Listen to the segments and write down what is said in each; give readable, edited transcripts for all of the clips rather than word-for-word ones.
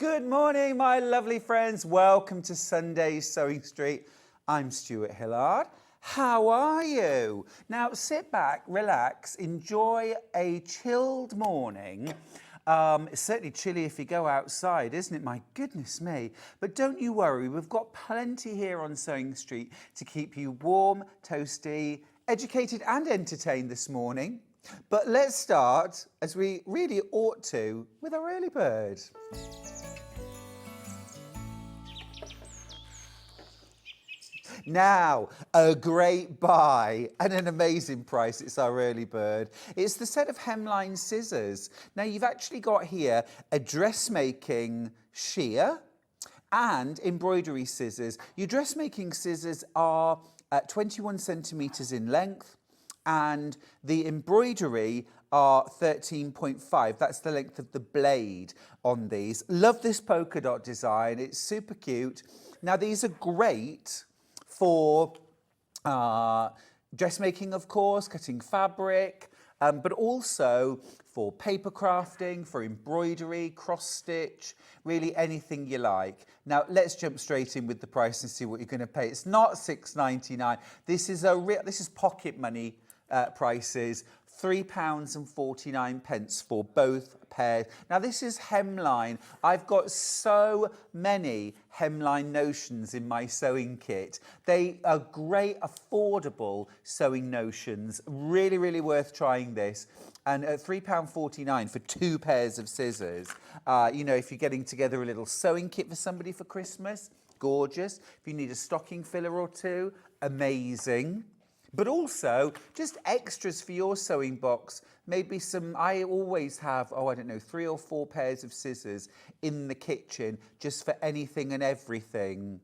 Good morning, my lovely friends. Welcome to Sunday's Sewing Street. I'm Stuart Hillard. How are you? Now, sit back, relax, enjoy a chilled morning. It's certainly chilly if you go outside, isn't it? My goodness me. But don't you worry, we've got plenty here on Sewing Street to keep you warm, toasty, educated and entertained this morning. But let's start, as we really ought to, with our early bird. Now, a great buy and an amazing price. It's our early bird. It's the set of hemline scissors. Now, you've actually got here a dressmaking shear and embroidery scissors. Your dressmaking scissors are 21 centimetres in length, and the embroidery are 13.5. That's the length of the blade on these. Love this polka dot design. It's super cute. Now, these are great for dressmaking, of course, cutting fabric, but also for paper crafting, for embroidery, cross stitch, really anything you like. Now, let's jump straight in with the price and see what you're going to pay. It's not £6.99. This is pocket money prices. £3.49 for both pairs. Now, this is hemline. I've got so many hemline notions in my sewing kit. They are great, affordable sewing notions. Really, really worth trying this. And at £3.49 for two pairs of scissors, you know, if you're getting together a little sewing kit for somebody for Christmas, gorgeous. If you need a stocking filler or two, amazing. But also, just extras for your sewing box. Maybe some, I always have, 3 or 4 pairs of scissors in the kitchen, just for anything and everything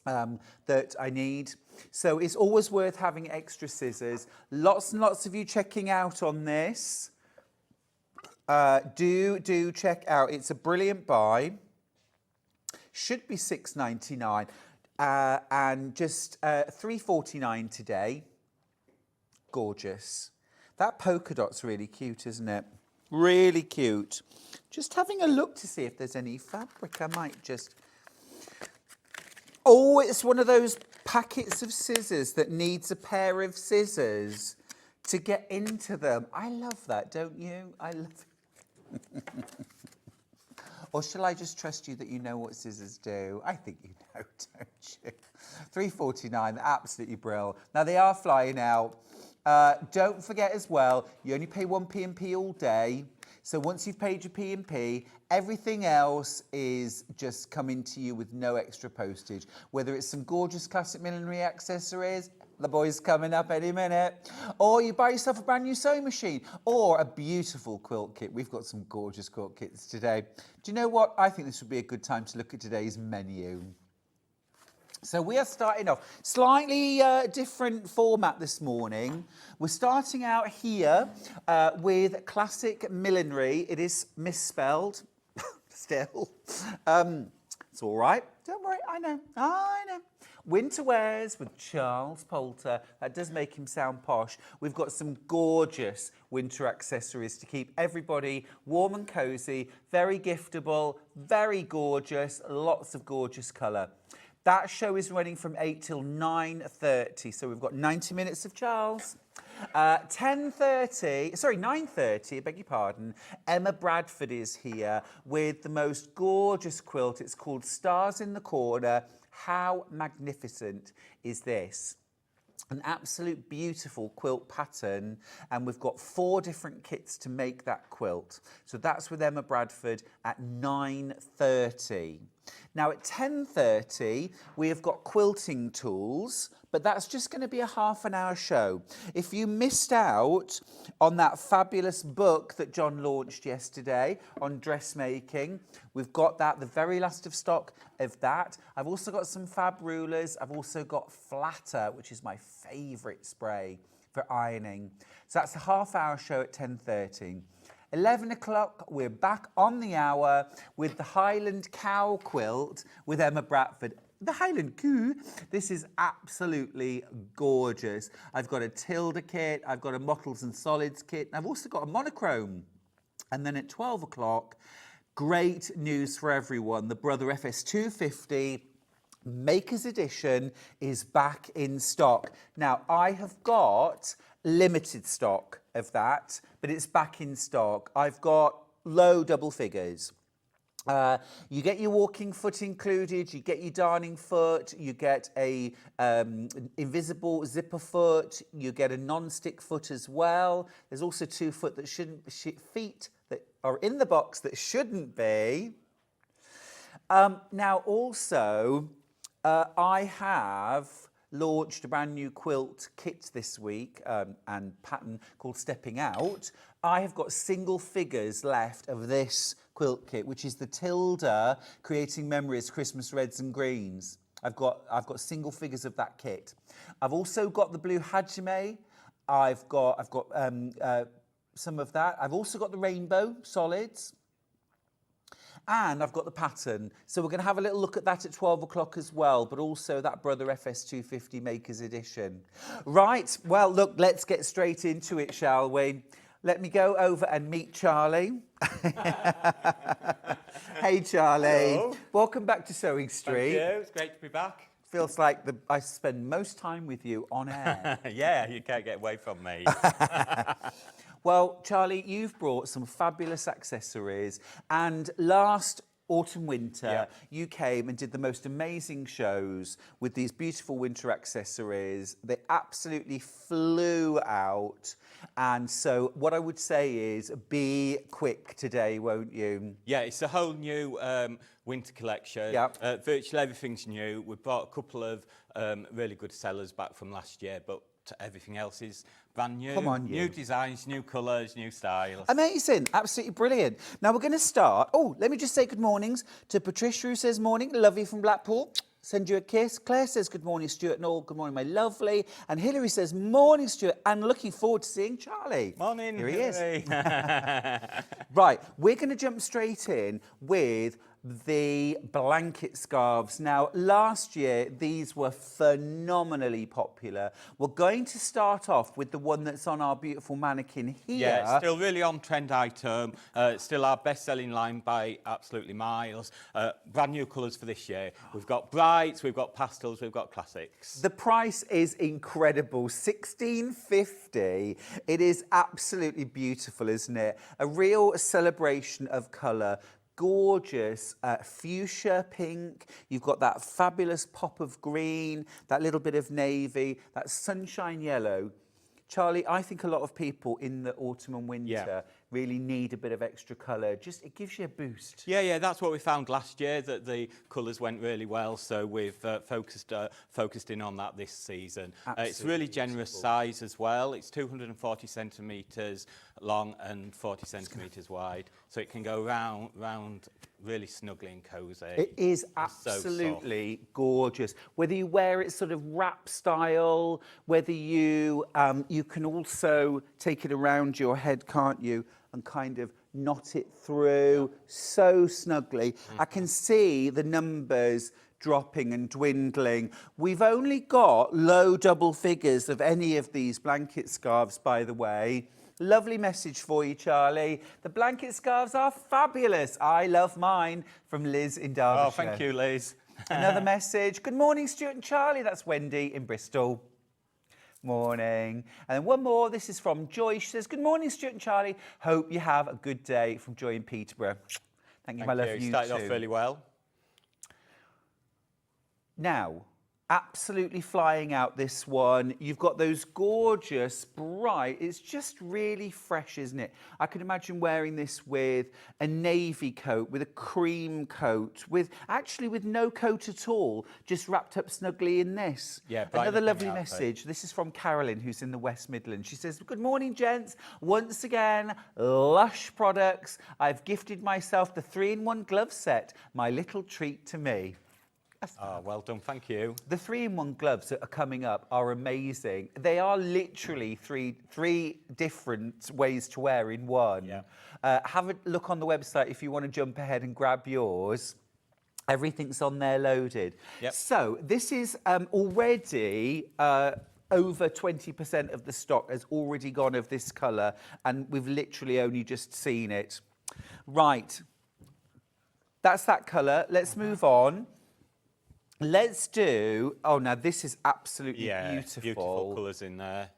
that I need. So it's always worth having extra scissors. Lots and lots of you checking out on this. Do check out. It's a brilliant buy. Should be £6.99 and just £3.49 today. Gorgeous. That polka dot's really cute, isn't it? Really cute. Just having a look to see if there's any fabric. I might just... Oh, it's one of those packets of scissors that needs a pair of scissors to get into them. I love that, don't you? I love it. Or shall I just trust you that you know what scissors do? I think you know, don't you? £3.49, absolutely brilliant. Now, they are flying out. Don't forget as well, you only pay one P&P all day. So once you've paid your P&P, everything else is just coming to you with no extra postage. Whether it's some gorgeous Classic Millinery accessories, the boy's coming up any minute, or you buy yourself a brand new sewing machine, or a beautiful quilt kit. We've got some gorgeous quilt kits today. Do you know what? I think this would be a good time to look at today's menu. So we are starting off slightly different format this morning. We're starting out here with Classic Millinery. It is misspelled still. It's all right. Don't worry. I know. Winter wears with Charles Poulter. That does make him sound posh. We've got some gorgeous winter accessories to keep everybody warm and cosy. Very giftable, very gorgeous, lots of gorgeous colour. That show is running from 8 till 9:30, so we've got 90 minutes of Charles. 9:30, I beg your pardon, Emma Bradford is here with the most gorgeous quilt. It's called Stars in the Corner. How magnificent is this? An absolute beautiful quilt pattern, and we've got 4 different kits to make that quilt. So that's with Emma Bradford at 9:30. Now at 10:30 we have got Quilting Tools, but that's just going to be a half an hour show. If you missed out on that fabulous book that John launched yesterday on dressmaking, we've got that, the very last of stock of that. I've also got some fab rulers. I've also got Flatter, which is my favourite spray for ironing. So that's a half hour show at 10:30. 11 o'clock, we're back on the hour with the Highland Cow Quilt with Emma Bradford. The Highland Cow, this is absolutely gorgeous. I've got a Tilda kit, I've got a Mottles and Solids kit, and I've also got a monochrome. And then at 12 o'clock, Great news for everyone. The Brother FS250 Maker's Edition is back in stock. Now, I have got limited stock of that, but it's back in stock. I've got low double figures. You get your walking foot included, you get your darning foot, you get a invisible zipper foot, you get a non-stick foot as well. There's also 2 feet that are in the box that shouldn't be. Now also, I have launched a brand new quilt kit this week and pattern called Stepping Out. I have got single figures left of this quilt kit, which is the Tilda Creating Memories Christmas Reds and Greens. I've got single figures of that kit. I've also got the blue hajime. I've got some of that. I've also got the rainbow solids. And I've got the pattern. So we're going to have a little look at that at 12 o'clock as well, but also that Brother FS250 Maker's Edition. Right, well, look, let's get straight into it, shall we? Let me go over and meet Charlie. Hey, Charlie. Hello. Welcome back to Sewing Street. Thank you. It's great to be back. Feels like I spend most time with you on air. Yeah, you can't get away from me. Well, Charlie, you've brought some fabulous accessories, and last autumn winter you came and did the most amazing shows with these beautiful winter accessories. They absolutely flew out, and so what I would say is be quick today, won't you? Yeah, it's a whole new winter collection. Virtually everything's new. We brought a couple of really good sellers back from last year, but everything else is brand new. Come on, new designs, new colours, new styles. Amazing, absolutely brilliant. Now we're going to start. Oh, let me just say good mornings to Patricia, who says morning. Love you from Blackpool. Send you a kiss. Claire says good morning, Stuart and all. Good morning, my lovely. And Hillary says morning, Stuart, and looking forward to seeing Charlie. Morning, here he Hillary. is. Right, we're going to jump straight in with the blanket scarves. Now, last year, these were phenomenally popular. We're going to start off with the one that's on our beautiful mannequin here. Yeah, it's still really on trend item. It's still our best-selling line by absolutely miles. Brand new colours for this year. We've got brights, we've got pastels, we've got classics. The price is incredible, $16.50. It is absolutely beautiful, isn't it? A real celebration of colour. Gorgeous fuchsia pink. You've got that fabulous pop of green, that little bit of navy, that sunshine yellow. Charlie, I think a lot of people in the autumn and winter really need a bit of extra colour. Just, it gives you a boost. Yeah, that's what we found last year, that the colours went really well, so we've focused in on that this season. It's really generous size as well. It's 240 centimetres long and 40 centimetres wide, so it can go round really snugly and cosy. It is absolutely gorgeous. Whether you wear it sort of wrap style, whether you you can also take it around your head, can't you, and kind of knot it through so snugly. I can see the numbers dropping and dwindling. We've only got low double figures of any of these blanket scarves, by the way. Lovely message for you, Charlie. The blanket scarves are fabulous. I love mine, from Liz in Derbyshire. Oh, thank you, Liz. Another message. Good morning, Stuart and Charlie. That's Wendy in Bristol. Morning. And then one more. This is from Joy. She says, good morning, Stuart and Charlie. Hope you have a good day, from Joy in Peterborough. Thank you, my love. You started too. off really well. Now, absolutely flying out this one. You've got those gorgeous, bright, it's just really fresh, isn't it? I can imagine wearing this with a navy coat, with a cream coat, with no coat at all, just wrapped up snugly in this. Yeah, another lovely message. This is from Carolyn, who's in the West Midlands. She says, good morning, gents. Once again, Lush products. I've gifted myself the 3-in-1 glove set, my little treat to me. Oh, well done, thank you. The 3-in-1 gloves that are coming up are amazing. They are literally three different ways to wear in one. Yeah. Have a look on the website if you want to jump ahead and grab yours. Everything's on there loaded. Yep. So this is already over 20% of the stock has already gone of this colour, and we've literally only just seen it. Right. that's that colour. Let's move on. Let's do, oh, now this is absolutely beautiful. Beautiful colours in there.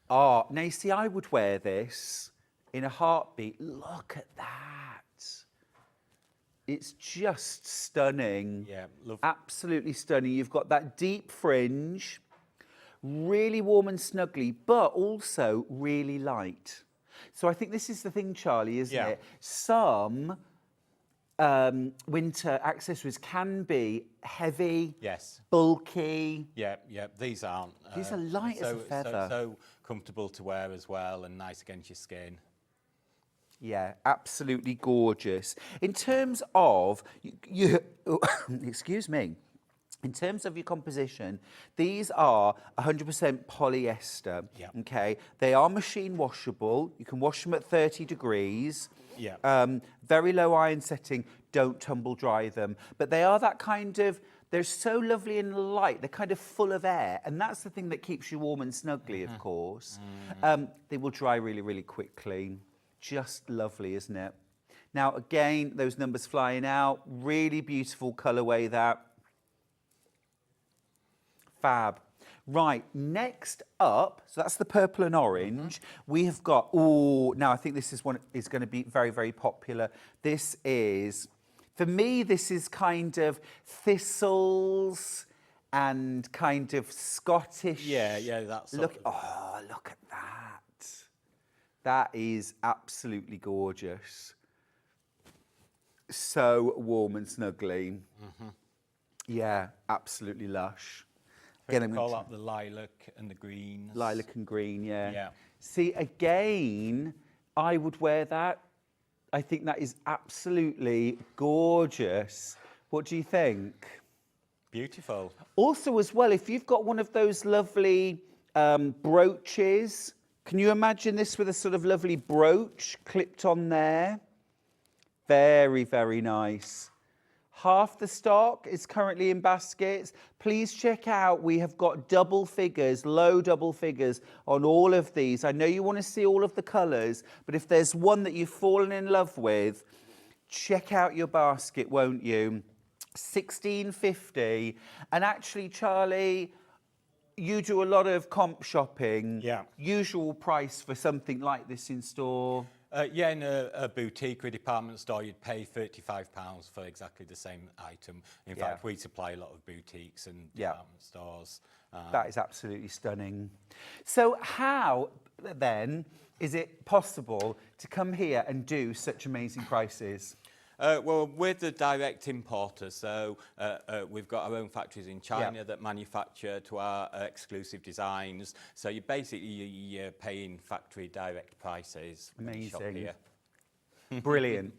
Oh, now you see, I would wear this in a heartbeat. Look at that. It's just stunning. Yeah, lovely. Absolutely stunning. You've got that deep fringe, really warm and snuggly, but also really light. So I think this is the thing, Charlie, isn't it? Some winter accessories can be heavy, bulky. Yeah. These aren't. These are light as a feather. So comfortable to wear as well, and nice against your skin. Yeah, absolutely gorgeous. In terms of you excuse me. In terms of your composition, these are 100% polyester. Yeah. Okay, they are machine washable. You can wash them at 30 degrees. Yeah. Very low iron setting. Don't tumble dry them. But they are that kind of. They're so lovely and light. They're kind of full of air, and that's the thing that keeps you warm and snuggly, of course. They will dry really, really quickly. Just lovely, isn't it? Now, again, those numbers flying out. Really beautiful colourway. That. Fab. Right, next up, so that's the purple and orange. We have got, now I think this is one is going to be very, very popular. This is, for me, this is kind of thistles and kind of Scottish. Yeah, that's look. Oh, look at that. That is absolutely gorgeous. So warm and snuggly. Yeah, absolutely lush. Again, call that the lilac and the greens. Lilac and green, Yeah. See, again, I would wear that. I think that is absolutely gorgeous. What do you think? Beautiful. Also, as well, if you've got one of those lovely brooches, can you imagine this with a sort of lovely brooch clipped on there? Very, very nice. Half the stock is currently in baskets. Please check out, we have got double figures, low double figures on all of these. I know you want to see all of the colours, but if there's one that you've fallen in love with, check out your basket, won't you? £16.50. And actually, Charlie, you do a lot of comp shopping. Yeah. Usual price for something like this in store? In a boutique or a department store, you'd pay £35 for exactly the same item. In fact, we supply a lot of boutiques and department stores. That is absolutely stunning. So how, then, is it possible to come here and do such amazing prices? Well, we're the direct importer, so we've got our own factories in China that manufacture to our exclusive designs. So you're paying factory direct prices. When you shop here. Brilliant.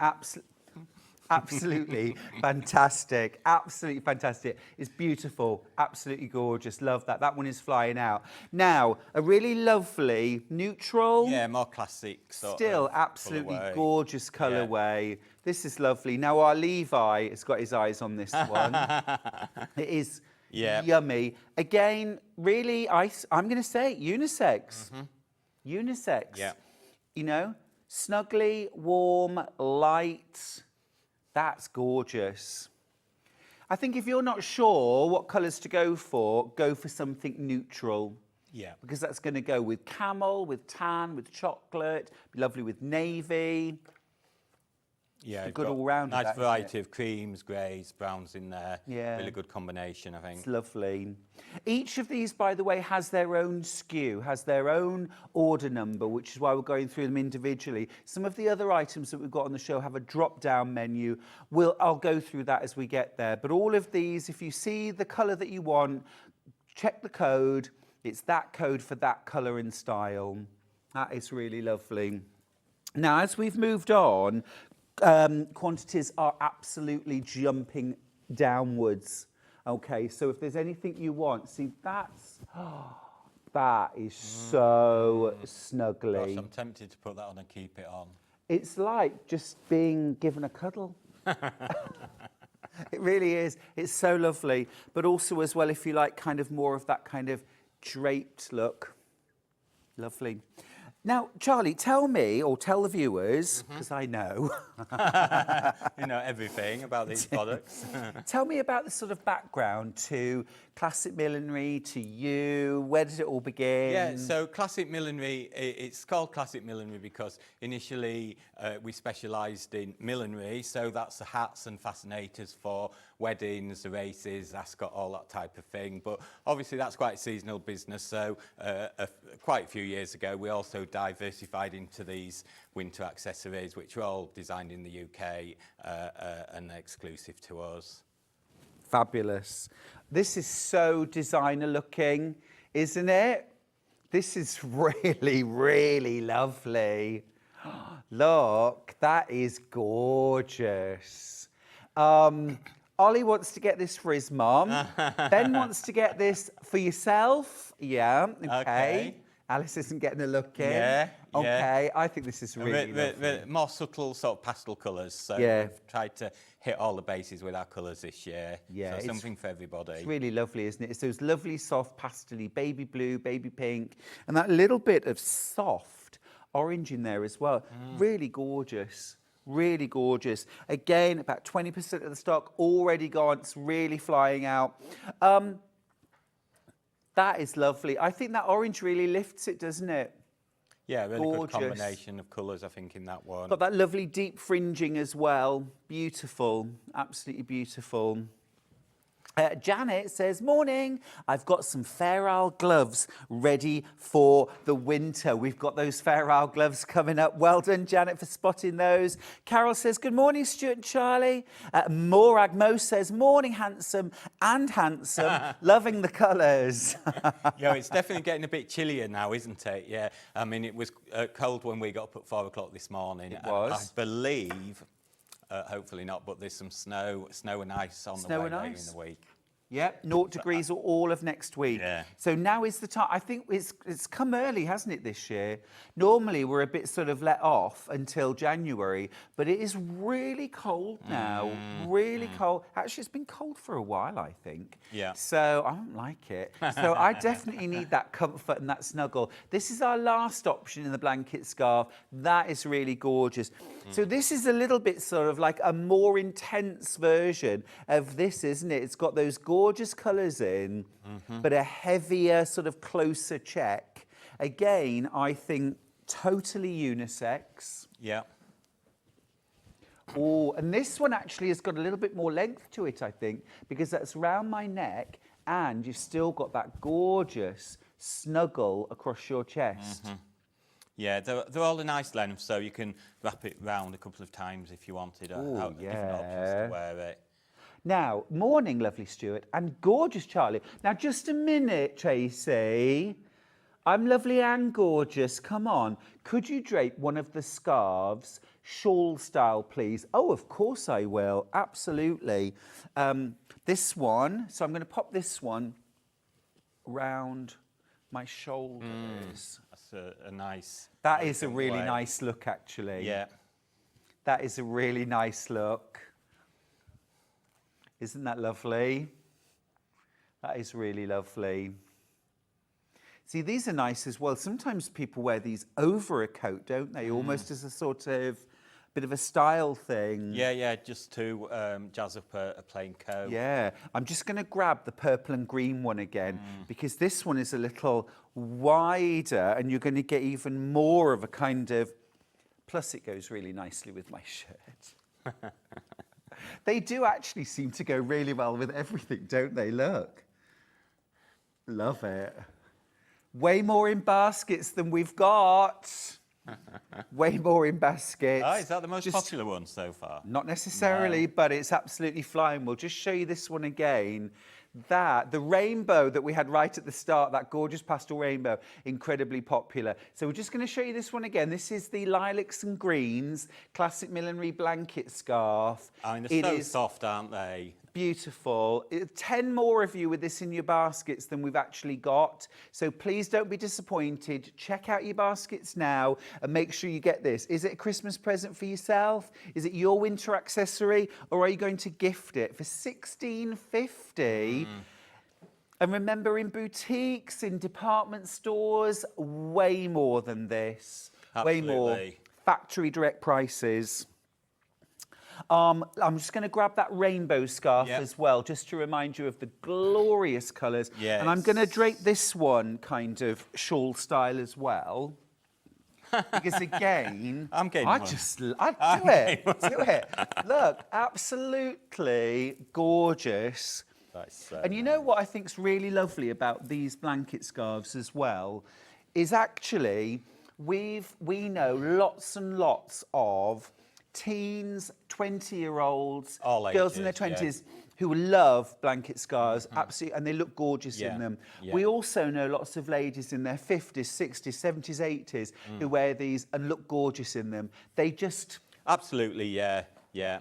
Absolutely fantastic. Absolutely fantastic. It's beautiful. Absolutely gorgeous. Love that. That one is flying out. Now, a really lovely neutral. Yeah, more classic. Still absolutely gorgeous colourway. Yeah. This is lovely. Now, our Levi has got his eyes on this one. It is yummy. Again, really, I'm going to say unisex. Unisex. Yeah. You know, snuggly, warm, light. That's gorgeous. I think if you're not sure what colours to go for something neutral. Yeah. Because that's going to go with camel, with tan, with chocolate, be lovely with navy. Yeah, a good all-round. Nice variety of creams, greys, browns in there. Yeah. Really good combination, I think. It's lovely. Each of these, by the way, has their own SKU, has their own order number, which is why we're going through them individually. Some of the other items that we've got on the show have a drop-down menu. I'll go through that as we get there. But all of these, if you see the colour that you want, check the code. It's that code for that colour and style. That is really lovely. Now, as we've moved on, quantities are absolutely jumping downwards. Okay, so if there's anything you want, see, that is so snuggly. Gosh, I'm tempted to put that on and keep it on. It's like just being given a cuddle. It really is. It's so lovely. But also as well, if you like kind of more of that kind of draped look. Lovely. Now, Charlie, tell me, or tell the viewers, because I know. You know everything about these products. Tell me about the sort of background to Classic Millinery, to you. Where did it all begin? Yeah, so Classic Millinery, it's called Classic Millinery because initially we specialised in millinery, so that's the hats and fascinators for weddings, the races, ascot, all that type of thing. But obviously that's quite a seasonal business, so quite a few years ago we also diversified into these winter accessories, which are all designed in the UK and exclusive to us. Fabulous. This is so designer looking, isn't it? This is really, really lovely. Look, that is gorgeous. Ollie wants to get this for his mum. Ben wants to get this for yourself. Yeah, okay. Alice isn't getting a look in. Yeah, okay, I think this is really lovely. The more subtle sort of pastel colours, so Yeah. we've tried to hit all the bases with our colours this year. Yeah, so something for everybody. It's really lovely, isn't it? It's those lovely soft pastely baby blue, baby pink, and that little bit of soft orange in there as well. Really gorgeous. Really gorgeous. Again, about 20% of the stock already gone. It's really flying out. That is lovely. I think that orange really lifts it, doesn't it? Yeah, really Gorgeous. good combination of colours, I think, in that one. Got that lovely deep fringing as well. Beautiful. Absolutely beautiful. Janet says, morning, I've got some Fair Isle gloves ready for the winter. We've got those Fair Isle gloves coming up. Well done, Janet, for spotting those. Carol says, good morning, Stuart and Charlie. Morag Mo says, morning, handsome and handsome. Loving the colours. Yeah, it's definitely getting a bit chillier now, isn't it? Yeah, I mean, it was cold when we got up at 4 o'clock this morning. It was. I believe... hopefully not, but there's some snow and ice on the way later in the week. Yep, 0 degrees all of next week. Yeah. So now is the time. I think it's come early, hasn't it, this year? Normally we're a bit sort of let off until January, but it is really cold now. Really cold. Actually, it's been cold for a while, I think. Yeah. So I don't like it. So I definitely need that comfort and that snuggle. This is our last option in the blanket scarf. That is really gorgeous. So this is a little bit sort of like a more intense version of this, isn't it? It's got those gorgeous colours in, but a heavier, sort of closer check. Again, I think totally unisex. Yeah. Oh, and this one actually has got a little bit more length to it, I think, because that's round my neck and you've still got that gorgeous snuggle across your chest. Yeah, they're all a nice length, so you can wrap it round a couple of times if you wanted. Different options to wear it. Now, morning, lovely Stuart, and gorgeous Charlie. Now, just a minute, Tracy. I'm lovely and gorgeous. Come on. Could you drape one of the scarves, shawl style, please? Oh, of course I will. Absolutely. This one. So I'm going to pop this one round my shoulders. That's a nice... That is a really nice look, actually. Yeah. That is a really nice look. Isn't that lovely? That is really lovely. See, these are nice as well. Sometimes people wear these over a coat, don't they? Almost as a sort of bit of a style thing. Yeah, just to jazz up a plain coat. Yeah, I'm just going to grab the purple and green one again because this one is a little wider and you're going to get even more of a kind of... Plus, it goes really nicely with my shirt. They do actually seem to go really well with everything, don't they? Look. Love it. Way more in baskets than we've got. Way more in baskets. Oh, is that the most popular one so far? Not necessarily, but it's absolutely flying. We'll just show you this one again. The rainbow that we had right at the start, that gorgeous pastel rainbow, incredibly popular. So we're just going to show you this one again. This is the lilacs and greens Classic Millinery blanket scarf. I mean, they're so soft, aren't they? Beautiful. 10 more of you with this in your baskets than we've actually got. So please don't be disappointed. Check out your baskets now and make sure you get this. Is it a Christmas present for yourself? Is it your winter accessory? Or are you going to gift it? For $16.50, And remember, in boutiques, in department stores, way more than this. Way more. Absolutely. Factory direct prices. I'm just going to grab that rainbow scarf Yep. as well, just to remind you of the glorious colours. Yes. And I'm going to drape this one kind of shawl style as well. Because again, I'm getting I one. do it. Look, absolutely gorgeous. That's so And you know what I think's really lovely about these blanket scarves as well, is actually we know lots and lots of teens, 20-year-olds, All girls in their ages, 20s who love blanket scarves, absolutely, and they look gorgeous in Yeah, them. yeah. We also know lots of ladies in their 50s, 60s, 70s, 80s who wear these and look gorgeous in them. They just Absolutely, yeah, yeah.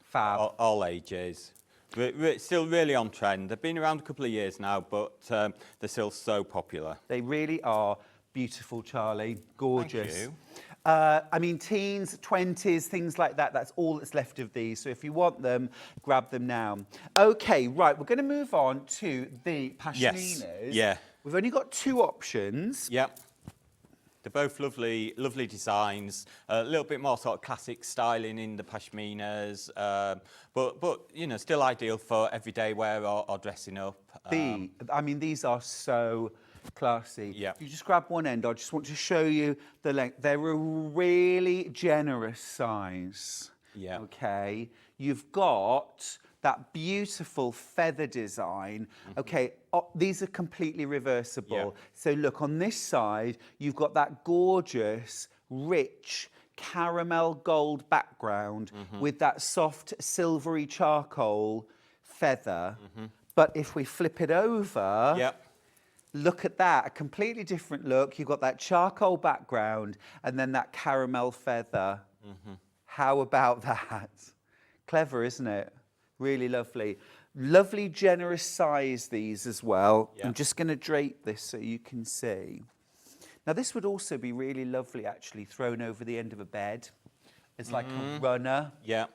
fab. All ages. Still really on trend. They've been around a couple of years now, but they're still so popular. They really are beautiful, Charlie. Gorgeous. Thank you. I mean, teens, 20s, things like that. That's all that's left of these. So if you want them, grab them now. Okay, right. We're going to move on to the pashminas. yeah. We've only got two options. Yep. They're both lovely, lovely designs. A little bit more sort of classic styling in the pashminas, but you know, still ideal for everyday wear or dressing up. I mean, these are so classy. Yeah. If you just grab one end, I just want to show you the length. They're a really generous size. Yeah. Okay. You've got that beautiful feather design. Okay, these are completely reversible. Yeah. So look, on this side, you've got that gorgeous, rich, caramel gold background with that soft, silvery charcoal feather. But if we flip it over, Yep. look at that, a completely different look. You've got that charcoal background and then that caramel feather. How about that? Clever, isn't it? Really lovely. Lovely, generous size, these as well. Yeah. I'm just going to drape this so you can see. Now, this would also be really lovely, actually, thrown over the end of a bed as like a runner. Yeah.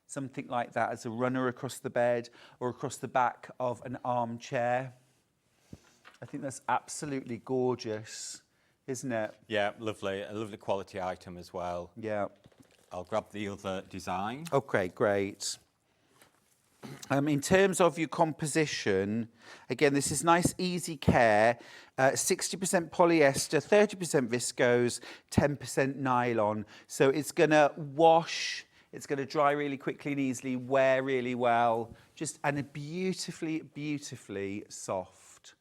Something like that, as a runner across the bed or across the back of an armchair. I think that's absolutely gorgeous, isn't it? Yeah, lovely. A lovely quality item as well. Yeah. I'll grab the other design. Okay, great. In terms of your composition, again, this is nice, easy care. 60% polyester, 30% viscose, 10% nylon. So it's going to wash, it's going to dry really quickly and easily, wear really well, and a beautifully, beautifully soft.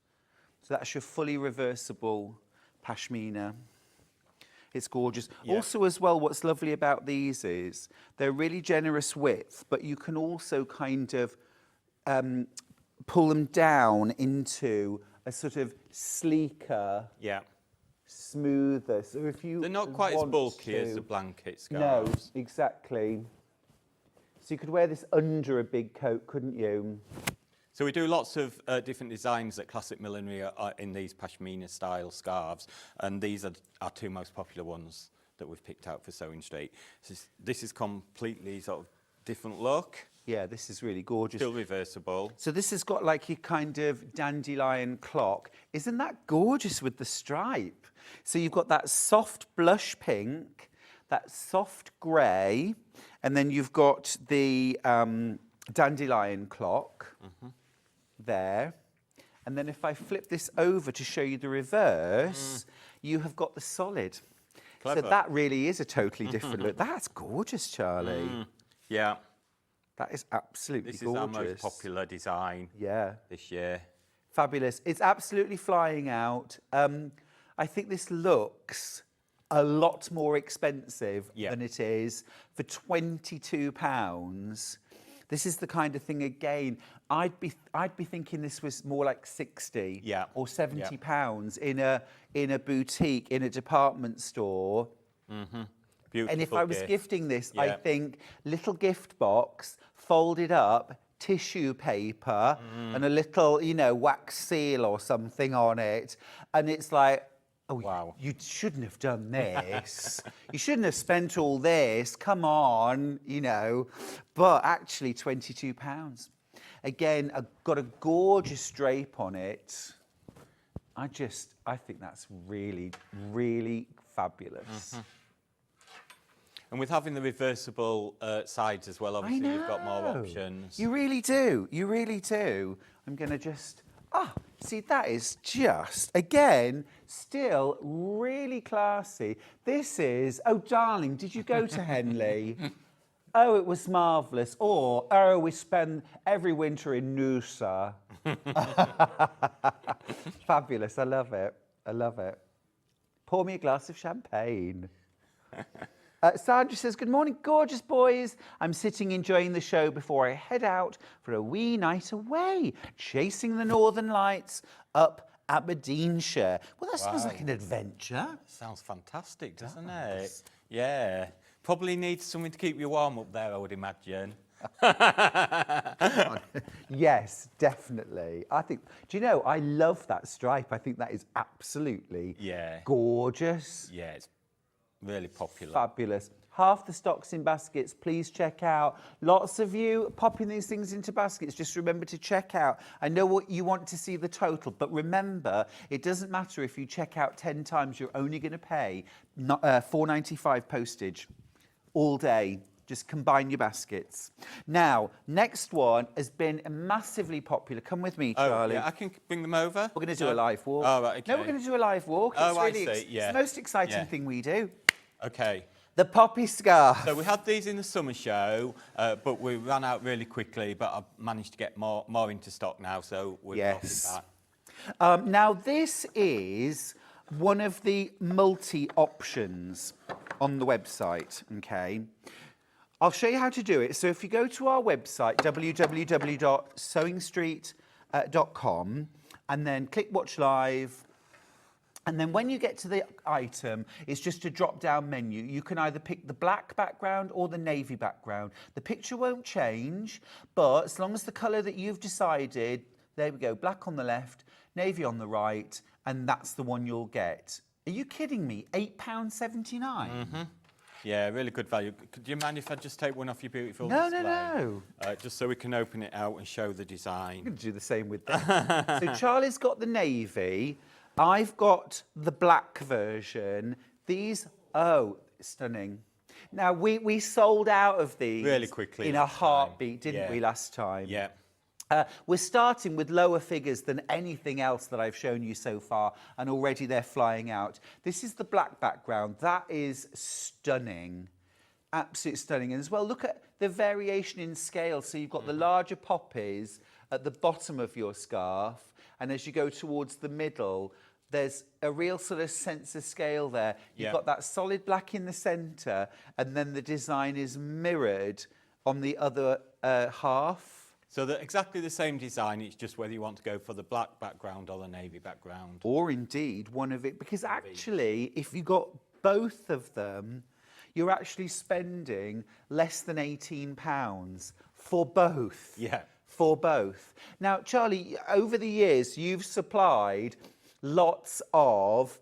So that's your fully reversible pashmina. It's gorgeous. Yeah. Also, as well, what's lovely about these is they're really generous width, but you can also kind of pull them down into a sort of sleeker, Yeah. smoother. So if you They're not quite as want bulky to, as the blanket no, scarves. exactly. So you could wear this under a big coat, couldn't you? So we do lots of different designs at Classic Millinery in these pashmina style scarves, and these are our two most popular ones that we've picked out for Sewing Street. This is completely sort of different look, Yeah, this is really gorgeous. still reversible. So this has got like your kind of dandelion clock. Isn't that gorgeous with the stripe? So you've got that soft blush pink, that soft grey, and then you've got the dandelion clock there. And then if I flip this over to show you the reverse, you have got the solid. Clever. So that really is a totally different look. That's gorgeous, Charlie. Yeah, That is absolutely this gorgeous. is our most popular design Yeah. this year. Fabulous. It's absolutely flying out. I think this looks a lot more expensive Yeah. than it is for £22. This is the kind of thing, again, I'd be thinking this was more like 60 Yeah. or 70 pounds in a boutique, in a department store. Beautiful And if I was gift. gifting this, I Yeah. think little gift box, folded up, tissue paper, and a little, wax seal or something on it. And it's like, oh, Wow. you shouldn't have done this. You shouldn't have spent all this. Come on, But actually, £22. Again, got a gorgeous drape on it. I think that's really, really fabulous. And with having the reversible sides as well, obviously you've got more options. You really do. You really do. I'm going to just... see, that is just, again, still really classy. This is... Oh, darling, did you go to Henley? Oh, it was marvellous. Or, oh, we spend every winter in Noosa. Fabulous. I love it. I love it. Pour me a glass of champagne. Sandra says, good morning, gorgeous boys. I'm sitting enjoying the show before I head out for a wee night away, chasing the Northern Lights up Aberdeenshire. Well, that sounds like an adventure. Sounds fantastic, doesn't it? Yeah. Probably needs something to keep you warm up there, I would imagine. Yes, definitely. I think, do you know, I love that stripe. I think that is absolutely gorgeous. Yeah, it's really popular. Fabulous. Half the stock's in baskets. Please check out. Lots of you popping these things into baskets. Just remember to check out. I know what you want to see the total, but remember, it doesn't matter if you check out 10 times. You're only going to pay $4.95 postage all day. Just combine your baskets. Now, next one has been massively popular. Come with me, Charlie. Yeah, I can bring them over. We're going to do a live walk. Oh, right, okay. No, we're going to do a live walk. It's I really see, yeah. It's the most exciting thing we do. Okay. The poppy scarf. So we had these in the summer show, but we ran out really quickly, but I've managed to get more into stock now, so we've got that. Now, this is one of the multi-options on the website, okay? I'll show you how to do it. So if you go to our website, www.sewingstreet.com, and then click Watch Live, and then when you get to the item, it's just a drop-down menu. You can either pick the black background or the navy background. The picture won't change, but as long as the colour that you've decided, there we go, black on the left, navy on the right, and that's the one you'll get. Are you kidding me? £8.79? Mm-hmm. Yeah, really good value. Do you mind if I just take one off your beautiful display? No. Just so we can open it out and show the design. I'm going to do the same with that. So Charlie's got the navy. I've got the black version. These, stunning. Now, we sold out of these really quickly in a heartbeat, didn't we, last time? Yeah. We're starting with lower figures than anything else that I've shown you so far, and already they're flying out. This is the black background. That is stunning. Absolutely stunning. And as well, look at the variation in scale. So you've got the larger poppies at the bottom of your scarf, and as you go towards the middle, there's a real sort of sense of scale there. You've got that solid black in the centre, and then the design is mirrored on the other half. So they're exactly the same design, it's just whether you want to go for the black background or the navy background. Or indeed one of it, because actually, if you got both of them, you're actually spending less than £18 for both. Yeah. For both. Now, Charlie, over the years, you've supplied lots of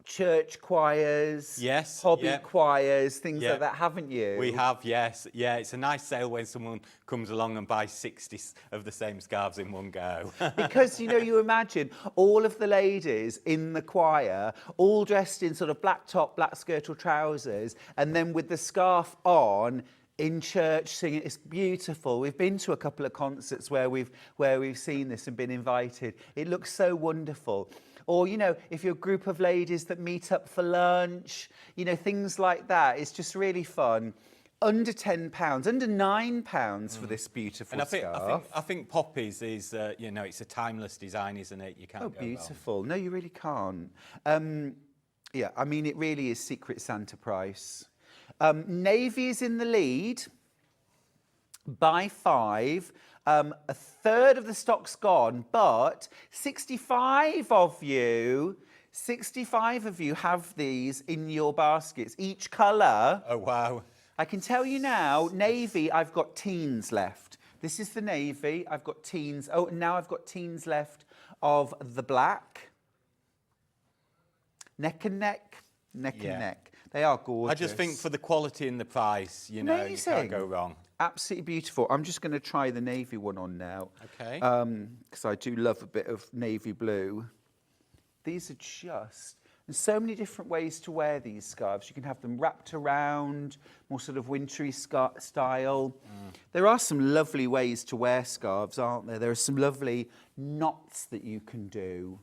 church choirs, hobby choirs, things like that, haven't you? We have, yes. Yeah, it's a nice sale when someone comes along and buys 60 of the same scarves in one go. Because, you know, you imagine all of the ladies in the choir, all dressed in sort of black top, black skirt or trousers, and then with the scarf on, in church singing. It's beautiful. We've been to a couple of concerts where we've seen this and been invited. It looks so wonderful. Or, you know, if you're a group of ladies that meet up for lunch, you know, things like that. It's just really fun. Under £10, under £9 for this beautiful scarf. I think poppies is, you know, it's a timeless design, isn't it? You can't go beautiful. wrong. No, you really can't. Yeah, I mean, it really is Secret Santa price. Navy is in the lead by 5. A third of the stock's gone, but 65 of you have these in your baskets, each colour. Oh, wow. I can tell you now, navy, I've got teens left. This is the navy, I've got teens. Oh, now I've got teens left of the black. Neck and neck, neck and neck. They are gorgeous. I just think for the quality and the price, you know, you can't go wrong. Absolutely beautiful. I'm just going to try the navy one on now. Okay. Because I do love a bit of navy blue. These are just... There's so many different ways to wear these scarves. You can have them wrapped around, more sort of wintry style. There are some lovely ways to wear scarves, aren't there? There are some lovely knots that you can do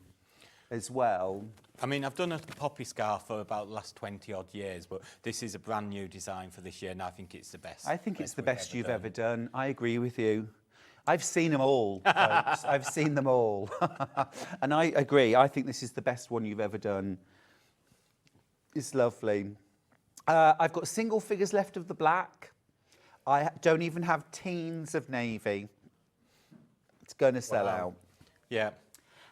as well. I mean, I've done a poppy scarf for about the last 20-odd years, but this is a brand new design for this year, and I think it's the best. I think it's the best you've ever done. I agree with you. I've seen them all, folks. I've seen them all. And I agree. I think this is the best one you've ever done. It's lovely. I've got single figures left of the black. I don't even have teens of navy. It's going to sell out. Yeah.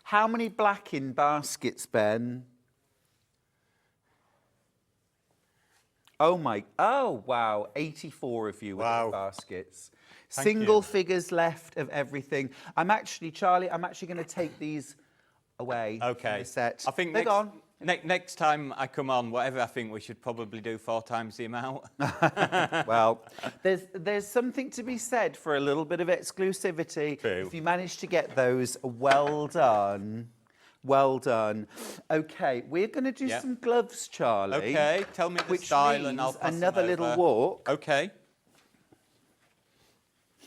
How many black in baskets, Ben? Oh wow, 84 of you with the baskets. Single figures left of everything. Charlie, I'm actually going to take these away from the set. I think next time I come on, whatever I think, we should probably do 4 times the amount. Well, there's something to be said for a little bit of exclusivity. True. If you manage to get those, well done. Well done. Okay, we're going to do some gloves, Charlie. Okay, tell me the style and I'll pass another them over. little walk. Okay.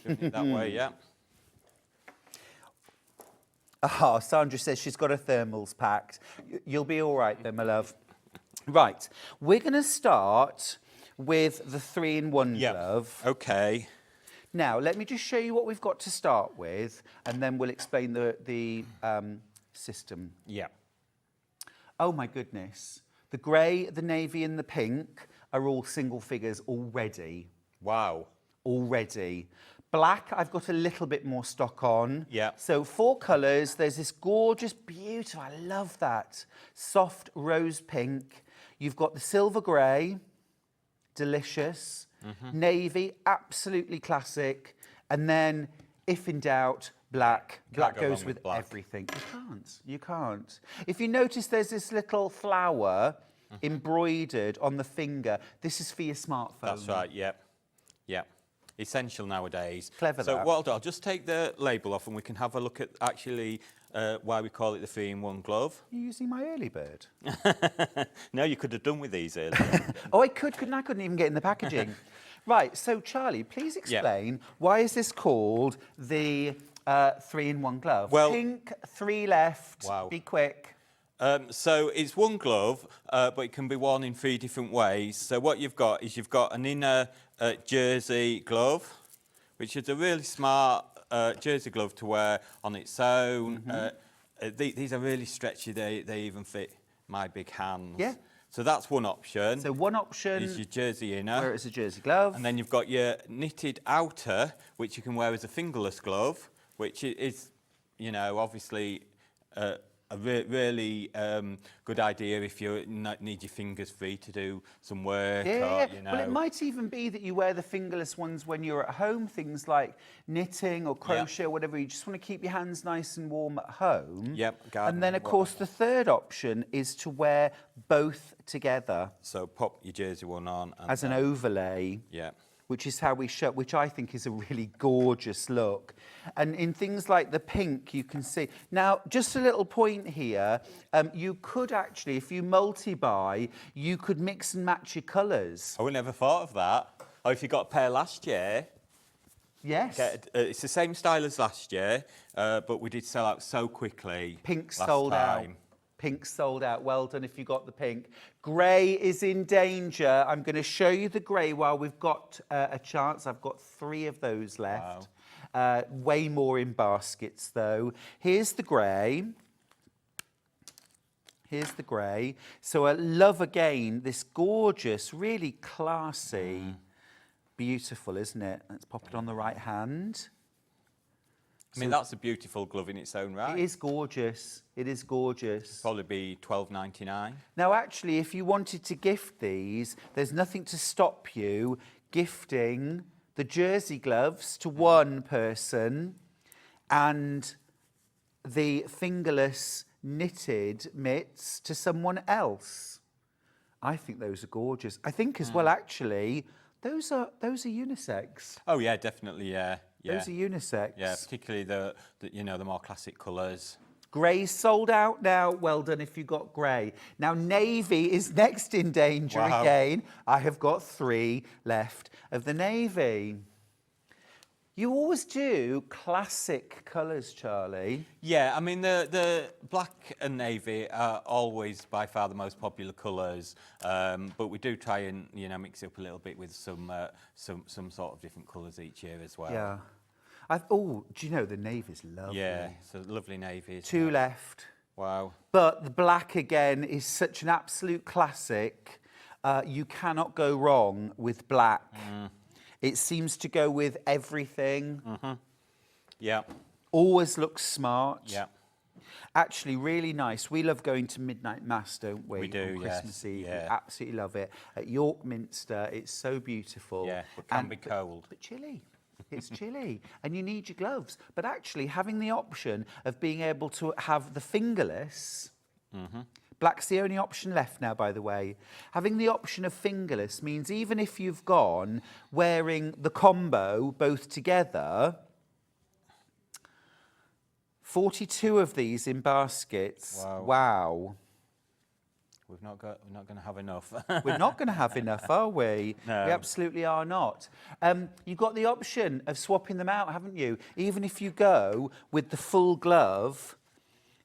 That way, yeah. Ah, Sandra says she's got her thermals packed. You'll be all right then, my love. Right, we're going to start with the 3-in-1 glove. Okay. Now, let me just show you what we've got to start with, and then we'll explain the system. Yeah. Oh, my goodness. The grey, the navy, and the pink are all single figures already. Wow. Already. Black, I've got a little bit more stock on. Yeah. So 4 colours. There's this gorgeous, beautiful, I love that, soft rose pink. You've got the silver grey, delicious. Navy, absolutely classic. And then, if in doubt, black. Black goes with everything. You can't. If you notice, there's this little flower embroidered on the finger. This is for your smartphone. That's right, yep. Yep. Essential nowadays. Clever. So what I'll just take the label off and we can have a look at actually why we call it the 3-in-1 glove. You're using my early bird. No, you could have done with these early. Oh, I couldn't I? Couldn't even get in the packaging. Right, so Charlie, please explain why is this called the 3-in-1 glove? Well, pink, 3 left. Wow. Be quick. So it's one glove, but it can be worn in 3 different ways. So what you've got is you've got an inner jersey glove, which is a really smart jersey glove to wear on its own. These are really stretchy. They even fit my big hands. Yeah. So that's one option. So one option is your jersey inner. where it's a jersey glove. And then you've got your knitted outer, which you can wear as a fingerless glove, which is, you know, obviously a really good idea if you need your fingers free to do some work. Yeah, or, you know. Well, it might even be that you wear the fingerless ones when you're at home, things like knitting or crochet or whatever. You just want to keep your hands nice and warm at home. Yep. And then, of course, the third option is to wear both together. So pop your jersey one on. And as an overlay. Yeah. Which is how we show, which I think is a really gorgeous look. And in things like the pink, you can see. Now, just a little point here. You could actually, if you multi-buy, you could mix and match your colours. I would never thought of that. Or if you got a pair last year. Yes. It's the same style as last year, but we did sell out so quickly. Pink sold out. Pink sold out. Well done if you got the pink. Grey is in danger. I'm going to show you the grey while we've got a chance. I've got 3 of those left. Wow. Way more in baskets, though. Here's the grey. Here's the grey. So I love, again, this gorgeous, really classy, beautiful, isn't it? Let's pop it on the right hand. I mean, that's a beautiful glove in its own right. It is gorgeous. It is gorgeous. Probably be $12.99. Now, actually, if you wanted to gift these, there's nothing to stop you gifting the jersey gloves to one person and the fingerless knitted mitts to someone else. I think those are gorgeous. I think as well, actually, those are unisex. Oh yeah, definitely, yeah. Those are unisex. Yeah, particularly the the more classic colours. Grey's sold out now. Well done if you got grey. Now, navy is next in danger again. I have got 3 left of the navy. You always do classic colours, Charlie. Yeah, I mean, the black and navy are always by far the most popular colours, but we do try and, mix it up a little bit with some sort of different colours each year as well. Yeah. Do you know the navy's lovely? Yeah, it's a lovely navy. 2 left. Wow. But the black again is such an absolute classic. You cannot go wrong with black. It seems to go with everything. Yeah. Always looks smart. Yeah. Actually, really nice. We love going to midnight mass, don't we? We do, on Christmas Eve. Yeah. We absolutely love it. At York Minster, it's so beautiful. Yeah, but can be cold. But chilly. It's chilly and you need your gloves. But actually having the option of being able to have the fingerless, black's the only option left now, by the way. Having the option of fingerless means even if you've gone wearing the combo both together, 42 of these in baskets. Wow. We're not going to have enough. We're not going to have enough, are we? No. We absolutely are not. You've got the option of swapping them out, haven't you? Even if you go with the full glove,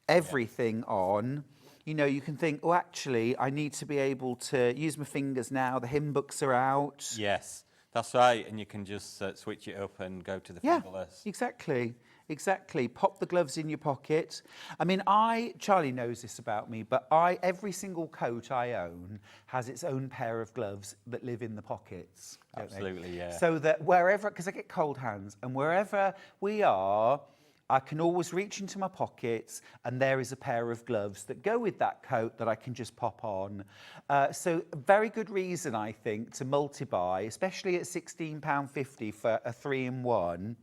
everything on, you can think, oh, actually, I need to be able to use my fingers now. The hymn books are out. Yes, that's right. And you can just switch it up and go to the fingerless. Exactly. Exactly. Pop the gloves in your pocket. I mean, Charlie knows this about me, but every single coat I own has its own pair of gloves that live in the pockets. Absolutely, yeah. So that wherever, because I get cold hands, and wherever we are, I can always reach into my pockets and there is a pair of gloves that go with that coat that I can just pop on. So a very good reason, I think, to multi-buy, especially at £16.50 for a 3-in-1.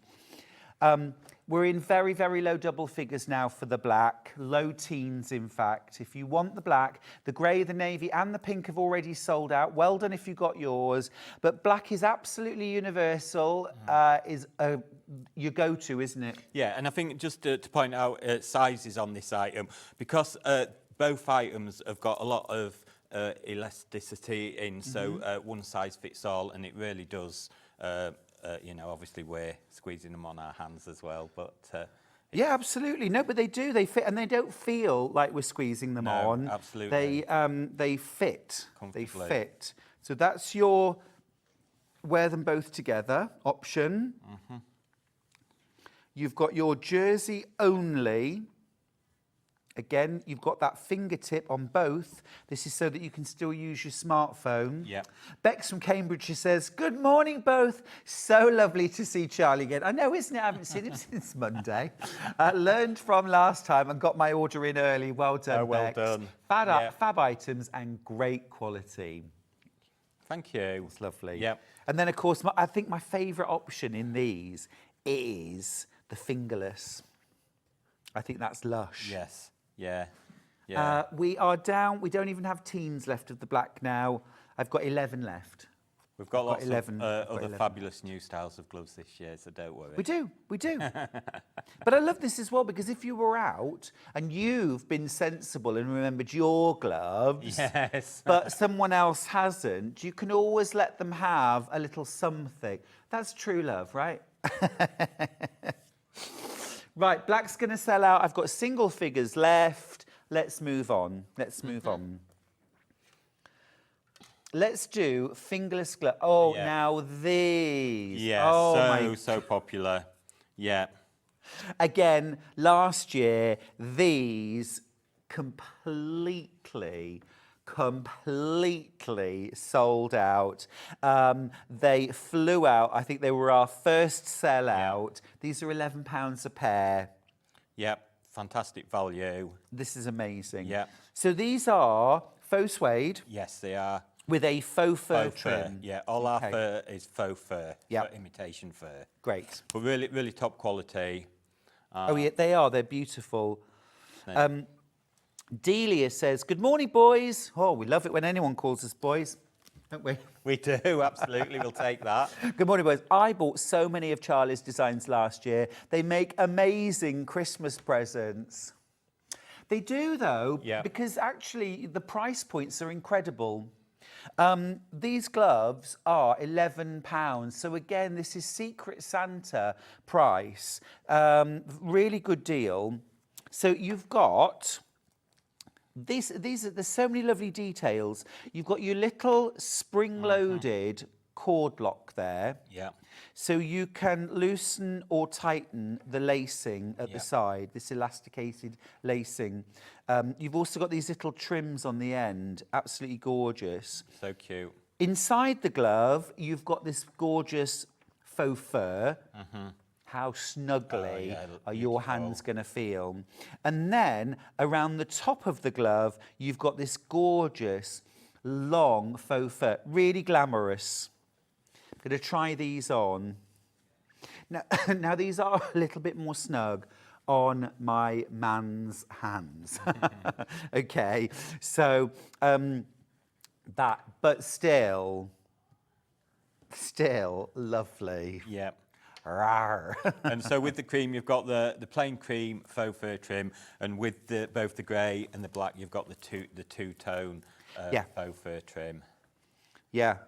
We're in very, very low double figures now for the black, low teens, in fact. If you want the black, the grey, the navy and the pink have already sold out. Well done if you got yours. But black is absolutely universal, is your go-to, isn't it? Yeah, and I think just to point out sizes on this item, because both items have got a lot of elasticity in, so one size fits all, and it really does... obviously we're squeezing them on our hands as well, but... yeah, absolutely. No, but they do. They fit, and they don't feel like we're squeezing them on. Absolutely. They fit. Comfortably. They fit. So that's your wear them both together option. You've got your jersey only. Again, you've got that fingertip on both. This is so that you can still use your smartphone. Yeah. Bex from Cambridgeshire says, good morning, both. So lovely to see Charlie again. I know, isn't it? I haven't seen him since Monday. Learned from last time and got my order in early. Well done, Oh, well Bex. done. Fab items and great quality. Thank you. It's lovely. Yep. And then, of course, I think my favourite option in these is the fingerless. I think that's lush. Yes. Yeah. Yeah. We are down. We don't even have teens left of the black now. I've got 11 left. We've got lots 11. of other fabulous new styles of gloves this year, so don't worry. We do. But I love this as well, because if you were out and you've been sensible and remembered your gloves, yes, but someone else hasn't, you can always let them have a little something. That's true love, right? Right, black's going to sell out. I've got single figures left. Let's move on. Let's do fingerless glove. Oh, yeah. Now these. Yeah, oh, so popular. Yeah. Again, last year, these completely sold out. They flew out. I think they were our first sellout. Yeah. These are £11 a pair. Yep, fantastic value. This is amazing. Yeah. So these are faux suede. Yes, they are. With a faux fur trim. Yeah, all our fur is faux fur, imitation fur. Great. But really, really top quality. Oh, yeah, they are. They're beautiful. Delia says, good morning, boys. Oh, we love it when anyone calls us boys, don't we? We do, absolutely. We'll take that. Good morning, boys. I bought so many of Charlie's designs last year. They make amazing Christmas presents. They do, though, because actually the price points are incredible. These gloves are £11. So again, this is Secret Santa price. Really good deal. So you've got... there's so many lovely details. You've got your little spring-loaded cord lock there. Yeah. So you can loosen or tighten the lacing at the side, this elasticated lacing. You've also got these little trims on the end, absolutely gorgeous. So cute. Inside the glove, you've got this gorgeous faux fur. How snuggly are your hands going to feel? And then around the top of the glove, you've got this gorgeous, long faux fur, really glamorous. I'm going to try these on. Now these are a little bit more snug on my man's hands. Okay, so but still lovely. Yeah. Rawr. And so with the cream, you've got the plain cream faux fur trim, and with both the grey and the black, you've got the two-tone faux fur trim. Yeah.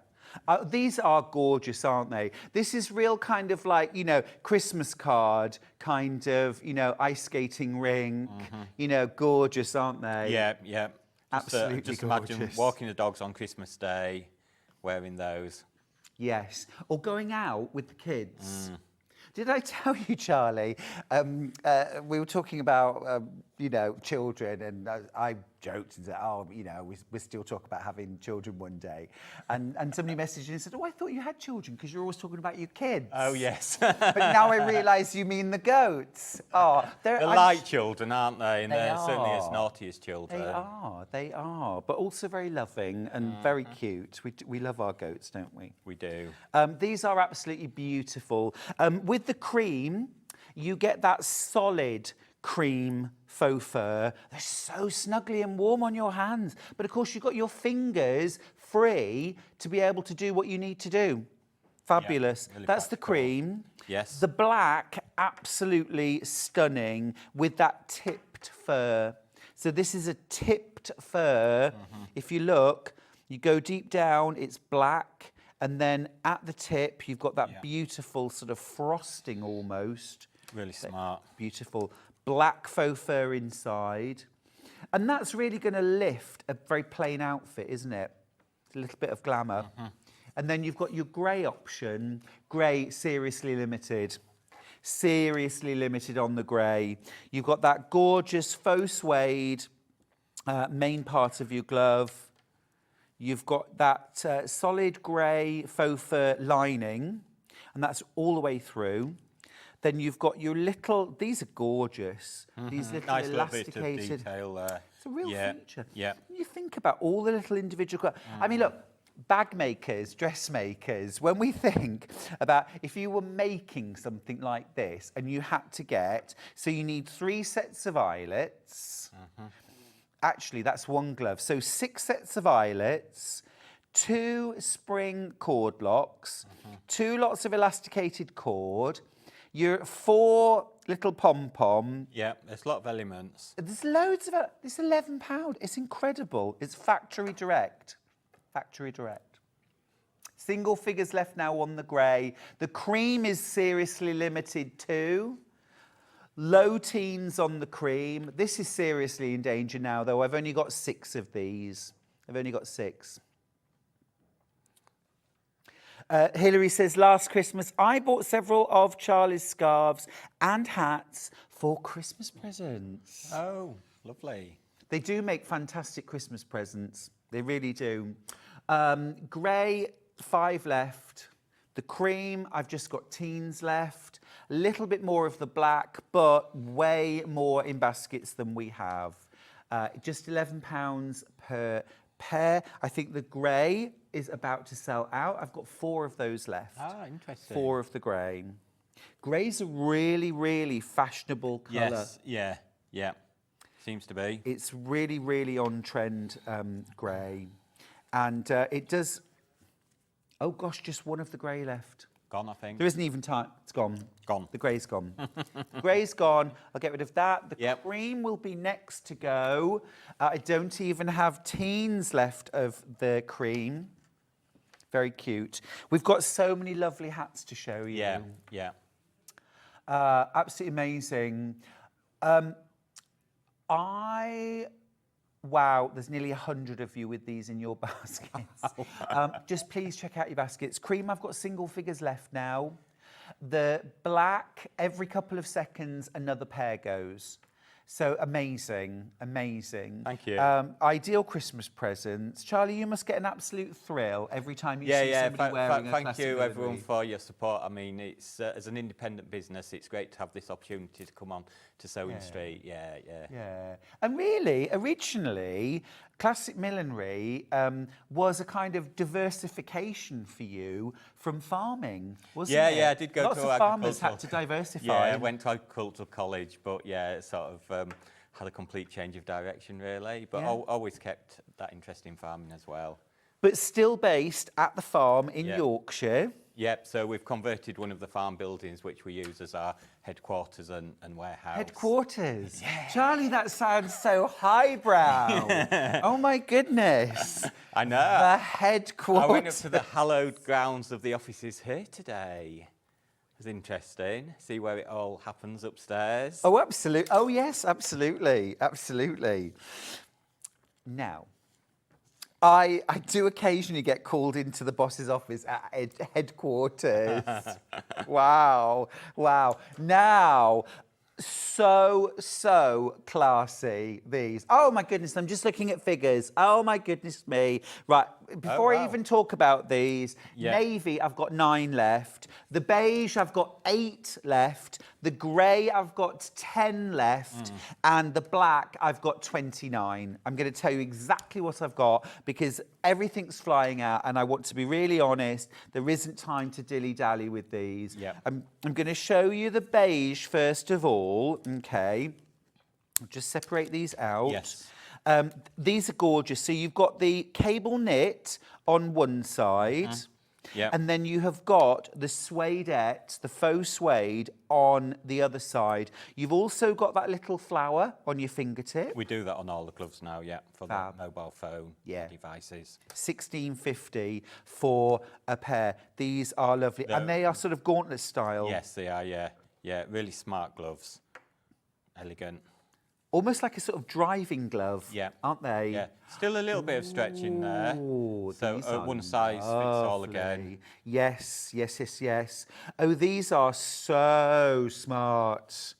These are gorgeous, aren't they? This is real kind of like, you know, Christmas card, kind of, you know, ice skating rink, you know, gorgeous, aren't they? Yeah, yeah. Absolutely just gorgeous. Imagine walking the dogs on Christmas Day, wearing those. Yes, or going out with the kids. Did I tell you, Charlie, we were talking about, you know, children, and I joked and said, oh, you know, we still talk about having children one day. And somebody messaged me and said, oh, I thought you had children because you're always talking about your kids. Oh, yes. But now I realise you mean the goats. Oh, they're like children, aren't they? And they're certainly as naughty as children. They are, but also very loving and very cute. We love our goats, don't we? We do. These are absolutely beautiful. With the cream, you get that solid cream faux fur. They're so snuggly and warm on your hands. But of course, you've got your fingers free to be able to do what you need to do. Fabulous. Yeah, really That's the cream. Yes. The black, absolutely stunning with that tipped fur. So this is a tipped fur. If you look, you go deep down, it's black. And then at the tip, you've got that beautiful sort of frosting almost. Really smart. Beautiful. Black faux fur inside. And that's really going to lift a very plain outfit, isn't it? It's a little bit of glamour. And then you've got your grey option. Grey, seriously limited. Seriously limited on the grey. You've got that gorgeous faux suede main part of your glove. You've got that solid grey faux fur lining, and that's all the way through. Then you've got your little, these are gorgeous. These little nice elasticated. Little bit of detail there. It's a real feature. Yeah. When you think about all the little individual, I mean, look, bag makers, dressmakers, when we think about if you were making something like this and you had to get, so you need 3 sets of eyelets. Actually, that's one glove. So 6 sets of eyelets, 2 spring cord locks, 2 lots of elasticated cord, your 4 little pom-pom. Yeah, there's a lot of elements. There's loads of it. It's £11. It's incredible. It's factory direct. Factory direct. Single figures left now on the grey. The cream is seriously limited too. Low teens on the cream. This is seriously in danger now, though. I've only got 6 of these. I've only got 6. Hilary says, last Christmas, I bought several of Charlie's scarves and hats for Christmas presents. Oh, lovely. They do make fantastic Christmas presents. They really do. Grey, 5 left. The cream, I've just got teens left. A little bit more of the black, but way more in baskets than we have. Just £11 per pair. I think the grey is about to sell out. I've got 4 of those left. Ah, interesting. 4 of the grey. Grey's a really, really fashionable colour. Yes, yeah. Seems to be. It's really, really on trend grey. And it does, oh gosh, just one of the grey left. Gone, I think. There isn't even time, it's gone. Gone. The grey's gone. Grey's gone, I'll get rid of that. The Yep. cream will be next to go. I don't even have teens left of the cream. Very cute. We've got so many lovely hats to show you. Yeah, yeah. Absolutely amazing. Wow, there's nearly 100 of you with these in your baskets. Just please check out your baskets. Cream, I've got single figures left now. The black, every couple of seconds, another pair goes. So amazing, amazing. Thank you. Ideal Christmas presents. Charlie, you must get an absolute thrill every time you see somebody wearing a Thank Classic you, Millinery. everyone, for your support. I mean, it's as an independent business, it's great to have this opportunity to come on to Sewing Street. Yeah. And really, originally, Classic Millinery was a kind of diversification for you from farming, wasn't it? Yeah, I did go Lots to of farmers agricultural. had to diversify. Yeah, I went to agricultural college, but yeah, it sort of had a complete change of direction, really. But always kept that interest in farming as well. But still based at the farm in Yeah. Yorkshire. Yep, so we've converted one of the farm buildings, which we use as our headquarters and warehouse. Headquarters. Yeah. Charlie, that sounds so highbrow. Oh my goodness. I know. The headquarters. I went up to the hallowed grounds of the offices here today. It was interesting. See where it all happens upstairs. Oh, absolutely. Oh, yes, absolutely. Absolutely. Now, I do occasionally get called into the boss's office at headquarters. Wow. Now, so classy, these. Oh, my goodness, I'm just looking at figures. Oh, my goodness me. Right, before I even talk about these, navy, I've got 9 left. The beige, I've got 8 left. The grey, I've got 10 left. And the black, I've got 29. I'm going to tell you exactly what I've got because everything's flying out and I want to be really honest. There isn't time to dilly-dally with these. I'm going to show you the beige first of all. Okay. I'll just separate these out. Yes. These are gorgeous. So you've got the cable knit on one side. And then you have got the suedette, the faux suede, on the other side. You've also got that little flower on your fingertip. We do that on all the gloves now, for the mobile phone devices. $16.50 for a pair. These are lovely. And they are sort of gauntlet style. Yes, they are, yeah, really smart gloves. Elegant. Almost like a sort of driving glove, aren't they? Yeah, still a little bit of stretch in there. So one size fits all again. Yes. Oh, these are so smart.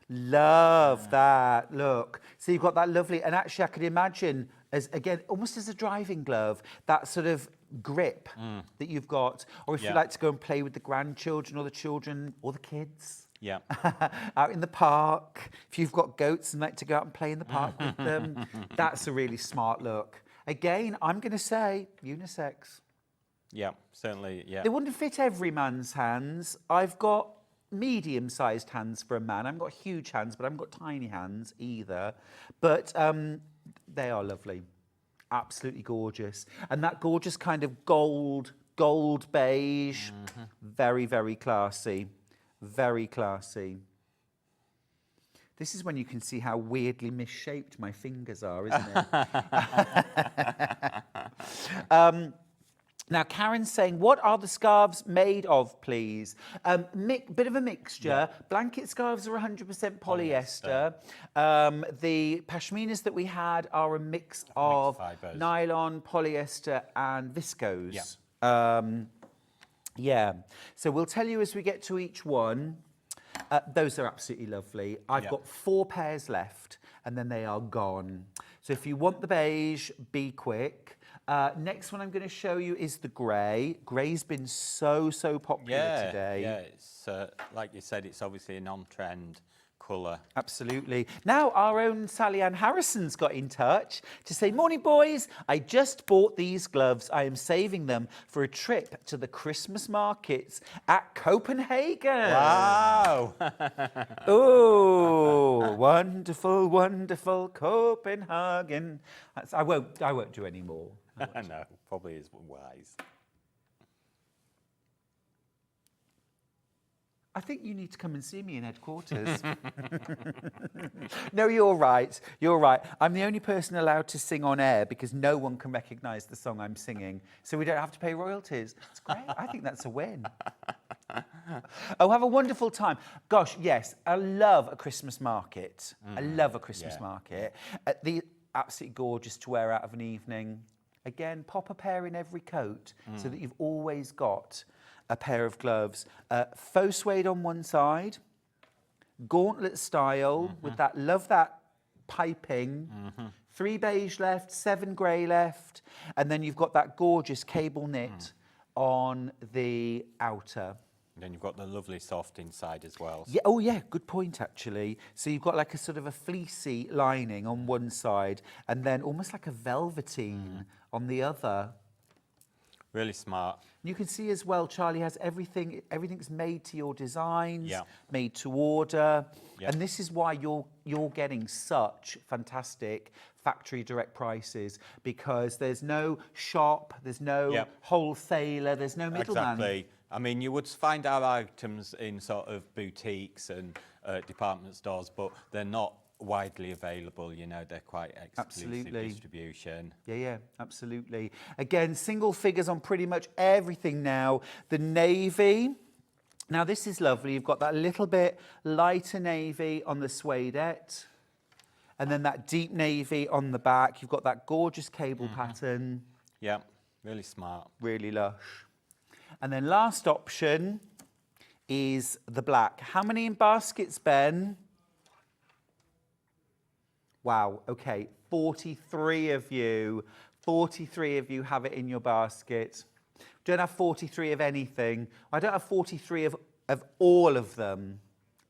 Love that. Look. So you've got that lovely, and actually I could imagine, as again, almost as a driving glove, that sort of grip that you've got. Or if you like to go and play with the grandchildren or the children or the kids. Yeah. Out in the park. If you've got goats and like to go out and play in the park with them, that's a really smart look. Again, I'm going to say unisex. Yeah, certainly, They wouldn't fit every man's hands. I've got medium-sized hands for a man. I haven't got huge hands, but I haven't got tiny hands either. But they are lovely. Absolutely gorgeous. And that gorgeous kind of gold beige. Very, very classy. Very classy. This is when you can see how weirdly misshaped my fingers are, isn't it? Now, Karen's saying, what are the scarves made of, please? Bit of a mixture. Blanket scarves are 100% polyester. The pashminas that we had are a mix of nylon, polyester, and viscose. So we'll tell you as we get to each one. Those are absolutely lovely. I've got 4 pairs left, and then they are gone. So if you want the beige, be quick. Next one I'm going to show you is the grey. Grey's been so popular today. Yeah, it's like you said, it's obviously an on-trend colour. Absolutely. Now, our own Sally Ann Harrison's got in touch to say, morning, boys. I just bought these gloves. I am saving them for a trip to the Christmas markets at Copenhagen. Wow. Oh, wonderful, wonderful Copenhagen. I won't do any more. No, probably is wise. I think you need to come and see me in headquarters. No, you're right. You're right. I'm the only person allowed to sing on air because no one can recognise the song I'm singing. So we don't have to pay royalties. It's great. I think that's a win. Oh, have a wonderful time. Gosh, yes, I love a Christmas market. I love a Christmas market. The absolutely gorgeous to wear out of an evening. Again, pop a pair in every coat so that you've always got a pair of gloves. Faux suede on one side, gauntlet style with that, love that piping. 3 beige left, 7 grey left, and then you've got that gorgeous cable knit on the outer. And then you've got the lovely soft inside as well. Yeah, oh yeah, good point actually. So you've got like a sort of a fleecy lining on one side and then almost like a velveteen on the other. Really smart. You can see as well, Charlie has everything's made to your designs, Yeah. made to order. Yeah. And this is why you're getting such fantastic factory direct prices, because there's no shop, there's no wholesaler, there's no middleman. Exactly. I mean, you would find our items in sort of boutiques and department stores, but they're not widely available, you know, they're quite exclusive distribution. Yeah, absolutely. Again, single figures on pretty much everything now. The navy, now this is lovely. You've got that little bit lighter navy on the suedette, and then that deep navy on the back. You've got that gorgeous cable pattern. Yeah, really smart. Really lush. And then last option is the black. How many in baskets, Ben? Wow, okay, 43 of you. 43 of you have it in your basket. Don't have 43 of anything. I don't have 43 of all of them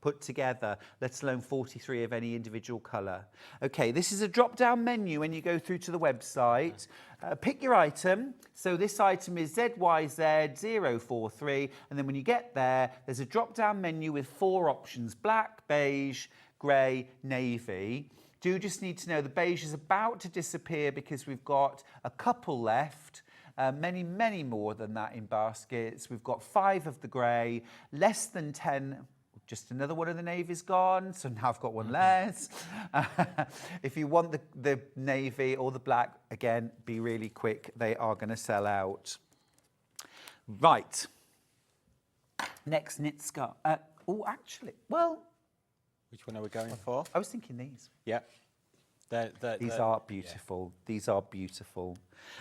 put together, let alone 43 of any individual colour. Okay, this is a drop-down menu when you go through to the website. Pick your item. So this item is ZYZ043, and then when you get there, there's a drop-down menu with 4 options: black, beige, grey, navy. Do just need to know the beige is about to disappear because we've got a couple left. Many, many more than that in baskets. We've got 5 of the grey, less than 10. Just another one of the navy's gone, so now I've got one less. If you want the navy or the black, again, be really quick. They are going to sell out. Right. Next knit scarf. Oh, actually, well, Which one are we going for? I was thinking these. Yeah. These are beautiful. Yeah. These are beautiful.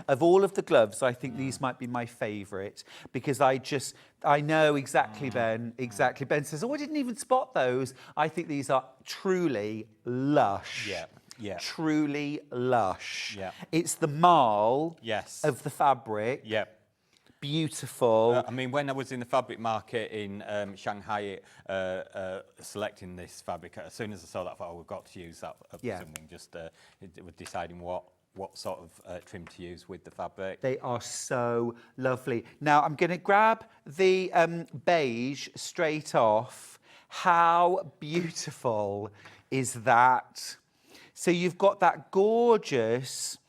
Of all of the gloves, I think these might be my favourite because I know exactly, Ben. Exactly. Ben says, oh, I didn't even spot those. I think these are truly lush. Yeah. Yeah. Truly lush. Yeah. It's the marl of the fabric. Yeah. Beautiful. I mean, when I was in the fabric market in Shanghai selecting this fabric, as soon as I saw that, I thought, oh, we've got to use that for something. Just we're deciding what sort of trim to use with the fabric. They are so lovely. Now, I'm going to grab the beige straight off. How beautiful is that? So you've got that gorgeous,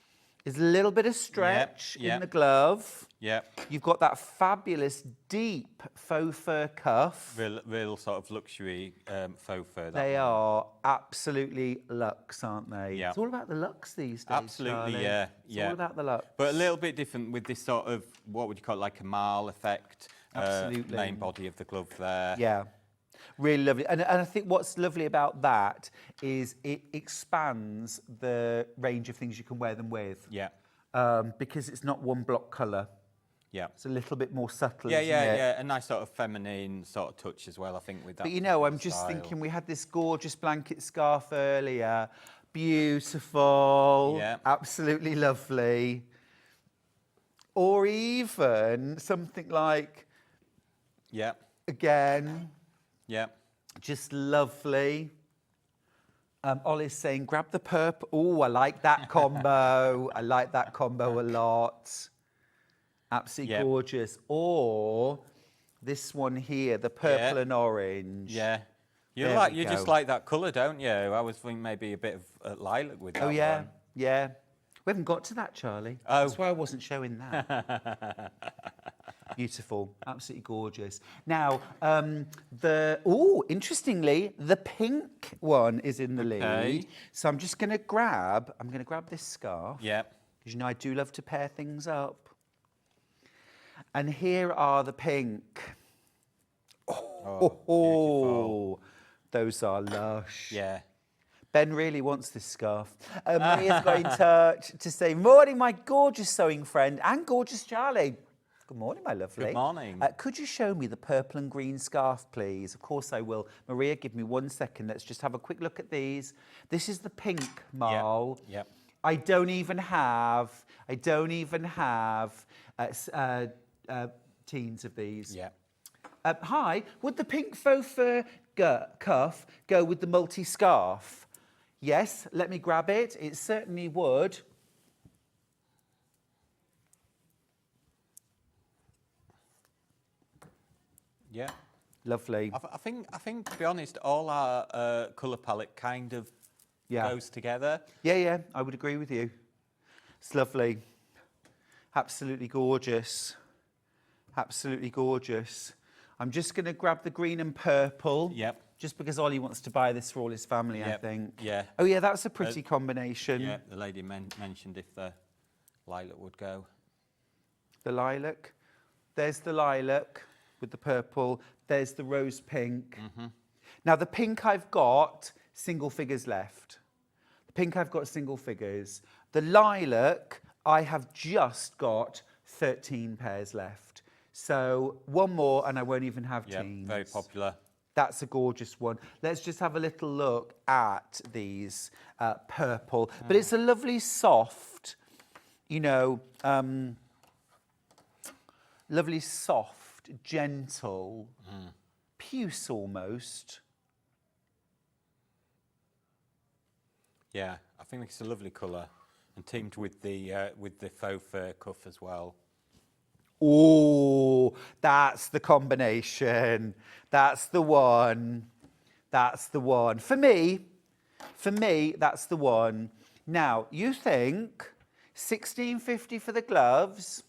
there's a little bit of stretch in the glove. Yeah. You've got that fabulous deep faux fur cuff. Real sort of luxury faux fur. They are absolutely luxe, aren't they? Yeah. It's all about the luxe these days, Absolutely, Charlie. yeah. It's all about the luxe. But a little bit different with this sort of, what would you call it, like a marl effect. Absolutely. Main body of the glove there. Yeah. Really lovely. And I think what's lovely about that is it expands the range of things you can wear them with. Yeah. Because it's not one block colour. Yeah. It's a little bit more subtle, Yeah, isn't it? yeah. A nice sort of feminine sort of touch as well, I think, with that. But you know, I'm just thinking we had this gorgeous blanket scarf earlier. Beautiful. Yeah. Absolutely lovely. Or even something like, yeah. again, Yeah. just lovely. Ollie's saying, grab the purple. Oh, I like that combo. I like that combo a lot. Absolutely gorgeous. Or this one here, the purple and orange. Yeah. You just like that colour, don't you? I was thinking maybe a bit of lilac with that one. Yeah. We haven't got to that, Charlie. Oh. That's why I wasn't showing that. Beautiful, absolutely gorgeous. Now, interestingly, the pink one is in the lead. So I'm just going to grab this scarf. Yeah. Because, I do love to pair things up. And here are the pink. Oh, those are lush. Yeah. Ben really wants this scarf. Maria's got in touch to say, morning, my gorgeous sewing friend and gorgeous Charlie. Good morning, my lovely. Good morning. Could you show me the purple and green scarf, please? Of course I will. Maria, give me 1 second. Let's just have a quick look at these. This is the pink, Marl. Yep. I don't even have teens of these. Yeah. Hi, would the pink faux fur cuff go with the multi-scarf? Yes, let me grab it. It certainly would. Yeah. Lovely. I think, to be honest, all our colour palette kind of goes together. Yeah, I would agree with you. It's lovely. Absolutely gorgeous. Absolutely gorgeous. I'm just going to grab the green and purple. Yep. Just because Ollie wants to buy this for all his family, I think. Yeah. Oh, yeah, that's a pretty combination. Yeah, the lady mentioned if the lilac would go. The lilac. There's the lilac with the purple. There's the rose pink. Mm-hmm. Now, the pink I've got single figures left. The pink I've got single figures. The lilac, I have just got 13 pairs left. So one more and I won't even have teens. Very popular. That's a gorgeous one. Let's just have a little look at these purple. But it's a lovely soft, lovely soft, gentle, puce almost. Yeah, I think it's a lovely colour, and teamed with the faux fur cuff as well. Oh, that's the combination. That's the one. That's the one. For me, that's the one. Now, you think £16.50 for the gloves,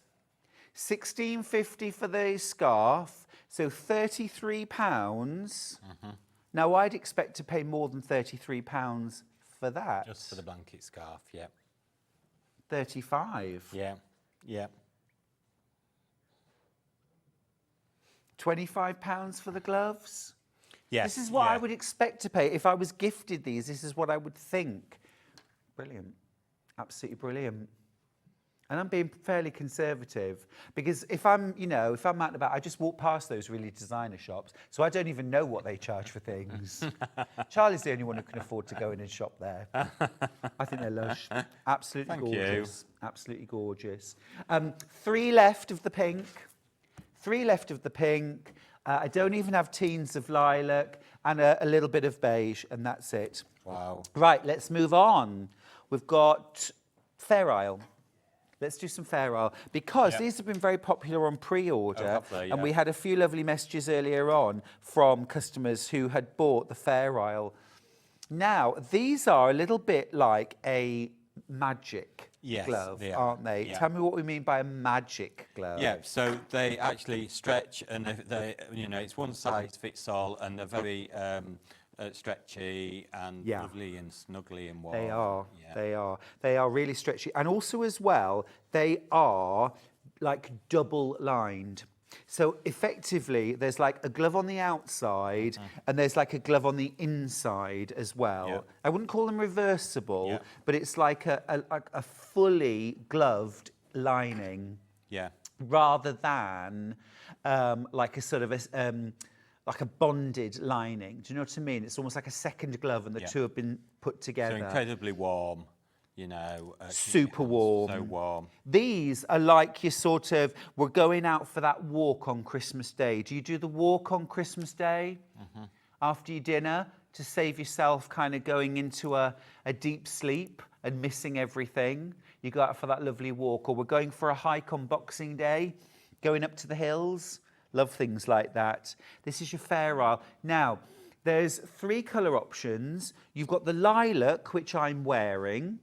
£16.50 for the scarf, so £33. Mm-hmm. Now, I'd expect to pay more than £33 for that. Just for the blanket scarf, yeah. 35. Yeah. £25 for the gloves? Yes. This is what I would expect to pay. If I was gifted these, this is what I would think. Brilliant. Absolutely brilliant. And I'm being fairly conservative because if I'm out and about, I just walk past those really designer shops, so I don't even know what they charge for things. Charlie's the only one who can afford to go in and shop there. I think they're lush. Absolutely gorgeous. Absolutely gorgeous. 3 left of the pink. 3 left of the pink. I don't even have teens of lilac and a little bit of beige, and that's it. Wow. Right, let's move on. We've got Fair Isle. Let's do some Fair Isle because these have been very popular on pre-order, and we had a few lovely messages earlier on from customers who had bought the Fair Isle. Now, these are a little bit like a magic glove, aren't they? Yeah. Tell me what we mean by a magic glove. Yeah, so they actually stretch, and it's one size fits all, and they're very stretchy and lovely and snuggly and warm. They are. They are really stretchy, and also as well, they are like double lined. So effectively, there's like a glove on the outside and there's like a glove on the inside as well. Yeah. I wouldn't call them reversible, but it's like a fully gloved lining. Yeah. Rather than like a sort of like a bonded lining. Do you know what I mean? It's almost like a second glove and the two have been put together. So incredibly warm. Super warm. So warm. These are like we're going out for that walk on Christmas Day. Do you do the walk on Christmas Day? After your dinner? to save yourself kind of going into a deep sleep and missing everything. You go out for that lovely walk, or we're going for a hike on Boxing Day, going up to the hills. Love things like that. This is your Fair Isle. Now, there's 3 colour options. You've got the lilac, which I'm wearing.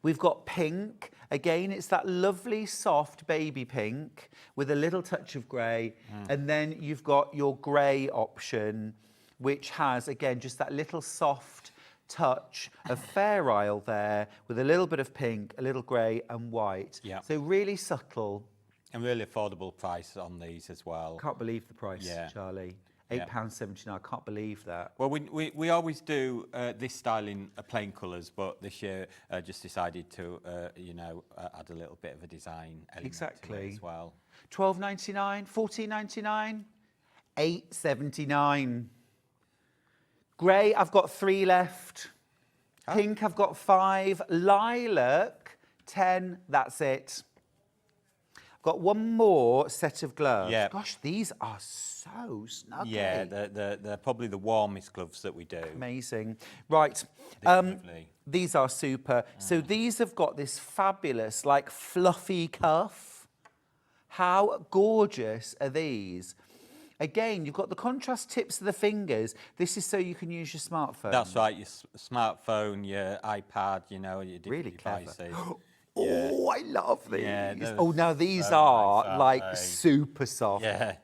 We've got pink. Again, it's that lovely, soft baby pink with a little touch of grey. And then you've got your grey option, which has, again, just that little soft touch of Fair Isle there with a little bit of pink, a little grey and white. Yeah. So really subtle. And really affordable price on these as well. Can't believe the price, Charlie. £8.79. I can't believe that. Well, we always do this style in plain colours, but this year just decided to, add a little bit of a design element to it as well. £12.99, £14.99, £8.79. Grey, I've got 3 left. Pink, I've got 5. Lilac, 10. That's it. Got one more set of gloves. Yeah. Gosh, these are so snug. Yeah, they're probably the warmest gloves that we do. Amazing. Right. These are super. So these have got this fabulous, like, fluffy cuff. How gorgeous are these? Again, you've got the contrast tips of the fingers. This is so you can use your smartphone. That's right, your smartphone, your iPad, your different really devices. Clever. Oh, I love these. Yeah, oh, now these so are nice, like super soft. Yeah.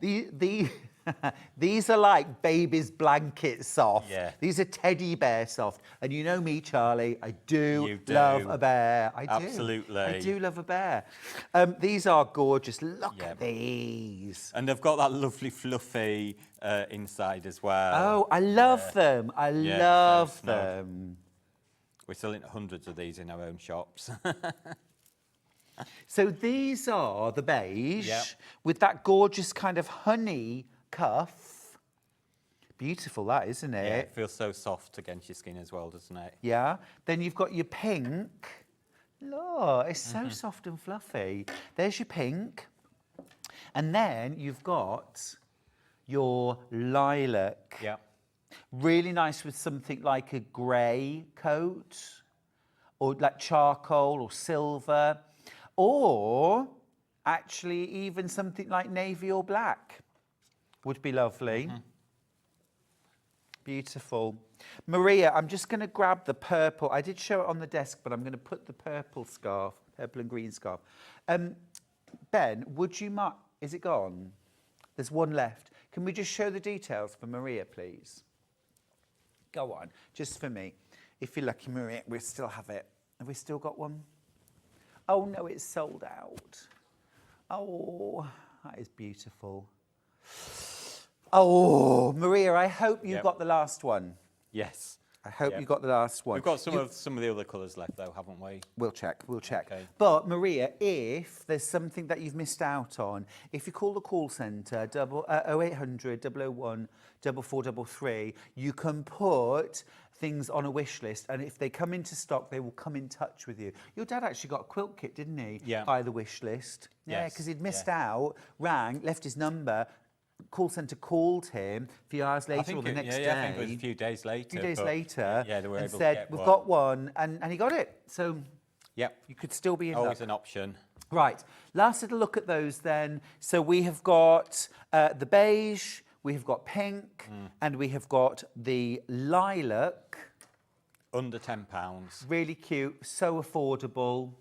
These are like baby's blanket soft. Yeah. These are teddy bear soft. And you know me, Charlie, I do do. love a bear. I do. Absolutely. I do love a bear. These are gorgeous. Look at these. And they've got that lovely fluffy inside as well. Oh, I love them. I love them. We're selling hundreds of these in our own shops. So these are the beige with that gorgeous kind of honey cuff. Beautiful, that, isn't it? Yeah, it feels so soft against your skin as well, doesn't it? Yeah. Then you've got your pink. Look, it's so soft and fluffy. There's your pink. And then you've got your lilac. Yeah. Really nice with something like a grey coat or like charcoal or silver, or actually even something like navy or black would be lovely. Beautiful. Maria, I'm just going to grab the purple. I did show it on the desk, but I'm going to put the purple scarf, purple and green scarf. Ben, would you mark? Is it gone? There's one left. Can we just show the details for Maria, please? Go on, just for me. If you're lucky, Maria, we still have it. Have we still got one? Oh, no, it's sold out. Oh, that is beautiful. Oh, Maria, I hope you got the last one. Yes. I hope you got the last one. We've got some of the other colours left, though, haven't we? We'll check. Okay. But, Maria, if there's something that you've missed out on, if you call the call centre, 0800 001 4433, you can put things on a wish list, and if they come into stock, they will come in touch with you. Your dad actually got a quilt kit, didn't he? Yeah. By the wish list. Yeah, Yes. because he'd missed out, rang, left his number. Call centre called him a few hours later or the next day. I think it was a few days later. A few days later, yeah, they were and able said, to get we've one. got one, and he got it. So you could still be in always luck. an option. Right, last little look at those then. So we have got the beige, we have got pink, and we have got the lilac. Under £10. Really cute, so affordable,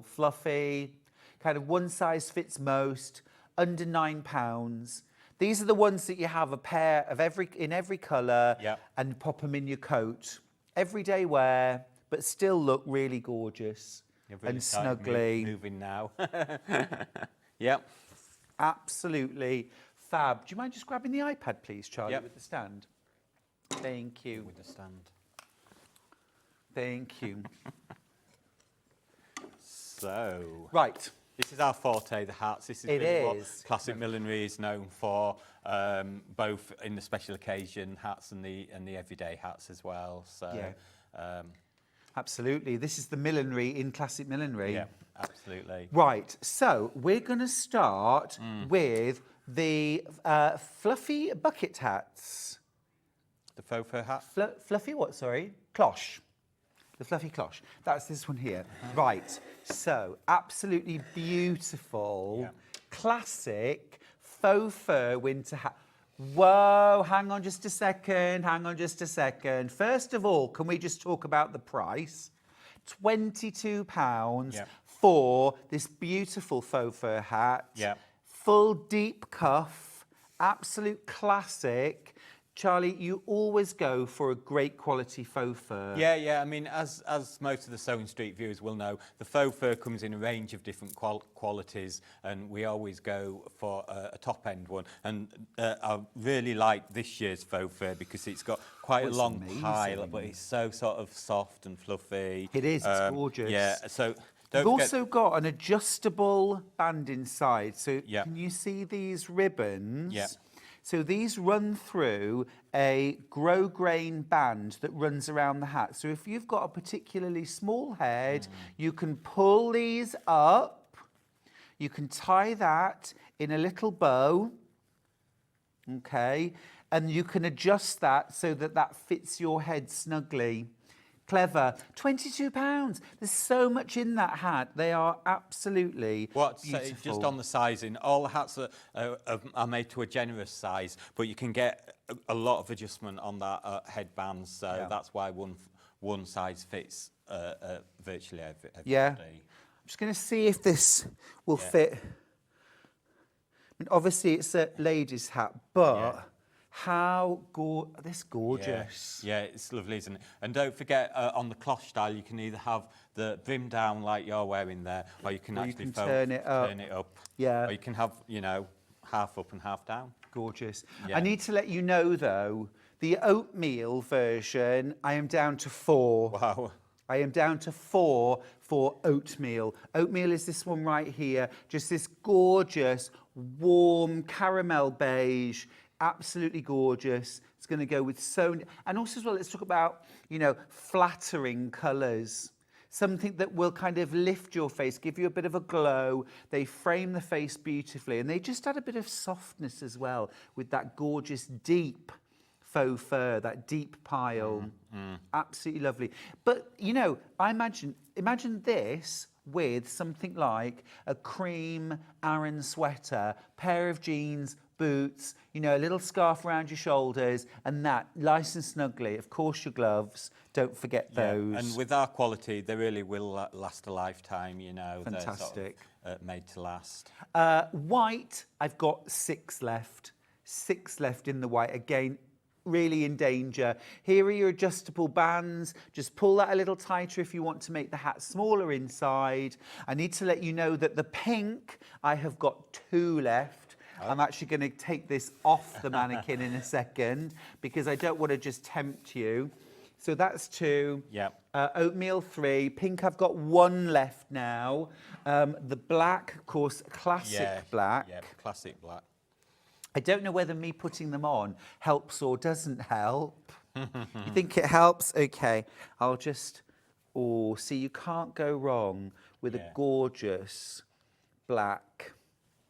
fluffy, kind of one size fits most, under £9. These are the ones that you have a pair of in every colour and pop them in your coat. Everyday wear, but still look really gorgeous and snuggly. Moving now. Yep. Absolutely fab. Do you mind just grabbing the iPad, please, Charlie, with the stand? Thank you. With the stand. Thank you. So. Right. This is our forte, the hats. This is really what Classic Millinery is known for, both in the special occasion hats and the everyday hats as well. So, absolutely. This is the millinery in Classic Millinery. Yeah, absolutely. Right. So we're going to start with the fluffy bucket hats. the faux fur hat. Fluffy what, sorry? Cloche. The fluffy cloche. That's this one here. Right. So, absolutely beautiful, classic faux fur winter hat. Whoa, hang on just a second, hang on just a second. First of all, can we just talk about the price? £22 for this beautiful faux fur hat. Full deep cuff, absolute classic. Charlie, you always go for a great quality faux fur. Yeah. I mean, as most of the Sewing Street viewers will know, the faux fur comes in a range of different qualities, and we always go for a top-end one. And I really like this year's faux fur because it's got quite a long pile, but it's so sort of soft and fluffy. It is, it's gorgeous. Yeah, so... We've also got an adjustable band inside. So can you see these ribbons? Yeah. So these run through a grosgrain band that runs around the hat. So if you've got a particularly small head, you can pull these up. You can tie that in a little bow. Okay. And you can adjust that so that that fits your head snugly. Clever. £22. There's so much in that hat. They are absolutely beautiful. Just on the sizing, all the hats are made to a generous size, but you can get a lot of adjustment on that headband. So that's why one size fits virtually everybody. I'm just going to see if this will fit. I mean, obviously, it's a lady's hat, but... How this gorgeous. Yeah, it's lovely, isn't it? And don't forget, on the cloche style, you can either have the brim down like you're wearing there, or you can turn it up. Yeah. Or you can have, you know, half up and half down. Gorgeous. I need to let you know, though, the oatmeal version, I am down to 4. Wow. I am down to 4 for oatmeal. Oatmeal is this one right here. Just this gorgeous, warm caramel beige. Absolutely gorgeous. It's going to go with so many. And also as well, let's talk about, you know, flattering colours. Something that will kind of lift your face, give you a bit of a glow. They frame the face beautifully. And they just add a bit of softness as well with that gorgeous deep faux fur, that deep pile. Absolutely lovely. But, you know, I imagine this with something like a cream Aran sweater, pair of jeans, boots, you know, a little scarf around your shoulders, and that nice and snugly. Of course, your gloves. Don't forget those. And with our quality, they really will last a lifetime. You know, fantastic. They're sort of, made to last. White, I've got 6 left. 6 left in the white. Again, really in danger. Here are your adjustable bands. Just pull that a little tighter if you want to make the hat smaller inside. I need to let you know that the pink, I have got 2 left. I'm actually going to take this off the mannequin in a second because I don't want to just tempt you. So that's 2. Oatmeal 3. Pink, I've got 1 left now. The black, of course, classic black. Yeah, classic black. I don't know whether me putting them on helps or doesn't help. You think it helps? Okay. I'll just... Oh, see, you can't go wrong with a gorgeous black.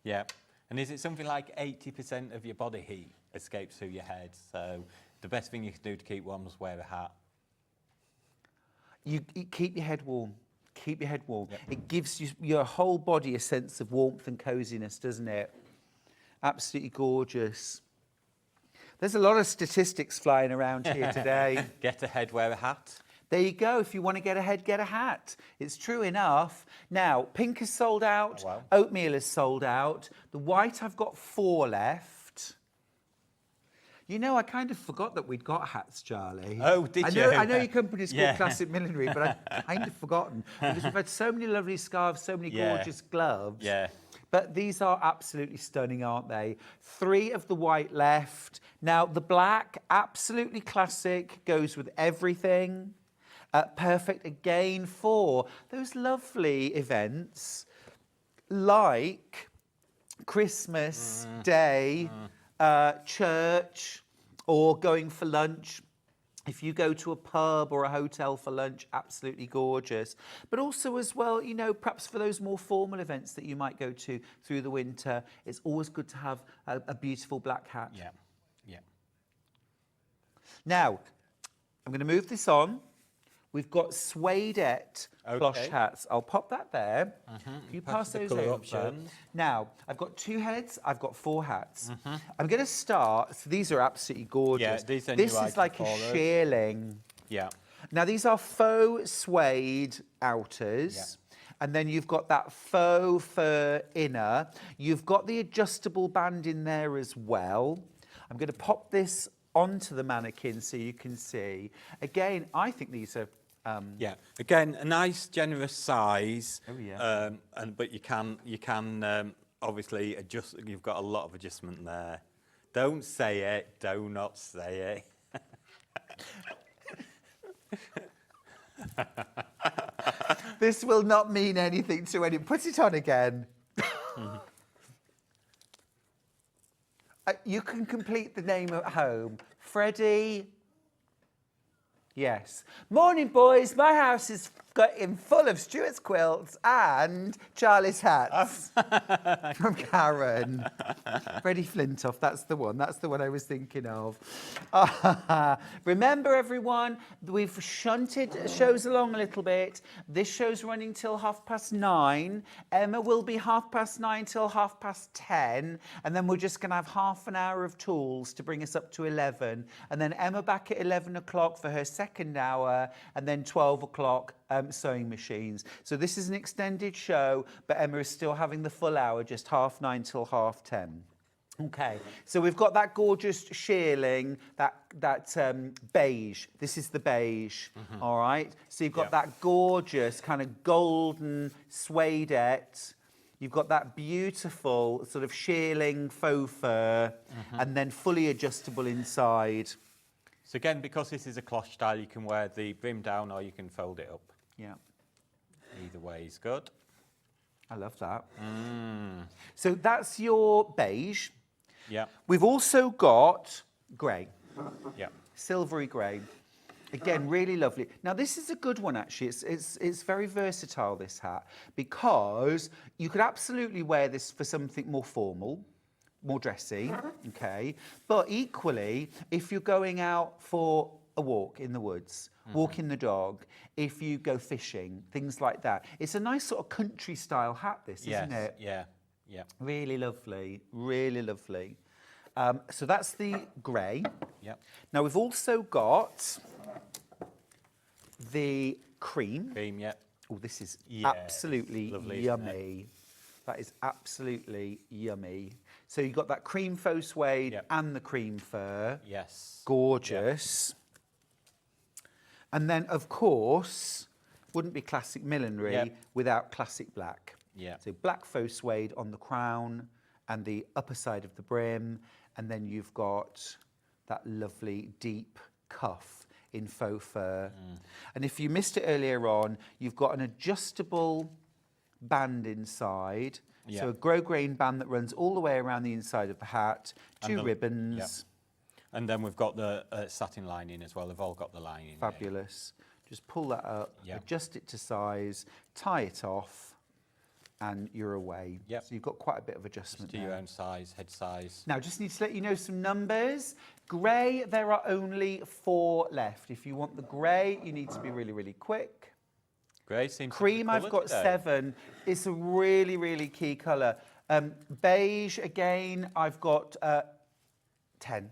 Yeah. And is it something like 80% of your body heat escapes through your head? So the best thing you can do to keep warm is wear a hat. You keep your head warm. Keep your head warm. It gives your whole body a sense of warmth and coziness, doesn't it? Absolutely gorgeous. There's a lot of statistics flying around here today. Get a head, wear a hat. There you go. If you want to get ahead, get a hat. It's true enough. Now, pink is sold out. Oh, wow. Oatmeal is sold out. The white, I've got 4 left. You know, I kind of forgot that we'd got hats, Charlie. Oh, did you? I know your company's called Classic Millinery, but I'd kind of forgotten. Because we've had so many lovely scarves, so many gorgeous gloves. Yeah. But these are absolutely stunning, aren't they? 3 of the white left. Now, the black, absolutely classic, goes with everything. Perfect again for those lovely events like Christmas Day, church, or going for lunch. If you go to a pub or a hotel for lunch, absolutely gorgeous. But also as well, you know, perhaps for those more formal events that you might go to through the winter, it's always good to have a beautiful black hat. Yeah, yeah. Now, I'm going to move this on. We've got suedette plush hats. I'll pop that there. You pass those over. Options. Now, I've got 2 heads. I've got 4 hats. I'm going to start. So these are absolutely gorgeous. Yeah, these are this new is like a shearling. Yeah. Now, these are faux suede outers. Yeah. And then you've got that faux fur inner. You've got the adjustable band in there as well. I'm going to pop this onto the mannequin so you can see. Again, I think these are... yeah, again, a nice generous size. Oh, yeah. But you can obviously adjust. You've got a lot of adjustment there. Don't say it. Do not say it. This will not mean anything to any. Put it on again. You can complete the name at home. Freddie. Yes. Morning, boys. My house is full of Stuart's quilts and Charlie's hats. From Karen. Freddie Flintoff, that's the one. That's the one I was thinking of. Remember, everyone, we've shunted shows along a little bit. This show's running till 9:30. Emma will be 9:30 till 10:30. And then we're just going to have half an hour of tools to bring us up to 11. And then Emma back at 11 o'clock for her second hour. And then 12 o'clock. Sewing machines. So this is an extended show, but Emma is still having the full hour, just 9:30 till 10:30. Okay, so we've got that gorgeous shearling, that beige. This is the beige, all right? So you've got that gorgeous kind of golden suedette. You've got that beautiful sort of shearling faux fur, and then fully adjustable inside. So again, because this is a cloth style, you can wear the brim down or you can fold it up. Yeah. Either way is good. I love that. So that's your beige. Yeah. We've also got grey. Yeah. Silvery grey. Again, really lovely. Now, this is a good one, actually. It's very versatile, this hat, because you could absolutely wear this for something more formal, more dressy, okay? But equally, if you're going out for a walk in the woods, walking the dog, if you go fishing, things like that. It's a nice sort of country style hat, this, isn't it? Yeah, yeah. Really lovely, really lovely. So that's the grey. Yep. Now we've also got the cream. Cream, yeah. Oh, this is Yeah, absolutely lovely, yummy. That is absolutely yummy. So you've got that cream faux suede and the cream fur. Yes. Gorgeous. Yep. And then, of course, wouldn't be Classic Millinery without Classic Black. Yeah. So black faux suede on the crown and the upper side of the brim. And then you've got that lovely deep cuff in faux fur. And if you missed it earlier on, you've got an adjustable band inside. Yeah. So a grosgrain band that runs all the way around the inside of the hat, two ribbons. Yeah. And then we've got the satin lining as well. They've all got the lining. Fabulous. Just pull that up, adjust it to size, tie it off, and you're away. Yep. So you've got quite a bit of adjustment Just do your own size, head size. Now, just need to let you know some numbers. Grey, there are only 4 left. If you want the grey, you need to be really, really quick. Grey seems Cream, I've got today. 7. It's a really, really key colour. Beige, again, I've got 10.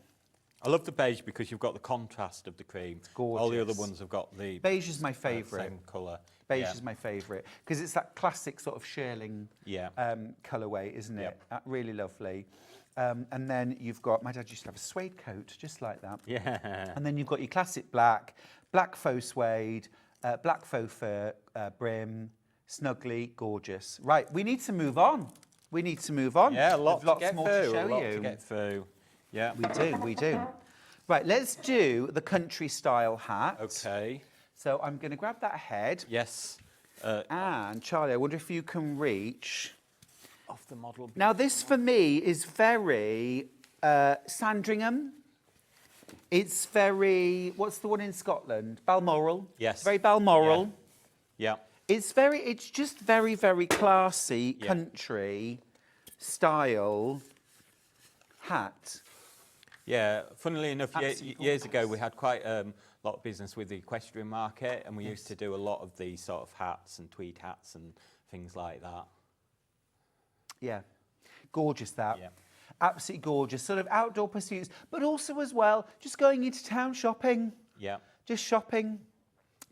I love the beige because you've got the contrast of the cream. It's gorgeous. All the other ones have got the beige is my favourite. Same colour. Beige is my favourite because it's that classic sort of shearling colourway, isn't it? Really lovely. And then you've got, my dad used to have a suede coat just like that. Yeah. And then you've got your classic black, black faux suede, black faux fur brim, snugly gorgeous. Right, we need to move on. We need to move on. Yeah, lots more to show you. to get through. Yeah. We do. Right, let's do the country style hat. Okay. So I'm going to grab that head. Yes. And Charlie, I wonder if you can reach Off the model. Now, this for me is very Sandringham. It's very, what's the one in Scotland? Balmoral. Yes. Very Balmoral. Yeah. It's just very, very classy country style hat. Yeah, funnily enough, Absolutely years ago gorgeous. we had quite a lot of business with the equestrian market, and we used to do a lot of these sort of hats and tweed hats and things like that. Yeah, gorgeous that. Yeah. Absolutely gorgeous. Sort of outdoor pursuits, but also as well, just going into town shopping. Yeah. Just shopping.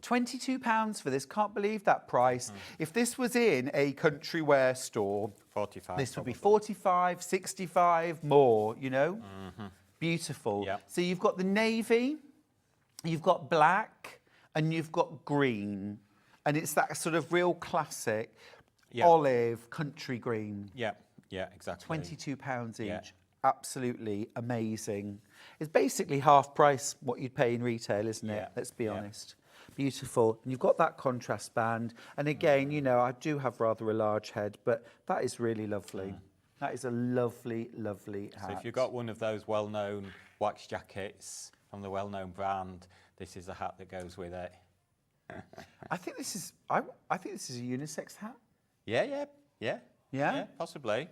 £22 for this. Can't believe that price. If this was in a country wear store, 45. this would be probably. 45, 65, more, you know? Beautiful. Yeah. So you've got the navy, you've got black, and you've got green. And it's that sort of real classic Yeah. olive country green. Yeah, yeah, exactly. £22 each. Yeah. Absolutely amazing. It's basically half price what you'd pay in retail, isn't it? Yeah. Let's be Yeah. honest. Beautiful. And you've got that contrast band. And again, you know, I do have rather a large head, but that is really lovely. That is a lovely, lovely hat. So if you've got one of those well-known wax jackets from the well-known brand, this is a hat that goes with it. I think this is I think this is a unisex hat. Yeah. Yeah? Possibly.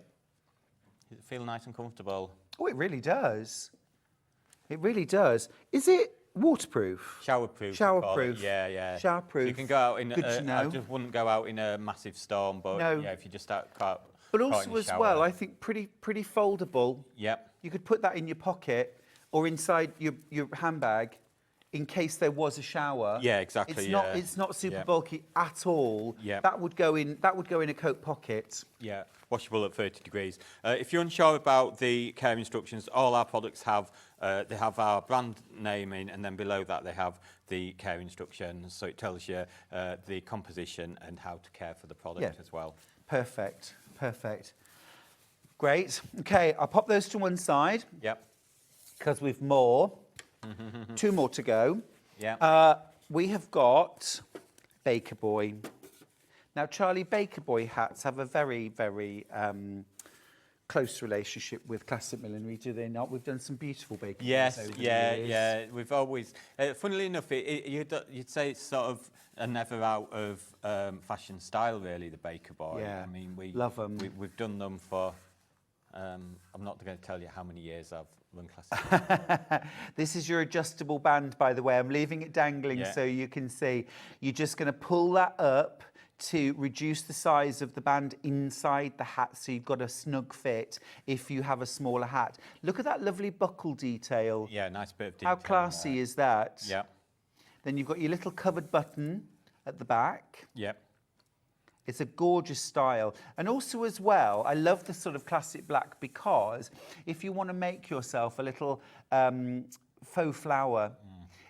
Does it feel nice and comfortable? Oh, it really does. It really does. Is it waterproof? Showerproof. we call it. Showerproof. Yeah. Showerproof. So you can go out in. Good to I know. just wouldn't go out in a massive storm, but No. yeah, if you just out caught. But caught in also the as shower. well, I think pretty foldable. Yep. You could put that in your pocket or inside your handbag in case there was a shower. Yeah, exactly, It's not super Yeah. bulky at all. Yeah. That would go in a coat pocket. Yeah, washable at 30 degrees. If you're unsure about the care instructions, all our products have they have our brand name in, and then below that they have the care instructions. So it tells you the composition and how to care for the product Yeah. as well. Perfect. Great. Okay, I'll pop those to one side Yep. because we've more. 2 more to go. Yeah. We have got Baker Boy. Now, Charlie, Baker Boy hats have a very, very close relationship with Classic Millinery, do they not? We've done some beautiful Baker Boys Yes, over the yeah, years. yeah. We've always, funnily enough, you'd say it's sort of a never out of fashion style, really, the Baker Boy. Yeah, I mean, love 'em. We've done them for, I'm not going to tell you how many years I've run Classic. This is your adjustable band, by the way. I'm leaving it dangling Yeah. so you can see. You're just going to pull that up to reduce the size of the band inside the hat so you've got a snug fit if you have a smaller hat. Look at that lovely buckle detail. Yeah, nice bit of detail. How classy is that? Yeah, Then you've got your little covered button at the back. yeah, It's a gorgeous style. And also as well, I love the sort of classic black because if you want to make yourself a little faux flower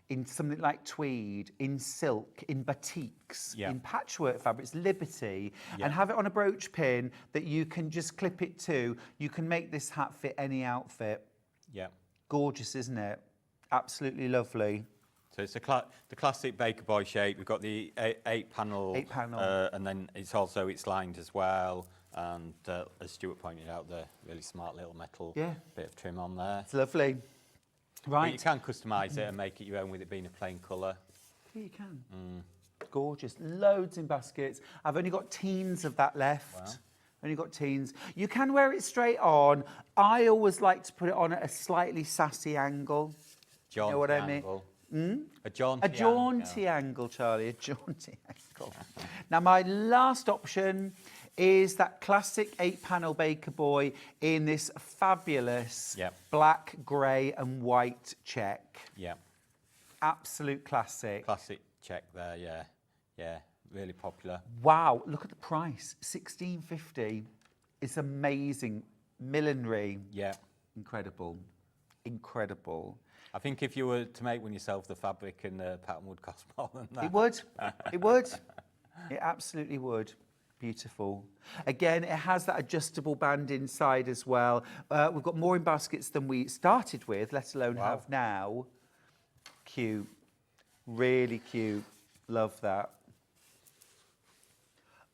in something like tweed, in silk, in batiks, Yeah. in patchwork fabrics, Liberty, Yeah. and have it on a brooch pin that you can just clip it to, you can make this hat fit any outfit. yeah. Gorgeous, isn't it? Absolutely lovely. So it's the classic Baker Boy shape. We've got the eight panel, and then it's lined as well. And as Stuart pointed out, the really smart little metal bit of trim on there. It's lovely. But Right. you can customise it and make it your own with it being a plain colour. Yeah, you can. Gorgeous. Loads in baskets. I've only got teens of that left. Wow. Only got teens. You can wear it straight on. I always like to put it on at a slightly sassy angle. Jaunty You know what I mean? angle. A jaunty A jaunty angle, Charlie, a jaunty angle. Now, my last option is that classic 8-panel Baker Boy in this fabulous black, grey and white check. Yeah. Absolute classic. Classic check there, yeah. Yeah, really popular. Wow, look at the price, $16.50. It's amazing. Millinery. Yeah. Incredible. Incredible. I think if you were to make one yourself, the fabric and the pattern would cost more than that. It would. It would. It absolutely would. Beautiful. Again, it has that adjustable band inside as well. We've got more in baskets than we started with, let alone have now. Cute. Really cute. Love that.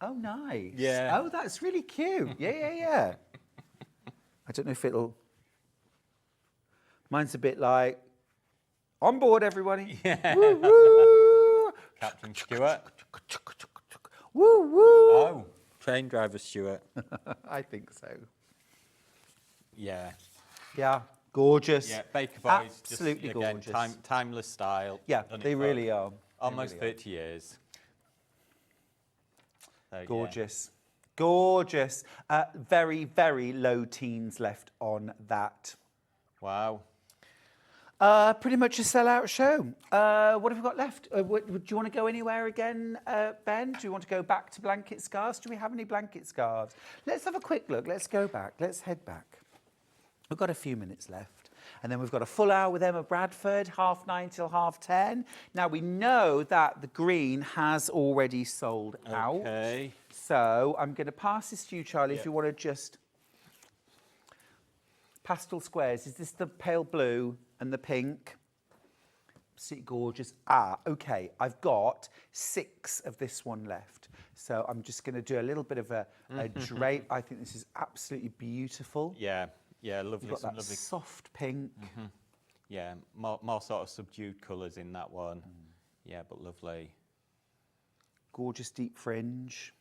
Oh, nice. Yeah. Oh, that's really cute. Yeah. I don't know if it'll... Mine's a bit like, on board, everybody. Yeah. Woo, woo. Captain Stuart. Woo, woo. Oh, train driver Stuart. I think so. Yeah. Yeah, Gorgeous. Yeah, Baker Boys, Absolutely just, again, gorgeous. timeless style. Yeah, Done it they for really are. Almost They really 30 years. So, Gorgeous. Gorgeous. Very, very low teens left on that. Wow. Pretty much a sellout show. What have we got left? Do you want to go anywhere again, Ben? Do you want to go back to blanket scarves? Do we have any blanket scarves? Let's have a quick look. Let's go back. Let's head back. We've got a few minutes left. And then we've got a full hour with Emma Bradford, 9:30 till 10:30. Now, we know that the green has already sold out. Okay. So I'm going to pass this to you, Charlie, if you want to just... Pastel squares. Is this the pale blue and the pink? Absolutely gorgeous. Okay. I've got 6 of this one left. So I'm just going to do a little bit of a drape. I think this is absolutely beautiful. Yeah, yeah, lovely. You've got that lovely. soft pink. Yeah, more sort of subdued colours in that one. Yeah, but lovely. Gorgeous deep fringe.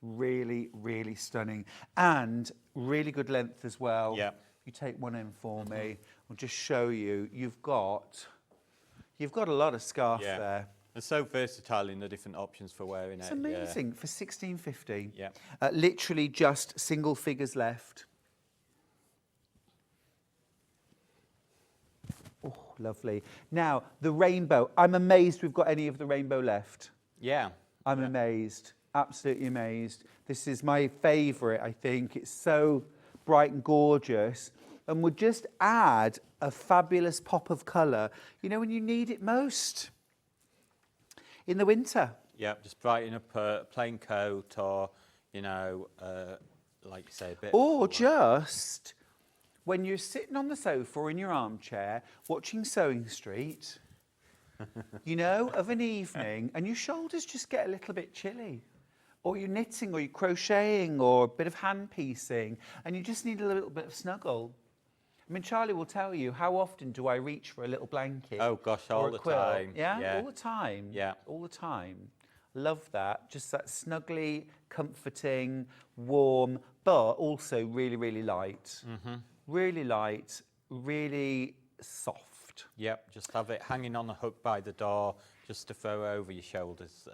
Really, really stunning. And really good length as well. Yeah. You take one in for me. I'll just show you. You've got a lot of scarf there. And so versatile in the different options for wearing It's it. amazing for £16.50. Yeah. Literally just single figures left. Oh, lovely. Now, the rainbow. I'm amazed we've got any of the rainbow left. Yeah. I'm amazed. Absolutely amazed. This is my favourite, I think. It's so bright and gorgeous and would just add a fabulous pop of colour, you know, when you need it most. In the winter. Yeah, just brighten up a plain coat or, you know, like you say, a bit... Or just when you're sitting on the sofa or in your armchair watching Sewing Street, you know, of an evening, and your shoulders just get a little bit chilly. Or you're knitting or you're crocheting or a bit of hand piecing, and you just need a little bit of snuggle. I mean, Charlie will tell you, how often do I reach for a little blanket? Oh, gosh, or all a the quilt? time. Yeah, all the time. Yeah. All the time. Love that. Just that snuggly, comforting, warm, but also really, really light. Really light, really soft. Yep, just have it hanging on a hook by the door, just to throw over your shoulders.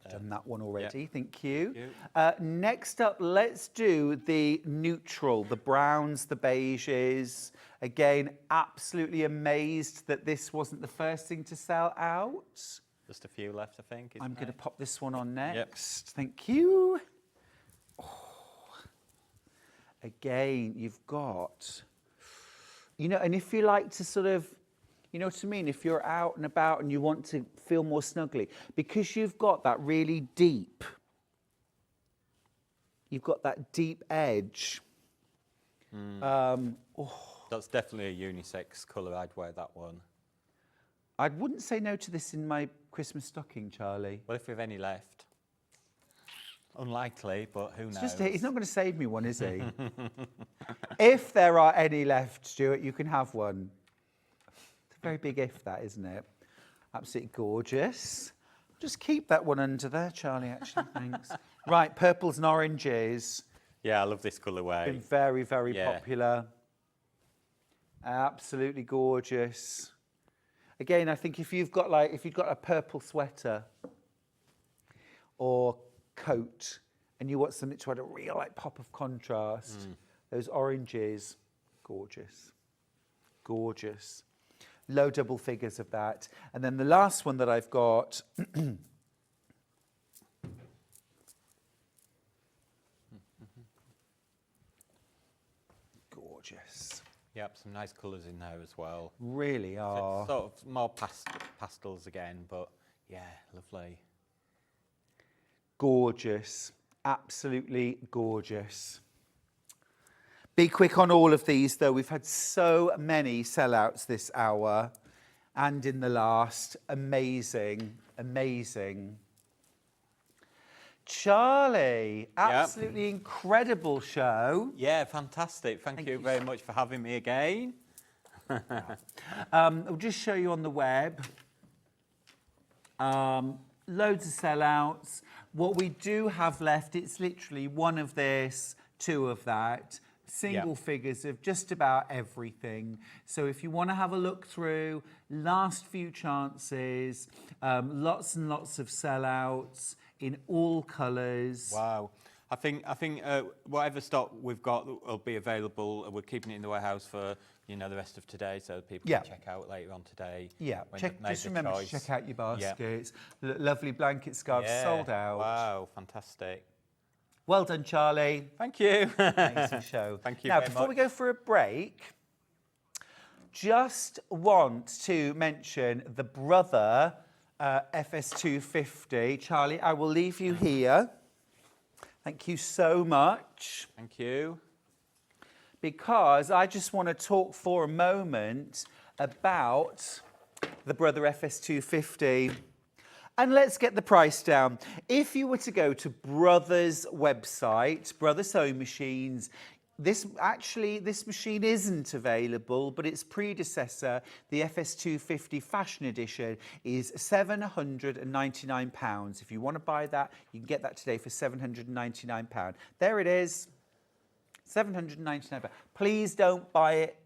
Done that one already, thank you. Thank you. Next up, let's do the neutral, the browns, the beiges. Again, absolutely amazed that this wasn't the first thing to sell out. Just a few left, I think. I'm going to pop this one on next. Yep. Thank you. Oh. Again, you've got, you know, and if you like to sort of, you know what I mean? If you're out and about and you want to feel more snuggly, because you've got that really deep, you've got that deep edge. That's definitely a unisex colour. I'd wear that one. I wouldn't say no to this in my Christmas stocking, Charlie. Well, if we've any left. Unlikely, but who knows? He's not going to save me one, is he? If there are any left, Stuart, you can have one. It's a very big if, that, isn't it? Absolutely gorgeous. Just keep that one under there, Charlie, actually, thanks. Right, purples and oranges. Yeah, I love this colourway. Been very, very popular. Absolutely gorgeous. Again, I think if you've got a purple sweater or coat and you want something to add a real pop of contrast, those oranges, gorgeous, gorgeous. Low double figures of that. And then the last one that I've got gorgeous. Yep, some nice colours in there as well. Really are. Sort of more pastels again, but yeah, lovely. Gorgeous. Absolutely gorgeous. Be quick on all of these, though. We've had so many sellouts this hour and in the last. Amazing, amazing. Charlie, absolutely incredible show. Yeah, fantastic. Thank you very much for having me again. I'll just show you on the web. Loads of sellouts. What we do have left, it's literally one of this, two of that. single figures of just about everything. So if you want to have a look through, last few chances, lots and lots of sellouts in all colours. Wow. I think whatever stock we've got will be available. We're keeping it in the warehouse for the rest of today, so people can check out later on today. Yeah, just remember to check out your baskets. Lovely blanket scarves sold out. Wow, fantastic. Well done, Charlie. Thank you. Amazing show. Thank you. Now, very before much. we go for a break, just want to mention the Brother FS250. Charlie, I will leave you here. Thank you so much. Thank you. Because I just want to talk for a moment about the Brother FS250. And let's get the price down. If you were to go to Brother's website, Brother Sewing Machines, this machine isn't available, but its predecessor, the FS250 Fashion Edition, is £799. If you want to buy that, you can get that today for £799. There it is, £799. Please don't buy it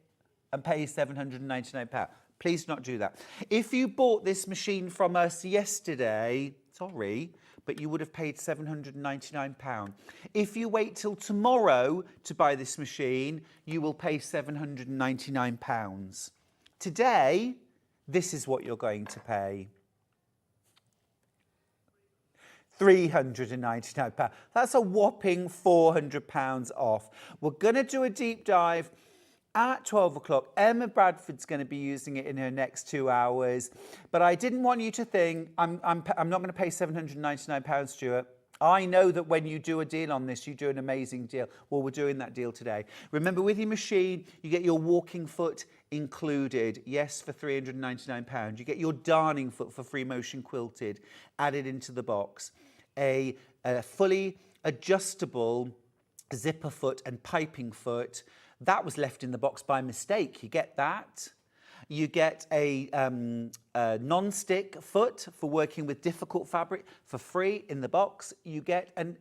and pay £799. Please not do that. If you bought this machine from us yesterday, sorry, but you would have paid £799. If you wait till tomorrow to buy this machine, you will pay £799. Today, this is what you're going to pay. £399. That's a whopping £400 off. We're going to do a deep dive at 12 o'clock. Emma Bradford's going to be using it in her next 2 hours. But I didn't want you to think, I'm not going to pay £799, Stuart. I know that when you do a deal on this, you do an amazing deal. Well, we're doing that deal today. Remember, with your machine, you get your walking foot included. Yes, for £399. You get your darning foot for free motion quilted added into the box. A fully adjustable zipper foot and piping foot. That was left in the box by mistake. You get that. You get a non-stick foot for working with difficult fabric for free in the box. You get an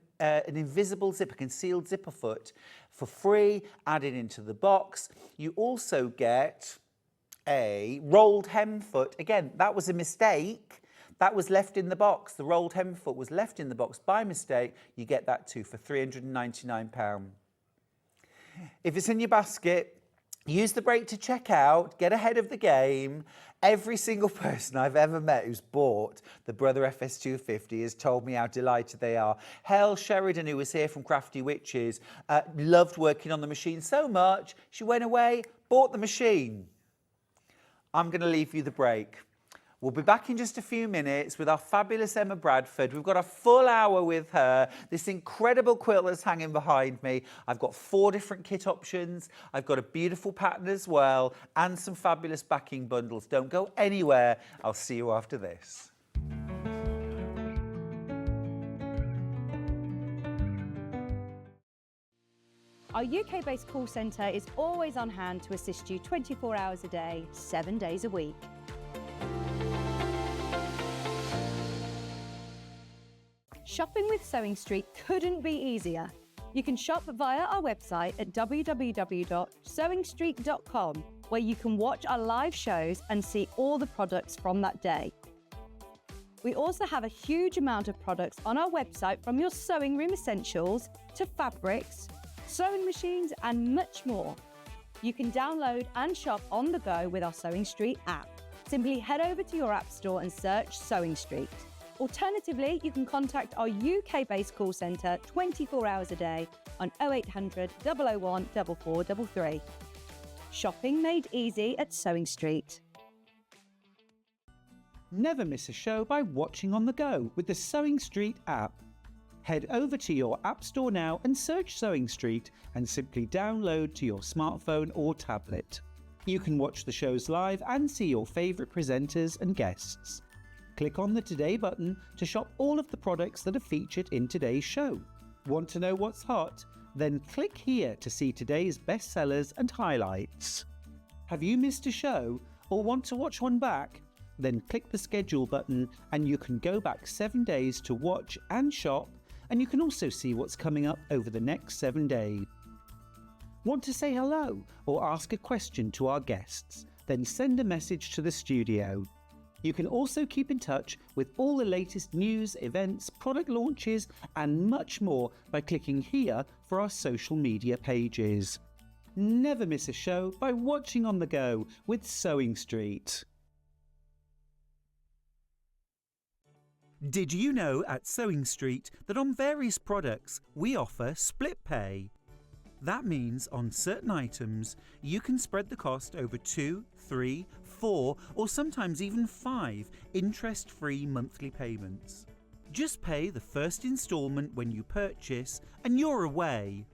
invisible zipper, concealed zipper foot for free added into the box. You also get a rolled hem foot. Again, that was a mistake. That was left in the box. The rolled hem foot was left in the box by mistake. You get that too for £399. If it's in your basket, use the break to check out, get ahead of the game. Every single person I've ever met who's bought the Brother FS250 has told me how delighted they are. Hel Sheridan, who was here from Crafty Witches, loved working on the machine so much, she went away, bought the machine. I'm going to leave you the break. We'll be back in just a few minutes with our fabulous Emma Bradford. We've got a full hour with her. This incredible quilt that's hanging behind me. I've got 4 different kit options. I've got a beautiful pattern as well and some fabulous backing bundles. Don't go anywhere. I'll see you after this. Our UK-based call centre is always on hand to assist you 24 hours a day, 7 days a week. Shopping with Sewing Street couldn't be easier. You can shop via our website at www.sewingstreet.com, where you can watch our live shows and see all the products from that day. We also have a huge amount of products on our website, from your sewing room essentials to fabrics, sewing machines and much more. You can download and shop on the go with our Sewing Street app. Simply head over to your app store and search Sewing Street. Alternatively, you can contact our UK-based call centre 24 hours a day on 0800 001 4433. Shopping made easy at Sewing Street. Never miss a show by watching on the go with the Sewing Street app. Head over to your app store now and search Sewing Street and simply download to your smartphone or tablet. You can watch the shows live and see your favourite presenters and guests. Click on the Today button to shop all of the products that are featured in today's show. Want to know what's hot? Then click here to see today's bestsellers and highlights. Have you missed a show or want to watch one back? Then click the schedule button and you can go back 7 days to watch and shop, and you can also see what's coming up over the next 7 days. Want to say hello or ask a question to our guests? Then send a message to the studio. You can also keep in touch with all the latest news, events, product launches and much more by clicking here for our social media pages. Never miss a show by watching on the go with Sewing Street. Did you know at Sewing Street that on various products we offer split pay? That means on certain items you can spread the cost over 2, 3, 4 or sometimes even 5 interest-free monthly payments. Just pay the first instalment when you purchase and you're away.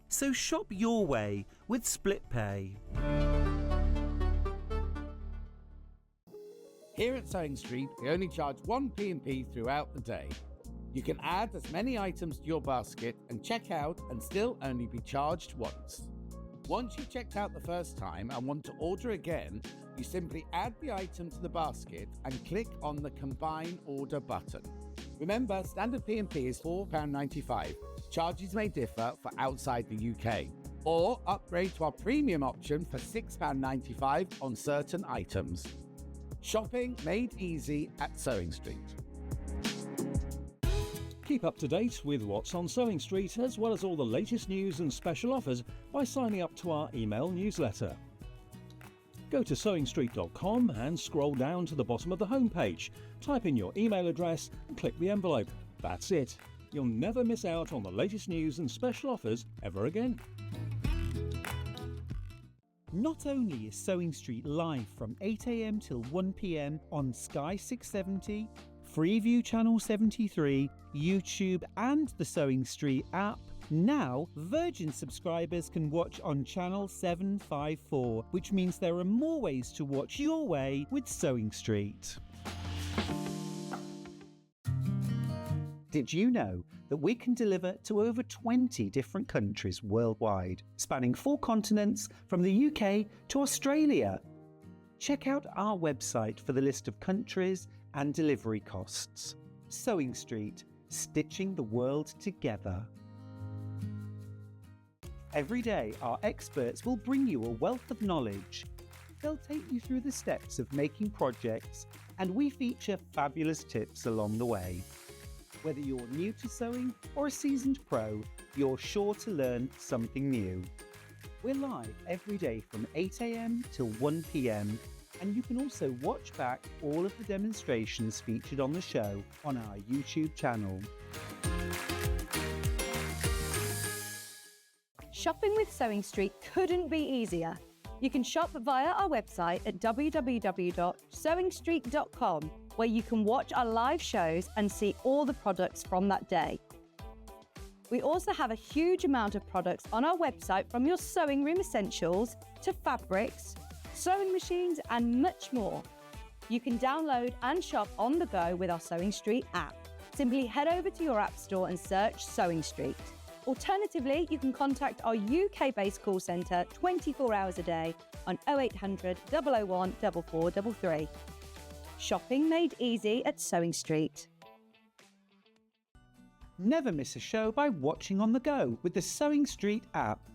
So shop your way with split pay. Here at Sewing Street, we only charge one P&P throughout the day. You can add as many items to your basket and check out and still only be charged once. Once you've checked out the first time and want to order again, you simply add the item to the basket and click on the Combine Order button. Remember, standard P&P is £4.95. Charges may differ for outside the UK. Or upgrade to our premium option for £6.95 on certain items. Shopping made easy at Sewing Street. Keep up to date with what's on Sewing Street as well as all the latest news and special offers by signing up to our email newsletter. Go to sewingstreet.com and scroll down to the bottom of the homepage. Type in your email address and click the envelope. That's it. You'll never miss out on the latest news and special offers ever again. Not only is Sewing Street live from 8 AM till 1 PM on Sky 670, Freeview Channel 73, YouTube and the Sewing Street app, now Virgin subscribers can watch on Channel 754, which means there are more ways to watch your way with Sewing Street. Did you know that we can deliver to over 20 different countries worldwide, spanning 4 continents from the UK to Australia? Check out our website for the list of countries and delivery costs. Sewing Street, stitching the world together. Every day, our experts will bring you a wealth of knowledge. They'll take you through the steps of making projects, and we feature fabulous tips along the way. Whether you're new to sewing or a seasoned pro, you're sure to learn something new. We're live every day from 8 AM till 1 PM, and you can also watch back all of the demonstrations featured on the show on our YouTube channel. Shopping with Sewing Street couldn't be easier. You can shop via our website at www.sewingstreet.com, where you can watch our live shows and see all the products from that day. We also have a huge amount of products on our website, from your sewing room essentials to fabrics, sewing machines and much more. You can download and shop on the go with our Sewing Street app. Simply head over to your app store and search Sewing Street. Alternatively, you can contact our UK-based call centre 24 hours a day on 0800 001 4433. Shopping made easy at Sewing Street. Never miss a show by watching on the go with the Sewing Street app.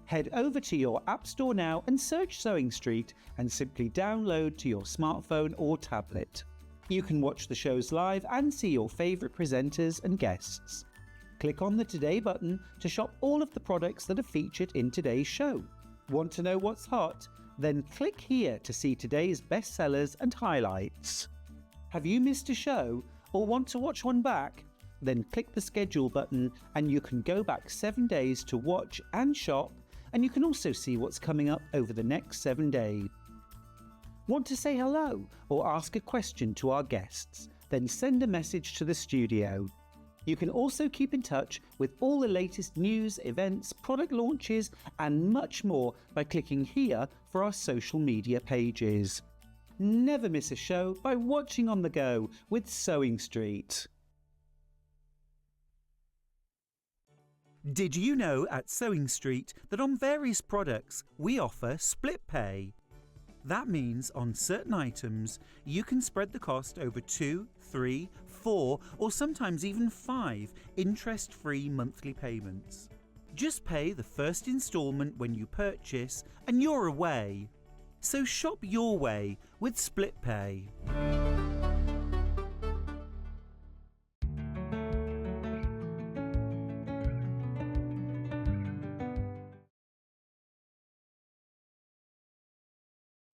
Head over to your app store now and search Sewing Street and simply download to your smartphone or tablet. You can watch the shows live and see your favourite presenters and guests. Click on the Today button to shop all of the products that are featured in today's show. Want to know what's hot? Then click here to see today's bestsellers and highlights. Have you missed a show or want to watch one back? Then click the schedule button and you can go back 7 days to watch and shop, and you can also see what's coming up over the next 7 days. Want to say hello or ask a question to our guests? Then send a message to the studio. You can also keep in touch with all the latest news, events, product launches and much more by clicking here for our social media pages. Never miss a show by watching on the go with Sewing Street. Did you know at Sewing Street that on various products we offer split pay? That means on certain items you can spread the cost over 2, 3, 4 or sometimes even 5 interest-free monthly payments. Just pay the first instalment when you purchase and you're away. So shop your way with Split Pay.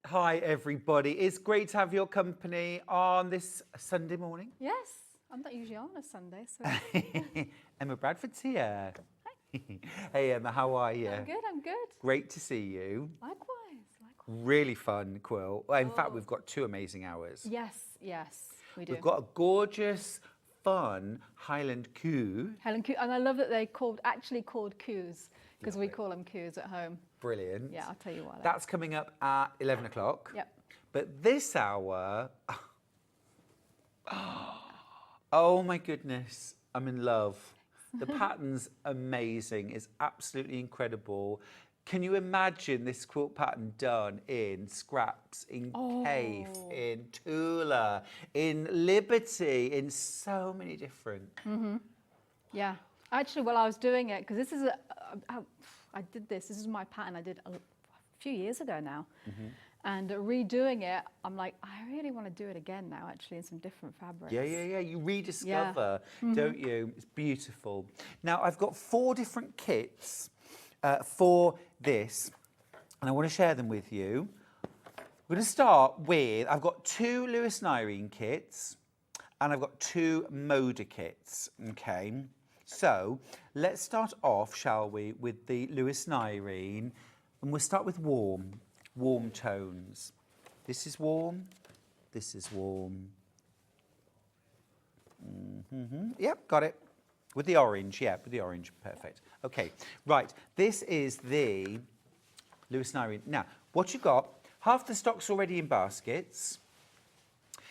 Hi, everybody. It's great to have your company on this Sunday morning. Yes, I'm not usually on a Sunday, so Emma Bradford's here. Hey, Emma, how are you? I'm good. Great to see you. Likewise. Really fun quilt. Well, in fact, we've got 2 amazing hours. Yes, we do. We've got a gorgeous, fun Highland Cow. Highland Cow, and I love that they actually called coos, because we call them coos at home. Brilliant. Yeah, I'll tell you what. That's coming up at 11 o'clock. Yep. But this hour, oh my goodness, I'm in love. The pattern's amazing. It's absolutely incredible. Can you imagine this quilt pattern done in scraps, in Cave, in Tula, in Liberty, in so many different... Yeah. Actually, while I was doing it, because this is I did this is my pattern I did a few years ago now. And redoing it, I'm like, I really want to do it again now, actually, in some different fabrics. Yeah. You rediscover, don't you? It's beautiful. Now, I've got 4 different kits for this, and I want to share them with you. We're going to start with, I've got 2 Lewis Nyrene kits, and I've got 2 Moda kits, okay? So, let's start off, shall we, with the Lewis Nyrene, and we'll start with warm tones. This is warm, this is warm. Yep, got it. With the orange, perfect. Okay, right, this is the Lewis Nyrene. Now, what you've got, half the stock's already in baskets.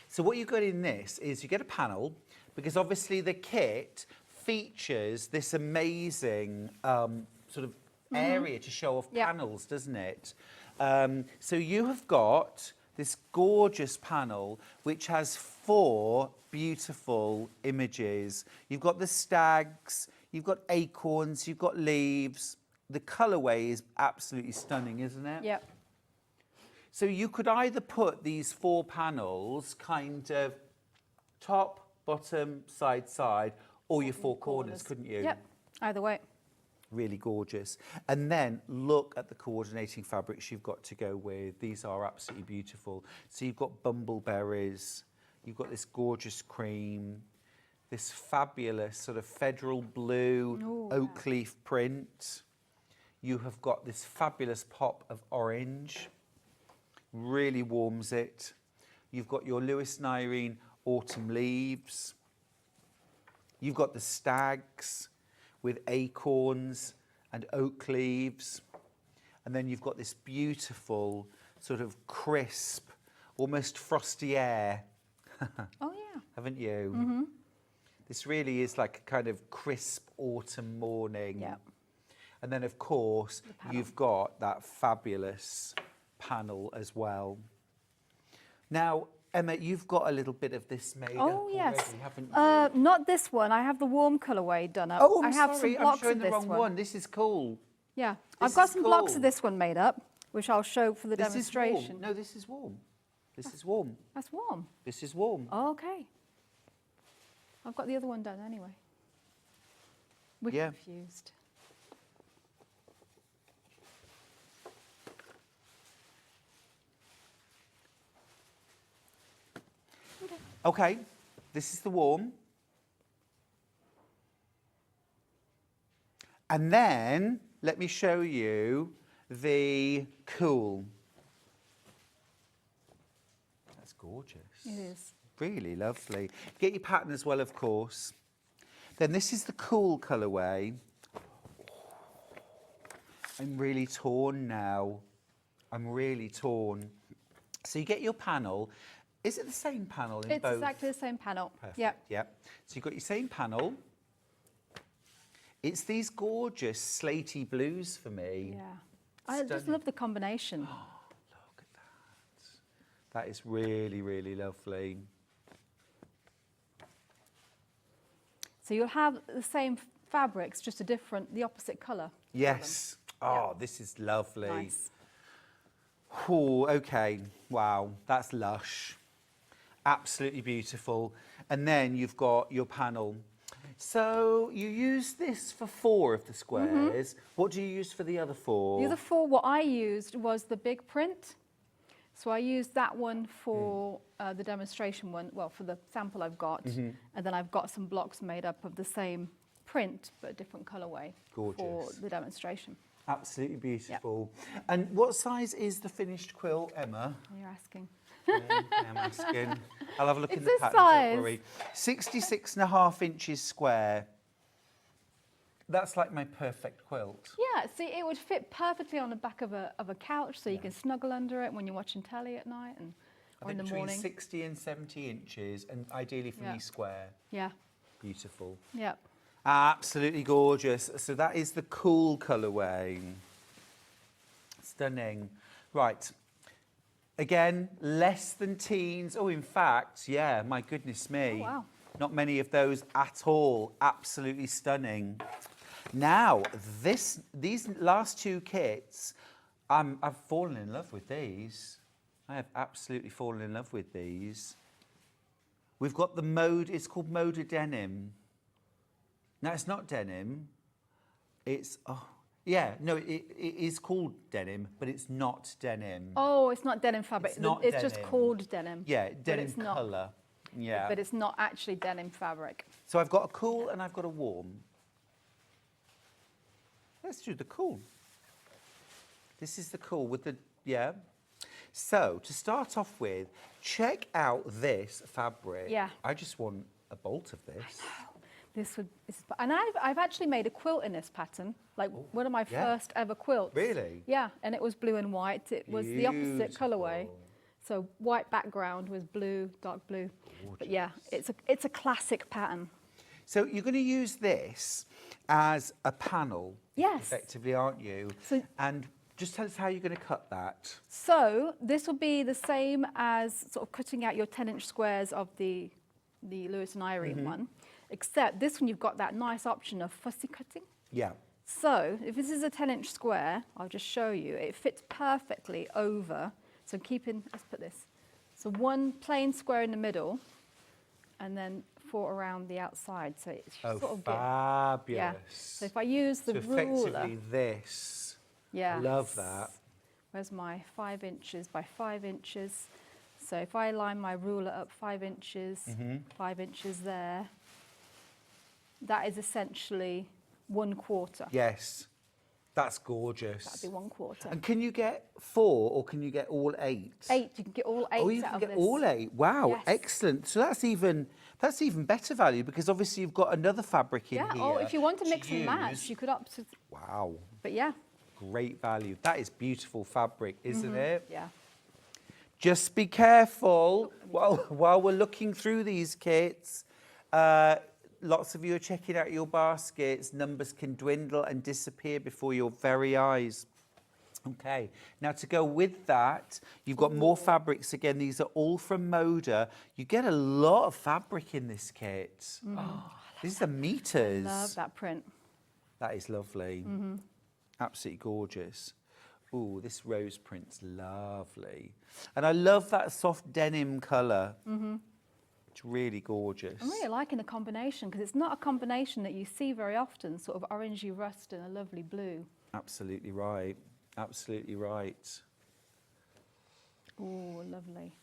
So what you've got in this is you get a panel, because obviously the kit features this amazing sort of area to show off panels, doesn't it? So you have got this gorgeous panel which has 4 beautiful images. You've got the stags, you've got acorns, you've got leaves. The colourway is absolutely stunning, isn't it? Yep. So you could either put these 4 panels kind of top, bottom, side, or your 4 corners, couldn't you? Yep, either way. Really gorgeous. And then look at the coordinating fabrics you've got to go with. These are absolutely beautiful. So you've got bumbleberries, you've got this gorgeous cream, this fabulous sort of federal blue oak leaf print. You have got this fabulous pop of orange, really warms it. You've got your Lewis Nyrene autumn leaves. You've got the stags with acorns and oak leaves. And then you've got this beautiful sort of crisp, almost frosty air. Oh, yeah. Haven't you? This really is like a kind of crisp autumn morning. Yep. And then, of course, you've got that fabulous panel as well. Now, Emma, you've got a little bit of this made up already, haven't you? Not this one. I have the warm colourway done up. Oh, I have sorry, some blocks I'm showing of the this wrong one. This is cool. Yeah, This I've got is some blocks cool. of this one made up, which I'll show for the This is warm. demonstration. No, this is warm. This is warm. That's warm. This is warm. Oh, okay. I've got the other one done anyway. We're Yeah. confused. Okay, this is the warm. And then let me show you the cool. That's gorgeous. It is. Really lovely. Get your pattern as well, of course. Then this is the cool colourway. I'm really torn now. I'm really torn. So you get your panel. Is it the same panel in both? It's exactly the same panel. Perfect. Yeah. Yep. So you've got your same panel. It's these gorgeous slatey blues for me. Yeah. I just Stunning. love the combination. Look at that. That is really, really lovely. So you'll have the same fabrics, just the opposite colour. Yes. Oh, this is lovely. Nice. Oh, okay. Wow, that's lush. Absolutely beautiful. And then you've got your panel. So you use this for 4 of the squares. What do you use for the other 4? The other 4, what I used was the big print. So I used that one for the demonstration one, well, for the sample I've got. And then I've got some blocks made up of the same print, but a different colourway for the demonstration. Absolutely beautiful. Yep. And what size is the finished quilt, Emma? You're asking. I'm asking. I'll have a look in the It's pattern, size. don't worry. 66.5 inches square. That's like my perfect quilt. Yeah, see, it would fit perfectly on the back of a couch, so you can snuggle under it when you're watching telly at night or in the between morning. 60 and 70 inches, and ideally for me square. Yeah. Beautiful. Yeah. Absolutely gorgeous. So that is the cool colourway. Stunning. Right. Again, less than teens. Oh, in fact, yeah, my goodness me. Oh, wow. Not many of those at all. Absolutely stunning. Now, these last 2 kits, I've fallen in love with these. I have absolutely fallen in love with these. We've got the mode, it's called Moda Denim. Now, it's not denim. It's, it is called denim, but it's not denim. Oh, it's not denim fabric. It's not It's just denim. called denim. Yeah, denim it's not. colour. Yeah. But it's not actually denim fabric. So I've got a cool and I've got a warm. Let's do the cool. This is the cool with the, So to start off with, check out this fabric. Yeah. I just want a bolt of this. And I've actually made a quilt in this pattern, like one of my first ever quilts. Really? Yeah, and it was blue and white. It was the opposite colourway. So white background with blue, dark blue. Gorgeous. But yeah, it's a classic pattern. So you're going to use this as a panel, effectively, aren't you? So, and just tell us how you're going to cut that. So this will be the same as sort of cutting out your 10-inch squares of the Lewis and Irene one, except this one you've got that nice option of fussy cutting. Yeah. So if this is a 10-inch square, I'll just show you, it fits perfectly over. So let's put this. So one plain square in the middle, and then 4 around the outside. So it's sort of fabulous. Yeah. So if I use the ruler. Effectively this. Yeah. Love that. Where's my 5 inches by 5 inches? So if I line my ruler up 5 inches, 5 inches there, that is essentially 1/4. Yes. That's gorgeous. That'd be 1/4. And can you get 4 or can you get all 8? 8, you can get all 8 Oh, you out can of get this. all 8. Wow, Yes. excellent. So that's even better value because obviously you've got another fabric in here. Yeah, or if you want to mix and match, use. you could opt to. Wow, But yeah. great value. That is beautiful fabric, isn't it? Yeah. Just be careful while we're looking through these kits. Lots of you are checking out your baskets. Numbers can dwindle and disappear before your very eyes. Okay, now to go with that, you've got more fabrics. Again, these are all from Moda. You get a lot of fabric in this kit. These are meters. Love that print. That is lovely. Absolutely gorgeous. Ooh, this rose print's lovely. And I love that soft denim colour. It's really gorgeous. I'm really liking the combination because it's not a combination that you see very often, sort of orangey rust and a lovely blue. Absolutely right. Absolutely right. Oh, lovely.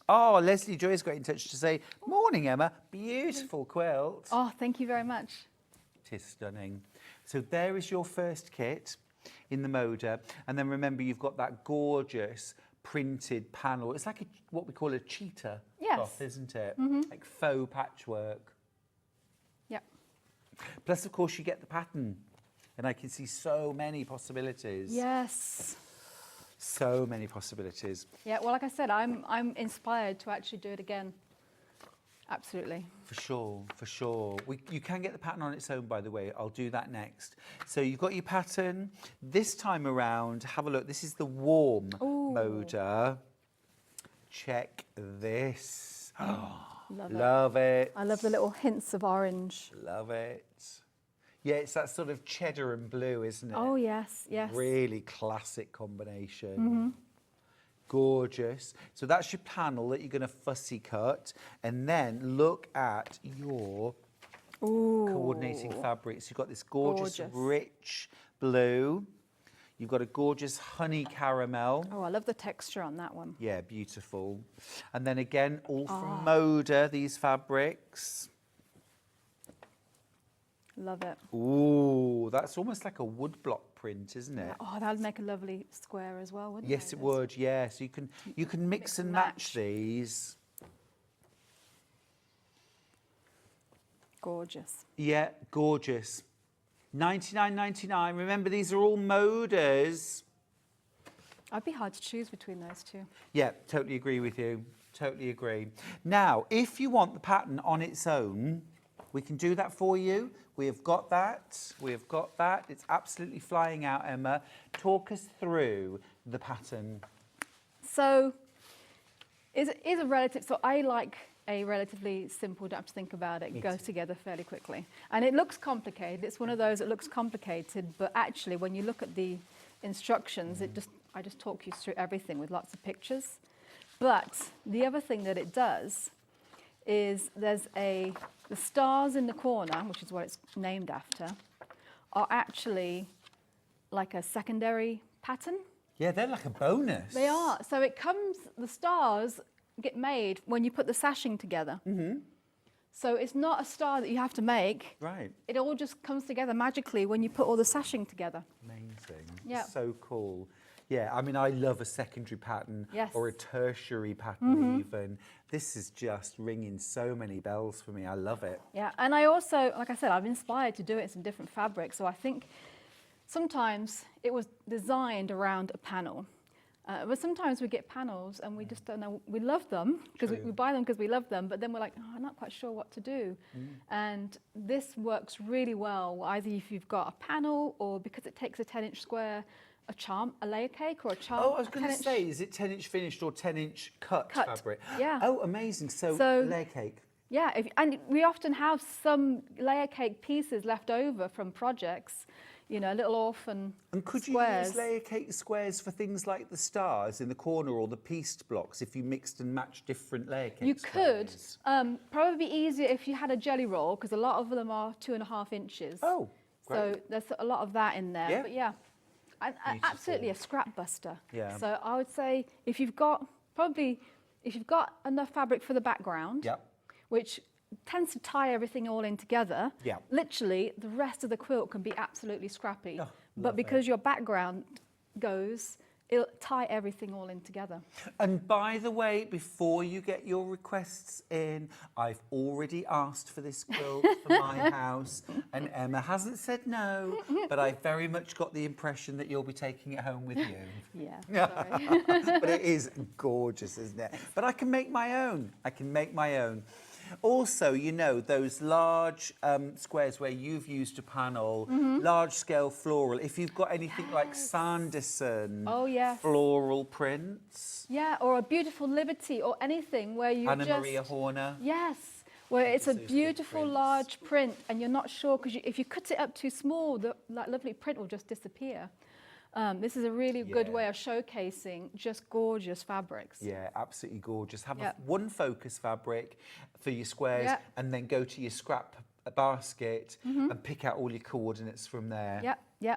Oh, Leslie Joy's got in touch to say, morning, Emma. Beautiful quilt. Oh, thank you very much. It is stunning. So there is your first kit in the Moda. And then remember, you've got that gorgeous printed panel. It's like what we call a cheetah cloth, isn't it? Like faux patchwork. Yep. Plus, of course, you get the pattern. And I can see so many possibilities. Yes. So many possibilities. Yeah, well, like I said, I'm inspired to actually do it again. Absolutely. For sure, for sure. You can get the pattern on its own, by the way. I'll do that next. So you've got your pattern. This time around, have a look. This is the warm Moda. Check this. Love it. Love it. I love the little hints of orange. Love it. Yeah, it's that sort of cheddar and blue, isn't it? Oh, yes, yes. Really classic combination. Gorgeous. So that's your panel that you're going to fussy cut. And then look at your coordinating fabrics. You've got this gorgeous, rich blue. You've got a gorgeous honey caramel. Oh, I love the texture on that one. Yeah, beautiful. And then again, all from Moda, these fabrics. Love it. Ooh, that's almost like a woodblock print, isn't it? Oh, that would make a lovely square as well, wouldn't it? Yes, it would. Yeah, so you can mix and match these. Gorgeous. Yeah, gorgeous. $99.99. Remember, these are all Modas. I'd be hard to choose between those two. Yeah, totally agree with you. Totally agree. Now, if you want the pattern on its own, we can do that for you. We have got that. We have got that. It's absolutely flying out, Emma. Talk us through the pattern. So, is a relative. So I like a relatively simple. Don't have to think about it. Goes together fairly quickly, and it looks complicated. It's one of those that looks complicated, but actually, when you look at the instructions, I just talk you through everything with lots of pictures. But the other thing that it does is the stars in the corner, which is what it's named after, are actually like a secondary pattern. Yeah, they're like a bonus. They are. So the stars get made when you put the sashing together. So it's not a star that you have to make. Right. It all just comes together magically when you put all the sashing together. Amazing. Yeah. So cool. Yeah, I mean, I love a secondary pattern or a tertiary pattern even. This is just ringing so many bells for me. I love it. Yeah, and I also, like I said, I'm inspired to do it in some different fabrics. So I think sometimes it was designed around a panel. But sometimes we get panels and we just don't know. We love them because we buy them because we love them, but then we're like, oh, I'm not quite sure what to do. And this works really well, either if you've got a panel or because it takes a 10-inch square, a layer cake or a charm. Oh, I was going to say, is it 10-inch finished or 10-inch cut fabric? Yeah. Oh, amazing. So layer cake. Yeah, and we often have some layer cake pieces left over from projects, you know, little orphan And could you use layer cake squares for things like the stars in the corner or the pieced blocks if you mixed and matched different layer cake You squares? could. Probably be easier if you had a jelly roll because a lot of them are 2.5 inches. Oh, great. So there's a lot of that in there. Yeah. But yeah, absolutely a scrap buster. Yeah. So I would say if you've got enough fabric for the background, which tends to tie everything all in together, literally the rest of the quilt can be absolutely scrappy. Oh, but because your background goes, it'll tie everything all in together. And by the way, before you get your requests in, I've already asked for this quilt for my house, and Emma hasn't said no, but I very much got the impression that you'll be taking it home with you. Yeah, sorry. But it is gorgeous, isn't it? But I can make my own. I can make my own. Also, you know, those large squares where you've used a panel, large-scale floral, if you've got anything like Sanderson floral prints. Yeah, or a beautiful Liberty or anything where you Anna Maria Horner. Yes, where it's a beautiful large print and you're not sure, because if you cut it up too small, that lovely print will just disappear. This is a really good way of showcasing just gorgeous fabrics. Yeah, absolutely gorgeous. Have one focus fabric for your squares and then go to your scrap basket and pick out all your coordinates from there. Yeah.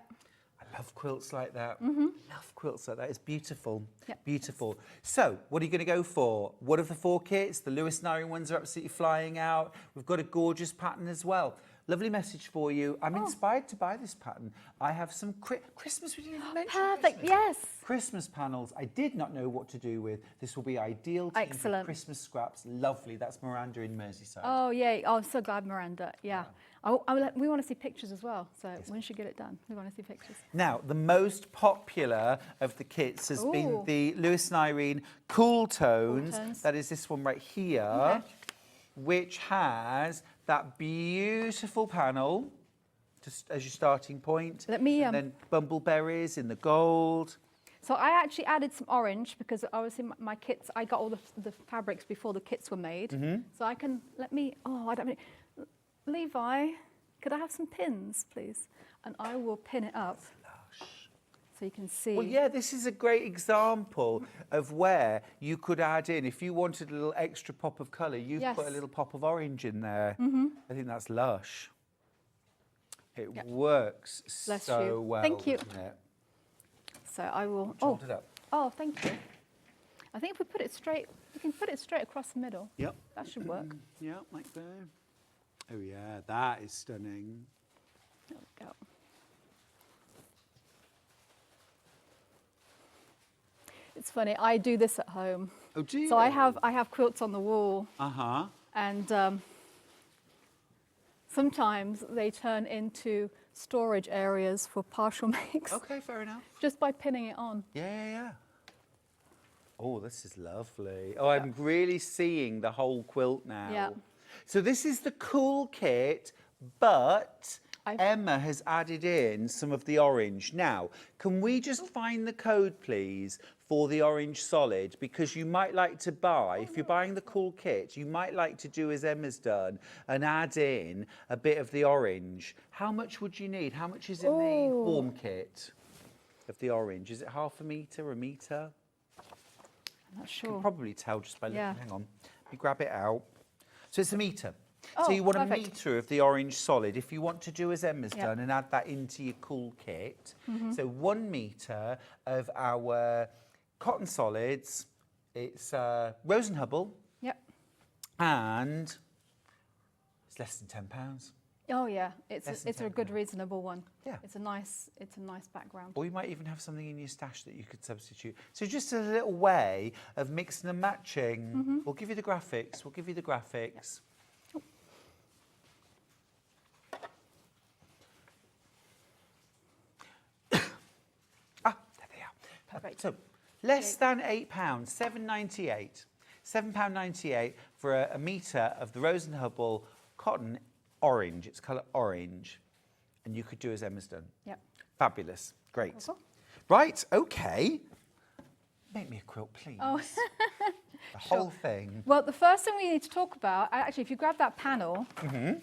I love quilts like that. Love quilts like that. It's beautiful. Beautiful. So, what are you going to go for? One of the 4 kits. The Lewis Nyreen ones are absolutely flying out. We've got a gorgeous pattern as well. Lovely message for you. I'm inspired to buy this pattern. I have some Christmas. We didn't even mention Perfect. Christmas. Yes. Christmas panels. I did not know what to do with. This will be ideal to Excellent. Christmas scraps. Lovely. That's Miranda in Merseyside. Oh yeah. Oh, I'm so glad, Miranda. Yeah. We want to see pictures as well. So when should get it done? We want to see pictures. Now, the most popular of the kits has been the Lewis Nyreen Cool Tones. That is this one right here, which has that beautiful panel just as your starting point. Let me and then bumbleberries in the gold. So I actually added some orange because obviously my kits, I got all the fabrics before the kits were made. So I can, Levi, could I have some pins, please? And I will pin it up so you can see. Well, yeah, this is a great example of where you could add in, if you wanted a little extra pop of colour, you've put a little pop of orange in there. I think that's lush. It works so well. Thank you. Doesn't it? So I will. Hold it up. Oh, thank you. I think if we put it straight, we can put it straight across the middle. Yep. That should work. Yeah, like there. Oh yeah, that is stunning. There we go. It's funny. I do this at home. Oh, do you? So I have quilts on the wall, and sometimes they turn into storage areas for partial makes. okay, fair enough. Just by pinning it on. Yeah. Oh, this is lovely. Oh, I'm really seeing the whole quilt now. Yeah. So this is the cool kit, but Emma has added in some of the orange. Now, can we just find the code, please, for the orange solid? Because you might like to buy, if you're buying the cool kit, you might like to do as Emma's done and add in a bit of the orange. How much would you need? How much is in the warm kit of the orange? Is it half a metre, a metre? I'm not You sure. can probably tell just by looking. Yeah. Hang on. Let me grab it out. So it's a metre. Oh, so you want perfect. a metre of the orange solid if you want to do as Emma's done and add that into your cool kit. So 1 metre of our cotton solids. It's Rose and Hubble. Yep. And it's less than £10. Oh yeah, it's Less than a good £10. reasonable one. Yeah. It's a nice background. Or you might even have something in your stash that you could substitute. So just a little way of mixing and matching. We'll give you the graphics. There they are. Perfect. So less than £8, £7.98. £7.98 for a metre of the Rose and Hubble cotton orange. It's colour orange. And you could do as Emma's done. Yep. Fabulous. Great. Awesome. Right, okay. Make me a quilt, please. Oh. The whole thing. Well, the first thing we need to talk about, actually, if you grab that panel,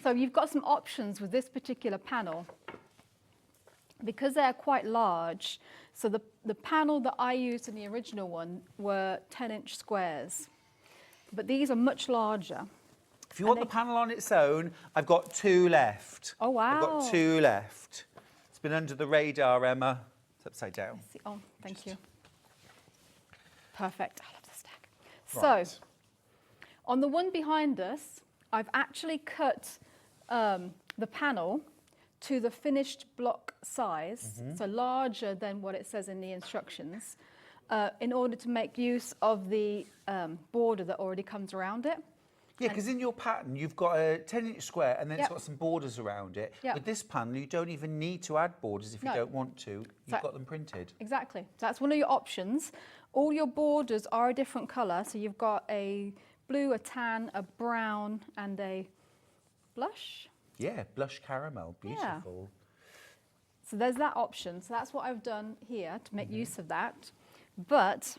so you've got some options with this particular panel. Because they're quite large, so the panel that I used in the original one were 10-inch squares. But these are much larger. If you want the panel on its own, I've got 2 left. Oh, wow. I've got 2 left. It's been under the radar, Emma. It's upside down. See, oh, thank you. Perfect. I love the stack. Right. So, on the one behind us, I've actually cut the panel to the finished block size, so larger than what it says in the instructions, in order to make use of the border that already comes around it. Yeah, because in your pattern, you've got a 10-inch square and then it's Yep. got some borders around it. Yep. With this panel, you don't even need to add borders if you No. don't want to. You've So- got them printed. Exactly. So that's one of your options. All your borders are a different colour, so you've got a blue, a tan, a brown, and a blush. Yeah, blush caramel. Beautiful. So there's that option. So that's what I've done here to make use of that. But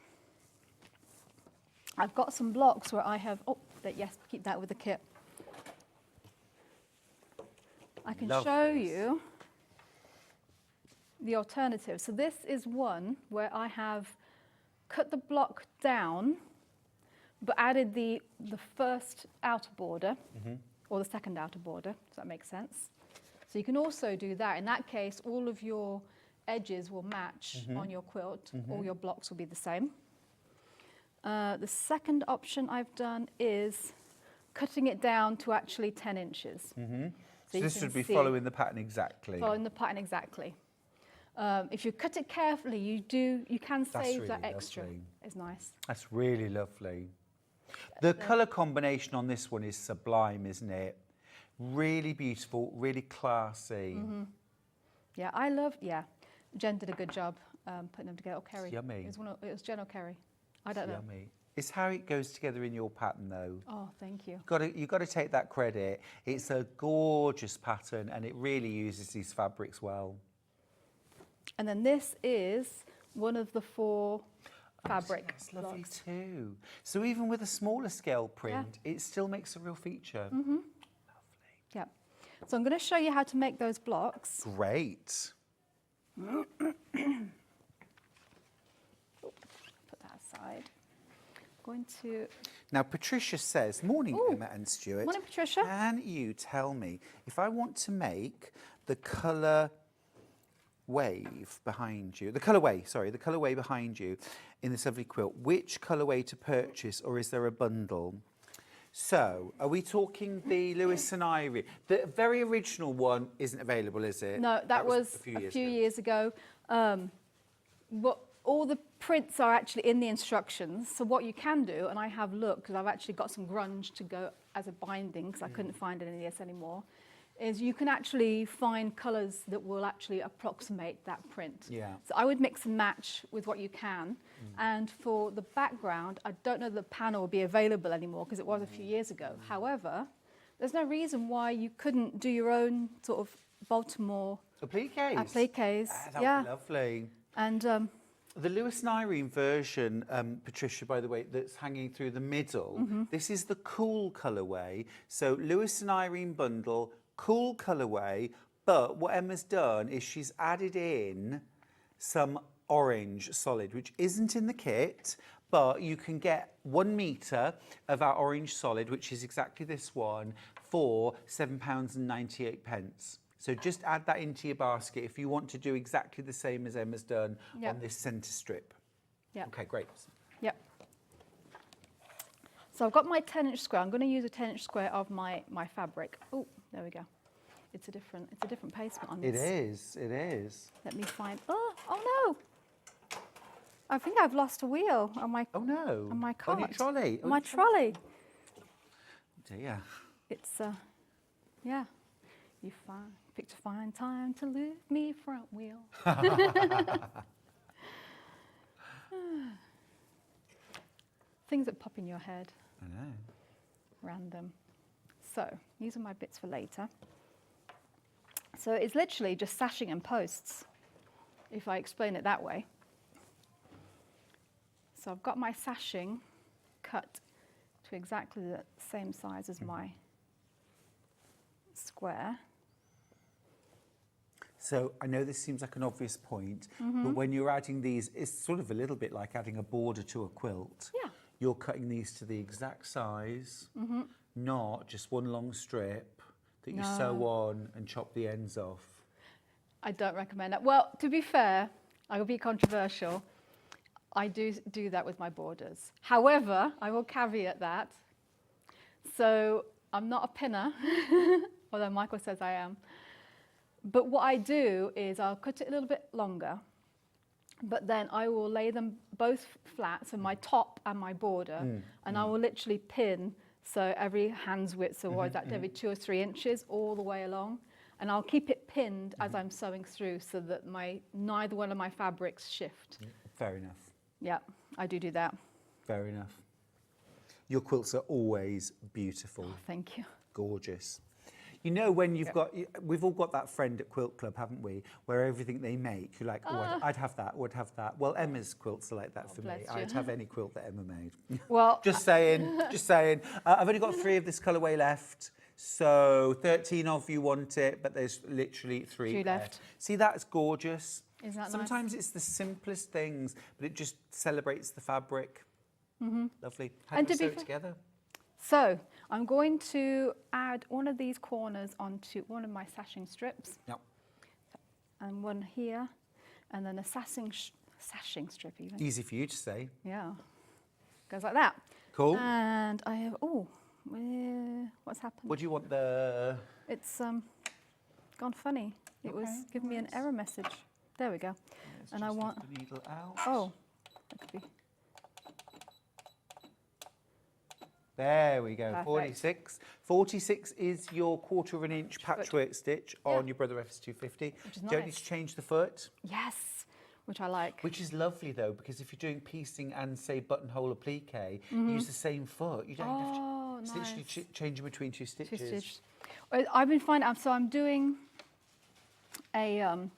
I've got some blocks where I have, yes, keep that with the kit. I can Love show this. you the alternative. So this is one where I have cut the block down, but added the first outer border, or the second outer border. Does that make sense? So you can also do that. In that case, all of your edges will match on your quilt. All your blocks will be the same. The second option I've done is cutting it down to actually 10 inches. So you this can would be see- following the pattern exactly. Following the pattern exactly. If you cut it carefully, you can save really that extra. lovely. It's nice. That's really lovely. The colour combination on this one is sublime, isn't it? Really beautiful, really classy. Yeah, Jen did a good job putting them together. Or Kerry. yummy. It was Jen or Kerry. I don't know. Yummy. It's how it goes together in your pattern, though. Oh, thank you. You've got to take that credit. It's a gorgeous pattern, and it really uses these fabrics well. And then this is one of the 4 fabric That's lovely blocks. too. So even with a smaller scale print, it still makes a real feature. Yeah. So I'm going to show you how to make those blocks. Great. Put that aside. Going to. Now, Patricia says, morning, Ooh. Emma and Stuart. Morning, Patricia. Can you tell me if I want to make the colour wave behind you, the colourway behind you in this lovely quilt, which colourway to purchase, or is there a bundle? So, are we talking the Lewis and Ivory? The very original one isn't available, is it? No, that was a few years ago. All the prints are actually in the instructions. So what you can do, and I have looked, because I've actually got some grunge to go as a binding, because I couldn't find any of this anymore, is you can actually find colours that will actually approximate that print. Yeah. So I would mix and match with what you can. And for the background, I don't know the panel will be available anymore, because it was a few years ago. However, there's no reason why you couldn't do your own sort of Baltimore appliques. Appliques, That yeah. would be lovely. And The Lewis and Irene version, Patricia, by the way, that's hanging through the middle, this is the cool colourway. So Lewis and Irene bundle, cool colourway, but what Emma's done is she's added in some orange solid, which isn't in the kit, but you can get 1 metre of our orange solid, which is exactly this one, for £7.98. So just add that into your basket if you want to do exactly the same as Emma's done on this centre strip. yeah. Okay, great. Yep. So I've got my 10-inch square. I'm going to use a 10-inch square of my fabric. Oh, there we go. It's a different placement on this. It is. Let me find. Oh no! I think I've lost a wheel on my. Oh no. On my cart. On your trolley. On my trolley. Dear. It's yeah. You picked a fine time to leave me front wheel. Things that pop in your head. I know. Random. So these are my bits for later. So it's literally just sashing and posts, if I explain it that way. So I've got my sashing cut to exactly the same size as my square. So I know this seems like an obvious point, but when you're adding these, it's sort of a little bit like adding a border to a quilt. Yeah. You're cutting these to the exact size, not just one long strip that you sew on and chop the ends off. I don't recommend that. Well, to be fair, I will be controversial. I do that with my borders. However, I will caveat that. So I'm not a pinner, although Michael says I am. But what I do is I'll cut it a little bit longer, but then I will lay them both flat, so my top and my border, and I will literally pin, so every hand's width, so what is that, every 2 or 3 inches all the way along. And I'll keep it pinned as I'm sewing through so that neither one of my fabrics shift. Fair enough. Yeah, I do that. Fair enough. Your quilts are always beautiful. Oh, thank you. Gorgeous. You know, when we've all got that friend at Quilt Club, haven't we? Where everything they make, you're like, oh, I'd have that, would have that. Well, Emma's quilts are like that for me. bless you. I'd have any quilt that Emma made. Well, just saying, just saying. I've only got 3 of this colourway left. So 13 of you want it, but there's literally 3 3 left. See, that's gorgeous. Isn't that nice? Sometimes it's the simplest things, but it just celebrates the fabric. Lovely. How And do we to sew be it together? So I'm going to add one of these corners onto one of my sashing strips. Yep. And one here, and then a sashing strip even. Easy for you to say. Yeah, goes like that. Cool. And I have, what's happened? What do you want the... It's gone funny. It was giving me an error message. There we go. Let's And just I take want, the needle out. oh, that could be. There we go, Perfect. 46. 46 is your 1/4 inch patchwork stitch on your Brother F250. Which is Don't need nice. to change the foot, Yes, which I like. which is lovely though, because if you're doing piecing and say buttonhole applique, use the same foot. You don't have to. It's literally nice. changing between 2 stitches. 2 stitches. I've been finding, so I'm doing a,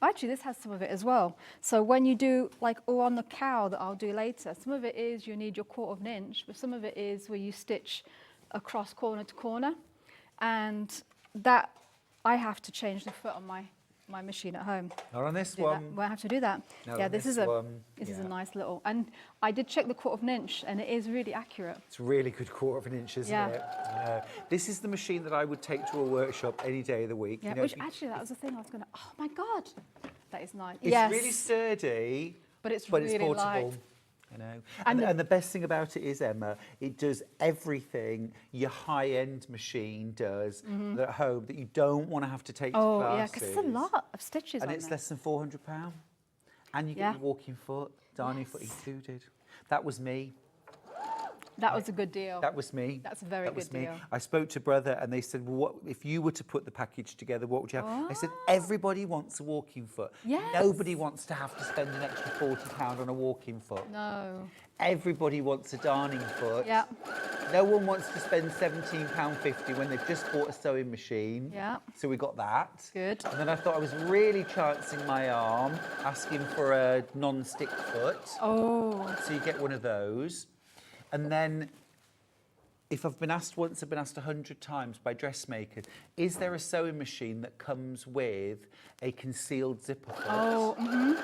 Actually, this has some of it as well. So when you do, like, or on the cow that I'll do later, some of it is you need your 1/4 inch, but some of it is where you stitch across corner to corner. And that, I have to change the foot on my machine at home. Not on this Do that. one. Well, I have to do that. No, yeah, on this is this a one, nice little, and I did check the 1/4 inch, and it is really accurate. It's a really good 1/4 inch, isn't Yeah. it? This is the machine that I would take to a workshop any day of the week. Yeah, You know, which if you- actually that was the thing I was going to. Oh my god, that is nice. It's yes, really sturdy, but it's but really it's portable. light. You know, And and the best thing about it is, Emma, it does everything your high-end machine does at home that you don't want to have to take to Oh classes. yeah, because it's a lot of stitches And on it's there. less than £400. And you get Yeah. your walking foot. Darning foot included. That was me. That was a good deal. That was me. That's a very That was good me. deal. I spoke to brother and they said, well, what if you were to put the package together, what would you have? I said, everybody wants a walking foot. Yes. Nobody wants to have to spend an extra £40 on a walking foot. No. Everybody wants a darning foot. Yeah. No one wants to spend £17.50 when they've just bought a sewing machine. Yeah. So we got that. Good. And then I thought I was really chancing my arm, asking for a non-stick foot. Oh. So you get one of those. And then, if I've been asked once, I've been asked 100 times by dressmakers, is there a sewing machine that comes with a concealed zipper foot? Oh.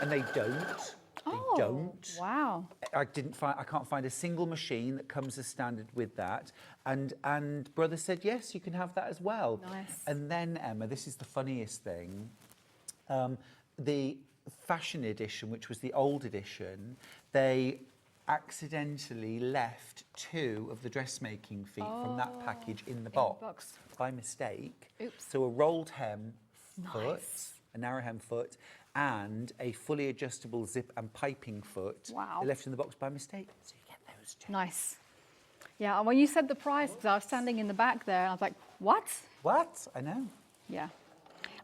And they don't. They Oh. don't. Wow. I can't find a single machine that comes as standard with that. And brother said, yes, you can have that as well. Nice. And then, Emma, this is the funniest thing. The fashion edition, which was the old edition, they accidentally left 2 of the dressmaking feet from that package in the box by mistake. Oops. So a rolled hem foot, Nice. a narrow hem foot, and a fully adjustable zip and piping foot. Wow. They left in the box by mistake. So you get those 2. Nice. Yeah, and when you said the price, because I was standing in the back there, and I was like, what? What? I know. Yeah.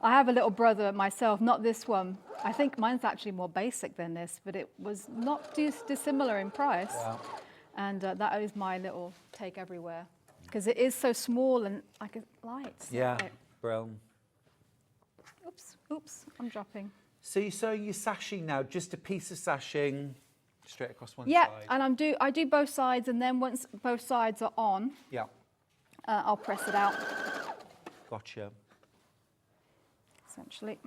I have a little brother myself, not this one. I think mine's actually more basic than this, but it was not too dissimilar in price. Yeah. And that is my little take everywhere. Because it is so small and like light. Yeah, Like, bro. oops, I'm dropping. So you're sewing your sashing now, just a piece of sashing straight across one Yeah, side. and I do both sides, and then once both sides are on, Yeah, I'll press it out, gotcha. essentially.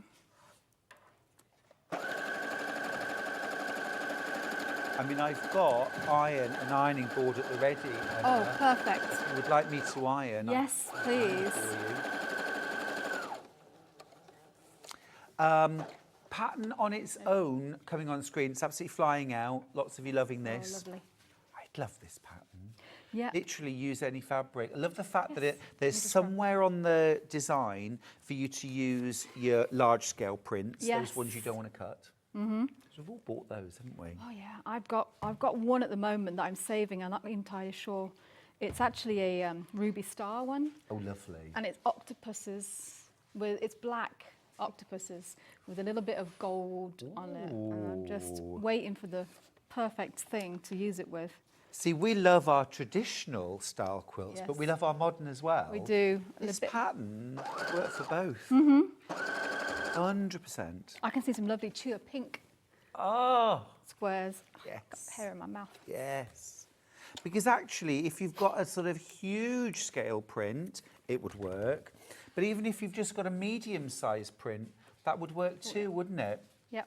I mean, I've got an ironing board at the ready. Oh, Emma. perfect. If you would like me to iron? I Yes, can iron please. for you. Pattern on its own coming on screen. It's absolutely flying out. Lots of you loving Oh, this. lovely. I love this pattern. Yeah. Literally use any fabric. I love the fact that Yes. there's just grab- somewhere on the design for you to use your large scale prints, Yes. those ones you don't want to cut. Mm-hmm. We've all bought those, haven't we? Oh yeah, I've got one at the moment that I'm saving. I'm not entirely sure. It's actually a ruby star one, Oh, lovely. and it's octopuses it's black octopuses with a little bit of gold on it. And I'm just Ooh. waiting for the perfect thing to use it with. See, we love our traditional style quilts, but we Yes. love our modern as well. We do. A This little bit. pattern works for both. Mm-hmm. 100%. I can see some lovely Chia pink Oh, squares. yes. Got hair in my mouth. Yes. Because actually, if you've got a sort of huge scale print, it would work. But even if you've just got a medium-sized print, that would work too, wouldn't it? Yep.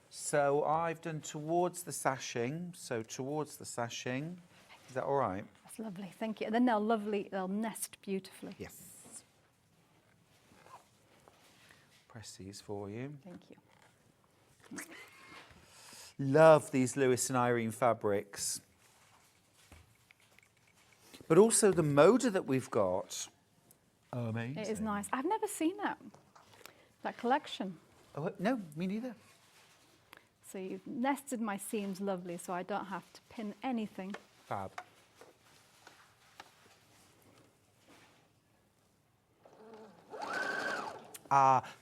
So I've done towards the sashing. So towards the sashing. Is that all right? That's lovely. Thank you. And then they'll nest beautifully. Yes. Press these for you. Thank you. Love these Lewis and Irene fabrics. But also the motor that we've got. Oh, amazing. It is nice. I've never seen that collection. Oh, no, me neither. So you've nested my seams lovely, so I don't have to pin anything. Fab.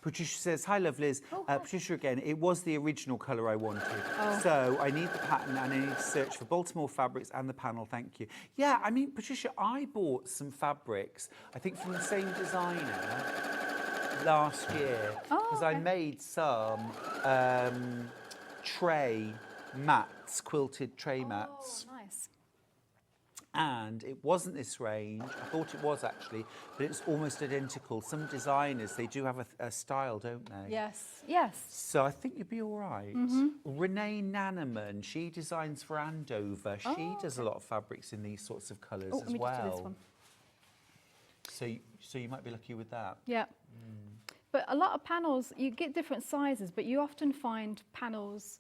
Patricia says, hi, lovelies. hi. Patricia again, it was the original colour I wanted. Oh. So I need the pattern and I need to search for Baltimore fabrics and the panel, thank you. Yeah, I mean, Patricia, I bought some fabrics, I think from the same designer, last year because I okay. made some tray mats, quilted tray mats. Oh, nice. And it wasn't this range. I thought it was actually, but it's almost identical. Some designers, they do have a style, don't they? Yes, yes. So I think you'd be all right. Renee Nanneman, she designs for Andover. She does a lot of fabrics in these sorts of colours Oh, as let me just do this well. one. So you might be lucky with that. Yeah. But a lot of panels, you get different sizes, but you often find panels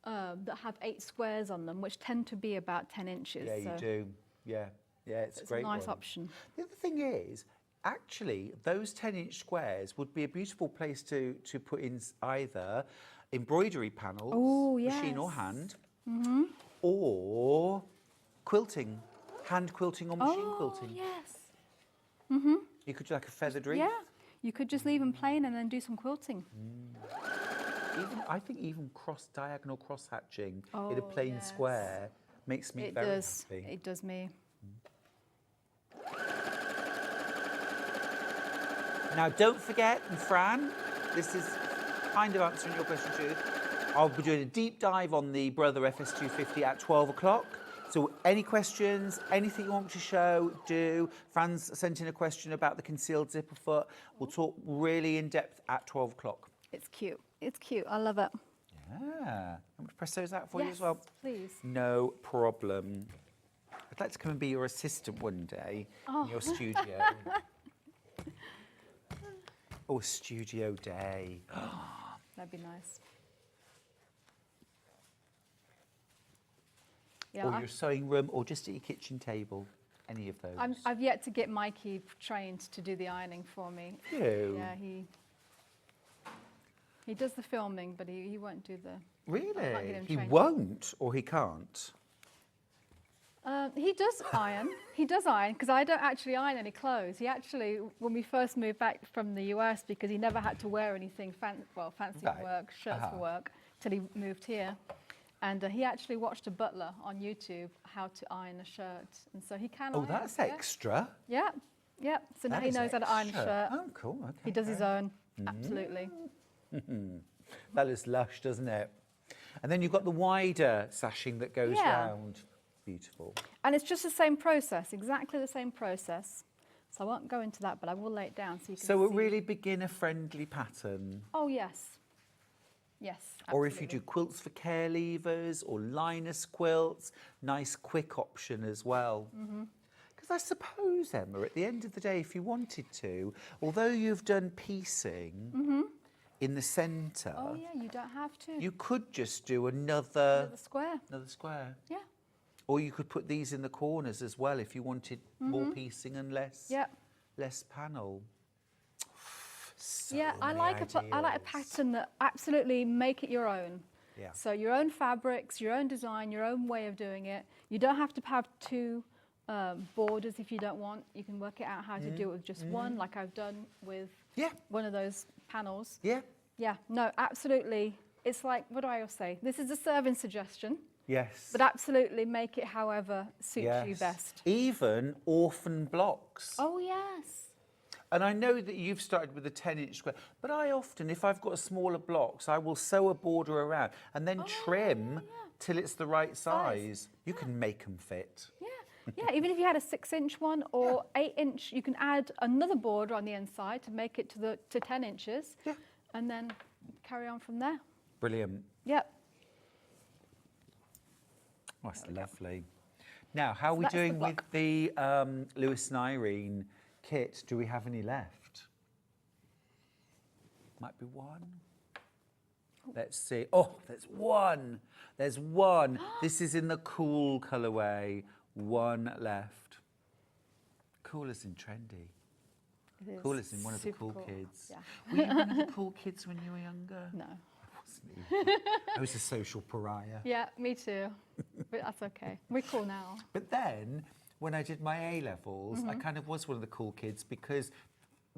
that have 8 squares on them, which tend to be about 10 inches. Yeah, you do. Yeah, it's a great a nice one. option. The other thing is, actually, those 10-inch squares would be a beautiful place to put in either embroidery panels, machine or yes. hand, or quilting, hand quilting or machine quilting. Yes. You could do like a feathered wreath. Yeah. You could just leave them plain and then do some quilting. I think even diagonal cross hatching in a Oh, plain yes. square makes me It very does. happy. It does me. Now, don't forget, and Fran, this is kind of answering your question too. I'll be doing a deep dive on the Brother FS250 at 12 o'clock. So any questions, anything you want me to show, do. Fran's sent in a question about the concealed zipper foot. We'll talk really in depth at 12 o'clock. It's cute. It's cute. I love it. Yeah. I'm going to press those out for you as well. Please. No problem. I'd like to come and be your assistant one day in your studio. Oh, studio day. That'd be nice. Or Yeah, your sewing room, or just at your kitchen table. Any of those. I've yet to get Mikey trained to do the ironing for me. You? Yeah, he does the filming, but he won't do the... Really? him He trained. won't, or he can't? He does iron. He does iron, because I don't actually iron any clothes. He actually, when we first moved back from the US, because he never had to wear anything fancy Right. for work, shirts for work, till he moved here. And he actually watched a butler on YouTube how to iron a shirt. And so he can Oh, iron. that's yeah. extra. Yeah, yeah. So now That he is knows how to iron a extra. shirt. Oh, cool. Okay. He does his own, absolutely. That is lush, doesn't it? And then you've got the wider sashing that goes Yeah. round. Beautiful. And it's just the same process, exactly the same process. So I won't go into that, but I will lay it down so you can So a see. really beginner-friendly pattern. Oh, yes. Yes, Or if you do absolutely. quilts for care leavers or Linus quilts, nice quick option as well. Because I suppose, Emma, at the end of the day, if you wanted to, although you've done piecing in the centre, Oh, yeah, you don't have to. you could just do another square. square. Yeah, Or you could put these in the corners as well if you wanted more piecing and less panel. So yeah. I many like a ideas. pattern that absolutely make it your own. Yeah. So your own fabrics, your own design, your own way of doing it. You don't have to have 2 borders if you don't want. You can work it out how to do it with just one, like I've done with Yeah. one of those panels. Yeah. Yeah, no, absolutely. It's like, what do I always say? This is a serving suggestion, Yes. but absolutely make it however suits you Yes. best. Even orphan blocks. Oh, yes. And I know that you've started with a 10-inch square, but I often, if I've got smaller blocks, I will sew a border around and then trim till it's the right size. You can make them fit. Yeah, yeah. Even if you had a 6-inch one or 8-inch, you can add another border on the inside to make it to 10 inches. Yeah. And then carry on from there. Brilliant. Yep. Oh, that's lovely. Now, how are we that's the doing with block. the Lewis and Irene kit? Do we have any left? Might be one. Let's see. Oh, there's one. There's one. This is in the cool colourway. One left. Cool as in trendy. It is Cool as in one of the super cool cool. kids. Yeah. Were you one of the cool kids when you were younger? No. I wasn't either. I was a social pariah. Yeah, me too. But that's okay. We're cool now. But then, when I did my A-levels, I kind of was one of the cool kids because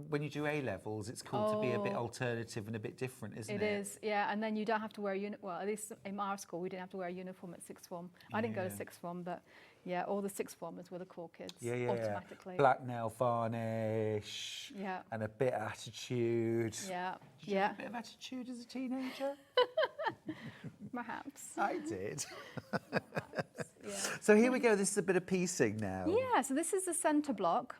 when you do A-levels, it's cool to be a bit alternative and a bit different, isn't it? It is, yeah. And then you don't have to wear a uniform. Well, at least in our school, we didn't have to wear a uniform at sixth form. I didn't go to sixth form, but yeah, all the sixth formers were the cool kids automatically. Black nail varnish. Yeah. And a bit of attitude. Yeah. Did you have a bit of attitude as a teenager? Perhaps. I did. Yeah. So here we go. This is a bit of piecing now. Yeah, so this is the centre block.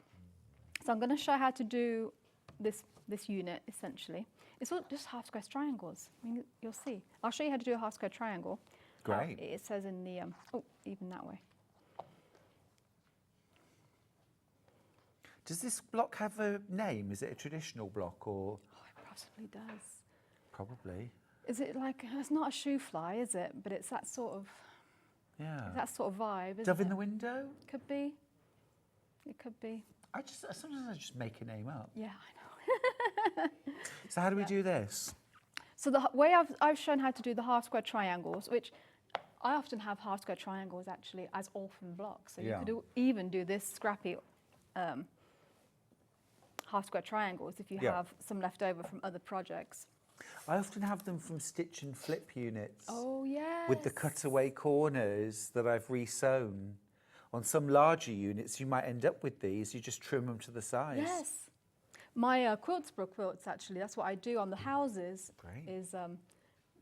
So I'm going to show how to do this unit, essentially. It's all just half square triangles. I mean, you'll see. I'll show you how to do a half square triangle. Great. It says in the, even that way. Does this block have a name? Is it a traditional block or? Oh, it possibly does. Probably. Is it like, it's not a shoe fly, is it? But it's that sort of, vibe, isn't Dove it? in the window? Could be. It could be. Sometimes I just make a name up. Yeah, I know. So how do we do this? So the way I've shown how to do the half square triangles, which I often have half square triangles actually as orphan blocks. So you could even do this scrappy half square triangles if you have some left over from other projects. I often have them from stitch and flip units. Oh, yes. With the cutaway corners that I've resewn. On some larger units, you might end up with these. You just trim them to the size. Yes. My Quiltsborough quilts, actually, that's what I do on the houses. Great. Is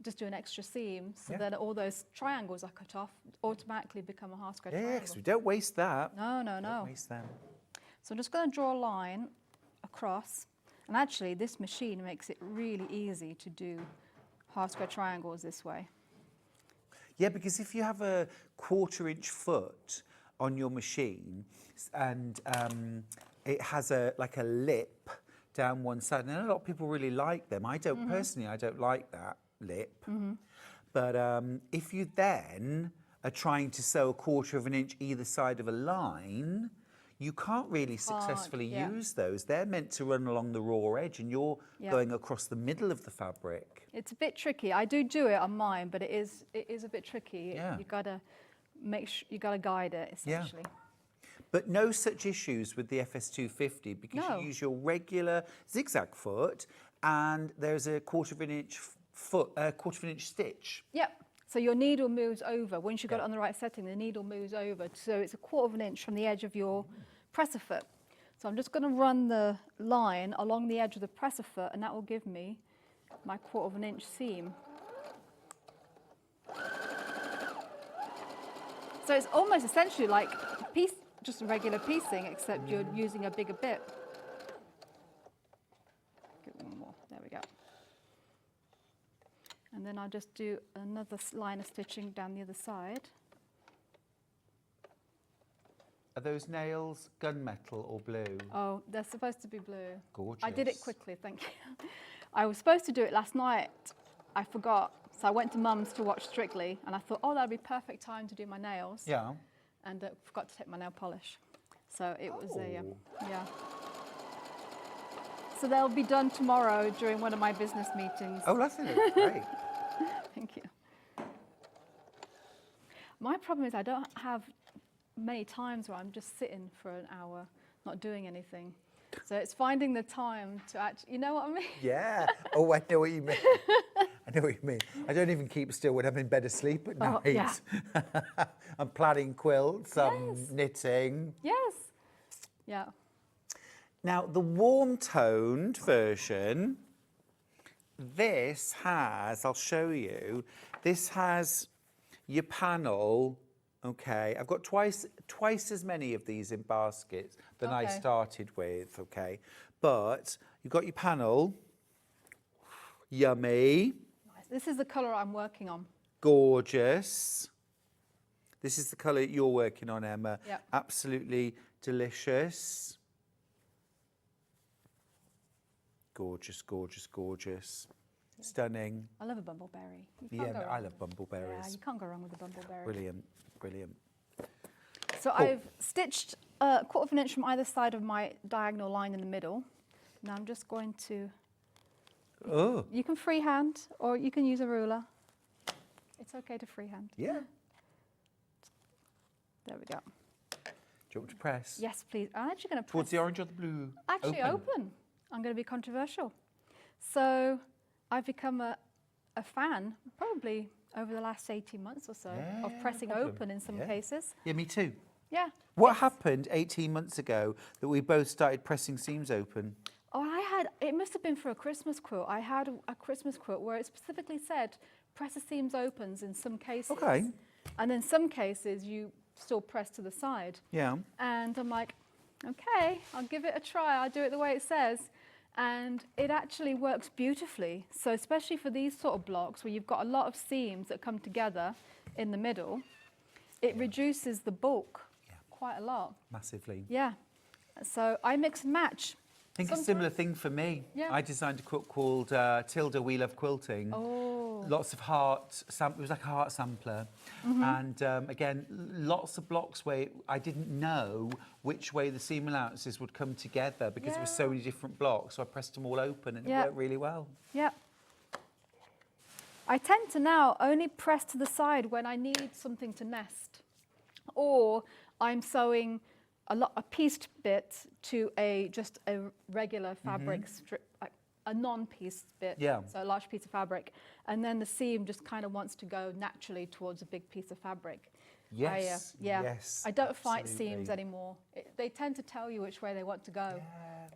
just do an extra seam, so then all those triangles I cut off automatically become a half square triangle. Yeah, because we don't waste that. No, no, no. Don't waste them. So I'm just going to draw a line across. And actually, this machine makes it really easy to do half square triangles this way. Yeah, because if you have a 1/4 inch foot on your machine and it has a lip down one side, and a lot of people really like them. I don't personally, I don't like that lip. But if you then are trying to sew a 1/4 inch either side of a line, you can't really successfully use those. They're meant to run along the raw edge, and you're going across the middle of the fabric. It's a bit tricky. I do it on mine, but it is a bit tricky. Yeah. You gotta you gotta guide it essentially. But no such issues with the FS250 because you use your regular zigzag foot, and there's a 1/4 inch foot, 1/4 inch stitch. Yep. So your needle moves over. Once you've got it on the right setting, the needle moves over. So it's a 1/4 inch from the edge of your presser foot. So I'm just going to run the line along the edge of the presser foot, and that will give me my 1/4 inch seam. So it's almost essentially like just a regular piecing, except you're using a bigger bit. Give it one more. There we go. And then I'll just do another line of stitching down the other side. Are those nails gunmetal or blue? Oh, they're supposed to be blue. Gorgeous. I did it quickly, thank you. I was supposed to do it last night. I forgot. So I went to Mum's to watch Strictly, and I thought, oh, that'd be perfect time to do my nails. Yeah. And forgot to take my nail polish. So it was yeah. So they'll be done tomorrow during one of my business meetings. Oh, lovely. Great. Thank you. My problem is I don't have many times where I'm just sitting for an hour, not doing anything. So it's finding the time to actually, you know what I mean? Yeah. Oh, I know what you mean. I know what you mean. I don't even keep still when I'm in bed asleep at night. Yeah. I'm planning quilts, I'm knitting. Yes. Yeah. Now, the warm-toned version, this has, I'll show you, this has your panel, okay. I've got twice as many of these in baskets than I started with, okay. But you've got your panel, yummy. This is the colour I'm working on. Gorgeous. This is the colour you're working on, Emma. Yep. Absolutely delicious. Gorgeous, gorgeous, gorgeous. Stunning. I love a bumbleberry. Yeah, I love bumbleberries. Yeah, you can't go wrong with a bumbleberry. Brilliant, brilliant. So I've stitched a 1/4 inch from either side of my diagonal line in the middle. Now I'm just going to, you can freehand or you can use a ruler. It's okay to freehand. Yeah. There we go. Do you want me to press? Yes, please. I'm actually going to press. Towards the orange or the blue? Actually, open. I'm going to be controversial. So I've become a fan, probably over the last 18 months or so, of pressing open in some cases. Yeah, me too. Yeah. What happened 18 months ago that we both started pressing seams open? Oh, it must have been for a Christmas quilt. I had a Christmas quilt where it specifically said press the seams opens in some cases. Okay. And then some cases you still press to the side. Yeah. And I'm like, okay, I'll give it a try. I'll do it the way it says. And it actually works beautifully. So especially for these sort of blocks where you've got a lot of seams that come together in the middle, it reduces the bulk quite a lot. Massively. Yeah. So I mix and match. I think a similar thing for me. Yeah. I designed a quilt called Tilda We Love Quilting. Oh. Lots of it was like a heart sampler. And again, lots of blocks where I didn't know which way the seam allowances would come together because there were so many different blocks. So I pressed them all open and it worked really well. Yeah. I tend to now only press to the side when I need something to nest, or I'm sewing a pieced bit to just a regular fabric strip, like a non-pieced bit, so a large piece of fabric, and then the seam just kind of wants to go naturally towards a big piece of fabric. Yes, yes, I don't fight absolutely. seams anymore. They tend to tell you which way they want to go. Yeah.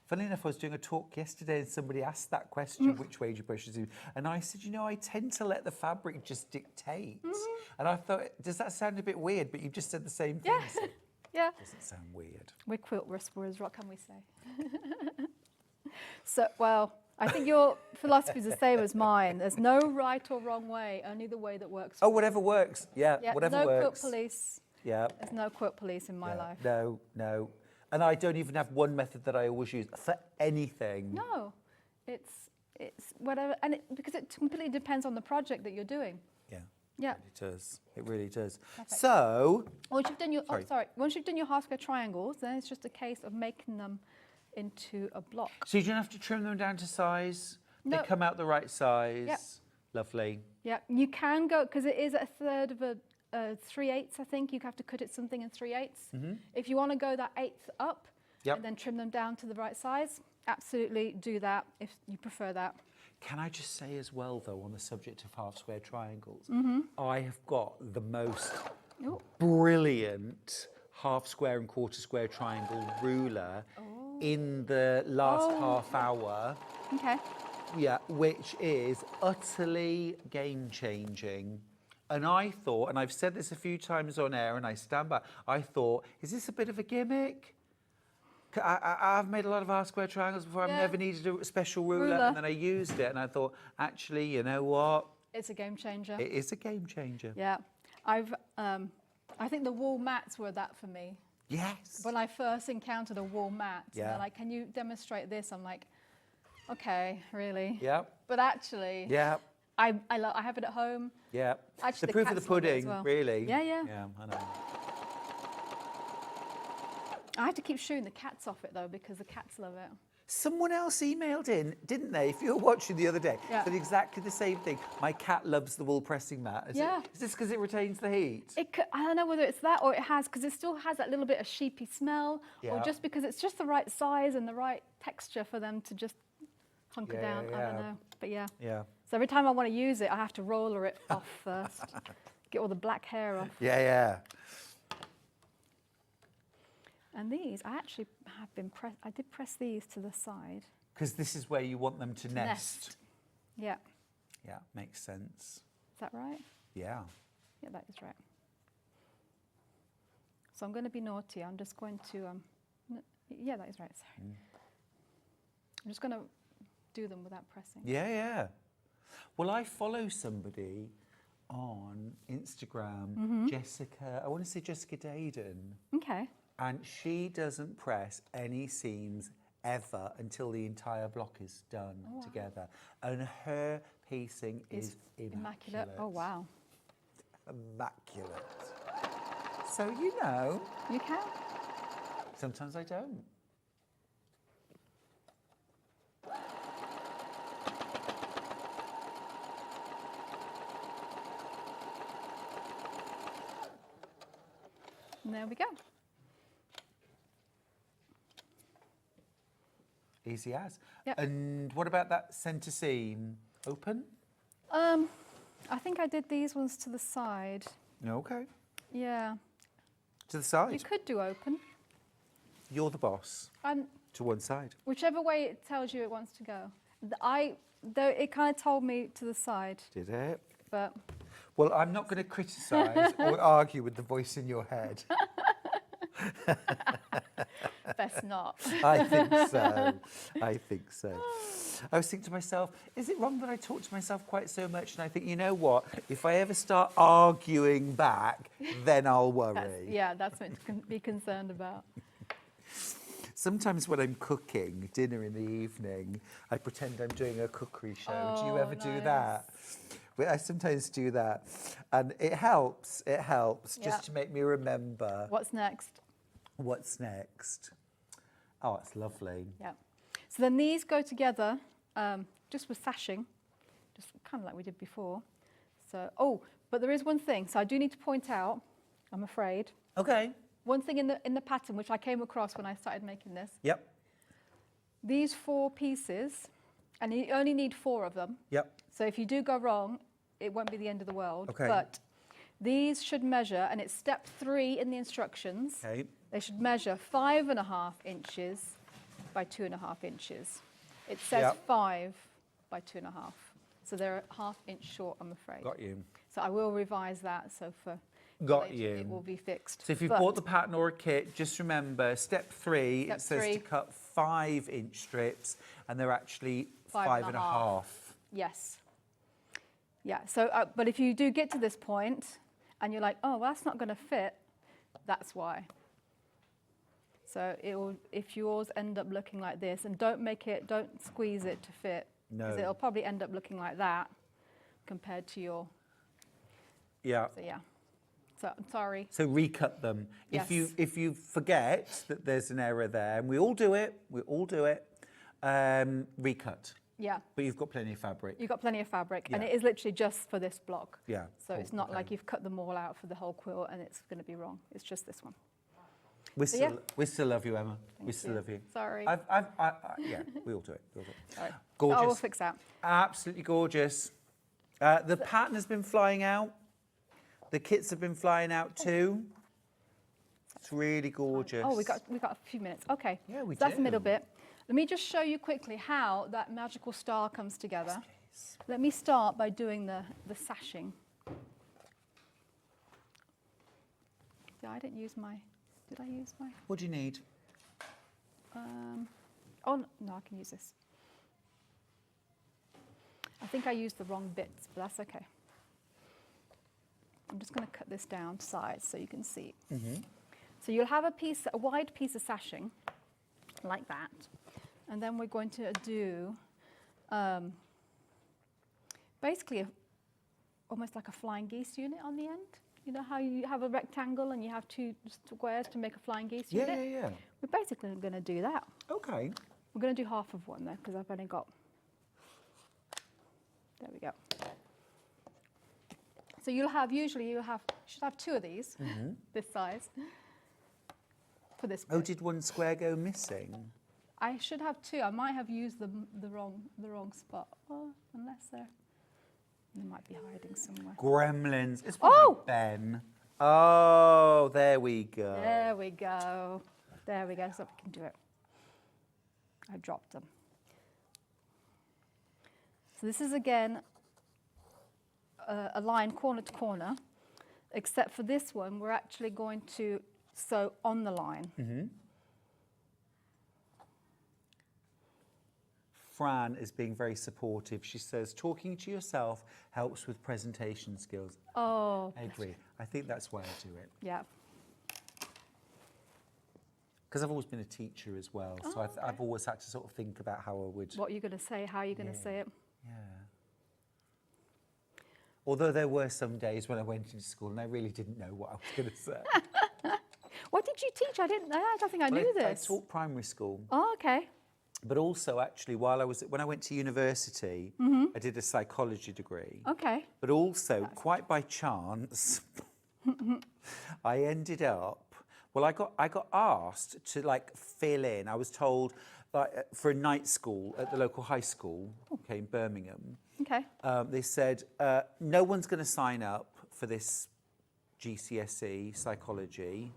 Funnily enough, I was doing a talk yesterday and somebody asked that question, which way do you push the seam? And I said, you know, I tend to let the fabric just dictate. And I thought, does that sound a bit weird? But you just said the same thing. Yeah. So Yeah. doesn't sound weird. We're quilt whisperers, what can we say? So, well, I think your philosophy is the same as mine. There's no right or wrong way, only the way that works. Oh, whatever works. Yeah, Yeah, whatever no works. quilt police. Yeah. There's no quilt police in my life. No, no. And I don't even have one method that I always use for anything. No, it's whatever, and because it completely depends on the project that you're doing. Yeah. Yeah. It does. It really does. Perfect. So, Once you've done your once you've done your half square triangles, then it's just a case of making them into a block. so you don't have to trim them down to size. No. They come out the right size. Yep. Lovely. Yeah, you can go because it is a third of a 3/8. I think you have to cut it something in 3/8. If you want to go that 1/8 up and then trim them down to the right size, absolutely do that if you prefer that. Can I just say as well, though, on the subject of half square triangles, I have got the most brilliant half square and quarter square triangle ruler in the last half hour. Okay. Yeah, which is utterly game-changing. And I thought, and I've said this a few times on air, and I stand by, I thought, is this a bit of a gimmick? I've made a lot of half-square triangles before. I've never needed a special ruler, and then I used it, and I thought, actually, you know what? It's a game changer. It is a game changer. Yeah, I think the wool mats were that for me. Yes. When I first encountered a wool mat, and they're like, "Can you demonstrate this?" I'm like, "Okay, really?" Yeah. But actually, Yeah. I have it at home. Yeah. Actually, The proof of the cats love it as pudding, well. really. Yeah, yeah. Yeah, I know. I had to keep shooing the cats off it though because the cats love it. Someone else emailed in, didn't they? If you were watching the other day, Yeah. said exactly the same thing. My cat loves the wool pressing mat. Is this because it retains the heat? I don't know whether it's that or it has, because it still has that little bit of sheepy smell, or just because it's just the right size and the right texture for them to just hunker down. I don't know, but yeah. Yeah. So every time I want to use it, I have to roller it off first, get all the black hair off. Yeah, yeah. And these, I actually have been I did press these to the side. Because this is where you want them to nest. Yeah. Yeah, makes sense. Is that right? Yeah. Yeah, that is right. So I'm going to be naughty. I'm just going to, yeah, that is right. Sorry. I'm just going to do them without pressing. Yeah, yeah. Well, I follow somebody on Instagram, Jessica, I want to say Jessica Dayden. Okay. And she doesn't press any seams ever until the entire block is done together. And her piecing is immaculate. Oh, wow. Immaculate. So, you know. You can. Sometimes I don't. And there we go. Easy as. Yep. And what about that centre seam? Open? I think I did these ones to the side. Okay. Yeah. To the side? You could do open. You're the boss. To one side. Whichever way it tells you it wants to go. Though it kind of told me to the side, Did it? but Well, I'm not going to criticise or argue with the voice in your head. best not. I think so. I think so. I was thinking to myself, is it wrong that I talk to myself quite so much? And I think, you know what? If I ever start arguing back, then I'll worry. That's something to be concerned about. Sometimes when I'm cooking dinner in the evening, I pretend I'm doing a cookery show. Do you ever do that? Well, I sometimes do that. And it helps just to make me remember. What's next? What's next? Oh, it's lovely. Yeah. So then these go together just with sashing, just kind of like we did before. So, but there is one thing. So I do need to point out, I'm afraid. Okay. One thing in the pattern which I came across when I started making this. Yep. These 4 pieces, and you only need 4 of them. Yep. So if you do go wrong, it won't be the end of the world. Okay. But these should measure, and it's step 3 in the instructions. Okay. They should measure 5.5 inches by 2.5 inches. It says Yep. 5 by 2.5. So they're a ½ inch short, I'm afraid. Got you. So I will revise that. So for Got later, you. it will be fixed. So if you've But bought the pattern or a kit, just remember step 3, Step it says 3. to cut 5-inch strips, and they're actually 5.5. 5.5. Yes. Yeah. So, but if you do get to this point and you're like, oh, well, that's not going to fit, that's why. So if yours end up looking like this, and don't squeeze it to fit, because No. it'll probably end up looking like that compared to your. Yeah. So yeah. So I'm sorry. So recut them. Yes. If you forget that there's an error there, and we all do it, recut. Yeah. But you've got plenty of fabric. You've got plenty of fabric, and Yeah. it is literally just for this block. Yeah. So it's not okay. like you've cut them all out for the whole quilt, and it's going to be wrong. It's just this one. We So, still, yeah. we still love you, Emma. We Thank still you. love you. Sorry. Yeah, we all do it. We all do it. Sorry. Gorgeous. I will fix that. Absolutely gorgeous. The pattern has been flying out. The kits have been flying out too. It's really gorgeous. Oh, we got a few minutes. Okay. Yeah, we so that's the middle do. bit. Let me just show you quickly how that magical star comes together. Yes, Let me start by doing the sashing. Did I use my? What do you need? Oh no, I can use this. I think I used the wrong bits, but that's okay. I'm just going to cut this down to size so you can see. So you'll have a wide piece of sashing, like that. And then we're going to do basically almost like a flying geese unit on the end. You know how you have a rectangle and you have 2 squares to make a flying geese unit? Yeah. We're basically going to do that. Okay. We're going to do half of one though, because I've only got, there we go. So you should have 2 of these, this size, for this. Oh, bit. did one square go missing? I should have 2. I might have used the wrong spot. Oh, unless they might be hiding somewhere. Gremlins. It's probably Ben. Oh, there we go. There we go. There we go. So we can do it. I dropped them. So this is again a line corner to corner, except for this one, we're actually going to sew on the line. Fran is being very supportive. She says, talking to yourself helps with presentation skills. Oh, I agree. I think that's why I do it. yeah. Because I've always been a teacher as well, so I've always had to sort of think about how I would... What you're going to say, how you're going to say it. Yeah. Although there were some days when I went into school and I really didn't know what I was going to say. What did you teach? I don't think I knew this. I taught primary school. Oh, okay. But also, actually, when I went to university, I did a psychology degree. Okay. But also, quite by chance, I ended up. Well, I got asked to like fill in. I was told for a night school at the local high school, okay, in Birmingham. Okay. They said, no one's going to sign up for this GCSE psychology,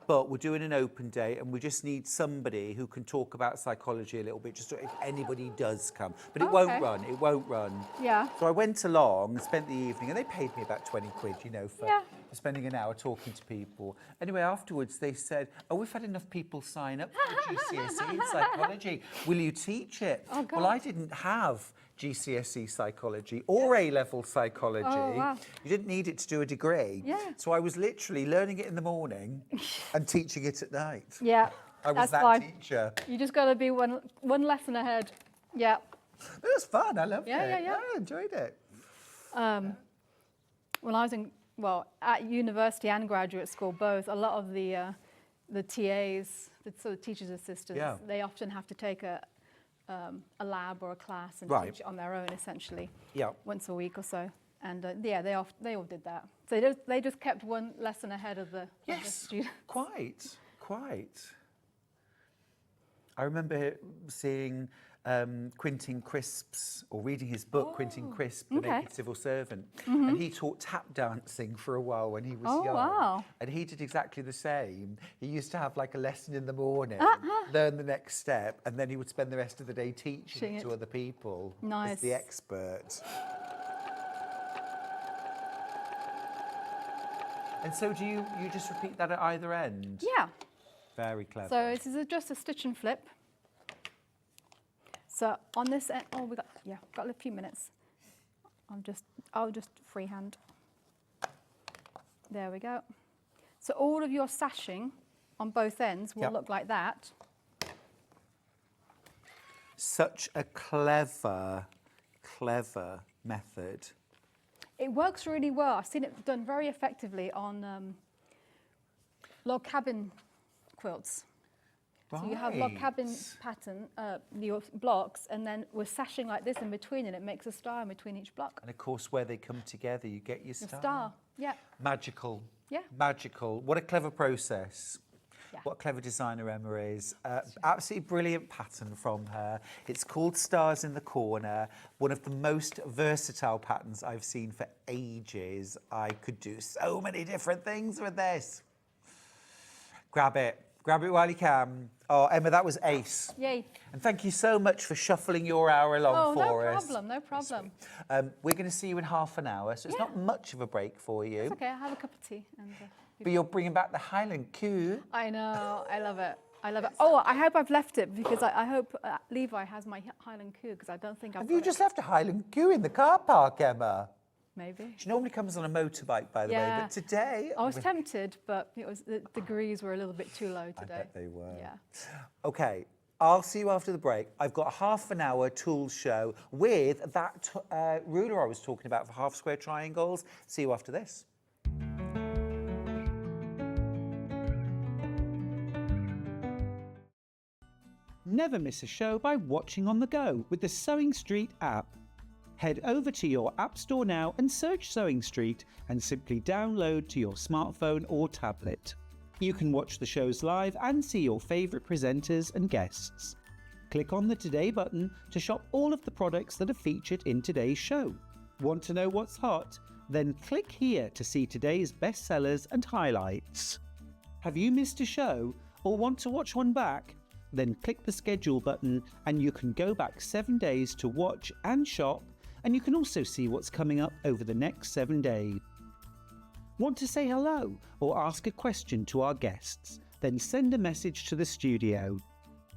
but we're doing an open day and we just need somebody who can talk about psychology a little bit, just if anybody does come. But it won't run, it won't run. Yeah. So I went along and spent the evening, and they paid me about 20 quid, you know, for spending an hour talking to people. Anyway, afterwards they said, oh, we've had enough people sign up for the GCSE in psychology. Will you teach it? Oh, God. Well, I didn't have GCSE psychology or A-level psychology. Oh, wow. You didn't need it to do a degree. Yeah. So I was literally learning it in the morning and teaching it at night. Yeah. I was that's that fine. teacher. You just got to be one lesson ahead. Yeah. It was fun. I loved it. Yeah. I enjoyed it. When I was at university and graduate school, both, a lot of the TAs, the sort of teachers' assistants, they often have to take a lab or a class and teach it on their own, essentially, once a week or so. And they all did that. So they just kept one lesson ahead of the students. Quite. I remember seeing Quilting Crisp's, or reading his book, Quilting Crisp, The Naked Civil Servant. And he taught tap dancing for a while when he was young. Wow. And he did exactly the same. He used to have like a lesson in the morning, learn the next step, and then he would spend the rest of the day teaching it to other people as the expert. And so do you just repeat that at either end? Yeah. Very clever. So this is just a stitch and flip. So on this end, we've got a few minutes. I'll just freehand. There we go. So all of your sashing on both ends will look like that. Such a clever method. It works really well. I've seen it done very effectively on log cabin quilts. Right. So you have log cabin pattern, your blocks, and then we're sashing like this in between, and it makes a star in between each block. And of course, where they come together, you get your star. Yeah. Magical. Yeah. Magical. What a clever process. Yeah. What a clever designer Emma is. Absolutely brilliant pattern from her. It's called Stars in the Corner. One of the most versatile patterns I've seen for ages. I could do so many different things with this. Grab it. Grab it while you can. Oh, Emma, that was ace. Yay. And thank you so much for shuffling your hour along for us. No problem. We're going to see you in half an hour, so it's not much of a break for you. It's okay, I have a cup of tea. And, but you're bringing back the Highland Cow. I know, I love it. Oh, I hope I've left it, because I hope Levi has my Highland Cow, because I don't think I've Have you just left a Highland Cow in the car park, Emma? Maybe. She normally comes on a motorbike, by the way, but today... I was tempted, but the degrees were a little bit too low today. I bet they were. Yeah. OK, I'll see you after the break. I've got a half an hour tools show with that ruler I was talking about for half square triangles. See you after this. Never miss a show by watching on the go with the Sewing Street app. Head over to your App Store now and search Sewing Street and simply download to your smartphone or tablet. You can watch the shows live and see your favourite presenters and guests. Click on the Today button to shop all of the products that are featured in today's show. Want to know what's hot? Then click here to see today's bestsellers and highlights. Have you missed a show or want to watch one back? Then click the schedule button and you can go back 7 days to watch and shop, and you can also see what's coming up over the next 7 days. Want to say hello or ask a question to our guests? Then send a message to the studio.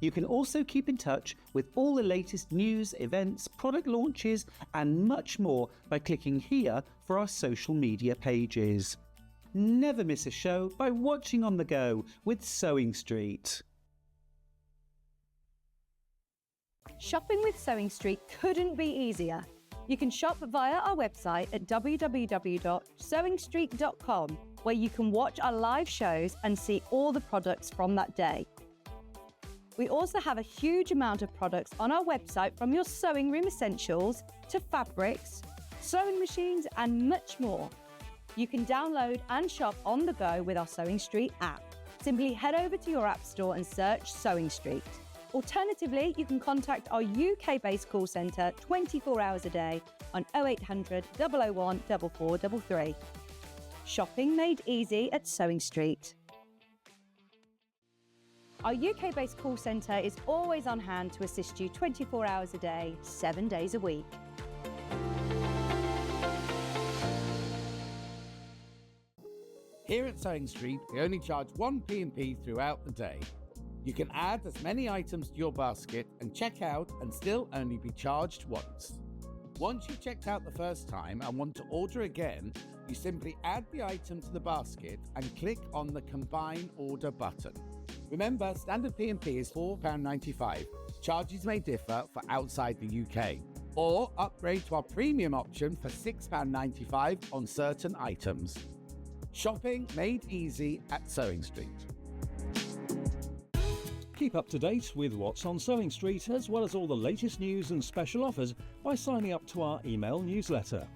You can also keep in touch with all the latest news, events, product launches and much more by clicking here for our social media pages. Never miss a show by watching on the go with Sewing Street. Shopping with Sewing Street couldn't be easier. You can shop via our website at www.sewingstreet.com, where you can watch our live shows and see all the products from that day. We also have a huge amount of products on our website, from your sewing room essentials to fabrics, sewing machines and much more. You can download and shop on the go with our Sewing Street app. Simply head over to your App Store and search Sewing Street. Alternatively, you can contact our UK-based call centre 24 hours a day on 0800 001 4433. Shopping made easy at Sewing Street. Our UK-based call centre is always on hand to assist you 24 hours a day, 7 days a week. Here at Sewing Street, we only charge one P&P throughout the day. You can add as many items to your basket and check out and still only be charged once. Once you've checked out the first time and want to order again, you simply add the item to the basket and click on the Combine Order button. Remember, standard P&P is £4.95. Charges may differ for outside the UK. Or upgrade to our premium option for £6.95 on certain items. Shopping made easy at Sewing Street. Keep up to date with what's on Sewing Street, as well as all the latest news and special offers by signing up to our email newsletter.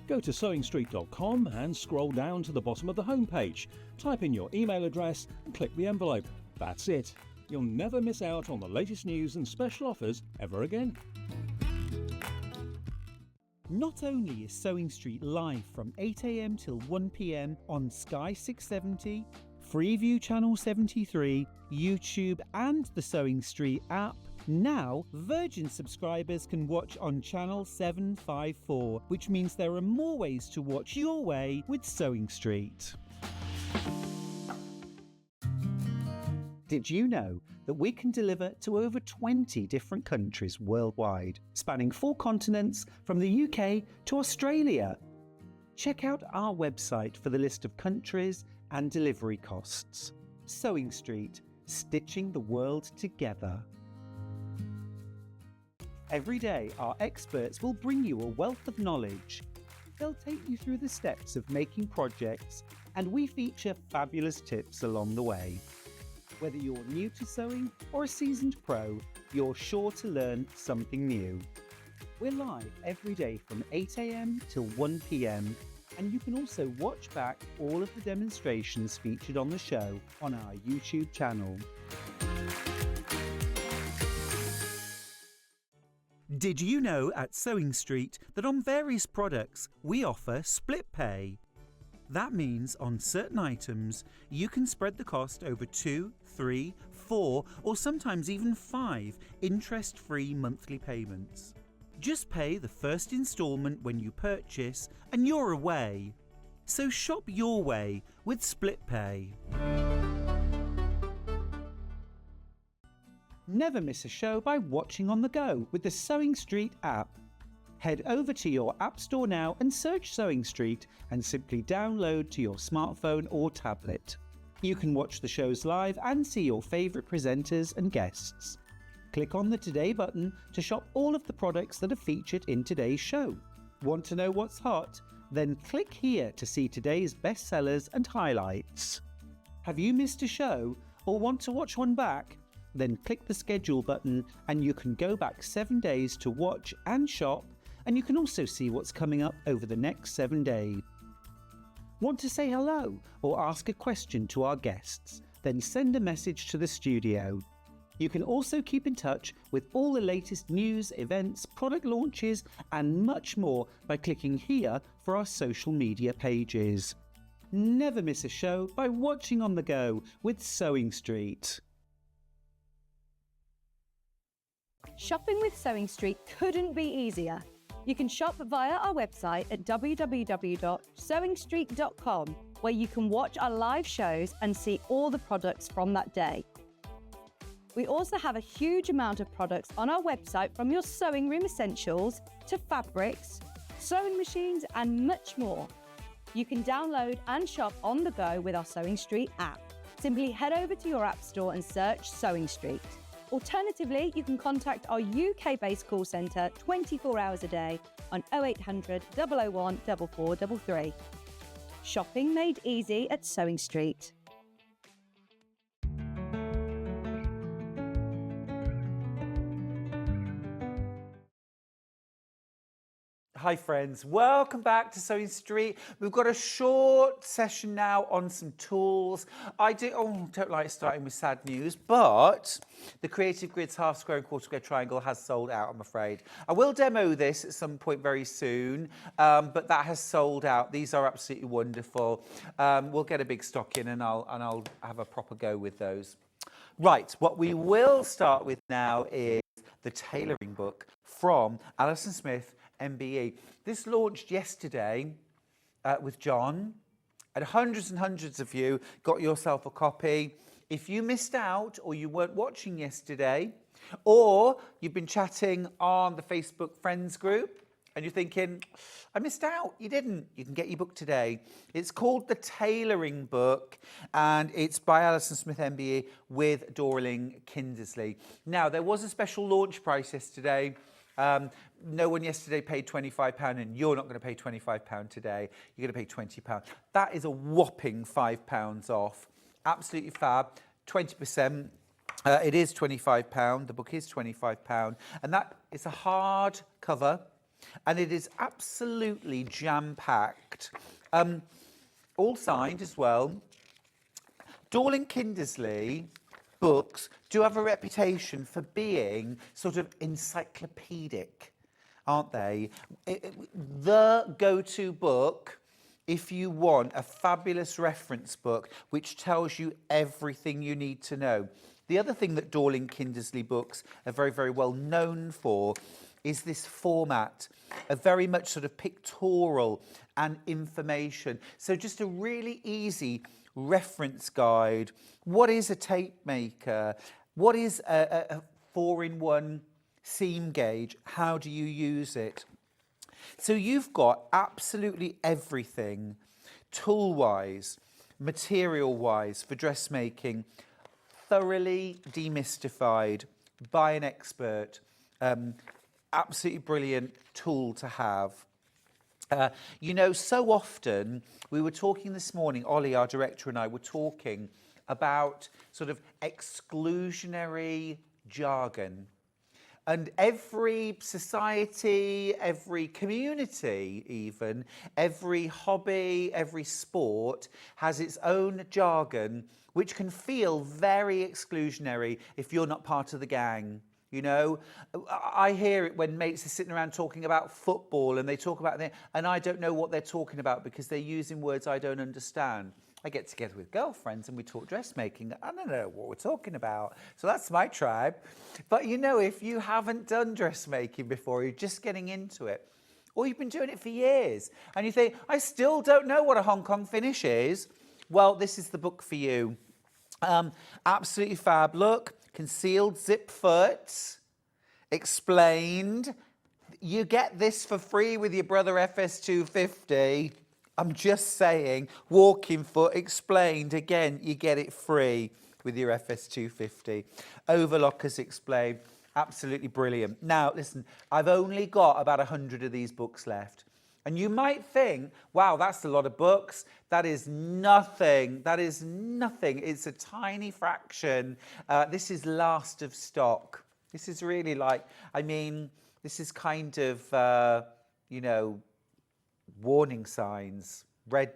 Go to sewingstreet.com and scroll down to the bottom of the homepage. Type in your email address and click the envelope. That's it. You'll never miss out on the latest news and special offers ever again. Not only is Sewing Street live from 8 AM till 1 PM on Sky 670, Freeview Channel 73, YouTube and the Sewing Street app, now Virgin subscribers can watch on Channel 754, which means there are more ways to watch your way with Sewing Street. Did you know that we can deliver to over 20 different countries worldwide, spanning 4 continents from the UK to Australia? Check out our website for the list of countries and delivery costs. Sewing Street, stitching the world together. Every day, our experts will bring you a wealth of knowledge. They'll take you through the steps of making projects, and we feature fabulous tips along the way. Whether you're new to sewing or a seasoned pro, you're sure to learn something new. We're live every day from 8 AM till 1 PM, and you can also watch back all of the demonstrations featured on the show on our YouTube channel. Did you know at Sewing Street that on various products we offer split pay? That means on certain items you can spread the cost over 2, 3, 4 or sometimes even 5 interest-free monthly payments. Just pay the first instalment when you purchase and you're away. So shop your way with split pay. Never miss a show by watching on the go with the Sewing Street app. Head over to your App Store now and search Sewing Street and simply download to your smartphone or tablet. You can watch the shows live and see your favourite presenters and guests. Click on the Today button to shop all of the products that are featured in today's show. Want to know what's hot? Then click here to see today's bestsellers and highlights. Have you missed a show or want to watch one back? Then click the schedule button and you can go back 7 days to watch and shop, and you can also see what's coming up over the next 7 days. Want to say hello or ask a question to our guests? Then send a message to the studio. You can also keep in touch with all the latest news, events, product launches and much more by clicking here for our social media pages. Never miss a show by watching on the go with Sewing Street. Shopping with Sewing Street couldn't be easier. You can shop via our website at www.sewingstreet.com, where you can watch our live shows and see all the products from that day. We also have a huge amount of products on our website, from your sewing room essentials to fabrics, sewing machines and much more. You can download and shop on the go with our Sewing Street app. Simply head over to your App Store and search Sewing Street. Alternatively, you can contact our UK-based call centre 24 hours a day on 0800 001 4433. Shopping made easy at Sewing Street. Hi friends, welcome back to Sewing Street. We've got a short session now on some tools. Don't like starting with sad news, but the Creative Grids half square and quarter square triangle has sold out, I'm afraid. I will demo this at some point very soon, but that has sold out. These are absolutely wonderful. We'll get a big stock in and I'll have a proper go with those. Right, what we will start with now is the tailoring book from Alison Smith, MBE. This launched yesterday with John, and hundreds of you got yourself a copy. If you missed out or you weren't watching yesterday, or you've been chatting on the Facebook friends group and you're thinking, I missed out, you didn't, you can get your book today. It's called The Tailoring Book, and it's by Alison Smith MBE with Dorling Kindersley. Now, there was a special launch price yesterday. No one yesterday paid £25, and you're not going to pay £25 today. You're going to pay £20. That is a whopping £5 off. Absolutely fab. 20%. It is £25. The book is £25, and that is a hard cover, and it is absolutely jam-packed. All signed as well. Dorling Kindersley books do have a reputation for being sort of encyclopedic, aren't they? The go-to book if you want a fabulous reference book which tells you everything you need to know. The other thing that Dorling Kindersley books are very, very well known for is this format, a very much sort of pictorial and information. So just a really easy reference guide. What is a tape maker? What is a 4-in-1 seam gauge? How do you use it? So you've got absolutely everything, tool-wise, material-wise, for dressmaking, thoroughly demystified by an expert. Absolutely brilliant tool to have. You know, so often, we were talking this morning, Ollie, our director, and I were talking about sort of exclusionary jargon. And every society, every community even, every hobby, every sport has its own jargon, which can feel very exclusionary if you're not part of the gang. You know, I hear it when mates are sitting around talking about football and they talk about it, and I don't know what they're talking about because they're using words I don't understand. I get together with girlfriends and we talk dressmaking. I don't know what we're talking about. So that's my tribe. But you know, if you haven't done dressmaking before, you're just getting into it, or you've been doing it for years and you think, I still don't know what a Hong Kong finish is. Well, this is the book for you. Absolutely fab. Look. Concealed zip foot, explained. You get this for free with your Brother FS250. I'm just saying, walking foot explained. Again, you get it free with your FS250. Overlockers explained. Absolutely brilliant. Now, listen, I've only got about 100 of these books left. And you might think, wow, that's a lot of books. That is nothing. That is nothing. It's a tiny fraction. This is last of stock. This is really like, I mean, this is kind of, you know, warning signs, red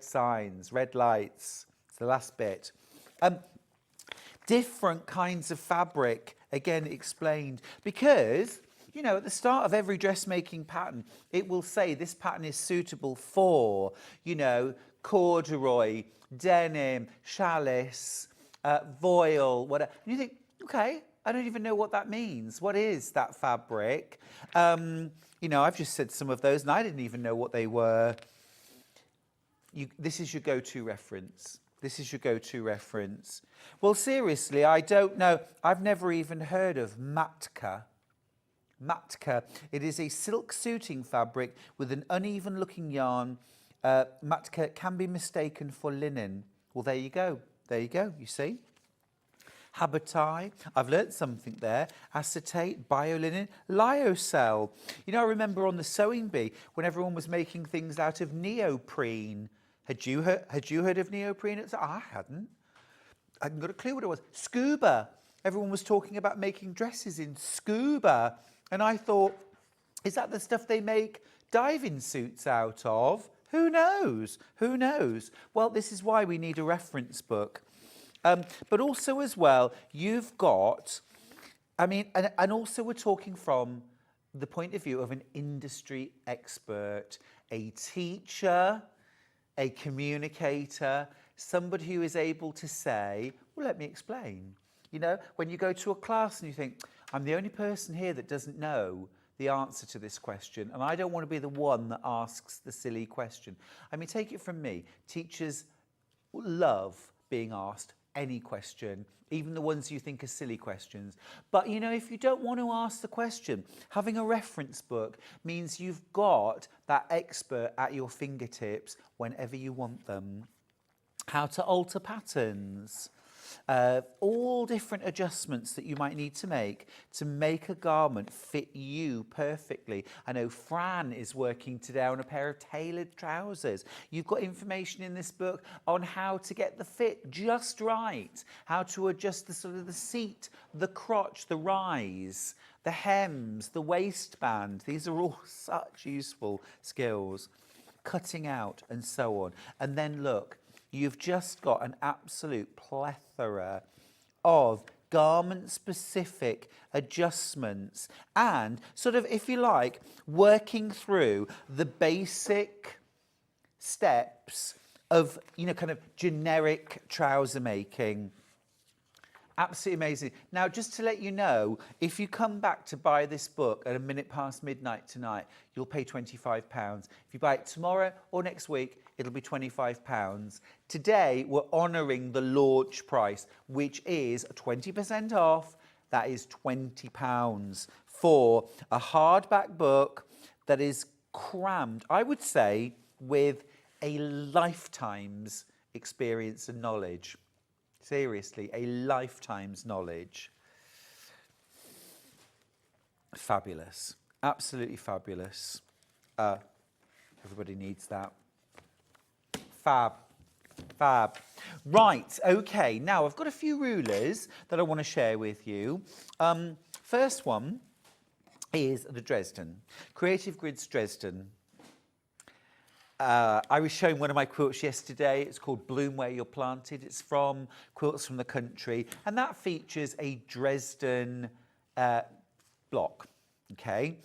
lights. It's the last bit. Different kinds of fabric, again, explained. Because, you know, at the start of every dressmaking pattern, it will say this pattern is suitable for, you know, corduroy, denim, challis, voile, whatever. And you think, okay, I don't even know what that means. What is that fabric? You know, I've just said some of those and I didn't even know what they were. This is your go-to reference. This is your go-to reference. Well, seriously, I don't know. I've never even heard of matka. Matka. It is a silk suiting fabric with an uneven looking yarn. Matka can be mistaken for linen. Well, there you go. There you go, you see. Habitai, I've learnt something there. Acetate, biolinen, lyocell. You know, I remember on the sewing bee when everyone was making things out of neoprene. Had you heard of neoprene? I hadn't. I hadn't got a clue what it was. Scuba. Everyone was talking about making dresses in scuba. And I thought, is that the stuff they make diving suits out of? Who knows? Who knows? Well, this is why we need a reference book. But also as well, you've got, I mean, and also we're talking from the point of view of an industry expert, a teacher, a communicator, somebody who is able to say, well, let me explain. You know, when you go to a class and you think, I'm the only person here that doesn't know the answer to this question, and I don't want to be the one that asks the silly question. I mean, take it from me. Teachers love being asked any question, even the ones you think are silly questions. But, you know, if you don't want to ask the question, having a reference book means you've got that expert at your fingertips whenever you want them. How to alter patterns, all different adjustments that you might need to make a garment fit you perfectly. I know Fran is working today on a pair of tailored trousers. You've got information in this book on how to get the fit just right, how to adjust the sort of the seat, the crotch, the rise, the hems, the waistband. These are all such useful skills. Cutting out and so on. And then look, you've just got an absolute plethora of garment-specific adjustments and sort of, if you like, working through the basic steps of, you know, kind of generic trouser making. Absolutely amazing. Now, just to let you know, if you come back to buy this book at a minute past midnight tonight, you'll pay £25. If you buy it tomorrow or next week, it'll be £25. Today, we're honouring the launch price, which is 20% off. That is £20 for a hardback book that is crammed, I would say, with a lifetime's experience and knowledge. Seriously, a lifetime's knowledge. Fabulous. Absolutely fabulous. Everybody needs that. Fab. Fab. Right, okay. Now, I've got a few rulers that I want to share with you. First one is the Dresden. Creative Grids Dresden. I was showing one of my quilts yesterday. It's called Bloom Where You're Planted. It's from Quilts from the Country. And that features a Dresden block. Okay.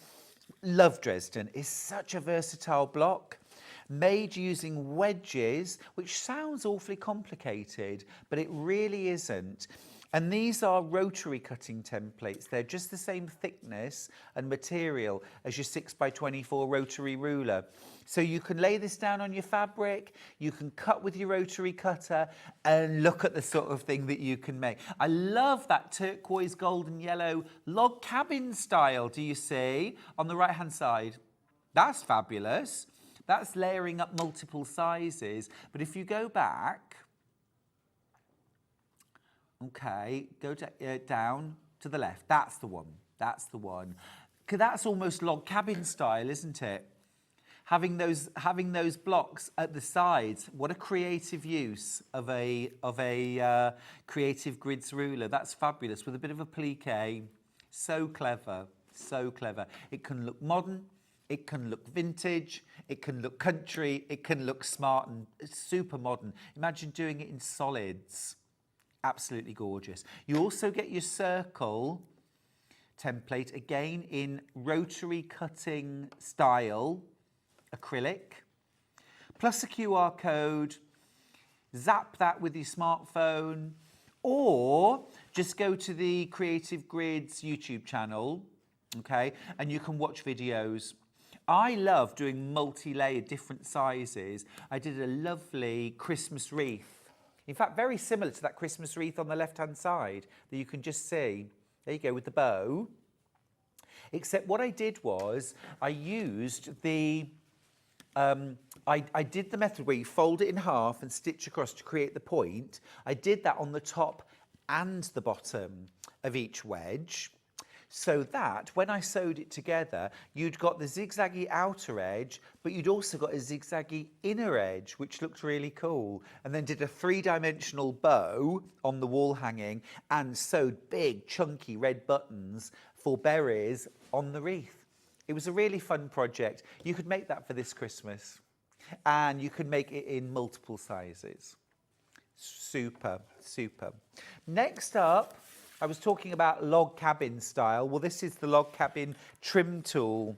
Love Dresden. It's such a versatile block. Made using wedges, which sounds awfully complicated, but it really isn't. And these are rotary cutting templates. They're just the same thickness and material as your 6x24 rotary ruler. So you can lay this down on your fabric, you can cut with your rotary cutter, and look at the sort of thing that you can make. I love that turquoise, golden yellow log cabin style, do you see, on the right-hand side? That's fabulous. That's layering up multiple sizes. But if you go back, okay, go down to the left. That's the one. That's the one. 'Cause that's almost log cabin style, isn't it? Having those blocks at the sides. What a creative use of a Creative Grids ruler. That's fabulous with a bit of a plique. So clever. So clever. It can look modern. It can look vintage, it can look country, it can look smart and super modern. Imagine doing it in solids. Absolutely gorgeous. You also get your circle template, again in rotary cutting style, acrylic, plus a QR code. Zap that with your smartphone, or just go to the Creative Grids YouTube channel, okay, and you can watch videos. I love doing multi-layered, different sizes. I did a lovely Christmas wreath. In fact, very similar to that Christmas wreath on the left-hand side that you can just see. There you go, with the bow. Except what I did was, I used the, I did the method where you fold it in half and stitch across to create the point. I did that on the top and the bottom of each wedge, so that when I sewed it together, you'd got the zigzaggy outer edge, but you'd also got a zigzaggy inner edge, which looked really cool. And then did a 3-dimensional bow on the wall hanging and sewed big, chunky red buttons for berries on the wreath. It was a really fun project. You could make that for this Christmas, and you could make it in multiple sizes. Super, super. Next up, I was talking about log cabin style. Well, this is the log cabin trim tool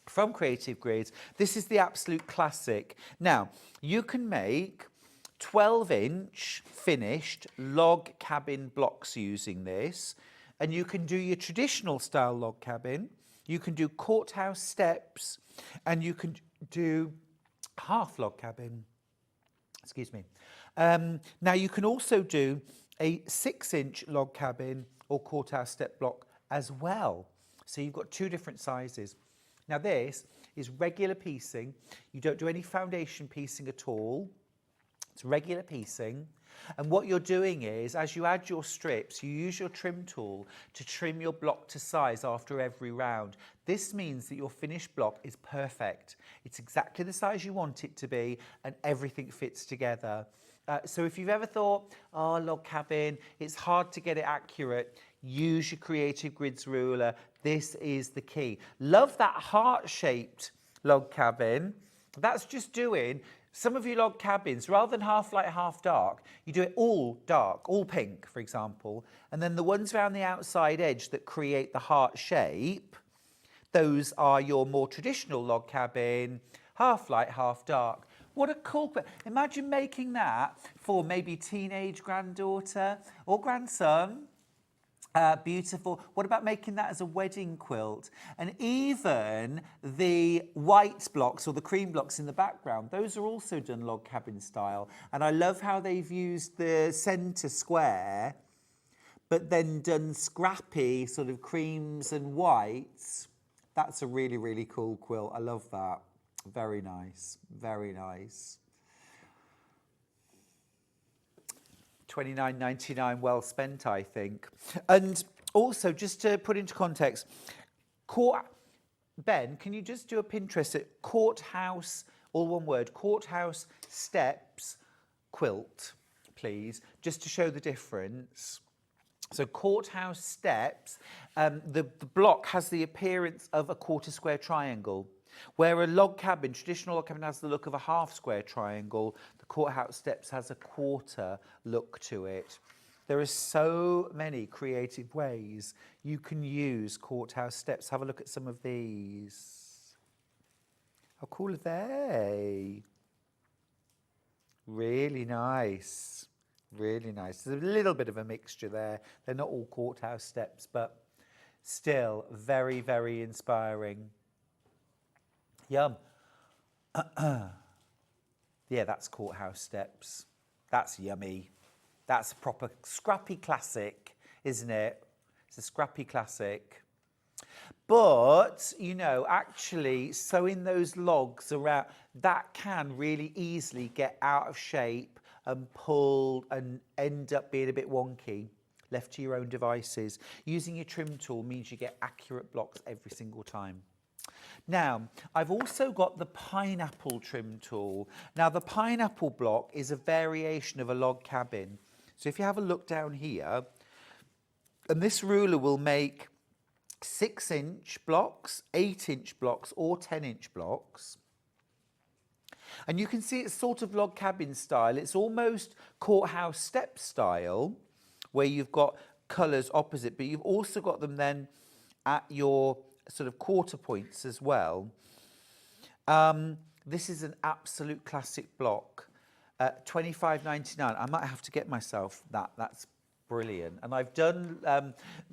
from Creative Grids. This is the absolute classic. Now, you can make 12-inch finished log cabin blocks using this, and you can do your traditional style log cabin, you can do courthouse steps, and you can do half log cabin. Excuse me. Now you can also do a 6-inch log cabin or courthouse step block as well. So you've got 2 different sizes. Now this is regular piecing. You don't do any foundation piecing at all. It's regular piecing. And what you're doing is, as you add your strips, you use your trim tool to trim your block to size after every round. This means that your finished block is perfect. It's exactly the size you want it to be, and everything fits together. So if you've ever thought, oh, log cabin, it's hard to get it accurate, use your Creative Grids ruler. This is the key. Love that heart-shaped log cabin. That's just doing some of your log cabins, rather than half light, half dark, you do it all dark, all pink, for example, and then the ones around the outside edge that create the heart shape, those are your more traditional log cabin, half light, half dark. What a cool, imagine making that for maybe teenage granddaughter or grandson. Beautiful. What about making that as a wedding quilt? And even the white blocks or the cream blocks in the background, those are also done log cabin style. And I love how they've used the centre square, but then done scrappy sort of creams and whites. That's a really, really cool quilt. I love that. Very nice. Very nice. $29.99, well spent, I think. And also, just to put into context, Ben, can you just do a Pinterest at courthouse, all one word, courthouse steps quilt, please, just to show the difference. So courthouse steps, the block has the appearance of a quarter square triangle. Where a log cabin, traditional log cabin, has the look of a half square triangle, the courthouse steps has a quarter look to it. There are so many creative ways you can use courthouse steps. Have a look at some of these. How cool are they? Really nice. Really nice. There's a little bit of a mixture there. They're not all courthouse steps, but still very, very inspiring. Yum. Yeah, that's courthouse steps. That's yummy. That's a proper scrappy classic, isn't it? It's a scrappy classic. But, you know, actually sewing those logs around, that can really easily get out of shape and pull and end up being a bit wonky, left to your own devices. Using your trim tool means you get accurate blocks every single time. Now, I've also got the pineapple trim tool. Now, the pineapple block is a variation of a log cabin. So if you have a look down here, and this ruler will make 6-inch blocks, 8-inch blocks, or 10-inch blocks. And you can see it's sort of log cabin style. It's almost courthouse step style, where you've got colours opposite, but you've also got them then at your sort of quarter points as well. This is an absolute classic block. $25.99. I might have to get myself that. That's brilliant. And I've done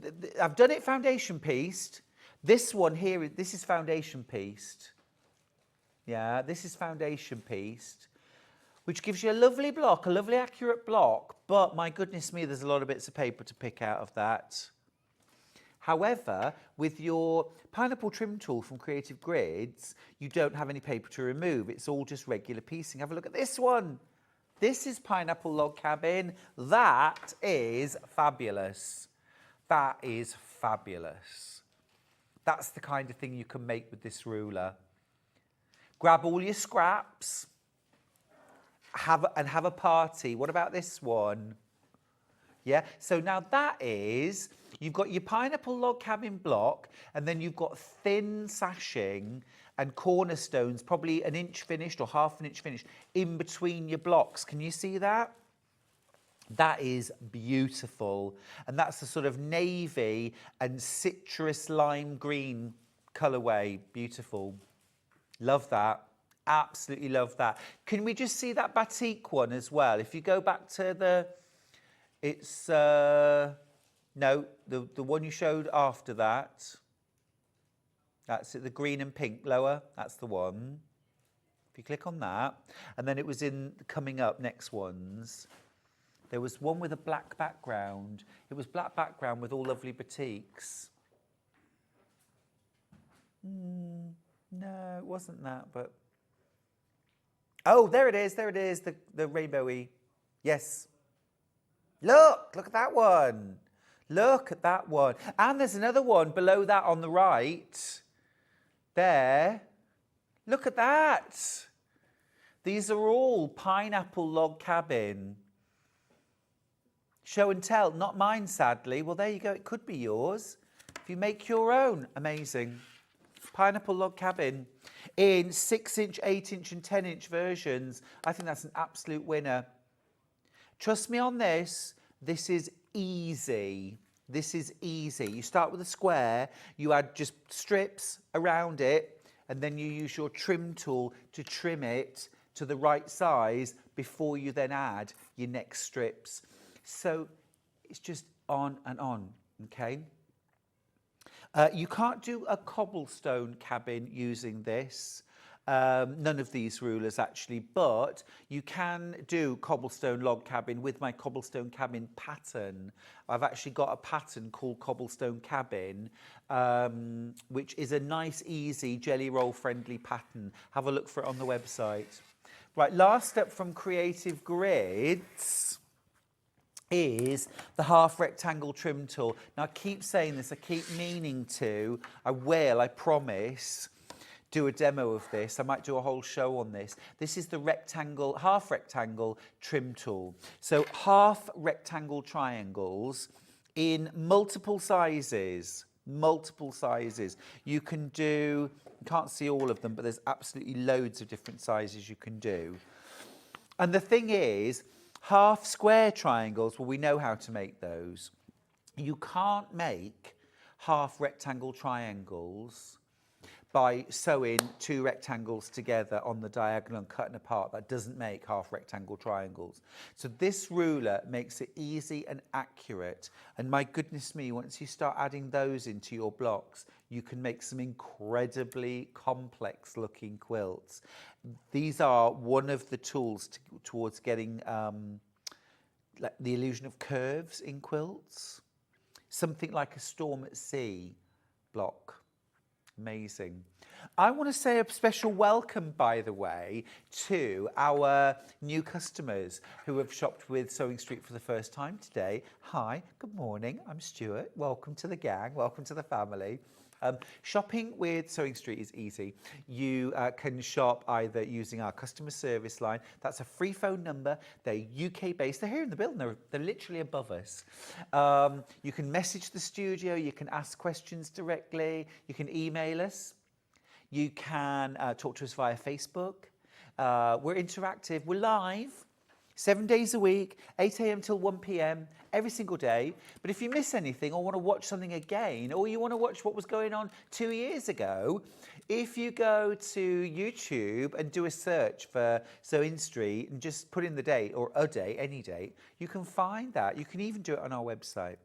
it foundation pieced. This one here, this is foundation pieced. Yeah, this is foundation pieced, which gives you a lovely block, a lovely accurate block. But my goodness me, there's a lot of bits of paper to pick out of that. However, with your pineapple trim tool from Creative Grids, you don't have any paper to remove. It's all just regular piecing. Have a look at this one. This is pineapple log cabin. That is fabulous. That is fabulous. That's the kind of thing you can make with this ruler. Grab all your scraps, have a party. What about this one? Yeah, so now that is, you've got your pineapple log cabin block, and then you've got thin sashing and cornerstones, probably an inch finished or half an inch finished, in between your blocks. Can you see that? That is beautiful. And that's the sort of navy and citrus lime green colourway. Beautiful. Love that. Absolutely love that. Can we just see that batik one as well? If you go back to the, it's, no, the one you showed after that. That's it, the green and pink lower. That's the one. If you click on that. And then it was in coming up next ones. There was one with a black background. It was black background with all lovely batiks. No, it wasn't that, but... Oh, there it is, the rainbowy. Yes. Look at that one. Look at that one. And there's another one below that on the right. There. Look at that. These are all pineapple log cabin. Show and tell, not mine, sadly. Well, there you go. It could be yours. If you make your own, amazing. Pineapple log cabin in 6-inch, 8-inch and 10-inch versions. I think that's an absolute winner. Trust me on this. This is easy. This is easy. You start with a square. You add just strips around it, and then you use your trim tool to trim it to the right size before you then add your next strips. So it's just on and on, okay? You can't do a cobblestone cabin using this. None of these rulers actually, but you can do cobblestone log cabin with my cobblestone cabin pattern. I've actually got a pattern called cobblestone cabin, which is a nice, easy, jelly roll friendly pattern. Have a look for it on the website. Right, last up from Creative Grids is the half rectangle trim tool. Now I keep saying this, I keep meaning to, I will, I promise, do a demo of this. I might do a whole show on this. This is the rectangle, half rectangle trim tool. So half rectangle triangles in multiple sizes. You can do, you can't see all of them, but there's absolutely loads of different sizes you can do. And the thing is, half square triangles, well, we know how to make those. You can't make half rectangle triangles by sewing two rectangles together on the diagonal and cutting apart. That doesn't make half rectangle triangles. So this ruler makes it easy and accurate. And my goodness me, once you start adding those into your blocks, you can make some incredibly complex looking quilts. These are one of the tools towards getting like the illusion of curves in quilts. Something like a Storm at Sea block. Amazing. I want to say a special welcome, by the way, to our new customers who have shopped with Sewing Street for the first time today. Hi, good morning, I'm Stuart. Welcome to the gang, welcome to the family. Shopping with Sewing Street is easy. You can shop either using our customer service line. That's a free phone number. They're UK based. They're here in the building. They're literally above us. You can message the studio. You can ask questions directly. You can email us. You can talk to us via Facebook. We're interactive. We're live 7 days a week, 8 a.m. till 1 p.m. every single day. But if you miss anything or want to watch something again, or you want to watch what was going on 2 years ago, if you go to YouTube and do a search for Sewing Street and just put in the date or a date, any date, you can find that. You can even do it on our website.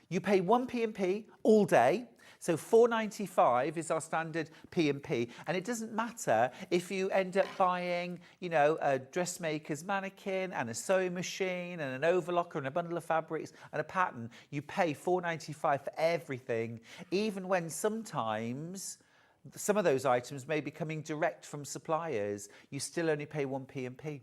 You pay 1 P&P all day. So £4.95 is our standard P&P, and it doesn't matter if you end up buying, you know, a dressmaker's mannequin and a sewing machine and an overlocker and a bundle of fabrics and a pattern. You pay £4.95 for everything, even when sometimes some of those items may be coming direct from suppliers. You still only pay 1 P&P.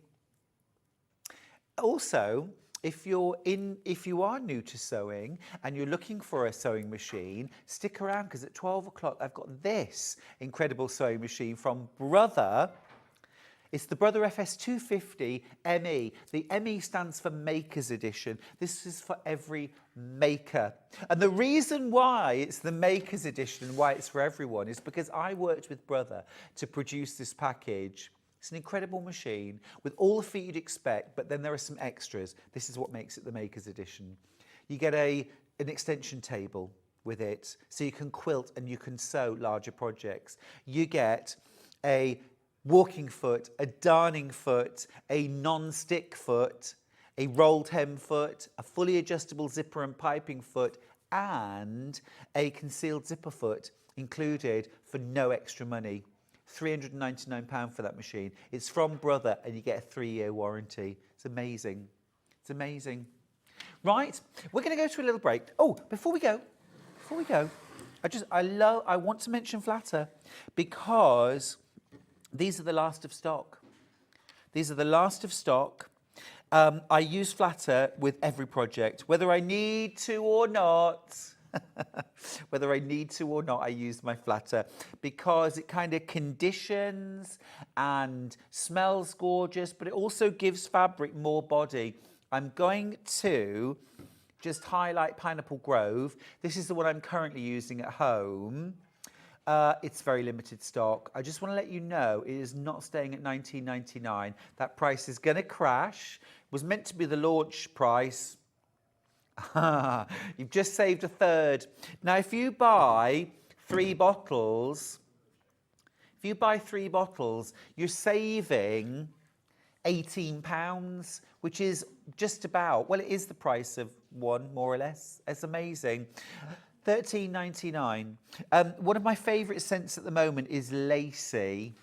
Also, if you are new to sewing and you're looking for a sewing machine, stick around, because at 12 o'clock I've got this incredible sewing machine from Brother. It's the Brother FS250 ME. The ME stands for Maker's Edition. This is for every maker. And the reason why it's the Maker's Edition and why it's for everyone is because I worked with Brother to produce this package. It's an incredible machine with all the feet you'd expect, but then there are some extras. This is what makes it the Maker's Edition. You get an extension table with it, so you can quilt and you can sew larger projects. You get a walking foot, a darning foot, a non-stick foot, a rolled hem foot, a fully adjustable zipper and piping foot, and a concealed zipper foot included for no extra money. £399 for that machine. It's from Brother and you get a 3-year warranty. It's amazing. It's amazing. Right, we're going to go to a little break. Oh, before we go, I want to mention Flatter because these are the last of stock. These are the last of stock. I use Flatter with every project, whether I need to or not. Whether I need to or not, I use my Flatter because it kind of conditions and smells gorgeous, but it also gives fabric more body. I'm going to just highlight Pineapple Grove. This is the one I'm currently using at home. It's very limited stock. I just want to let you know it is not staying at $19.99. That price is going to crash. It was meant to be the launch price. You've just saved a third. Now, if you buy 3 bottles, you're saving £18, which is just about, well, it is the price of one, more or less. It's amazing. $13.99. One of my favourite scents at the moment is Lacy.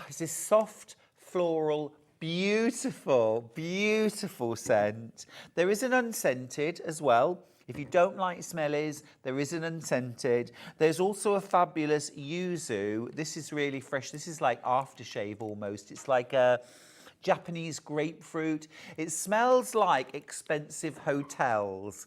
It's this soft, floral, beautiful, beautiful scent. There is an unscented as well. If you don't like smellies, there is an unscented. There's also a fabulous yuzu. This is really fresh. This is like aftershave almost. It's like a Japanese grapefruit. It smells like expensive hotels.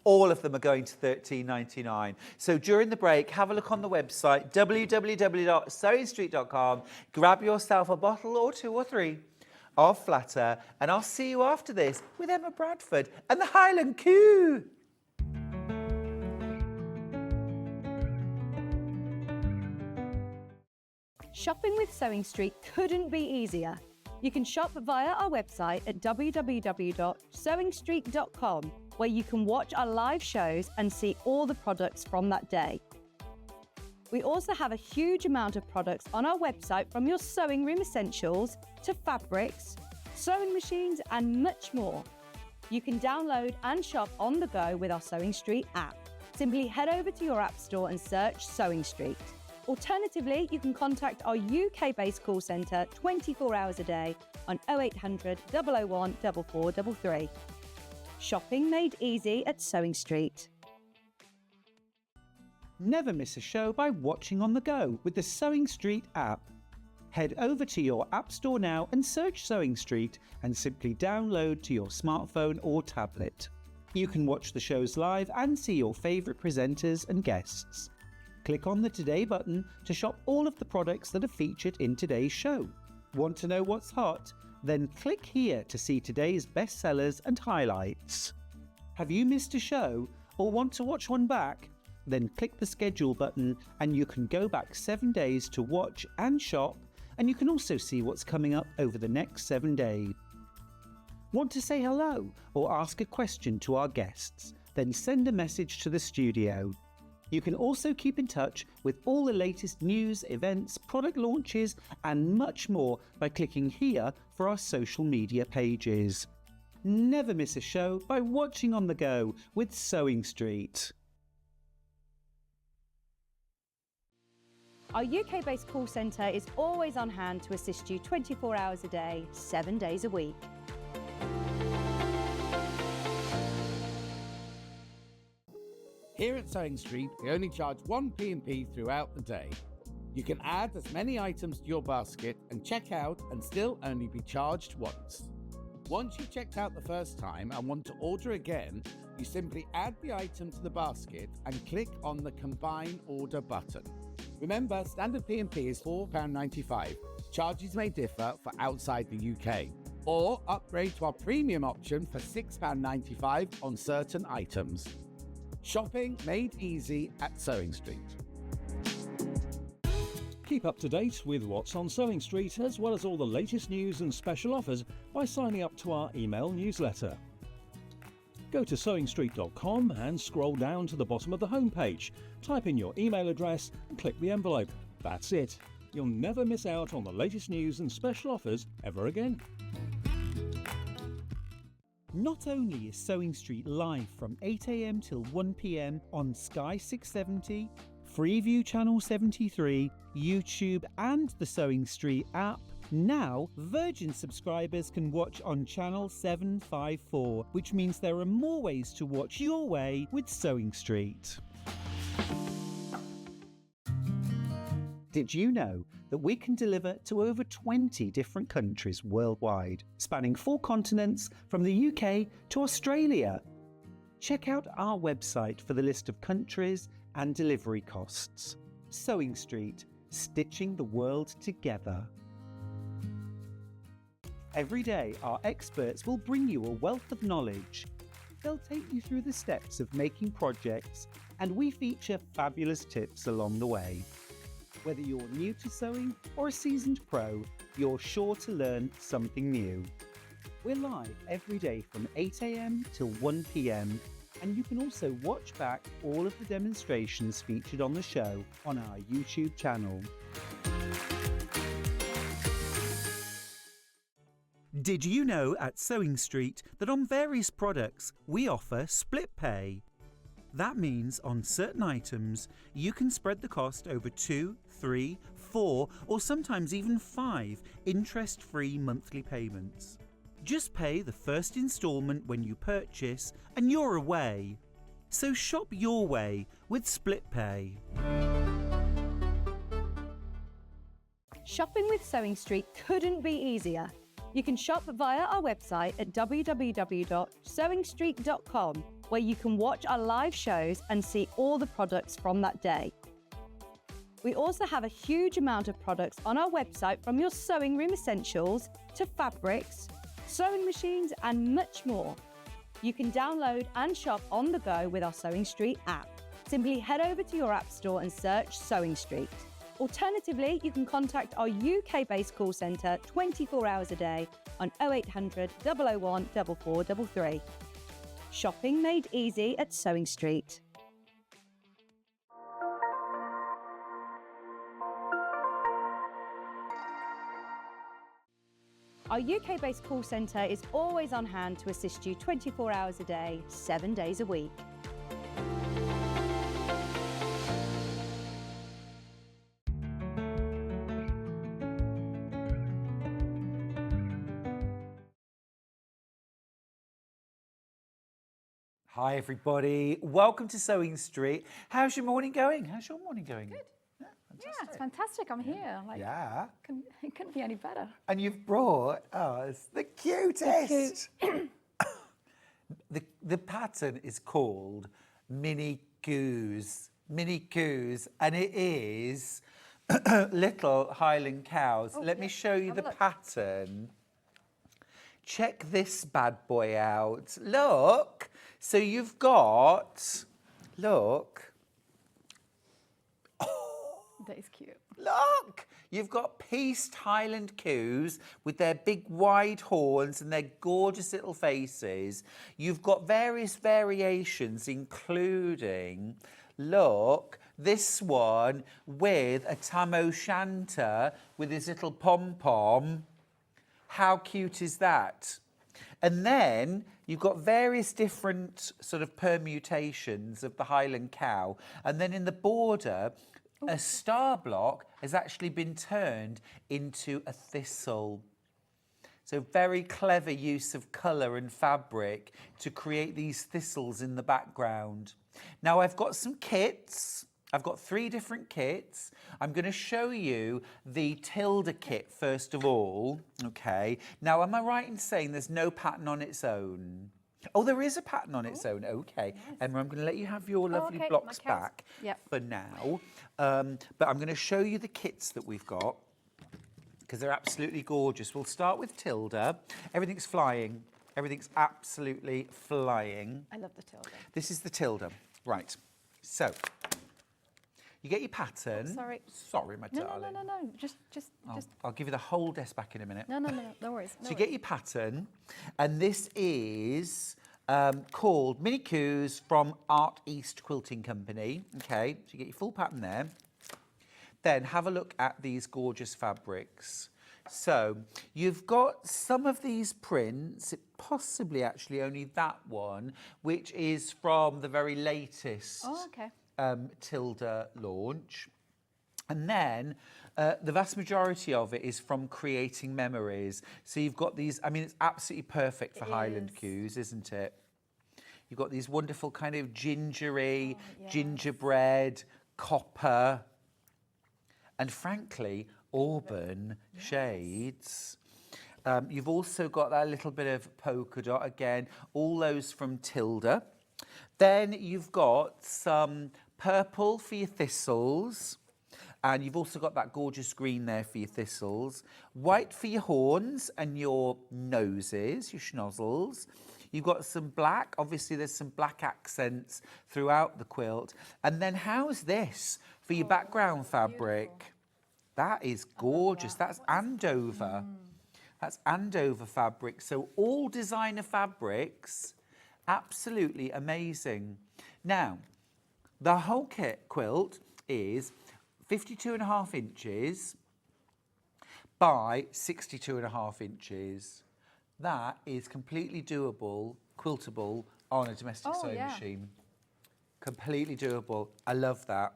All of them are going to $13.99. So during the break, have a look on the website, www.sewingstreet.com. Grab yourself a bottle or 2 or 3 of Flatter, and I'll see you after this with Emma Bradford and the Highland Cow. Shopping with Sewing Street couldn't be easier. You can shop via our website at www.sewingstreet.com, where you can watch our live shows and see all the products from that day. We also have a huge amount of products on our website, from your sewing room essentials to fabrics, sewing machines and much more. You can download and shop on the go with our Sewing Street app. Simply head over to your app store and search Sewing Street. Alternatively, you can contact our UK-based call centre 24 hours a day on 0800 001 4433. Shopping made easy at Sewing Street. Never miss a show by watching on the go with the Sewing Street app. Head over to your app store now and search Sewing Street and simply download to your smartphone or tablet. You can watch the shows live and see your favourite presenters and guests. Click on the Today button to shop all of the products that are featured in today's show. Want to know what's hot? Then click here to see today's bestsellers and highlights. Have you missed a show or want to watch one back? Then click the schedule button and you can go back 7 days to watch and shop, and you can also see what's coming up over the next 7 days. Want to say hello or ask a question to our guests? Then send a message to the studio. You can also keep in touch with all the latest news, events, product launches and much more by clicking here for our social media pages. Never miss a show by watching on the go with Sewing Street. Our UK-based call centre is always on hand to assist you 24 hours a day, 7 days a week. Here at Sewing Street, we only charge one P&P throughout the day. You can add as many items to your basket and check out and still only be charged once. Once you've checked out the first time and want to order again, you simply add the item to the basket and click on the Combine Order button. Remember, standard P&P is £4.95. Charges may differ for outside the UK. Or upgrade to our premium option for £6.95 on certain items. Shopping made easy at Sewing Street. Keep up to date with what's on Sewing Street, as well as all the latest news and special offers by signing up to our email newsletter. Go to sewingstreet.com and scroll down to the bottom of the homepage. Type in your email address and click the envelope. That's it. You'll never miss out on the latest news and special offers ever again. Not only is Sewing Street live from 8 AM till 1 PM on Sky 670, Freeview Channel 73, YouTube and the Sewing Street app, now Virgin subscribers can watch on Channel 754, which means there are more ways to watch your way with Sewing Street. Did you know that we can deliver to over 20 different countries worldwide, spanning 4 continents from the UK to Australia? Check out our website for the list of countries and delivery costs. Sewing Street, stitching the world together. Every day, our experts will bring you a wealth of knowledge. They'll take you through the steps of making projects, and we feature fabulous tips along the way. Whether you're new to sewing or a seasoned pro, you're sure to learn something new. We're live every day from 8 AM till 1 PM, and you can also watch back all of the demonstrations featured on the show on our YouTube channel. Did you know at Sewing Street that on various products we offer split pay? That means on certain items you can spread the cost over 2, 3, 4 or sometimes even 5 interest-free monthly payments. Just pay the first instalment when you purchase and you're away. So shop your way with split pay. Shopping with Sewing Street couldn't be easier. You can shop via our website at www.sewingstreet.com, where you can watch our live shows and see all the products from that day. We also have a huge amount of products on our website, from your sewing room essentials to fabrics, sewing machines and much more. You can download and shop on the go with our Sewing Street app. Simply head over to your app store and search Sewing Street. Alternatively, you can contact our UK-based call centre 24 hours a day on 0800 001 4433. Shopping made easy at Sewing Street. Our UK-based call centre is always on hand to assist you 24 hours a day, 7 days a week. Hi everybody, welcome to Sewing Street. How's your morning going? How's your morning going? Good. Yeah, Yeah, it's fantastic. I'm here. Like, Yeah. it couldn't be any better. And you've brought us the cutest. The pattern is called Mini Coos. Mini Coos, and it is little Highland cows. Oh, Let me yeah. show you Have the a look. pattern. Check this bad boy out. Look. So you've got, look. That is cute. Look, you've got pieced Highland coos with their big wide horns and their gorgeous little faces. You've got various variations, including, look, this one with a tam o'shanter with his little pom-pom. How cute is that? And then you've got various different sort of permutations of the Highland cow. And then in the border, a star block has actually been turned into a thistle. So very clever use of colour and fabric to create these thistles in the background. Now I've got some kits I've got 3 different kits. I'm going to show you the Tilda kit first of all, okay? Now, am I right in saying there's no pattern on its own? Oh, there is a pattern on its own, okay. Nice. Emma, I'm going to let you have your lovely okay, blocks my cat's- back Yep. for now. But I'm going to show you the kits that we've got because they're absolutely gorgeous. We'll start with Tilda. Everything's flying. Everything's absolutely flying. I love the Tilda. This is the Tilda. Right. So, you get your pattern. Sorry. Sorry, my No, darling. no. Just. I'll give you the whole desk back in a minute. No worries. So you get your pattern, and this is called Mini Coos from Art East Quilting Company. Okay, so you get your full pattern there. Then have a look at these gorgeous fabrics. So you've got some of these prints, possibly actually only that one, which is from the very latest Oh, okay. Tilda launch. And then the vast majority of it is from Creating Memories. So you've got these, I mean, it's absolutely perfect for Highland Cows, isn't it? You've got these wonderful kind of gingery, gingerbread, copper, and frankly, auburn shades. You've also got that little bit of polka dot, again, all those from Tilda. Then you've got some purple for your thistles, and you've also got that gorgeous green there for your thistles. White for your horns and your noses, your schnozzles. You've got some black, obviously there's some black accents throughout the quilt. And then how's this for your background fabric? Beautiful. That is gorgeous. That's Andover. That's Andover fabric. So all designer fabrics, absolutely amazing. Now, the whole quilt is 52.5 inches by 62.5 inches. That is completely doable, quiltable on a domestic sewing machine. Completely doable. I love that.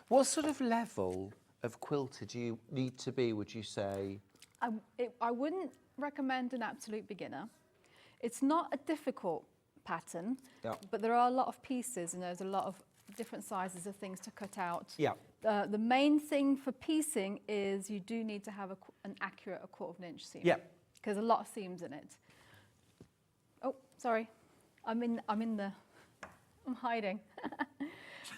What sort of level of quilter do you need to be, would you say? I wouldn't recommend an absolute beginner. It's not a difficult pattern, but there are a lot of pieces and there's a lot of different sizes of things to cut out. Yeah. The main thing for piecing is you do need to have an accurate 1/4 inch seam. Yeah. Because a lot of seams in it. Oh, sorry. I'm hiding.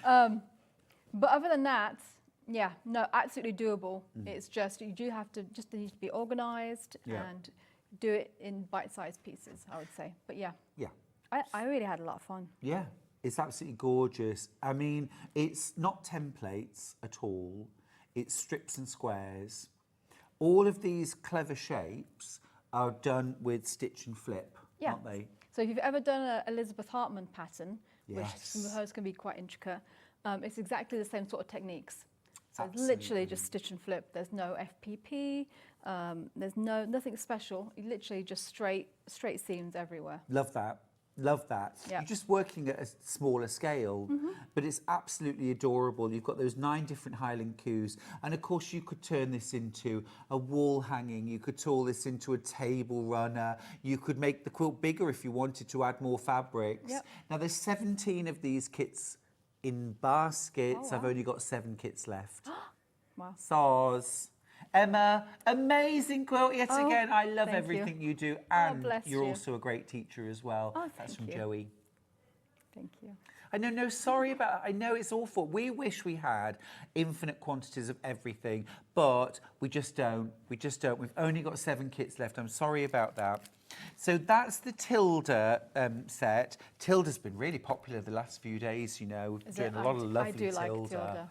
But other than that, yeah, no, absolutely doable. It's just, you do have to, just need to be organized and do it in bite-sized pieces, I would say. But yeah. Yeah. I really had a lot of fun. Yeah, it's absolutely gorgeous. I mean, it's not templates at all. It's strips and squares. All of these clever shapes are done with stitch and flip, aren't they? So if you've ever done an Elizabeth Hartman pattern, which Yes. some of hers can be quite intricate, it's exactly the same sort of techniques. So it's Absolutely. literally just stitch and flip. There's no FPP. There's nothing special. Literally just straight seams everywhere. Love that. Love that. Yeah. You're just working at a smaller scale, but it's absolutely adorable. You've got those 9 different Highland Cows, and of course you could turn this into a wall hanging. You could turn this into a table runner. You could make the quilt bigger if you wanted to add more fabrics. Yep. Now there's 17 of these kits in baskets. Oh, wow. I've only got 7 kits left. Wow. Soz. Emma, amazing quilt yet Oh, again. I love thank everything you do, Oh, and bless you're you. also a great teacher as well. Oh, That's thank from you. Joey. Thank you. I know, no, sorry about. I know it's awful. We wish we had infinite quantities of everything, but we just don't. We just don't. We've only got 7 kits left. I'm sorry about that. So that's the Tilda set. Tilda's been really popular the last few days. You know, Is doing it? a lot of lovely I do like Tilda. Tilda.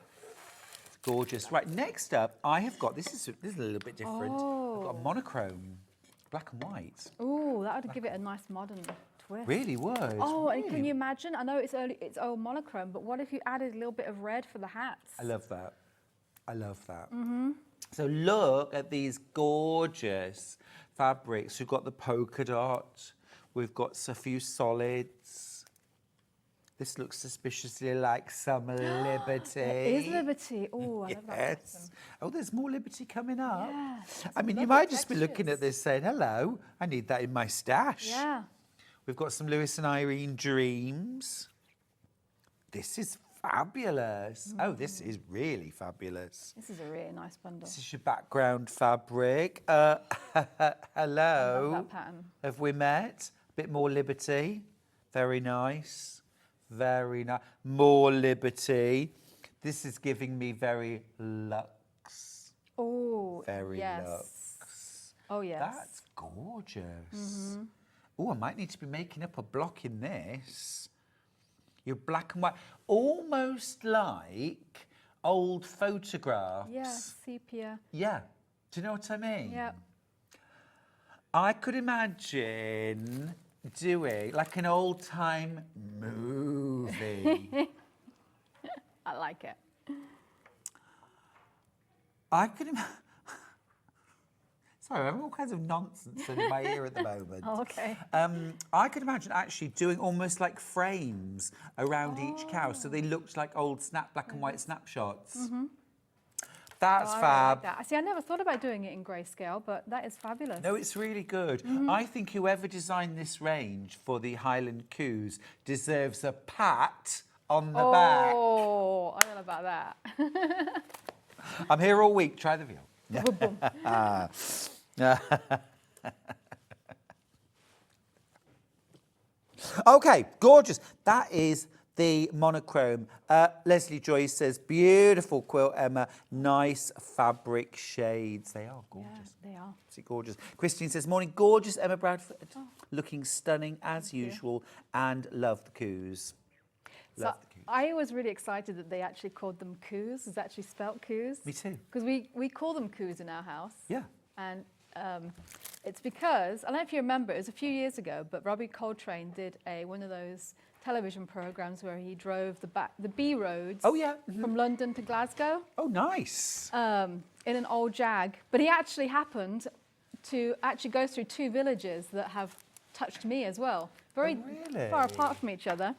Gorgeous. Right, next up, I have got, this is a little bit different. I've got a Oh. monochrome, black and white. Ooh, that would give it a nice modern twist. Really would. Oh, and really. can you imagine? I know it's old monochrome, but what if you added a little bit of red for the hats? I love that. I love that. So look at these gorgeous fabrics. We've got the polka dot. We've got a few solids. This looks suspiciously like some Liberty. It is Liberty. Oh, I love that pattern. Yes. Oh, there's more Liberty coming up. Yes, I mean, you lovely might just be looking textures. at this saying, hello, I need that in my stash. Yeah. We've got some Lewis and Irene Dreams. This is Fabulous. Oh, this is really fabulous. This is a really nice bundle. This is your background fabric. Hello. I love that pattern. Have we met? A bit more liberty. Very nice. Very nice. More liberty. This is giving me very luxe. Oh, Very yes. luxe. Oh, yes. That's gorgeous. Oh, I might need to be making up a block in this. You're black and white. Almost like old photographs. Yeah, sepia. Yeah. Do you know what I mean? Yeah. I could imagine doing like an old time movie. I like it. I could imagine. Sorry, I'm having all kinds of nonsense in my ear at the moment. Oh, okay. I could imagine actually doing almost like frames around each cow, so they looked like old black and white snapshots. That's Oh, I fab. like that. See, I never thought about doing it in grayscale, but that is fabulous. No, it's really good. I think whoever designed this range for the Highland Cows deserves a pat on the back. Oh, I don't know about that. I'm here all week. Try the veal. Okay, gorgeous. That is the monochrome. Leslie Joyce says, beautiful quilt, Emma. Nice fabric shades. They are gorgeous. Yeah, they are. Absolutely gorgeous. Christine says, morning, gorgeous Emma Bradford. Looking stunning as usual and love the coos. So Love the coos. I was really excited that they actually called them coos. It's actually spelt coos. Me too. Because we call them coos in our house. Yeah. And it's because, I don't know if you remember, it was a few years ago, but Robbie Coltrane did one of those television programs where he drove the B roads Oh, yeah. from London to Glasgow Oh, nice. in an old Jag. But he actually happened to actually go through two villages that have touched me as well. Very really? far apart from each other.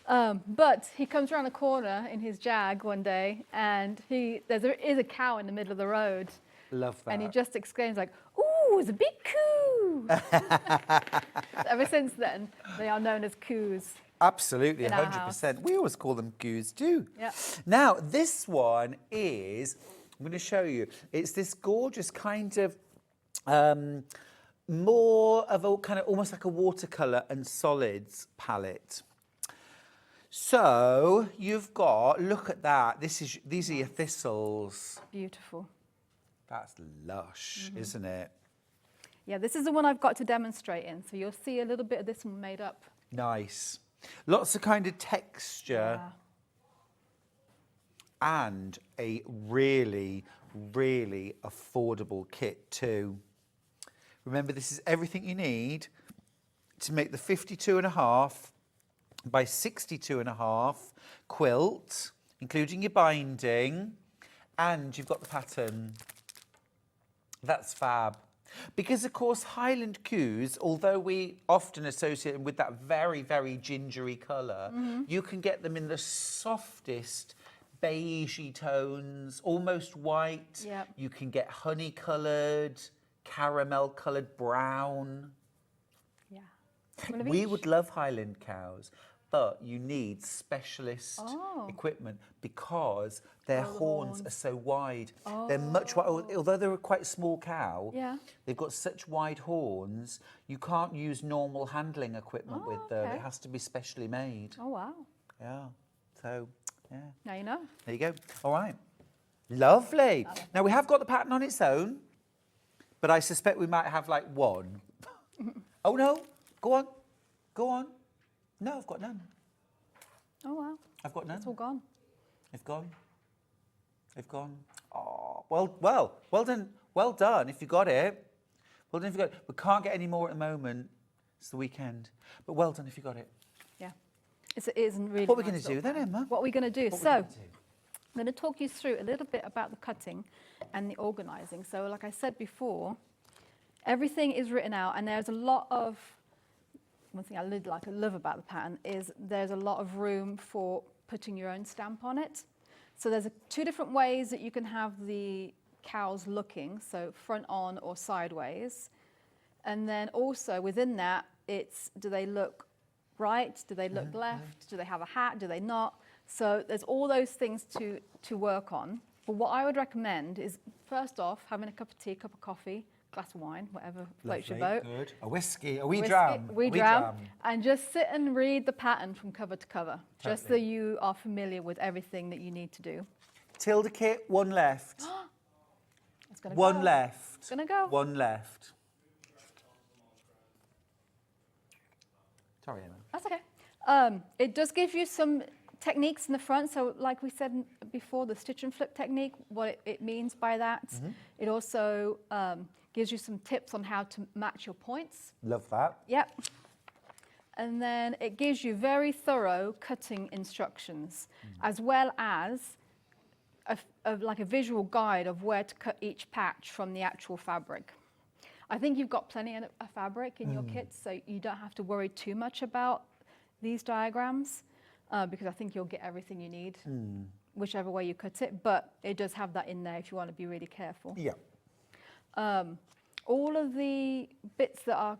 But he comes around a corner in his Jag one day and there is a cow in the middle of the road. Love that. And he just exclaims like, ooh, it's a big coo. Ever since then, they are known as coos. Absolutely, in our 100%. We always call them coos too. Yeah. Now, this one is, I'm going to show you, it's this gorgeous kind of, more of a kind of almost like a watercolour and solids palette. So you've got, look at that. These are your thistles. Beautiful. That's lush, isn't it? Yeah, this is the one I've got to demonstrate in. So you'll see a little bit of this one made up. Nice. Lots of kind of texture. Yeah. And a really, really affordable kit too. Remember, this is everything you need to make the 52.5 by 62.5 quilt, including your binding, and you've got the pattern. That's fab. Because, of course, Highland Cows, although we often associate them with that very, very gingery colour, you can get them in the softest beigey tones, almost white. Yep. You can get honey-coloured, caramel-coloured brown. Yeah. We would love Highland Cows, but you need specialist Oh. equipment because their Oh, the horns horns. are so wide. They're much wide. Although they're a quite small cow, Yeah. they've got such wide horns, you can't use normal handling equipment Oh, with them. okay. It has to be specially made. Oh, wow. Yeah. So, yeah. Now you know. There you go. All right. Lovely. Now, we have got the pattern on its own, but I suspect we might have like one. Oh, no. Go on. Go on. No, I've got none. Oh, wow. I've got none. It's all gone. They've gone. They've gone. Oh, well done. Well done if you got it. Well done if you got it. We can't get any more at the moment. It's the weekend. But well done if you got it. Yeah. It isn't really. What are we nice going to do little then, Emma? What are we going to do? What are we So, gonna do? I'm going to talk you through a little bit about the cutting and the organising. So, like I said before, everything is written out, and there's a lot of. One thing I love about the pattern is there's a lot of room for putting your own stamp on it. So there's two different ways that you can have the cows looking, so front on or sideways. And then also within that, it's do they look right? Do they look left? Do they have a hat? Do they not? So there's all those things to work on. But what I would recommend is, first off, having a cup of tea, cup of coffee, glass of wine, whatever floats your boat. Good. A whiskey, a wee Whiskey, dram. wee dram, and just sit and read the pattern from cover to cover, just so you are familiar with everything that you need to do. Tilda kit, one left. It's gonna One go. left. It's gonna go. One left. Sorry, Emma. That's okay. It does give you some techniques in the front. So like we said before, the stitch and flip technique, what it means by that. It also gives you some tips on how to match your points. Love that. Yep. And then it gives you very thorough cutting instructions, as well as like a visual guide of where to cut each patch from the actual fabric. I think you've got plenty of fabric in your kit, so you don't have to worry too much about these diagrams, because I think you'll get everything you need, whichever way you cut it, but it does have that in there if you want to be really careful. Yeah. All of the bits that are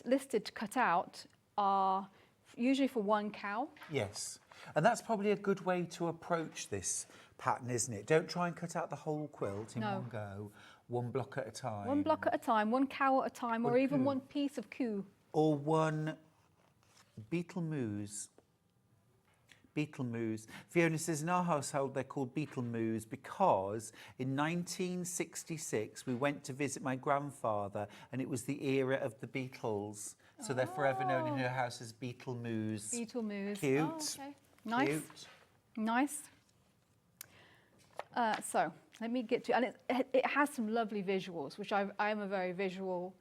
listed to cut out are usually for one cow. Yes. And that's probably a good way to approach this pattern, isn't it? Don't try and cut out the whole quilt in one go, one block at a time. One block at a time, one cow at a time, or even one piece of coo. Or one beetle moose. Beetle moose. Fiona says, in our household they're called beetle moose because in 1966 we went to visit my grandfather and it was the era of the Beatles. So they're forever known in her house as beetle moose. Beetle moose. Cute. Oh, okay. Nice. Cute. Nice. So let me get to, and it has some lovely visuals, which I am a very visual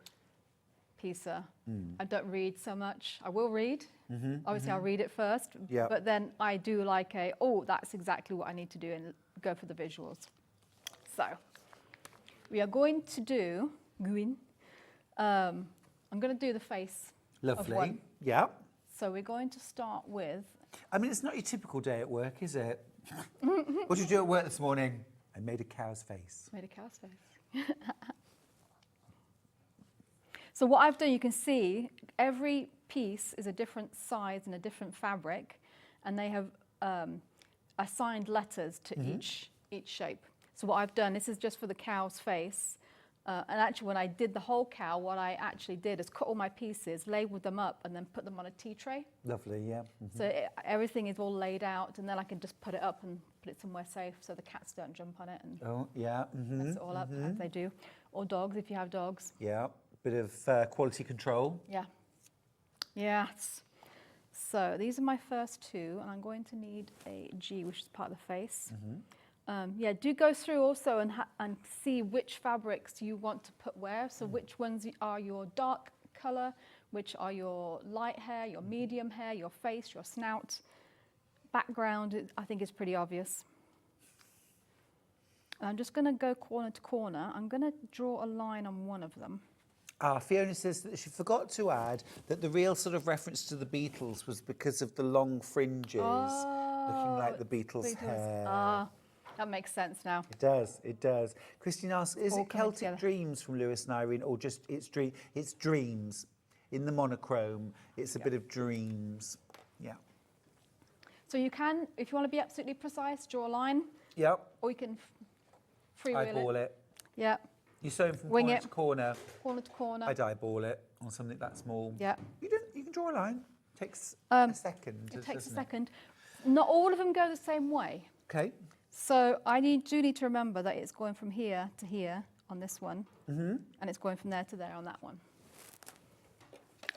piecer. I don't read so much. I will read. Obviously, I'll read it first. Yeah. But then I do like that's exactly what I need to do, and go for the visuals. So we are going to do, I'm going to do the face of Lovely. one. Yeah. So we're going to start with, I mean, it's not your typical day at work, is it? What did you do at work this morning? I made a cow's face. made a cow's face. So what I've done, you can see every piece is a different size and a different fabric, and they have assigned letters to each shape. So what I've done, this is just for the cow's face, and actually when I did the whole cow, what I actually did is cut all my pieces, labelled them up, and then put them on a tea tray. Lovely, yeah. So everything is all laid out, and then I can just put it up and put it somewhere safe so the cats don't jump on it and Oh, yeah. mess it all up, as they do. Or dogs, if you have dogs. Yeah. Bit of quality control. Yeah. Yes. So these are my first two, and I'm going to need a G, which is part of the face. Yeah, do go through also and see which fabrics you want to put where. So which ones are your dark colour, which are your light hair, your medium hair, your face, your snout. Background, I think is pretty obvious. And I'm just going to go corner to corner. I'm going to draw a line on one of them. Fiona says that she forgot to add that the real sort of reference to the Beatles was because of the long fringes looking like the Beatles' hair. That makes sense now. It does, it does. Christine asks, is All it coming Celtic together. Dreams from Lewis and Irene, or just it's Dreams? In the monochrome, it's a bit of dreams. Yeah. So you can, if you want to be absolutely precise, draw a line, Yep. or you can freewheel Eyeball it. Yeah, You're sewing from Wing corner it. to corner. corner to corner. I'd eyeball it on something that small. Yeah. You can draw a line. Takes a second. It takes a doesn't second. Not all of them go the same way. Okay. So I do need to remember that it's going from here to here on this one, and it's going from there to there on that one.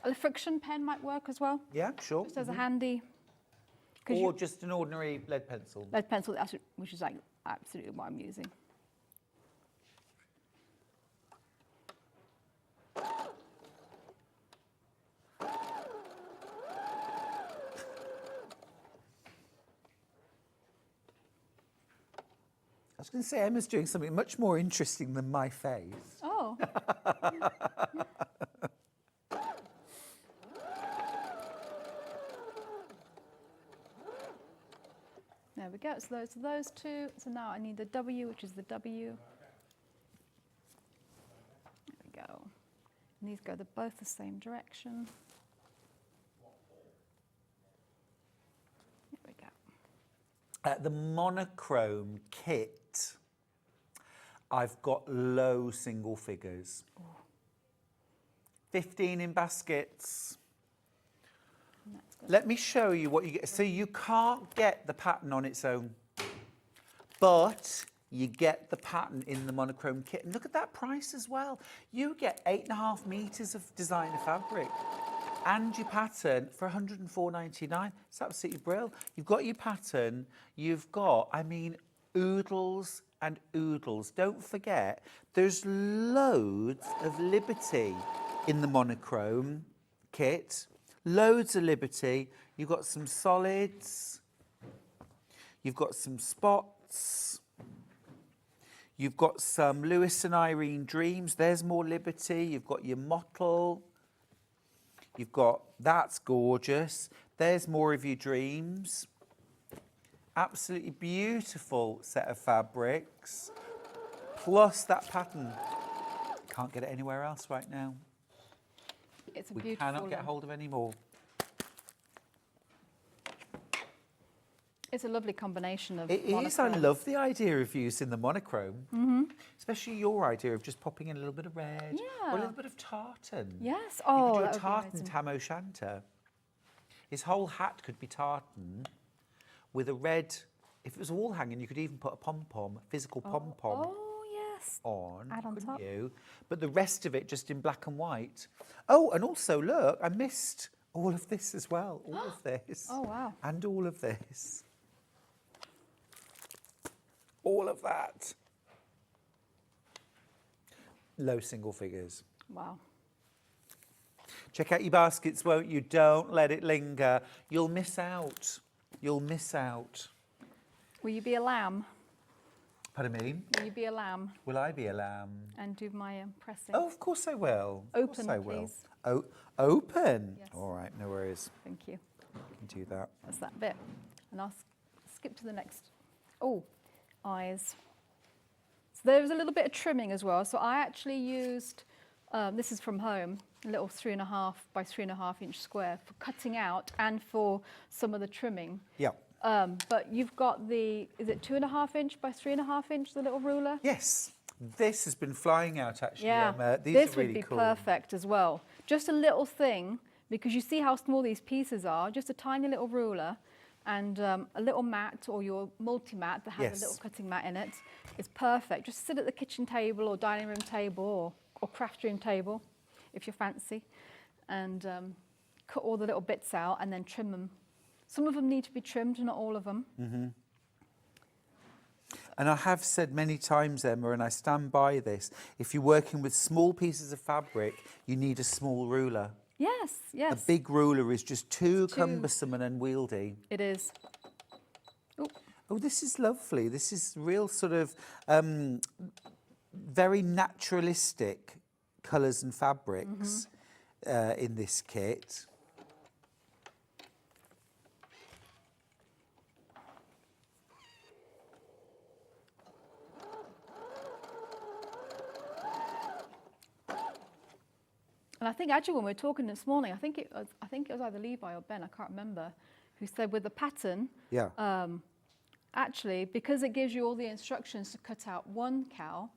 A friction pen might work as well, Yeah, sure. just as a handy. 'Cause Or just an ordinary lead pencil. lead pencil, which is like absolutely what I'm using. I was going to say Emma's doing something much more interesting than my face. Oh. There we go. So those two. So now I need the W, which is the W. There we go. And these go both the same direction. There we go. The monochrome kit, I've got low single figures. 15 in baskets. Let me show you what you get. So you can't get the pattern on its own, but you get the pattern in the monochrome kit. And look at that price as well. You get 8.5 meters of designer fabric and your pattern for £104.99. It's absolutely brilliant. You've got your pattern. You've got, I mean, oodles and oodles. Don't forget, there's loads of Liberty in the monochrome kit. Loads of Liberty. You've got some solids. You've got some spots. You've got some Lewis and Irene Dreams. There's more Liberty. You've got your mottle. You've got, that's gorgeous. There's more of your dreams. Absolutely beautiful set of fabrics. Plus that pattern. Can't get it anywhere else right now. It's a We beautiful cannot get hold of any more. It's a lovely combination of It is. I monochrome. love the idea of using the monochrome. Especially your idea of just popping in a little bit of red or a Yeah. little bit of tartan. Yes. You Oh, could do that a would be tartan amazing. tam o'shanter. His whole hat could be tartan with a red. If it was all hanging, you could even put a pom-pom, physical pom-pom Oh, yes. on, Add on couldn't top. you? But the rest of it just in black and white. Oh, and also, look, I missed all of this as well. All of this. Oh, wow. And all of this. All of that. Low single figures. Wow. Check out your baskets, won't you? Don't let it linger. You'll miss out. You'll miss out. Will you be a lamb? Pardon me? Will you be a lamb Will I be a lamb? and do my pressing? Oh, of course I will. Of course Open, I will. please. Open? Yes. All right, no worries. Thank you. I can do that. That's that bit. And I'll skip to the next. Oh, eyes. So there was a little bit of trimming as well. So I actually used, this is from home, a little 3.5 by 3.5 inch square for cutting out and for some of the trimming. Yeah. But you've got the, is it 2.5 inch by 3.5 inch, the little ruler? Yes. This has been flying out, actually, Yeah, Emma. These this are really would be cool. perfect as well. Just a little thing, because you see how small these pieces are, just a tiny little ruler and a little mat or your multi-mat that has Yes. a little cutting mat in it is perfect. Just sit at the kitchen table or dining room table or craft room table, if you're fancy, and cut all the little bits out and then trim them. Some of them need to be trimmed, not all of them. And I have said many times, Emma, and I stand by this, if you're working with small pieces of fabric, you need a small ruler. Yes, yes. A big ruler is just too It's too- cumbersome and unwieldy. It is. Ooh. Oh, this is lovely. This is real sort of very naturalistic colours and fabrics in this kit. And I think actually when we were talking this morning, I think it was either Levi or Ben, I can't remember, who said with the pattern, Yeah. actually, because it gives you all the instructions to cut out one cow,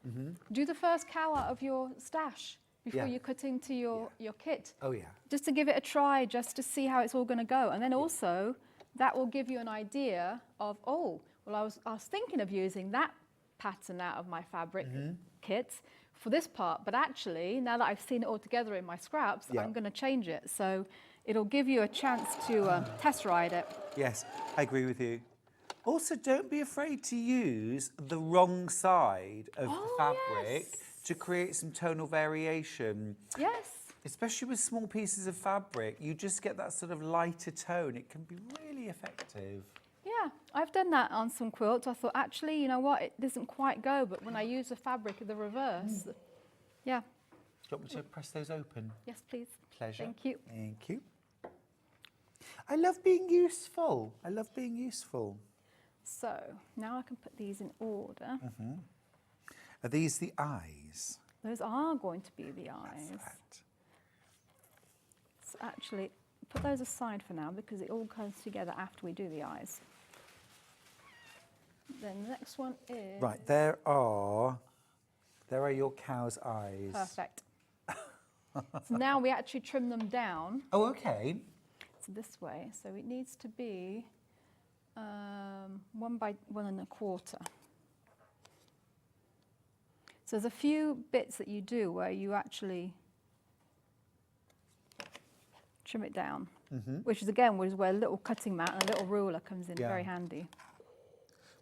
do the first cow out of your stash before Yeah. you cut into your kit. Oh, yeah. Just to give it a try, just to see how it's all going to go. And then also, that will give you an idea of, oh, well, I was thinking of using that pattern out of my fabric kit for this part, but actually, now that I've seen it all together in my scraps, Yeah. I'm going to change it. So it'll give you a chance to test ride it. Yes, I agree with you. Also, don't be afraid to use the wrong side of the fabric to create some tonal variation. Yes. Especially with small pieces of fabric, you just get that sort of lighter tone. It can be really effective. Yeah, I've done that on some quilts. I thought, actually, you know what, it doesn't quite go, but when I use the fabric of the reverse, yeah. Do you want me to press those open? Yes, please. Pleasure. Thank you. Thank you. I love being useful. I love being useful. So now I can put these in order. Are these the eyes? Those are going to be the eyes. That's right. So actually, put those aside for now because it all comes together after we do the eyes. Then the next one is... Right, there are your cow's eyes. Perfect. So now we actually trim them down. Oh, okay. So this way. So it needs to be 1 by 1.25. So there's a few bits that you do where you actually trim it down, which is again where a little cutting mat and a little ruler comes in very handy.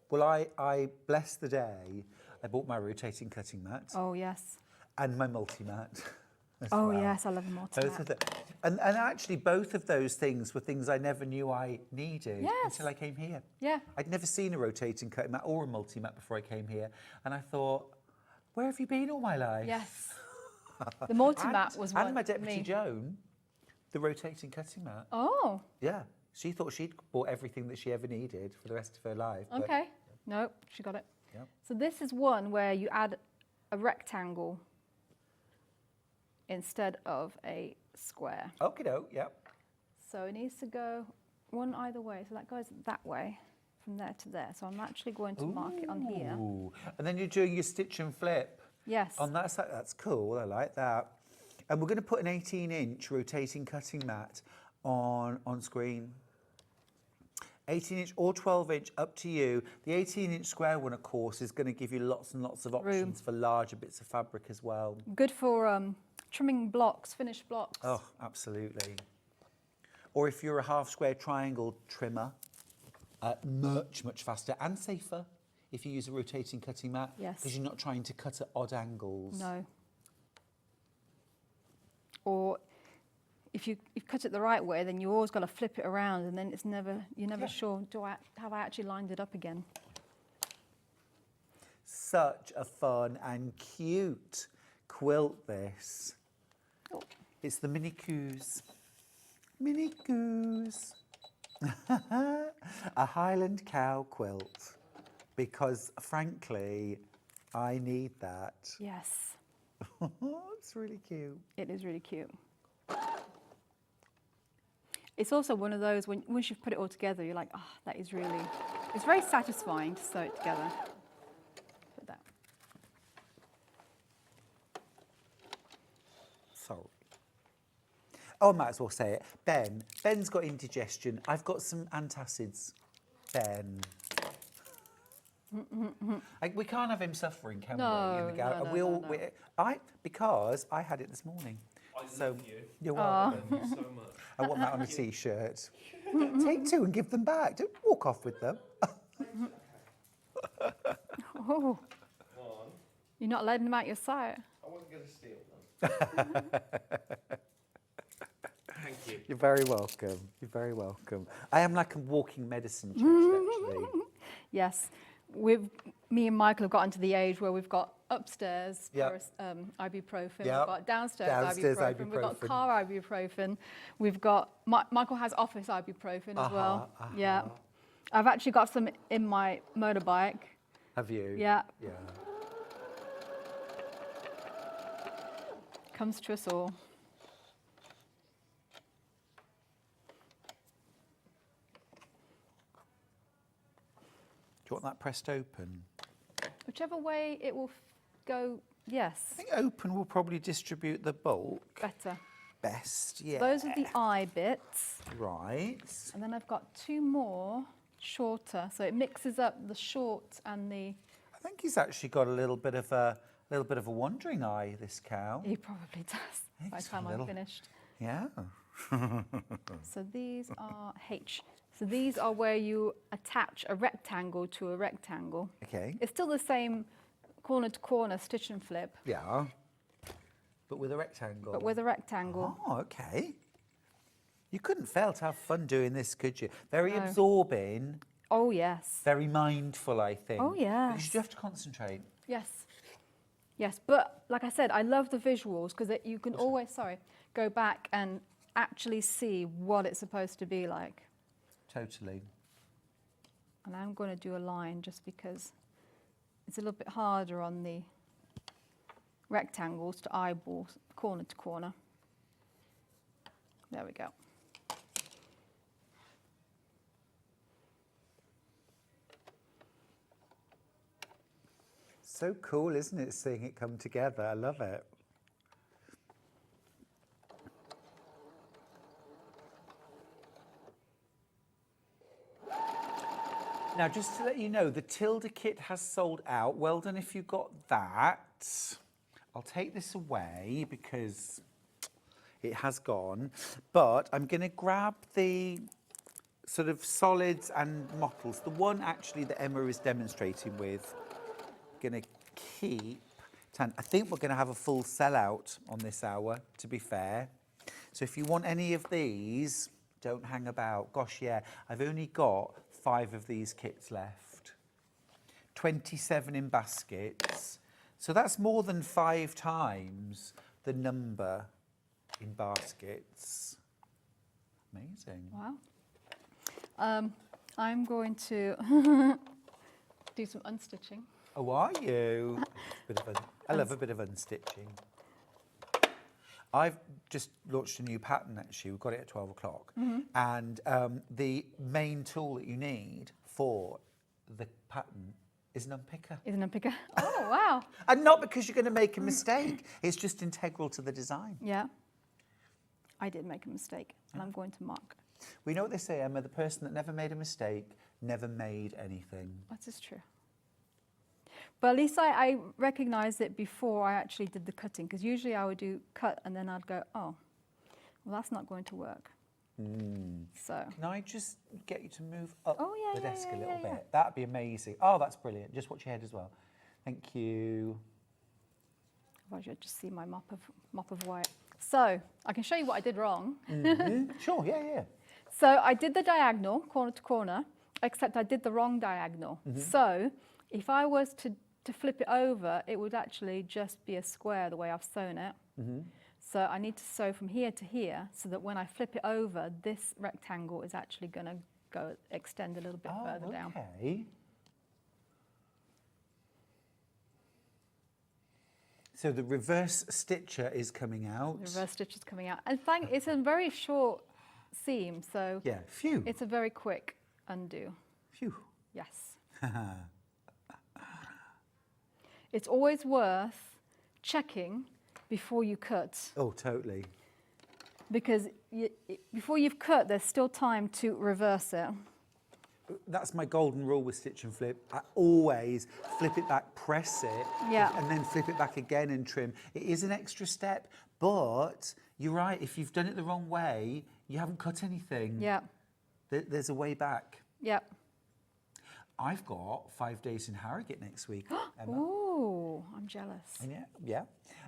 Well, I bless the day, I bought my rotating cutting mat. Oh, yes. And my multi-mat. Oh, yes, I love a multi-mat. And actually, both of those things were things I never knew I needed until I came here. Yeah. I'd never seen a rotating cutting mat or a multi-mat before I came here. And I thought, where have you been all my life? Yes. The multi-mat was one And my deputy me. Joan, the rotating cutting mat. Oh. Yeah. She thought she'd bought everything that she ever needed for the rest of her life. Okay. Nope, she got it. Yep. So this is one where you add a rectangle instead of a square. Okie doke, yep. So it needs to go one either way. So that goes that way from there to there. So I'm actually going to mark it on here. Ooh. And then you're doing your stitch and flip. Yes. On that side. That's cool. I like that. And we're going to put an 18-inch rotating cutting mat on screen. 18-inch or 12-inch, up to you. The 18-inch square one, of course, is going to give you lots and lots of options for larger bits of fabric as well. Good for trimming blocks, finished blocks. Oh, absolutely. Or if you're a half-square triangle trimmer, much faster and safer if you use a rotating cutting mat. Yes. Because you're not trying to cut at odd angles. No. Or if you cut it the right way, then you always got to flip it around, and then you're never sure, have I actually lined it up again? Such a fun and cute quilt, this. Oh. It's the Mini Coos. Mini Coos. A Highland Cow Quilt. Because, frankly, I need that. Yes. It's really cute. It is really cute. It's also one of those, once you've put it all together, you're like, oh, that is really, it's very satisfying to sew it together. Put that. Sorry. Oh, I might as well say it. Ben's got indigestion. I've got some antacids. Ben. We can't have him suffering, can we? In the garage? No. Because I had it this morning. Love you. You're welcome. Thank you so much. I want that on a T-shirt. Take two and give them back. Don't walk off with them. Oh. You're not letting them out your sight. I wasn't going to steal them. Thank you. You're very welcome. You're very welcome. I am like a walking medicine chest, actually. Yes. Me and Michael have gotten to the age where we've got upstairs ibuprofen, we've got downstairs ibuprofen, we've got car ibuprofen, we've got, Michael has office ibuprofen as well. Yeah. I've actually got some in my motorbike. Have you? Yeah. Yeah. Comes to us all. Do you want that pressed open? Whichever way it will go, yes. I think open will probably distribute the bulk Better. best, yeah. Those are the eye bits. Right. And then I've got two more shorter, so it mixes up the short and the... I think he's actually got a little bit of a wandering eye, this cow. He probably does by the time I'm finished. Yeah. So these are H. So these are where you attach a rectangle to a rectangle. Okay. It's still the same corner to corner stitch and flip, Yeah. But with a rectangle. but with a rectangle. Oh, okay. You couldn't fail to have fun doing this, could you? Very No. absorbing, Oh, yes. very mindful, I think. Oh, yes. Because you have to concentrate. Yes. Yes, but like I said, I love the visuals because you can always, go back and actually see what it's supposed to be like. Totally. And I'm going to do a line just because it's a little bit harder on the rectangles to eyeball corner to corner. There we go. So cool, isn't it, seeing it come together? I love it. Now, just to let you know, the Tilda kit has sold out. Well done if you got that. I'll take this away because it has gone. But I'm going to grab the sort of solids and mottles. The one actually that Emma is demonstrating with. Going to keep. I think we're going to have a full sellout on this hour, to be fair. So if you want any of these, don't hang about. Gosh, yeah, I've only got 5 of these kits left. 27 in baskets. So that's more than 5 times the number in baskets. Amazing. Wow. I'm going to do some unstitching. Oh, are you? I love a bit of unstitching. I've just launched a new pattern, actually. We've got it at 12 o'clock. And the main tool that you need for the pattern is an unpicker. Is an unpicker? Oh, wow. And not because you're going to make a mistake. It's just integral to the design. Yeah. I did make a mistake, and I'm going to mark. We know what they say, Emma, the person that never made a mistake never made anything. That is true. But at least I recognised it before I actually did the cutting, because usually I would do cut and then I'd go, oh, well, that's not going to work. So. Can I just get you to move up the desk a little bit? Yeah. That'd be amazing. Oh, that's brilliant. Just watch your head as well. Thank you. Otherwise, you'll just see my mop of white. So I can show you what I did wrong. Sure, yeah. So I did the diagonal, corner to corner, except I did the wrong diagonal. So if I was to flip it over, it would actually just be a square the way I've sewn it. So I need to sew from here to here so that when I flip it over, this rectangle is actually going to extend a little bit further down. Okay. So the reverse stitcher is coming out. The reverse stitch is coming out. And it's a very short seam, so Yeah, phew. it's a very quick undo. Phew. Yes. It's always worth checking before you cut, Oh, totally. because before you've cut, there's still time to reverse it. That's my golden rule with stitch and flip. I always flip it back, press it, Yeah. and then flip it back again and trim. It is an extra step, but you're right. If you've done it the wrong way, you haven't cut anything. Yeah, There's a way back. yeah. I've got 5 days in Harrogate next week, Emma. Ooh, I'm jealous. And yeah.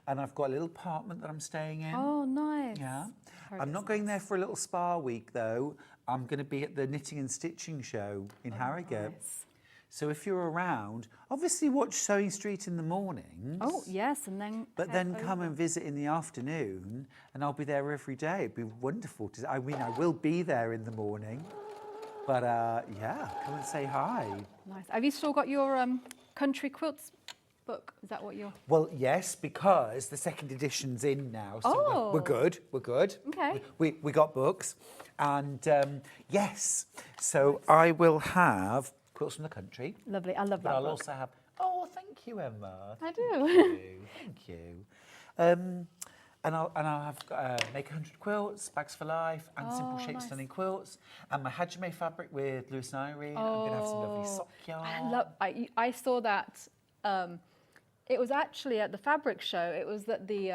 And I've got a little apartment that I'm staying in. Oh, nice. Yeah. Very I'm not going there for a little spa week, though. I'm going to be at the Knitting and Stitching Show in Harrogate. Nice. So if you're around, obviously watch Sewing Street in the mornings. Oh, yes, and then But then come and visit in the afternoon, and I'll be there every day. It'd be wonderful to. I mean, I will be there in the morning, but yeah, come and say hi. Nice. Have you still got your country quilts book? Is that what you're? Well, yes, because the second edition's in now, so we're good. We're good. Okay. We got books, and yes, so I will have quilts from the country. Lovely. I love But that I'll book. also have. Oh, thank you, Emma. I Thank do. you. Thank you. And I'll have Make 100 Quilts, Bags for Life, and Simple Shape nice. Stunning Quilts, and my Hajime fabric with Lewis and Irene. I'm going to have some lovely sock yarn. I saw that. It was actually at the fabric show. It was at the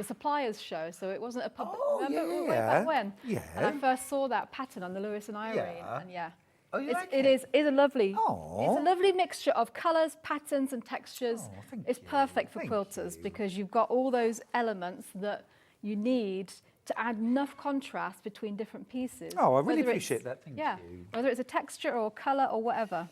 suppliers show, so it wasn't a public. Oh, remember way yeah. back when? Yeah. And I first saw that pattern on the Lewis and Irene, Yeah. and yeah. Oh, you like It is a lovely. Aw. It's a lovely mixture of colours, patterns, and textures. Oh, thank it's you. perfect for Thank quilters you. because you've got all those elements that you need to add enough contrast between different pieces. Oh, I really whether it's- appreciate that. Thank yeah, you. whether it's a texture or colour or whatever.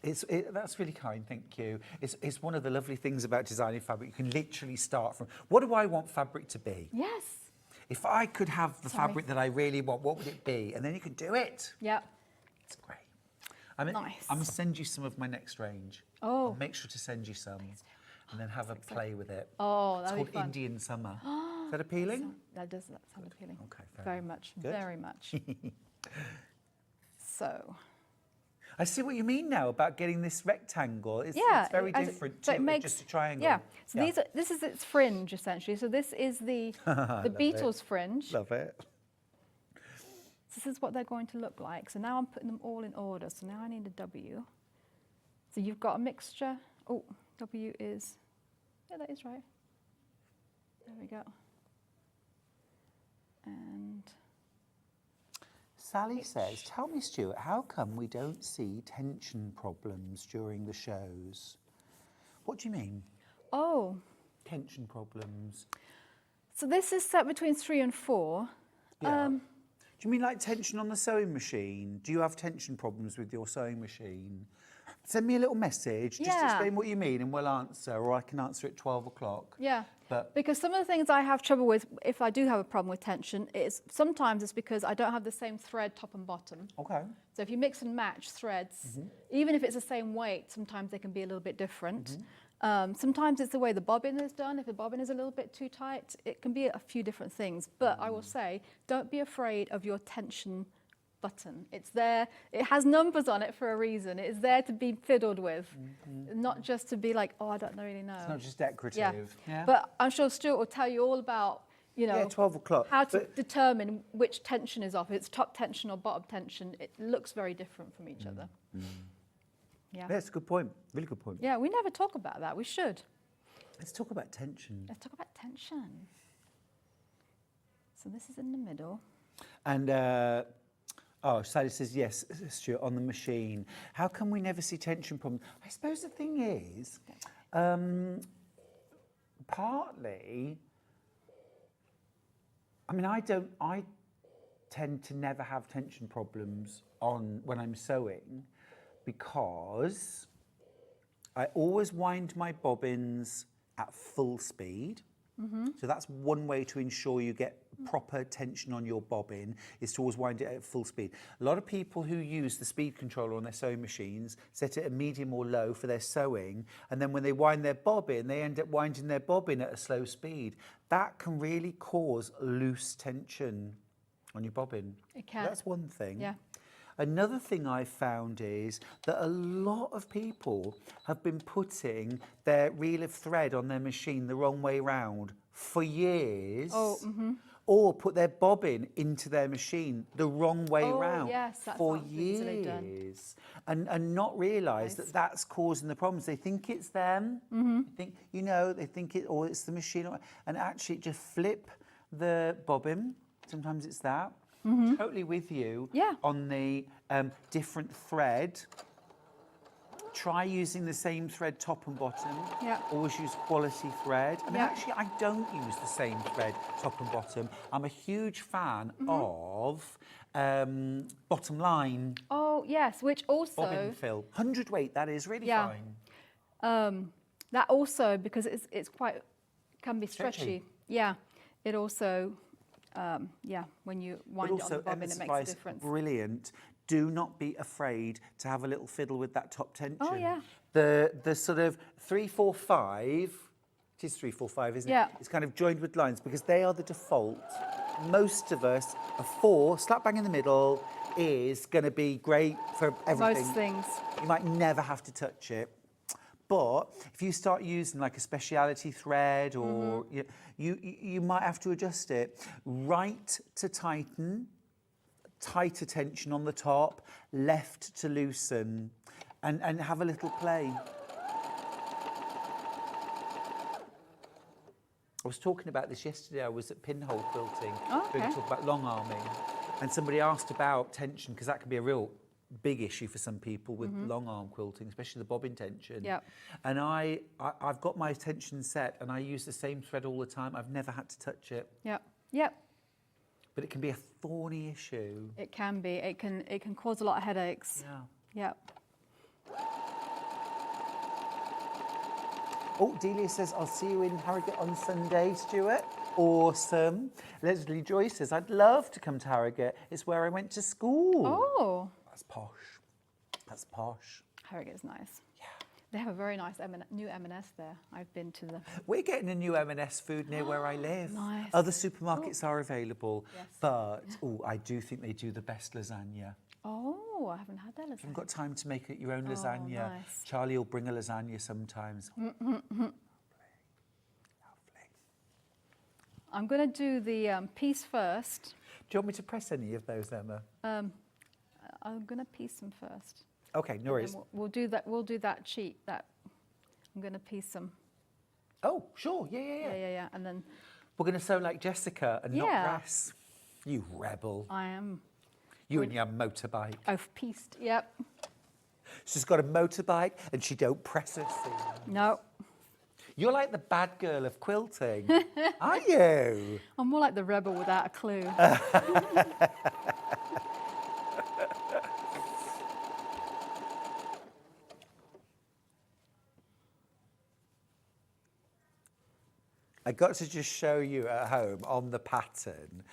That's really kind, thank you. It's one of the lovely things about designing fabric. You can literally start from, what do I want fabric to be? Yes. If I could have the Sorry. fabric that I really want, what would it be? And then you can do it. Yeah. It's great. Nice. I'm going to send you some of my next range. Oh. I'll make sure to send you some. And then have a play with it. Oh, It's that'd called be fun. Indian Summer. Is that appealing? That sound appealing. Okay, Very much. Good. Very much. So. I see what you mean now about getting this rectangle. It's very different so to just a triangle. Yeah. So this is its fringe essentially. So this is the beetle's fringe. Love it. This is what they're going to look like. So now I'm putting them all in order. So now I need a W. So you've got a mixture. Oh, W is, yeah, that is right. There we go. And Sally says, tell me, Stuart, how come we don't see tension problems during the shows? What do you mean? Oh. Tension problems. So this is set between 3 and 4. Yeah. Do you mean like tension on the sewing machine? Do you have tension problems with your sewing machine? Send me a little message, just explain what you mean and we'll answer, or I can answer at 12 o'clock. Yeah, but because some of the things I have trouble with, if I do have a problem with tension, sometimes it's because I don't have the same thread top and bottom. Okay. So if you mix and match threads, even if it's the same weight, sometimes they can be a little bit different. Sometimes it's the way the bobbin is done. If the bobbin is a little bit too tight, it can be a few different things. But I will say, don't be afraid of your tension button. It's there. It has numbers on it for a reason. It is there to be fiddled with, not just to be like, oh, I don't really know. It's not just decorative. Yeah. But I'm sure Stuart will tell you all about, 12 o'clock. How to determine which tension is off. If it's top tension or bottom tension, it looks very different from each other. Yeah. That's a good point. Really good point. Yeah, we never talk about that. We should. Let's talk about tension. Let's talk about tension. So this is in the middle. And, Sally says, yes, Stuart, on the machine. How come we never see tension problems? I suppose the thing is, partly, I tend to never have tension problems when I'm sewing, because I always wind my bobbins at full speed. So that's one way to ensure you get proper tension on your bobbin, is to always wind it at full speed. A lot of people who use the speed controller on their sewing machines set it at medium or low for their sewing, and then when they wind their bobbin, they end up winding their bobbin at a slow speed. That can really cause loose tension on your bobbin. It can. That's one thing. Yeah. Another thing I've found is that a lot of people have been putting their reel of thread on their machine the wrong way round for years. Or put their bobbin into their machine the wrong way round for years. And not realise that that's causing the problems. They think it's them. They think it's the machine. And actually just flip the bobbin. Sometimes it's that. Totally with you on the different thread. Try using the same thread top and bottom. Always use quality thread. Actually, I don't use the same thread top and bottom. I'm a huge fan of bottom line. Oh, yes, which also... Bobbin fill. 100 weight, that is really fine. That also, because it's quite... can be stretchy. Yeah. It also... when you wind it on the bobbin, it makes a difference. Brilliant. Do not be afraid to have a little fiddle with that top tension. Oh, yeah. The sort of 3, 4, 5, it is 3, 4, 5, isn't it? It's kind of joined with lines because they are the default. Most of us, a 4, slap bang in the middle, is going to be great for everything. Most things. You might never have to touch it. But if you start using like a speciality thread or you might have to adjust it. Right to tighten, tighter tension on the top, left to loosen, and have a little play. I was talking about this yesterday. I was at Pinhole Quilting. We were talking about long arming, and somebody asked about tension because that can be a real big issue for some people with long arm quilting, especially the bobbin tension. And I've got my tension set and I use the same thread all the time. I've never had to touch it. But it can be a thorny issue. It can be. It can cause a lot of headaches. Oh, Delia says, I'll see you in Harrogate on Sunday, Stuart. Awesome. Leslie Joy says, I'd love to come to Harrogate. It's where I went to school. Oh. That's posh. That's posh. Harrogate's nice. Yeah. They have a very nice new M&S there. I've been to the... We're getting a new M&S food near where I live. Nice. Other supermarkets are available. But, I do think they do the best lasagna. Oh. Oh, I haven't had that You've lasagna. got time to make your own lasagna. nice. Charlie will bring a lasagna sometimes. I'm going to do the piece first. Do you want me to press any of those, Emma? I'm going to piece them first. Okay, no worries. We'll do that. We'll do that sheet. That I'm going to piece them. Oh, sure. Yeah. Yeah. And then We're going to sew like Jessica and not Yeah. press. You rebel. I am You and your motorbike. off-pieced. Yep. She's got a motorbike and she don't press her seam. No, You're like the bad girl of quilting, are you? I'm more like the rebel without a clue. I got to just show you at home on the pattern,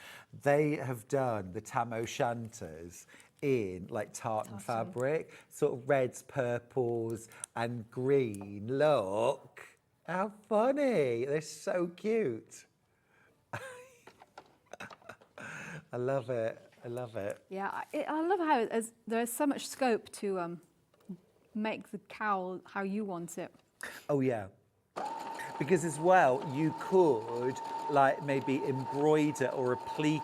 they have done the tam o' shanters in like tartan fabric, sort of reds, purples and green. Look, how funny. They're so cute. I love it. I love it. Yeah, I love how there's so much scope to make the cowl how you want it. Oh, yeah. Because as well, you could like maybe embroider or applique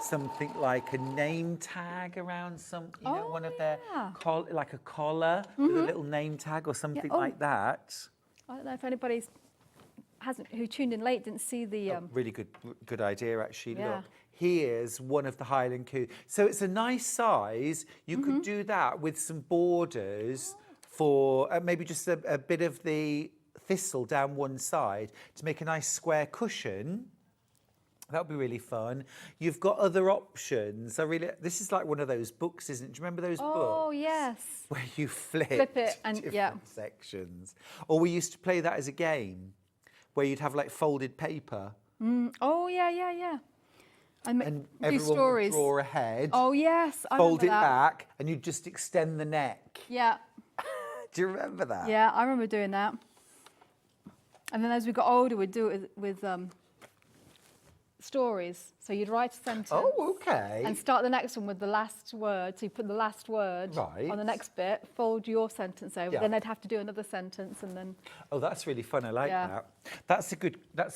something like a name tag around some, you know, one of their, like a collar with a little name tag or something like that. I don't know if anybody who tuned in late didn't see the. Really good idea, actually. Yeah. Look, here's one of the Highland Cow. So it's a nice size. You could do that with some borders for maybe just a bit of the thistle down one side to make a nice square cushion. That would be really fun. You've got other options. This is like one of those books, isn't it? Do you remember those books? Oh yes. Where you flip it and different sections. Or we used to play that as a game, where you'd have like folded paper. Oh yeah. And do everyone stories. would draw a head, Oh yes, I fold remember it that. back, and you'd just extend the neck. Yeah, Do you remember that? yeah, I remember doing that. And then as we got older, we'd do it with stories. So you'd write a sentence. Oh, okay. And start the next one with the last word. So you put the last word Right. on the next bit, fold your sentence over. Yeah. Then they'd have to do another sentence, and then. Oh, that's really fun. I like Yeah. that. That's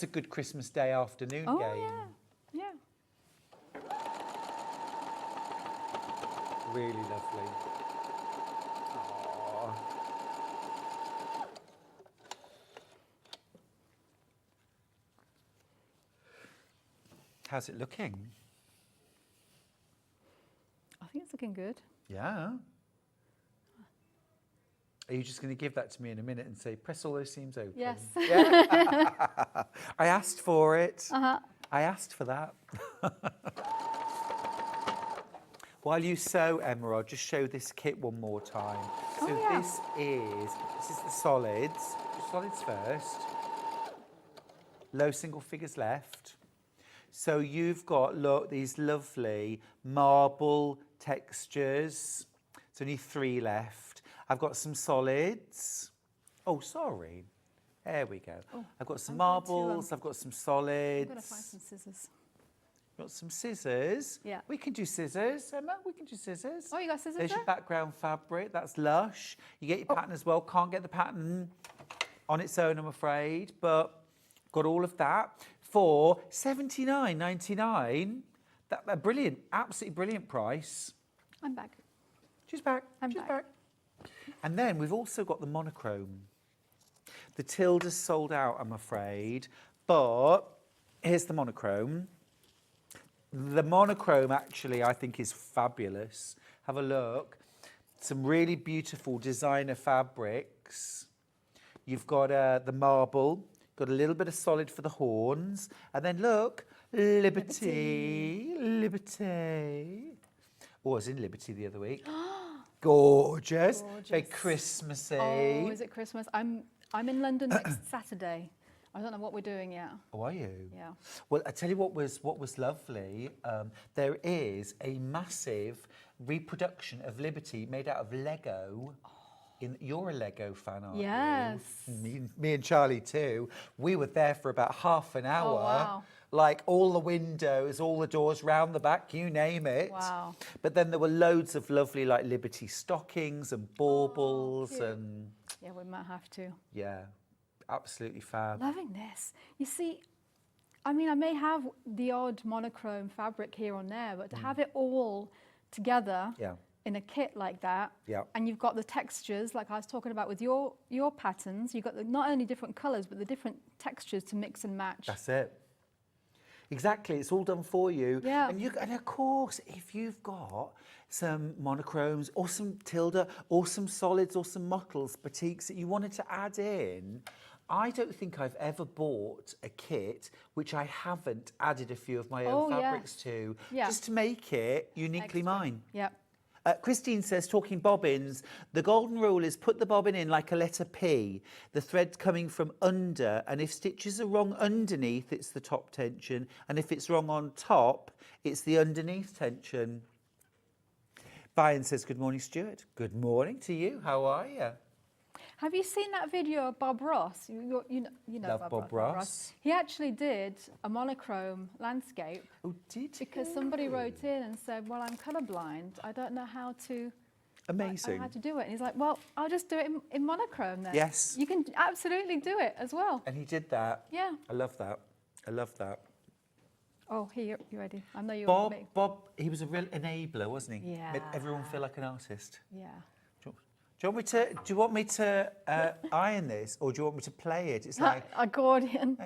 a good Christmas Day afternoon Oh game. yeah. Really lovely. Aww. How's it looking? I think it's looking good. Yeah. Are you just going to give that to me in a minute and say, press all those seams open? Yes. Yeah. I asked for it. I asked for that. While you sew, Emma, I'll just show this kit one more time. So yeah. this is the solids. Solids first. Low single figures left. So you've got, look, these lovely marble textures. There's only 3 left. I've got some solids. Oh, sorry. There we go. Oh, I've got some I'm going to, marbles. I've got some solids. I'm going to find some scissors. Got some scissors. Yeah. We can do scissors, Emma. We can do scissors. Oh, you got scissors There's there? your background fabric. That's lush. You get your pattern as well. Can't get the pattern on its own, I'm afraid, but got all of that for $79.99. A brilliant, absolutely brilliant price. I'm back. She's back. I'm She's back. back. And then we've also got the monochrome. The Tilda's sold out, I'm afraid, but here's the monochrome. The monochrome actually, I think, is fabulous. Have a look. Some really beautiful designer fabrics. You've got the marble, got a little bit of solid for the horns, and then look, Liberty. Oh, I was in Liberty the other week. Gorgeous. Very Christmassy. Oh, is it Christmas? I'm in London next Saturday. I don't know what we're doing yet. Oh, are you? Yeah. Well, I tell you what was lovely. There is a massive reproduction of Liberty made out of Lego. You're a Lego fan, aren't Yes. you? Me and Charlie too. We were there for about half an hour. Oh, wow. like all the windows, all the doors round the back, you name it. Wow. But then there were loads of lovely like Liberty stockings and baubles cute. and Yeah, we might have to. yeah, absolutely fab. Loving this. You see, I mean, I may have the odd monochrome fabric here or there, but to have it all together Yeah. in a kit like that, Yeah. and you've got the textures, like I was talking about with your patterns, you've got not only different colours, but the different textures to mix and match. That's it. Exactly, it's all done for you. Yeah. And of course, if you've got some monochromes or some tilde or some solids or some mottles, batiks that you wanted to add in, I don't think I've ever bought a kit which I haven't added a few of my own fabrics to, just to make it uniquely mine. Yeah. Christine says, talking bobbins, the golden rule is put the bobbin in like a letter P, the thread coming from under, and if stitches are wrong underneath, it's the top tension, and if it's wrong on top, it's the underneath tension. Brian says, good morning, Stuart. Good morning to you. How are you? Have you seen that video of Bob Ross? You know Love Bob Ross. He actually did a monochrome landscape. Oh, did Because somebody wrote in and said, well, I'm colourblind. I don't know how to... Amazing. How to do it. And he's like, well, I'll just do it in monochrome then. Yes. You can absolutely do it as well. And he did that. Yeah. I love that. I love that. Oh, here, you ready? I know you Bob, want me. Bob, he was a real enabler, wasn't he? Yeah. Made everyone feel like an artist. Yeah. Do you want me to iron this, or do you want me to play it? It's like Accordion.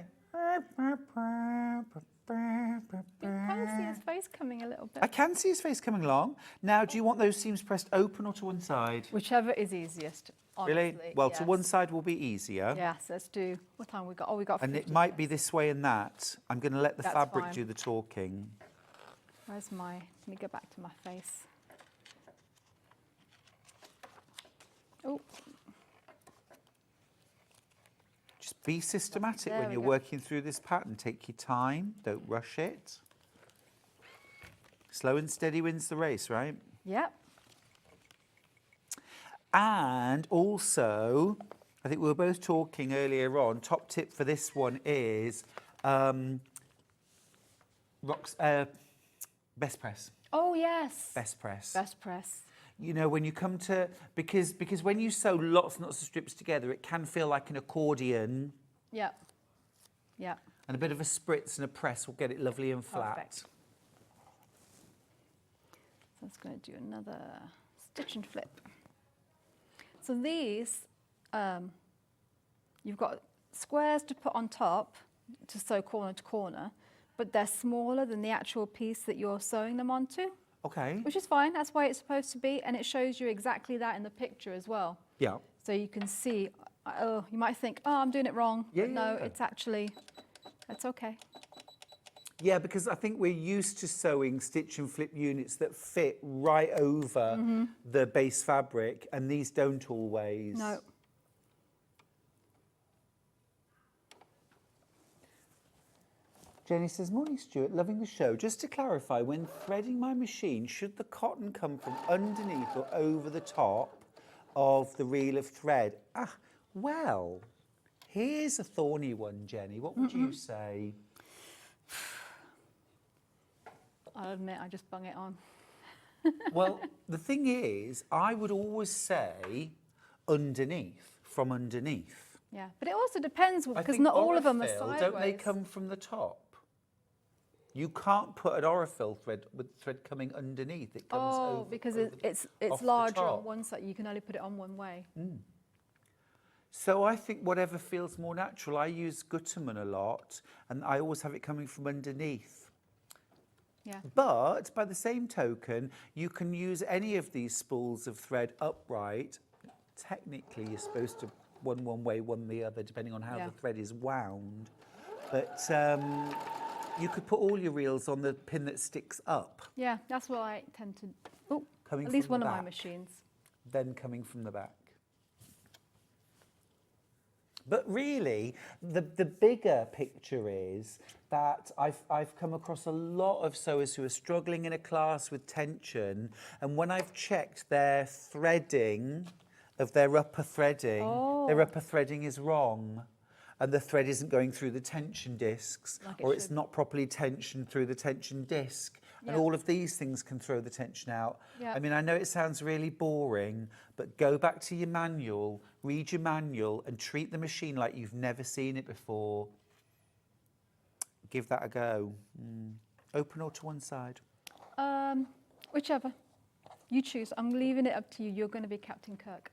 You can see his face coming a little bit. I can see his face coming along. Now, do you want those seams pressed open or to one side? Whichever is easiest, honestly. Really? Well, yes. to one side will be easier. Yes, let's do. What time we got? Oh, we got. And 50 it might be this way and that. I'm going to let the That's fabric fine. do the talking. Where's my? Let me go back to my face. Oh. Just be systematic There when we you're go. working through this pattern. Take your time. Don't rush it. Slow and steady wins the race, right? Yep. And also, I think we were both talking earlier on, top tip for this one is best press. Oh yes. Best press. Best press. You know, when you come to, because when you sew lots and lots of strips together, it can feel like an accordion. Yep. Yep. And a bit of a spritz and a press will get it lovely and flat. Perfect. So I was going to do another stitch and flip. So these, you've got squares to put on top to sew corner to corner, but they're smaller than the actual piece that you're sewing them onto. Okay. Which is fine, that's why it's supposed to be, and it shows you exactly that in the picture as well. Yeah. So you can see, oh, you might think, oh, I'm doing it wrong. Yeah, But no, yeah. it's actually, that's okay. Yeah, because I think we're used to sewing stitch and flip units that fit right over the base fabric, and these don't always. No. Jenny says, morning Stuart, loving the show. Just to clarify, when threading my machine, should the cotton come from underneath or over the top of the reel of thread? Ah, well, here's a thorny one, Jenny. What would you say? I'll admit, I just bung it on. Well, the thing is, I would always say underneath, from underneath. Yeah, but it also depends, I because think not all of them are Orifil, sideways. don't they come from the top? You can't put an Orifil thread with thread coming underneath. It comes over. Because over it's off the larger on top. one side. You can only put it on one way. So I think whatever feels more natural. I use Gutermann a lot, and I always have it coming from underneath. Yeah. But by the same token, you can use any of these spools of thread upright. Technically, you're supposed to one way, one the other, depending on how Yeah. the thread is wound. But you could put all your reels on the pin that sticks up, Yeah, that's what I tend to. Oh, Coming at least from one the of my back. machines. then coming from the back. But really, the bigger picture is that I've come across a lot of sewers who are struggling in a class with tension, and when I've checked their threading of their upper threading, their upper threading is wrong. and the thread isn't going through the tension discs, Like it or it's should. not properly tensioned through the tension disc. And Yeah. all of these things can throw the tension out. Yeah. I mean, I know it sounds really boring, but go back to your manual, read your manual, and treat the machine like you've never seen it before. Give that a go. Open or to one side? Whichever. You choose. I'm leaving it up to you. You're going to be Captain Kirk.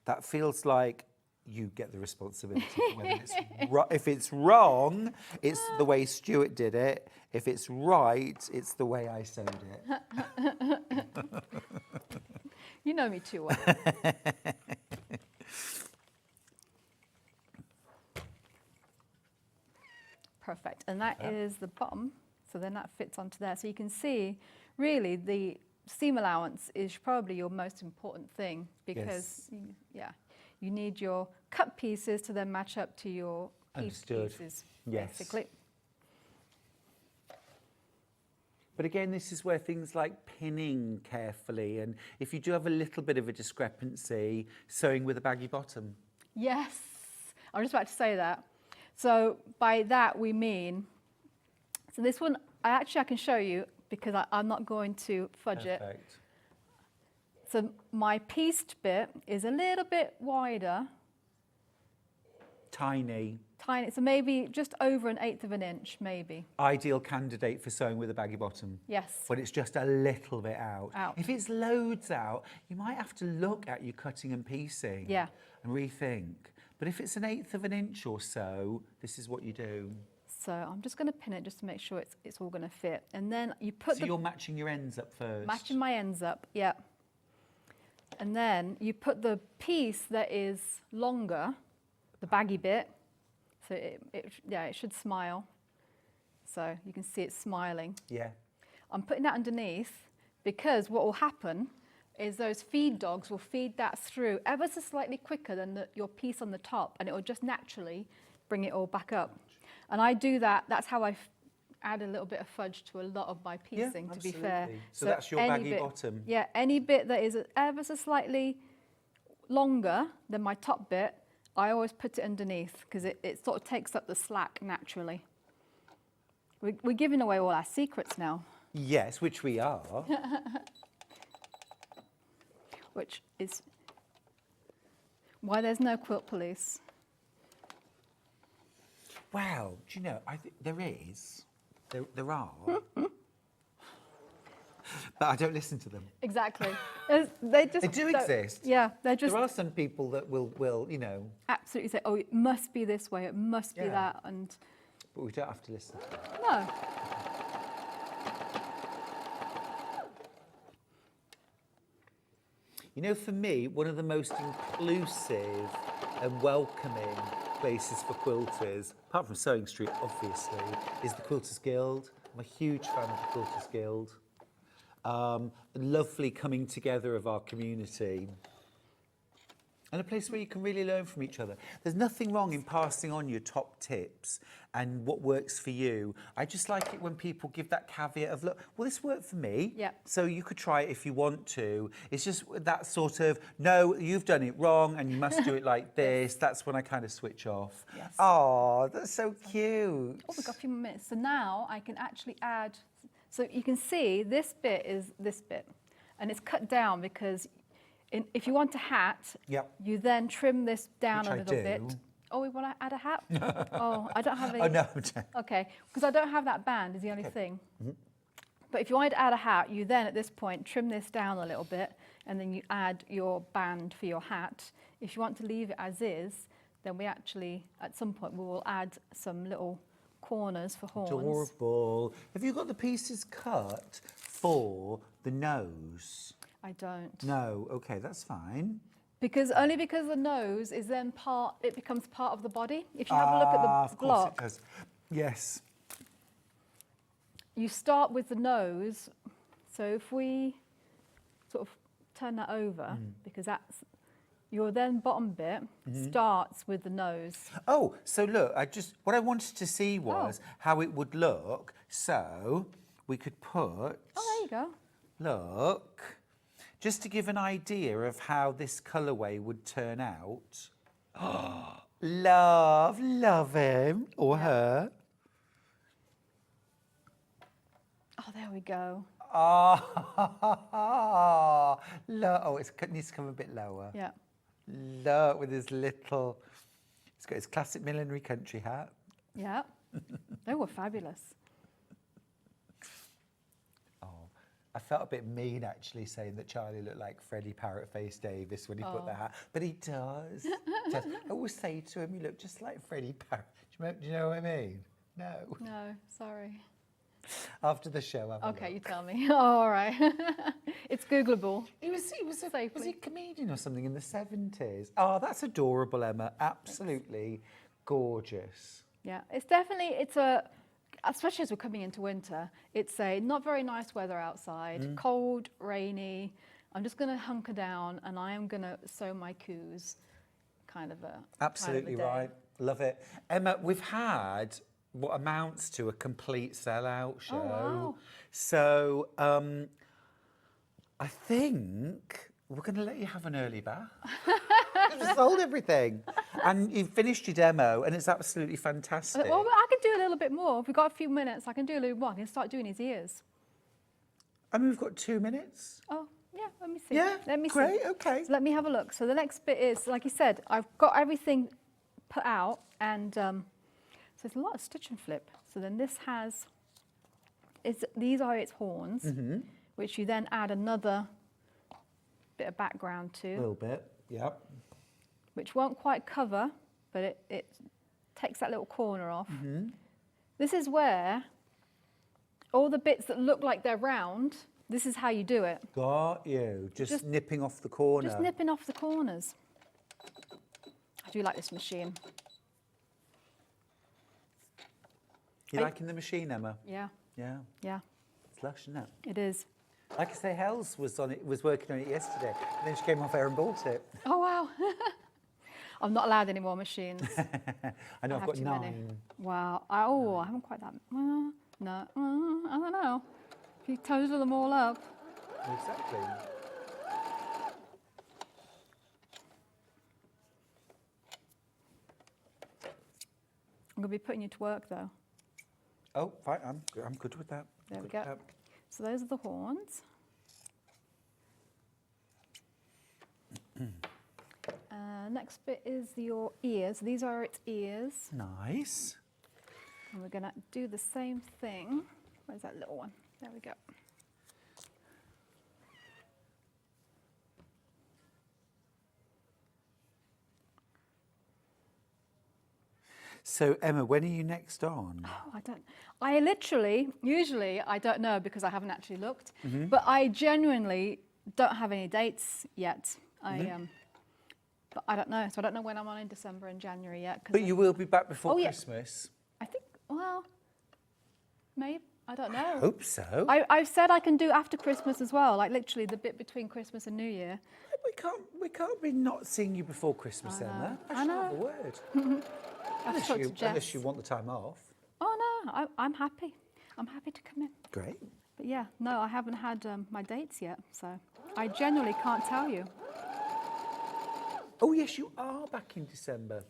That feels like you get the responsibility. Whether it's if it's wrong, it's the way Stuart did it. If it's right, it's the way I sewed it. You know me too well. Perfect. And that is the bottom. So then that fits onto there. So you can see, really, the seam allowance is probably your most important thing because, you need your cut pieces to then match up to your piece Understood. pieces, Yes. basically. But again, this is where things like pinning carefully, and if you do have a little bit of a discrepancy, sewing with a baggy bottom. Yes, I was just about to say that. So by that we mean, so this one, I can show you because I'm not going to fudge it. Perfect. So my pieced bit is a little bit wider, Tiny. tiny, so maybe just over 1/8 of an inch, maybe. Ideal candidate for sewing with a baggy bottom. Yes. When it's just a little bit out. Out. If it's loads out, you might have to look at your cutting and piecing. Yeah. And rethink. But if it's 1/8 of an inch or so, this is what you do. So I'm just going to pin it just to make sure it's all going to fit. And then you put So you're matching your ends up first. matching my ends up, yeah. And then you put the piece that is longer, the baggy bit, so it should smile. So you can see it smiling. Yeah. I'm putting that underneath because what will happen is those feed dogs will feed that through ever so slightly quicker than your piece on the top, and it will just naturally bring it all back up. And I do that, that's how I add a little bit of fudge to a lot of my piecing, to be fair. absolutely. So that's your any baggy bit- bottom. Yeah, any bit that is ever so slightly longer than my top bit, I always put it underneath because it sort of takes up the slack naturally. We're giving away all our secrets now, Yes, which we are. which is why there's no quilt police. Wow, do you know, I think there is. There are. But I don't listen to them. Exactly. They do don't- exist. Yeah, they're just There are some people that will, you know, absolutely say, oh, it must be this way, it must be Yeah. that, and but we don't have to listen to them. no. You know, for me, one of the most inclusive and welcoming places for quilters, apart from Sewing Street, obviously, is the Quilters Guild. I'm a huge fan of the Quilters Guild. Lovely coming together of our community. And a place where you can really learn from each other. There's nothing wrong in passing on your top tips and what works for you. I just like it when people give that caveat of, look, well, this worked for me. Yep. So you could try it if you want to. It's just that sort of, no, you've done it wrong and you must do it like this. That's when I kind of switch off. Yes. Oh, that's so cute. Oh, we've got a few more minutes. So now I can actually add, so you can see this bit is this bit, and it's cut down because if you want a hat, Yep. you then trim this down Which a I little do. bit. Oh, we want to add a hat? Oh, I don't have any. Oh, no. Okay, because I don't have that band is the only thing. But if you wanted to add a hat, you then at this point trim this down a little bit and then you add your band for your hat. If you want to leave it as is, then we actually, at some point, we will add some little corners for horns. Adorable. Have you got the pieces cut for the nose? I don't. No, okay, that's fine. Only because the nose is then it becomes part of the body. If you have a look at Of the course block, it does. Yes. you start with the nose. So if we sort of turn that over, because that's your then bottom bit starts with the nose. Oh, so look, what I wanted to see was how it would look. So we could put, Oh, there you go. look, just to give an idea of how this colourway would turn out. Love him or her. Oh, there we go. Oh, it needs to come a bit lower. Yeah. Look, with his little, he's got his classic millinery country hat. Yeah. They were fabulous. Oh, I felt a bit mean actually saying that Charlie looked like Freddie Parrotface Davis when he put the hat, but he does. I always say to him, you look just like Freddie Parrot. Do you know what I mean? No. No, sorry. After the show, have a Okay, look. you tell me. All right. It's Googleable. Was he a Safely. comedian or something in the 70s? Oh, that's adorable, Emma. Absolutely gorgeous. Yeah, especially as we're coming into winter, it's a not very nice weather outside, cold, rainy. I'm just going to hunker down and I am going to sew my coups, kind of a Absolutely kind of a day. right. Love it. Emma, we've had what amounts to a complete sellout show. Oh, wow. So I think we're going to let you have an early bath. We've sold everything. And you've finished your demo and it's absolutely fantastic. Well, I can do a little bit more. If we've got a few minutes, I can do a little more. I can start doing his ears. I mean, we've got 2 minutes. Oh, yeah, let me see. Yeah, Let me great, see. okay. So let me have a look. So the next bit is, like you said, I've got everything put out and so there's a lot of stitch and flip. So then this has, these are its horns, which you then add another bit of background A to, little bit, yep. which won't quite cover, but it takes that little corner off. This is where all the bits that look like they're round, this is how you do it. Got you. Just nipping off the Just corner. nipping off the corners. I do like this machine. You liking the machine, Emma? Yeah, Yeah. yeah, It's lush, isn't it? it is. Like I say, Hells was working on it yesterday, and then she came off air and bought it. Oh, wow. I'm not allowed any more machines. I know, I I've have got too many. 9. Wow. I haven't quite that. No. I don't know. If you total them all up. Exactly. I'm going to be putting you to work, though. Oh, fine. I'm good with that. There we Good go. with that. So those are the horns. Next bit is your ears. These are its ears. Nice. And we're going to do the same thing. Where's that little one? There we go. So, Emma, when are you next on? Oh, usually I don't know because I haven't actually looked, but I genuinely don't have any dates yet. But I don't know. So I don't know when I'm on in December and January yet. But you will be back before Oh, yeah. Christmas. I think, well, maybe, I don't know. Hope so. I've said I can do after Christmas as well, like literally the bit between Christmas and New Year. We can't be not seeing you before Christmas, I know. Emma. I know. Have a word. I have to talk to Jess. Unless you want the time off. Oh no, I'm happy. I'm happy to come in. Great. But yeah, no, I haven't had my dates yet, so I genuinely can't tell you. Oh, yes, you are back in December.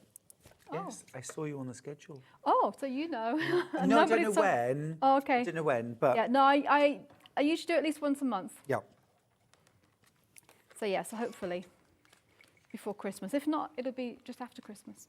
Oh. Yes, I saw you on the schedule. Oh, so you know. And No, I don't nobody's know told- when. Oh, okay. I don't know when, but Yeah, no, I usually do it at least once a month. yeah. So yeah, so hopefully before Christmas. If not, it'll be just after Christmas.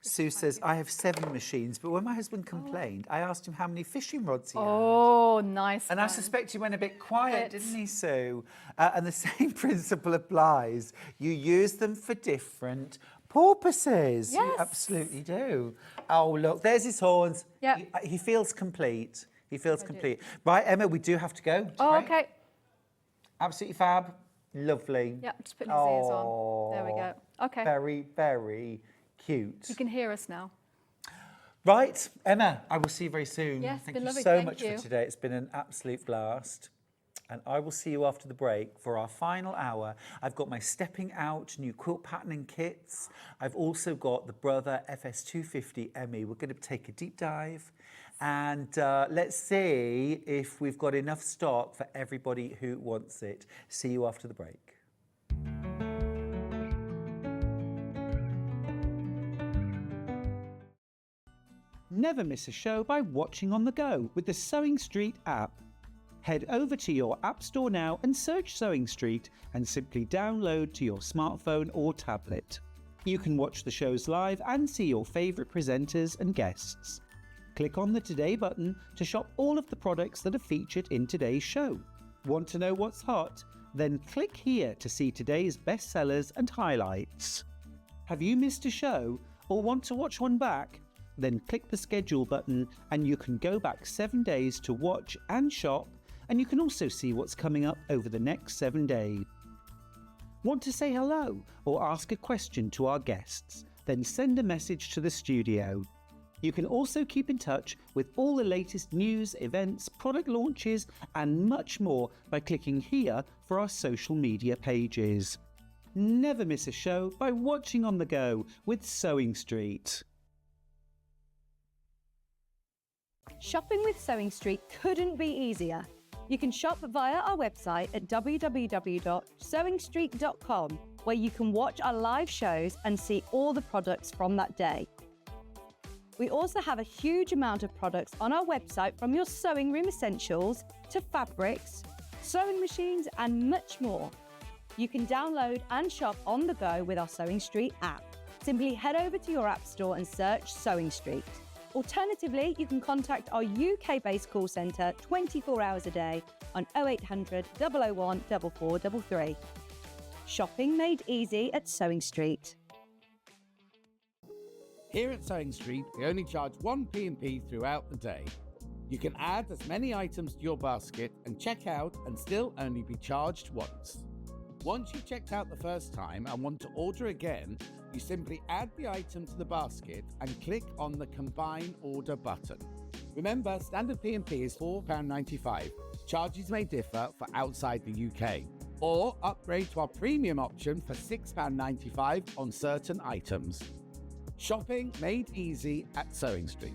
Sue says, I have 7 machines, but when my husband complained, I asked him how many fishing rods he had. Oh, nice. And I one. suspect he went a bit quiet, Bit. didn't he, Sue? And the same principle applies. You use them for different purposes. You Yes. absolutely do. Oh, look, there's his horns. Yep. He feels complete. He feels I do. complete. Right, Emma, we do have to go. Oh, Right? okay. Absolutely fab. Lovely. Yeah, just putting his ears on. There we go. Okay. Very, very cute. You can hear us now. Right, Emma, I will see you very soon. Yes, Thank been you lovely, so thank much you. for today. It's been an absolute blast. And I will see you after the break for our final hour. I've got my stepping out new quilt patterning kits. I've also got the Brother FS250 Emmy. We're going to take a deep dive and let's see if we've got enough stock for everybody who wants it. See you after the break. Never miss a show by watching on the go with the Sewing Street app. Head over to your App Store now and search Sewing Street and simply download to your smartphone or tablet. You can watch the shows live and see your favourite presenters and guests. Click on the Today button to shop all of the products that are featured in today's show. Want to know what's hot? Then click here to see today's bestsellers and highlights. Have you missed a show or want to watch one back? Then click the schedule button and you can go back 7 days to watch and shop, and you can also see what's coming up over the next 7 days. Want to say hello or ask a question to our guests? Then send a message to the studio. You can also keep in touch with all the latest news, events, product launches and much more by clicking here for our social media pages. Never miss a show by watching on the go with Sewing Street. Shopping with Sewing Street couldn't be easier. You can shop via our website at www.sewingstreet.com, where you can watch our live shows and see all the products from that day. We also have a huge amount of products on our website, from your sewing room essentials to fabrics, sewing machines and much more. You can download and shop on the go with our Sewing Street app. Simply head over to your App Store and search Sewing Street. Alternatively, you can contact our UK-based call centre 24 hours a day on 0800 001 4433. Shopping made easy at Sewing Street. Here at Sewing Street, we only charge 1 P&P throughout the day. You can add as many items to your basket and check out and still only be charged once. Once you've checked out the first time and want to order again, you simply add the item to the basket and click on the Combine Order button. Remember, standard P&P is £4.95. Charges may differ for outside the UK. Or upgrade to our premium option for £6.95 on certain items. Shopping made easy at Sewing Street.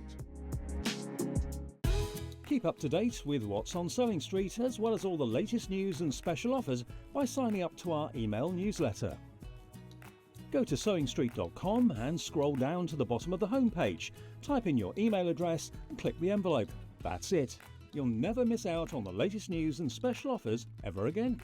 Keep up to date with what's on Sewing Street, as well as all the latest news and special offers by signing up to our email newsletter. Go to sewingstreet.com and scroll down to the bottom of the homepage. Type in your email address and click the envelope. That's it. You'll never miss out on the latest news and special offers ever again.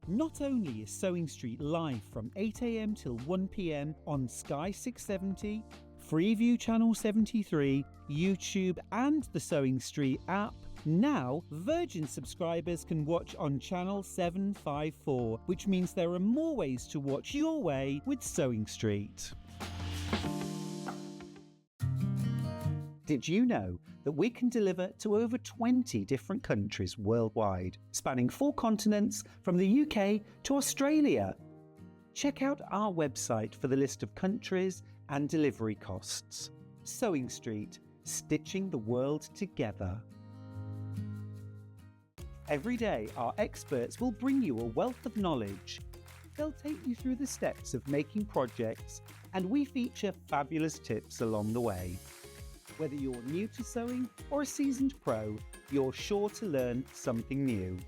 Not only is Sewing Street live from 8 AM till 1 PM on Sky 670, Freeview Channel 73, YouTube and the Sewing Street app, now Virgin subscribers can watch on Channel 754, which means there are more ways to watch your way with Sewing Street. Did you know that we can deliver to over 20 different countries worldwide, spanning 4 continents from the UK to Australia? Check out our website for the list of countries and delivery costs. Sewing Street, stitching the world together. Every day, our experts will bring you a wealth of knowledge. They'll take you through the steps of making projects, and we feature fabulous tips along the way. Whether you're new to sewing or a seasoned pro, you're sure to learn something new.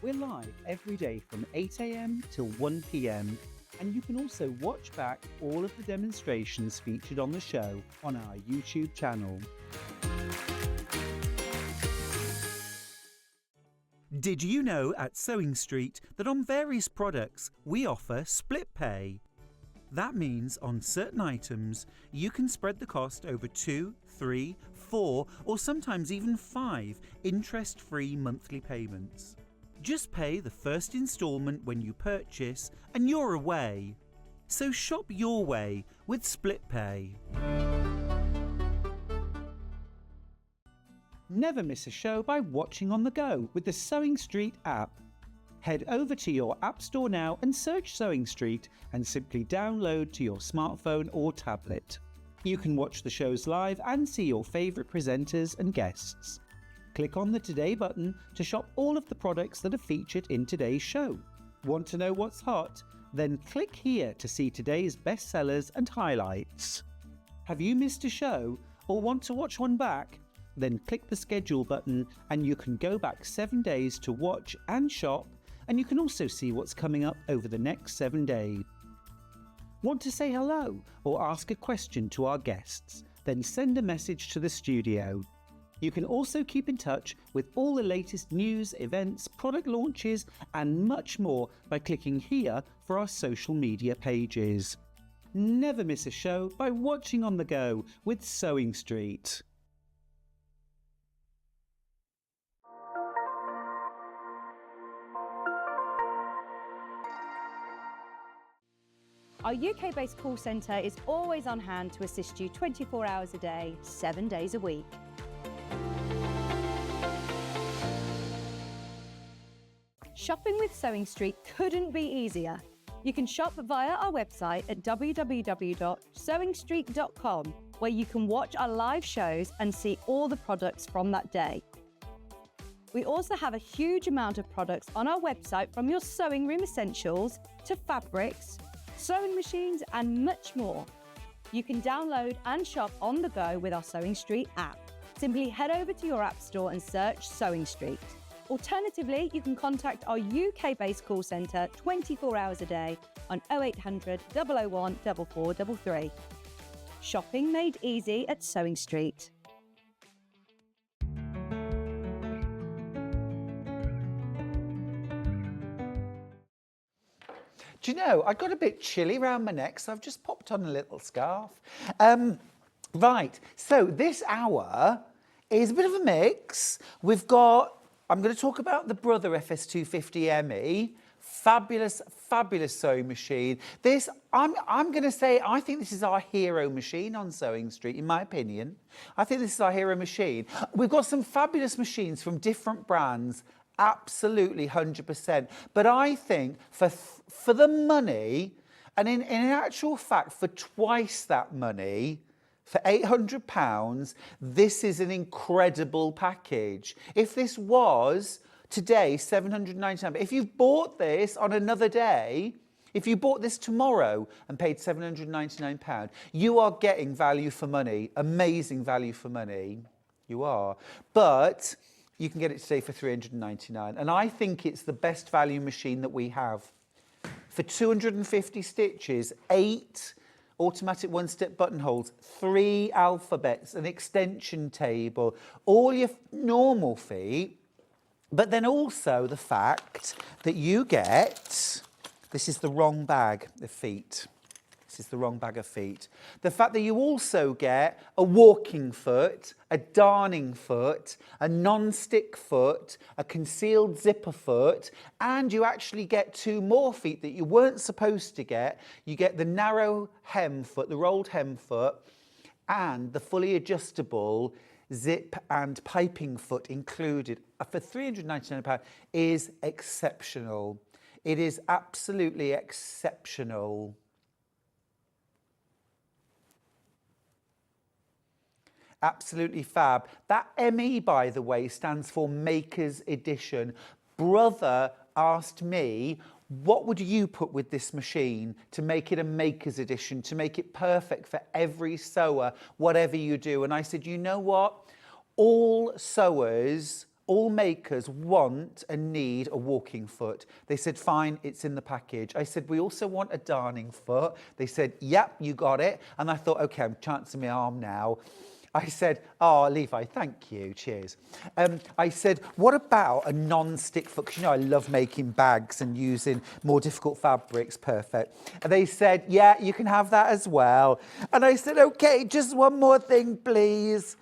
We're live every day from 8 AM till 1 PM, and you can also watch back all of the demonstrations featured on the show on our YouTube channel. Did you know at Sewing Street that on various products we offer split pay? That means on certain items you can spread the cost over 2, 3, 4 or sometimes even 5 interest-free monthly payments. Just pay the first instalment when you purchase and you're away. So shop your way with split pay. Never miss a show by watching on the go with the Sewing Street app. Head over to your App Store now and search Sewing Street and simply download to your smartphone or tablet. You can watch the shows live and see your favourite presenters and guests. Click on the Today button to shop all of the products that are featured in today's show. Want to know what's hot? Then click here to see today's bestsellers and highlights. Have you missed a show or want to watch one back? Then click the schedule button and you can go back 7 days to watch and shop, and you can also see what's coming up over the next 7 days. Want to say hello or ask a question to our guests? Then send a message to the studio. You can also keep in touch with all the latest news, events, product launches, and much more by clicking here for our social media pages. Never miss a show by watching on the go with Sewing Street. Our UK-based call centre is always on hand to assist you 24 hours a day, 7 days a week. Shopping with Sewing Street couldn't be easier. You can shop via our website at www.sewingstreet.com, where you can watch our live shows and see all the products from that day. We also have a huge amount of products on our website, from your sewing room essentials to fabrics, sewing machines and much more. You can download and shop on the go with our Sewing Street app. Simply head over to your app store and search Sewing Street. Alternatively, you can contact our UK-based call centre 24 hours a day on 0800 001 4433. Shopping made easy at Sewing Street. Do you know, I got a bit chilly around my neck, so I've just popped on a little scarf. Right, so this hour is a bit of a mix. I'm going to talk about the Brother FS250 ME. Fabulous, fabulous sewing machine. I'm going to say, I think this is our hero machine on Sewing Street, in my opinion. I think this is our hero machine. We've got some fabulous machines from different brands, absolutely 100%. But I think for the money, and in actual fact, for twice that money, for £800, this is an incredible package. If this was today £799, if you've bought this on another day, if you bought this tomorrow and paid £799, you are getting value for money, amazing value for money. You are. But you can get it today for £399. And I think it's the best value machine that we have. For 250 stitches, 8 automatic one-step buttonholes, 3 alphabets, an extension table, all your normal feet, but then also the fact that you get, this is the wrong bag of feet. This is the wrong bag of feet. The fact that you also get a walking foot, a darning foot, a non-stick foot, a concealed zipper foot, and you actually get 2 more feet that you weren't supposed to get. You get the narrow hem foot, the rolled hem foot, and the fully adjustable zip and piping foot included. For £399 is exceptional. It is absolutely exceptional. Absolutely fab. That ME, by the way, stands for Maker's Edition. Brother asked me, what would you put with this machine to make it a Maker's Edition, to make it perfect for every sewer, whatever you do? And I said, you know what? All sewers, all makers want and need a walking foot. They said, fine, it's in the package. I said, we also want a darning foot. They said, yep, you got it. And I thought, okay, I'm chancing my arm now. I said, oh, Levi, thank you, cheers. I said, what about a non-stick foot? Because, you know, I love making bags and using more difficult fabrics, perfect. And they said, yeah, you can have that as well. And I said, okay, just one more thing, please.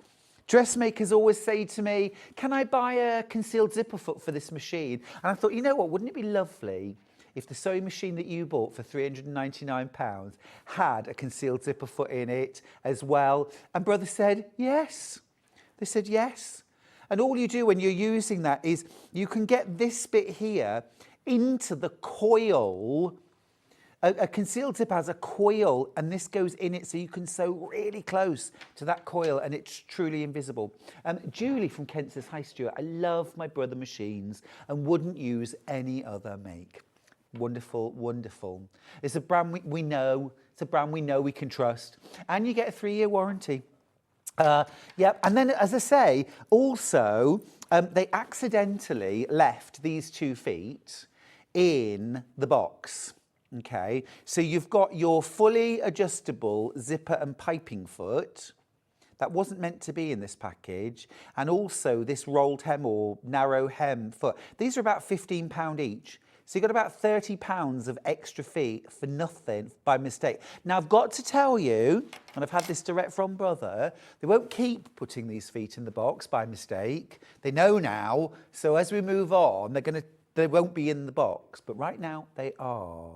Dressmakers always say to me, can I buy a concealed zipper foot for this machine? And I thought, you know what, wouldn't it be lovely if the sewing machine that you bought for £399 had a concealed zipper foot in it as well? And Brother said, yes. They said, yes. And all you do when you're using that is you can get this bit here into the coil. A concealed zip has a coil, and this goes in it, so you can sew really close to that coil, and it's truly invisible. Julie from Kent says, hi, Stuart. I love my Brother machines and wouldn't use any other make. Wonderful, wonderful. It's a brand we know. It's a brand we know we can trust. And you get a 3-year warranty. Yep. And then, as I say, also, they accidentally left these 2 feet in the box. Okay, so you've got your fully adjustable zipper and piping foot. That wasn't meant to be in this package. And also this rolled hem or narrow hem foot. These are about £15 each. So you've got about £30 of extra feet for nothing by mistake. Now I've got to tell you, and I've had this direct from Brother, they won't keep putting these feet in the box by mistake. They know now. So as we move on, they won't be in the box. But right now they are.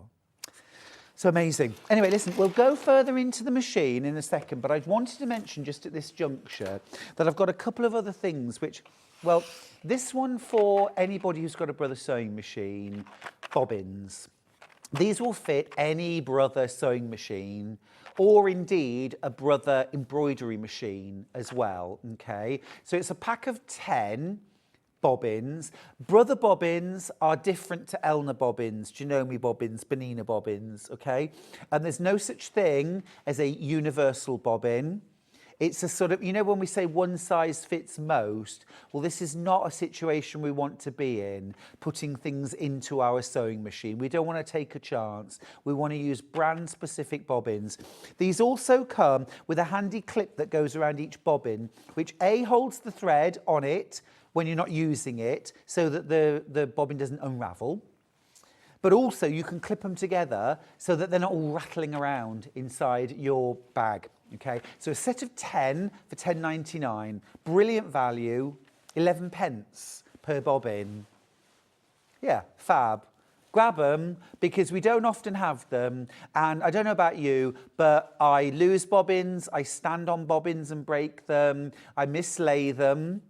So amazing. Anyway, listen, we'll go further into the machine in a second, but I wanted to mention just at this juncture that I've got a couple of other things which, well, this one for anybody who's got a Brother sewing machine, bobbins. These will fit any Brother sewing machine or indeed a Brother embroidery machine as well, okay? So it's a pack of 10 bobbins. Brother bobbins are different to Elna bobbins, Janome bobbins, Benina bobbins, okay? And there's no such thing as a universal bobbin. It's a sort of, you know, when we say one size fits most, well, this is not a situation we want to be in, putting things into our sewing machine. We don't want to take a chance. We want to use brand specific bobbins. These also come with a handy clip that goes around each bobbin, which A, holds the thread on it when you're not using it so that the bobbin doesn't unravel. But also you can clip them together so that they're not all rattling around inside your bag. Okay, so a set of 10 for £10.99. Brilliant value, 11 pence per bobbin. Yeah, fab. Grab them because we don't often have them. And I don't know about you, but I lose bobbins, I stand on bobbins and break them, I mislay them.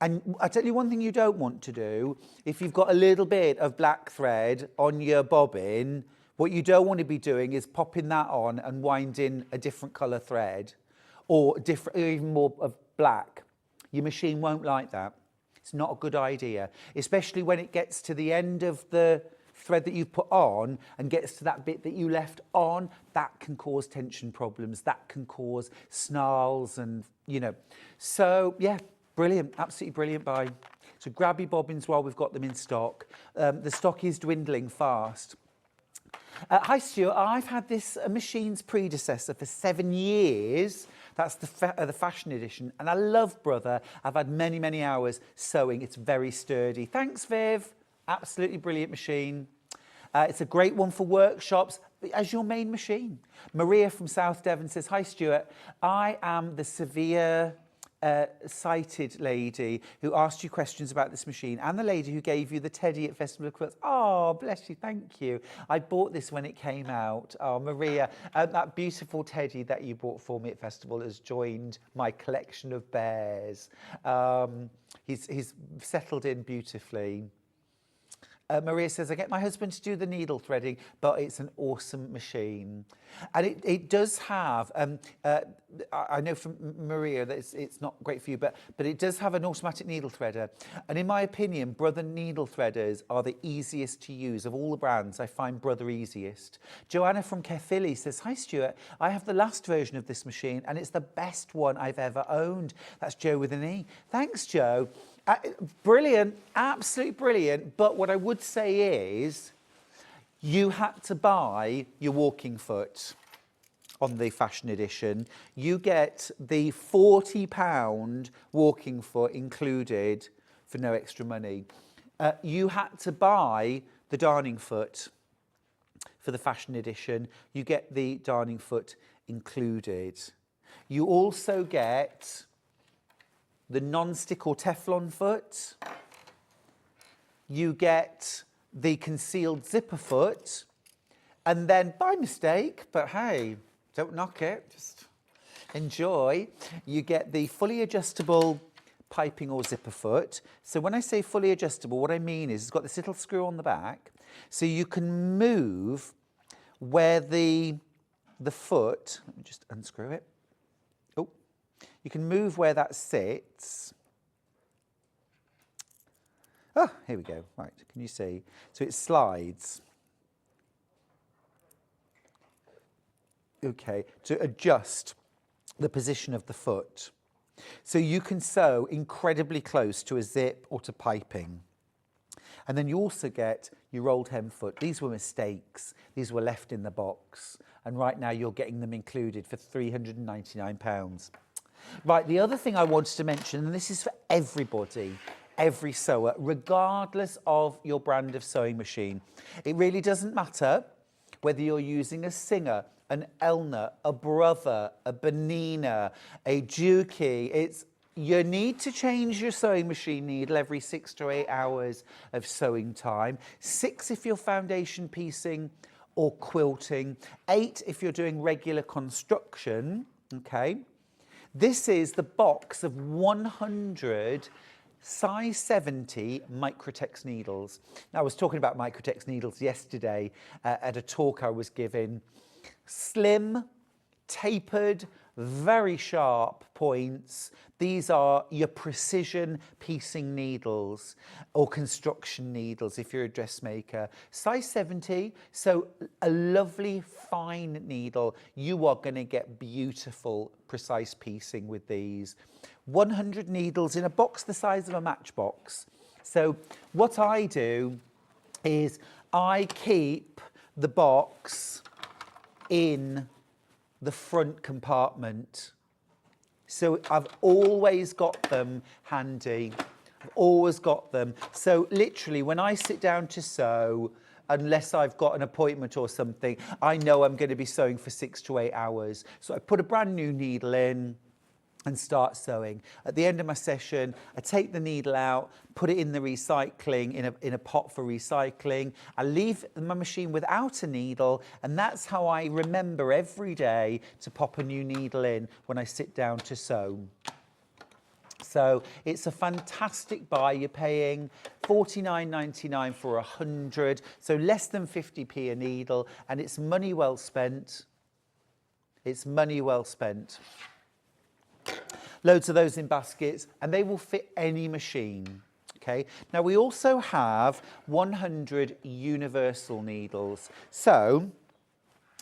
And I tell you one thing you don't want to do, if you've got a little bit of black thread on your bobbin, what you don't want to be doing is popping that on and winding a different colour thread or even more of black. Your machine won't like that. It's not a good idea, especially when it gets to the end of the thread that you've put on and gets to that bit that you left on. That can cause tension problems. That can cause snarls and, you know. So, yeah. Brilliant, absolutely brilliant buy. So grab your bobbins while we've got them in stock. The stock is dwindling fast. Hi Stuart, I've had this machine's predecessor for 7 years. That's the fashion edition. And I love Brother. I've had many, many hours sewing. It's very sturdy. Thanks, Viv. Absolutely brilliant machine. It's a great one for workshops as your main machine. Maria from South Devon says, hi Stuart, I am the severe sighted lady who asked you questions about this machine and the lady who gave you the teddy at Festival of Quilts. Oh, bless you, thank you. I bought this when it came out. Oh, Maria, that beautiful teddy that you bought for me at Festival has joined my collection of bears. He's settled in beautifully. Maria says, I get my husband to do the needle threading, but it's an awesome machine. And it does have, I know from Maria that it's not great for you, but it does have an automatic needle threader. And in my opinion, Brother needle threaders are the easiest to use. Of all the brands, I find Brother easiest. Joanna from Caerphilly says, hi Stuart, I have the last version of this machine and it's the best one I've ever owned. That's Jo with an E. Thanks, Jo. Brilliant, absolutely brilliant. But what I would say is you had to buy your walking foot on the fashion edition. You get the £40 walking foot included for no extra money. You had to buy the darning foot for the fashion edition. You get the darning foot included. You also get the non-stick or Teflon foot. You get the concealed zipper foot. And then by mistake, but hey, don't knock it, just enjoy, you get the fully adjustable piping or zipper foot. So when I say fully adjustable, what I mean is it's got this little screw on the back. So you can move where the foot, let me just unscrew it. You can move where that sits. Oh, here we go. Right, can you see? So it slides. Okay, to adjust the position of the foot. So you can sew incredibly close to a zip or to piping. And then you also get your rolled hem foot. These were mistakes. These were left in the box. And right now you're getting them included for £399. Right, the other thing I wanted to mention, and this is for everybody, every sewer, regardless of your brand of sewing machine. It really doesn't matter whether you're using a Singer, an Elna, a Brother, a Benina, a Juki. You need to change your sewing machine needle every 6 to 8 hours of sewing time. 6 if you're foundation piecing or quilting. 8 if you're doing regular construction, okay? This is the box of 100 size 70 Microtex needles. Now, I was talking about Microtex needles yesterday at a talk I was giving. Slim, tapered, very sharp points. These are your precision piecing needles or construction needles if you're a dressmaker. Size 70, so a lovely fine needle. You are going to get beautiful, precise piecing with these. 100 needles in a box the size of a matchbox. So what I do is I keep the box in the front compartment. So I've always got them handy. I've always got them. So literally when I sit down to sew, unless I've got an appointment or something, I know I'm going to be sewing for 6 to 8 hours. So I put a brand new needle in and start sewing. At the end of my session, I take the needle out, put it in the recycling, in a pot for recycling. I leave my machine without a needle, and that's how I remember every day to pop a new needle in when I sit down to sew. So it's a fantastic buy. You're paying £49.99 for 100, so less than 50p a needle, and it's money well spent. It's money well spent. Loads of those in baskets, and they will fit any machine. Okay. Now we also have 100 universal needles. So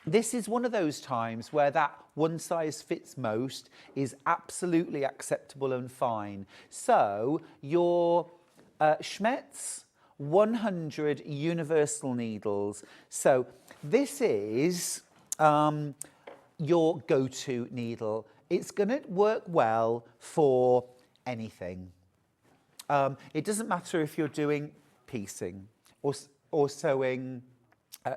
this is one of those times where that one size fits most is absolutely acceptable and fine. So your Schmetz 100 universal needles. So this is your go-to needle. It's going to work well for anything. It doesn't matter if you're doing piecing or sewing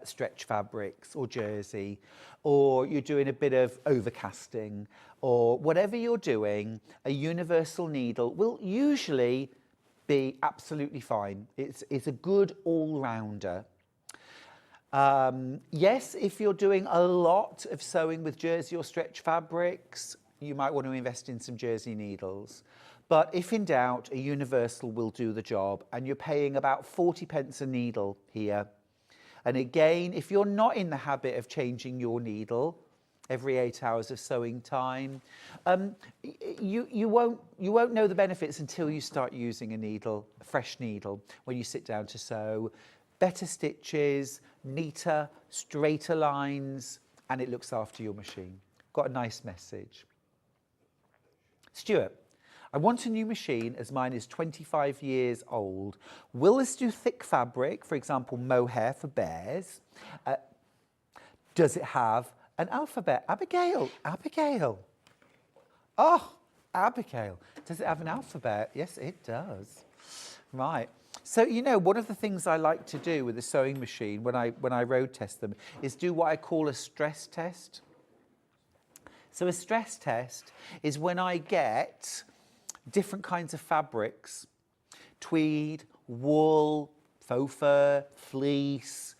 stretch fabrics or jersey, or you're doing a bit of overcasting, or whatever you're doing, a universal needle will usually be absolutely fine. It's a good all-rounder. Yes, if you're doing a lot of sewing with jersey or stretch fabrics, you might want to invest in some jersey needles. But if in doubt, a universal will do the job, and you're paying about 40 pence a needle here. And again, if you're not in the habit of changing your needle every 8 hours of sewing time, you won't know the benefits until you start using a needle, a fresh needle, when you sit down to sew. Better stitches, neater, straighter lines, and it looks after your machine. Got a nice message. Stuart, I want a new machine as mine is 25 years old. Will this do thick fabric, for example, mohair for bears? Does it have an alphabet? Abigail. Oh, Abigail. Does it have an alphabet? Yes, it does. Right. So, you know, one of the things I like to do with the sewing machine when I road test them is do what I call a stress test. So a stress test is when I get different kinds of fabrics, tweed, wool, faux fur, fleece,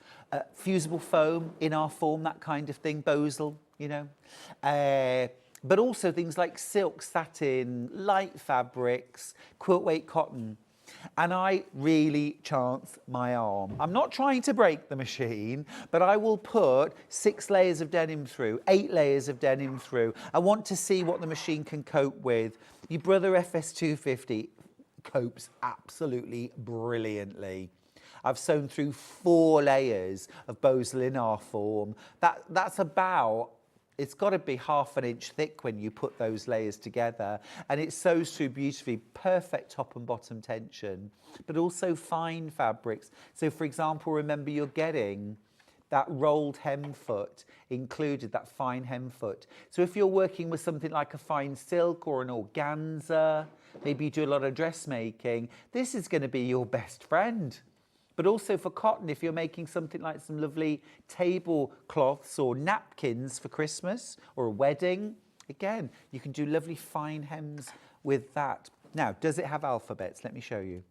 fusible foam in our form, that kind of thing, Bosal, you know. But also things like silk, satin, light fabrics, quilt weight cotton. And I really chance my arm. I'm not trying to break the machine, but I will put 6 layers of denim through, 8 layers of denim through. I want to see what the machine can cope with. Your Brother FS250 copes absolutely brilliantly. I've sewn through 4 layers of Bosal in our form. That's about it's got to be ½ an inch thick when you put those layers together, and it sews through beautifully, perfect top and bottom tension, but also fine fabrics. So for example, remember you're getting that rolled hem foot included, that fine hem foot. So if you're working with something like a fine silk or an organza, maybe you do a lot of dressmaking, this is going to be your best friend. But also for cotton, if you're making something like some lovely tablecloths or napkins for Christmas or a wedding, again, you can do lovely fine hems with that. Now, does it have alphabets? Let me show you.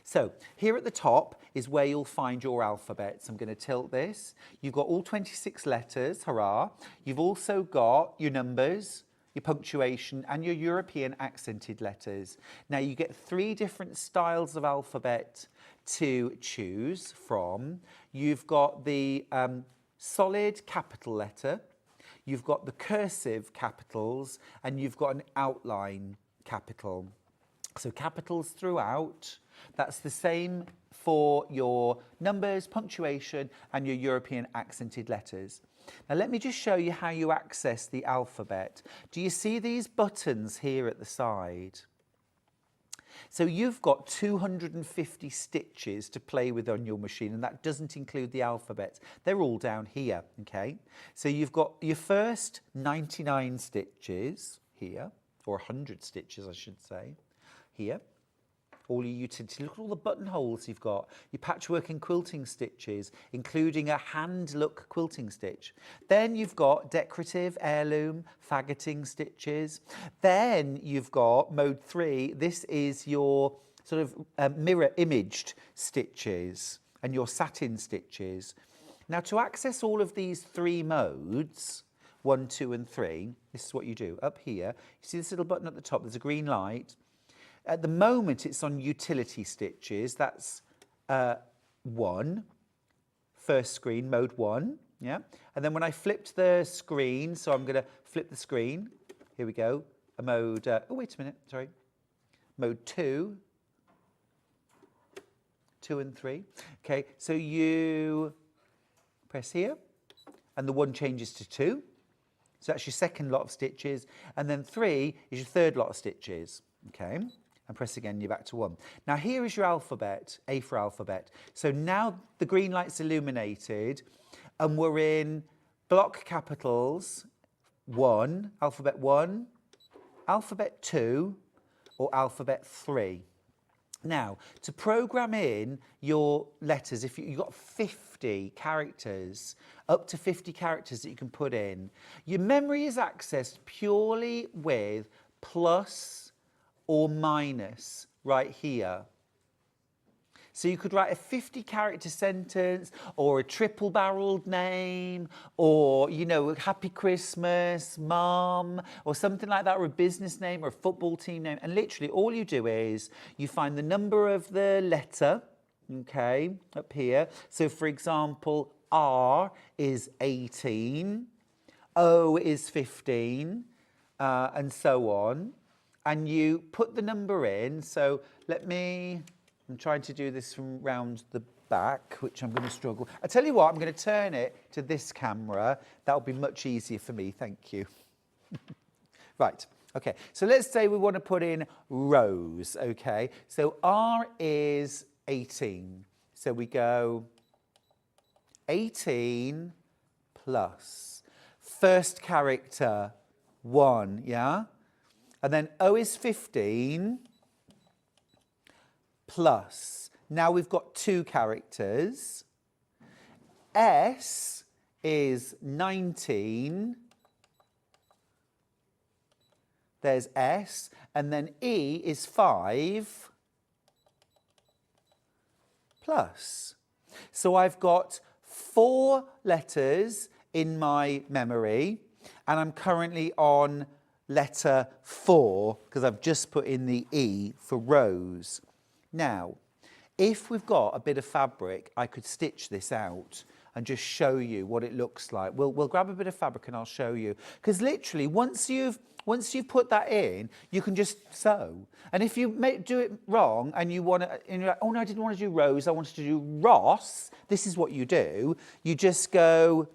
So here at the top is where you'll find your alphabets. I'm going to tilt this. You've got all 26 letters, hurrah. You've also got your numbers, your punctuation, and your European accented letters. Now you get 3 different styles of alphabet to choose from. You've got the solid capital letter, you've got the cursive capitals, and you've got an outline capital. So capitals throughout. That's the same for your numbers, punctuation, and your European accented letters. Now let me just show you how you access the alphabet. Do you see these buttons here at the side? So you've got 250 stitches to play with on your machine, and that doesn't include the alphabets. They're all down here, okay? So you've got your first 99 stitches here, or 100 stitches, I should say, here. All your utility, look at all the buttonholes you've got, your patchwork and quilting stitches, including a hand look quilting stitch. Then you've got decorative, heirloom, faggoting stitches. Then you've got mode 3, this is your sort of mirror imaged stitches and your satin stitches. Now to access all of these 3 modes, 1, 2 and 3, this is what you do. Up here, you see this little button at the top, there's a green light. At the moment, it's on utility stitches. That's 1, first screen, mode 1, yeah? And then when I flipped the screen, so I'm going to flip the screen. Here we go. A mode, oh, wait a minute, sorry. Mode 2, 2 and 3. Okay, so you press here, and the 1 changes to 2. So that's your second lot of stitches. And then 3 is your third lot of stitches, okay? And press again, you're back to 1. Now here is your alphabet, A for alphabet. So now the green light's illuminated and we're in block capitals 1, alphabet 1, alphabet 2 or alphabet 3. Now to program in your letters, if you've got 50 characters, up to 50 characters that you can put in, your memory is accessed purely with plus or minus right here. So you could write a 50-character sentence or a triple-barreled name or, you know, Happy Christmas, Mum, or something like that, or a business name or a football team name. And literally all you do is you find the number of the letter, okay, up here. So for example, R is 18, O is 15, and so on. And you put the number in. So I'm trying to do this from round the back, which I'm going to struggle. I tell you what, I'm going to turn it to this camera. That'll be much easier for me, thank you. Right, okay, so let's say we want to put in rows, okay? So R is 18. So we go 18 plus. First character, 1, yeah? And then O is 15 plus. Now we've got 2 characters. S is 19. There's S. And then E is 5 plus. So I've got 4 letters in my memory, and I'm currently on letter 4 because I've just put in the E for rows. Now, if we've got a bit of fabric, I could stitch this out and just show you what it looks like. We'll grab a bit of fabric and I'll show you. Because literally, once you've put that in, you can just sew. And if you do it wrong and you want to, and you're like, oh no, I didn't want to do Rose, I wanted to do Ross, this is what you do. You just go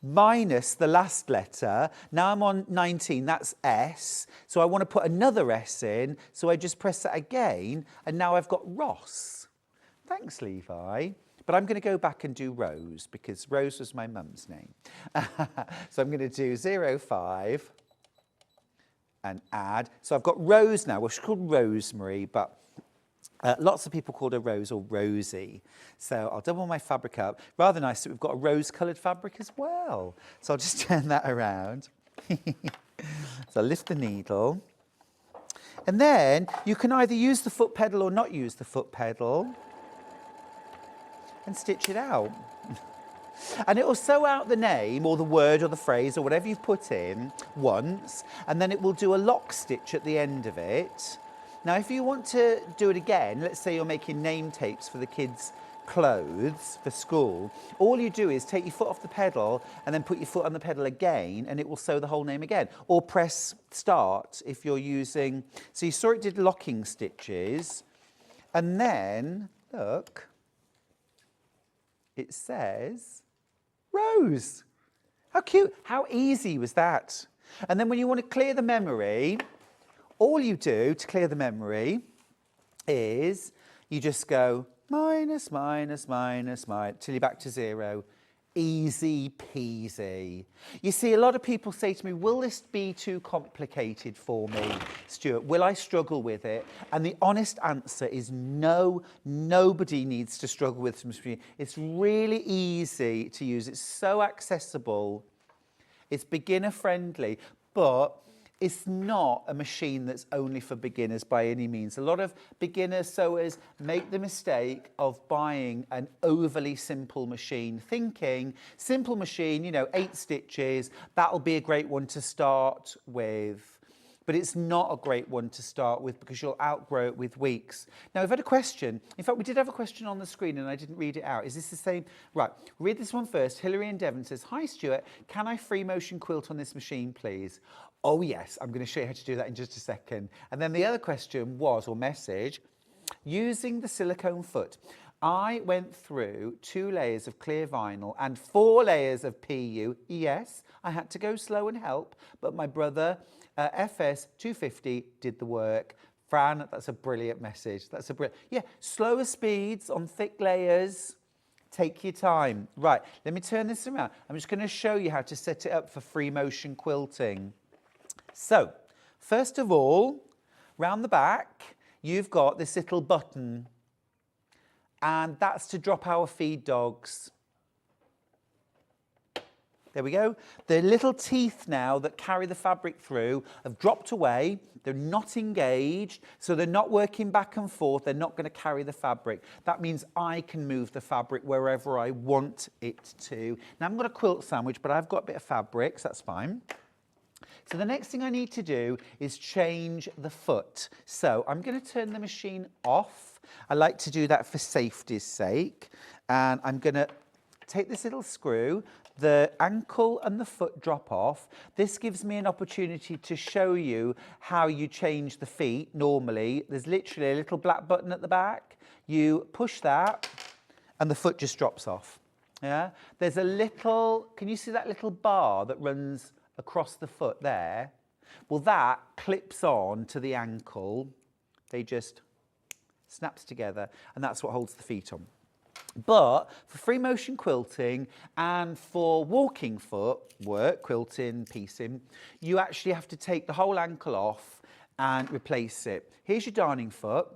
minus the last letter. Now I'm on 19, that's S. So I want to put another S in. So I just press that again, and now I've got Ross. Thanks, Levi. But I'm going to go back and do Rose, because Rose was my mum's name. So I'm going to do 05 and add. So I've got Rose now. Well, she's called Rosemary, but lots of people call her Rose or Rosie. So I'll double my fabric up. Rather nice that we've got a rose-coloured fabric as well. So I'll just turn that around. So I'll lift the needle. And then you can either use the foot pedal or not use the foot pedal and stitch it out. And it will sew out the name or the word or the phrase or whatever you've put in once, and then it will do a lock stitch at the end of it. Now, if you want to do it again, let's say you're making name tapes for the kids' clothes for school, all you do is take your foot off the pedal and then put your foot on the pedal again, and it will sew the whole name again. Or press start if you're using, so you saw it did locking stitches, and then, look, it says Rose. How cute, how easy was that? And then when you want to clear the memory, all you do to clear the memory is you just go minus, minus, minus, minus, till you're back to 0. Easy peasy. You see, a lot of people say to me, will this be too complicated for me, Stuart? Will I struggle with it? And the honest answer is no, nobody needs to struggle with this machine. It's really easy to use. It's so accessible. It's beginner friendly, but it's not a machine that's only for beginners by any means. A lot of beginner sewers make the mistake of buying an overly simple machine, thinking, simple machine, you know, 8 stitches, that'll be a great one to start with. But it's not a great one to start with because you'll outgrow it with weeks. Now, we've had a question. In fact, we did have a question on the screen and I didn't read it out. Is this the same? Right, read this one first. Hilary in Devon says, hi, Stuart. Can I free motion quilt on this machine, please? Oh, yes. I'm going to show you how to do that in just a second. And then the other question was, or message, using the silicone foot. I went through 2 layers of clear vinyl and 4 layers of PU. Yes, I had to go slow and help, but my brother... FS 250 did the work. Fran, that's a brilliant message. That's a brilliant. Yeah, slower speeds on thick layers. Take your time. Right, let me turn this around. I'm just going to show you how to set it up for free motion quilting. So, first of all, round the back, you've got this little button. And that's to drop our feed dogs. There we go. The little teeth now that carry the fabric through have dropped away. They're not engaged, so they're not working back and forth. They're not going to carry the fabric. That means I can move the fabric wherever I want it to. Now, I'm going to quilt sandwich, but I've got a bit of fabric, so that's fine. So the next thing I need to do is change the foot. So I'm going to turn the machine off. I like to do that for safety's sake. And I'm going to take this little screw. The ankle and the foot drop off. This gives me an opportunity to show you how you change the feet normally. There's literally a little black button at the back. You push that and the foot just drops off. Yeah. There's a little, can you see that little bar that runs across the foot there? Well, that clips on to the ankle. They just snaps together and that's what holds the feet on. But for free motion quilting and for walking foot work, quilting, piecing, you actually have to take the whole ankle off and replace it. Here's your darning foot.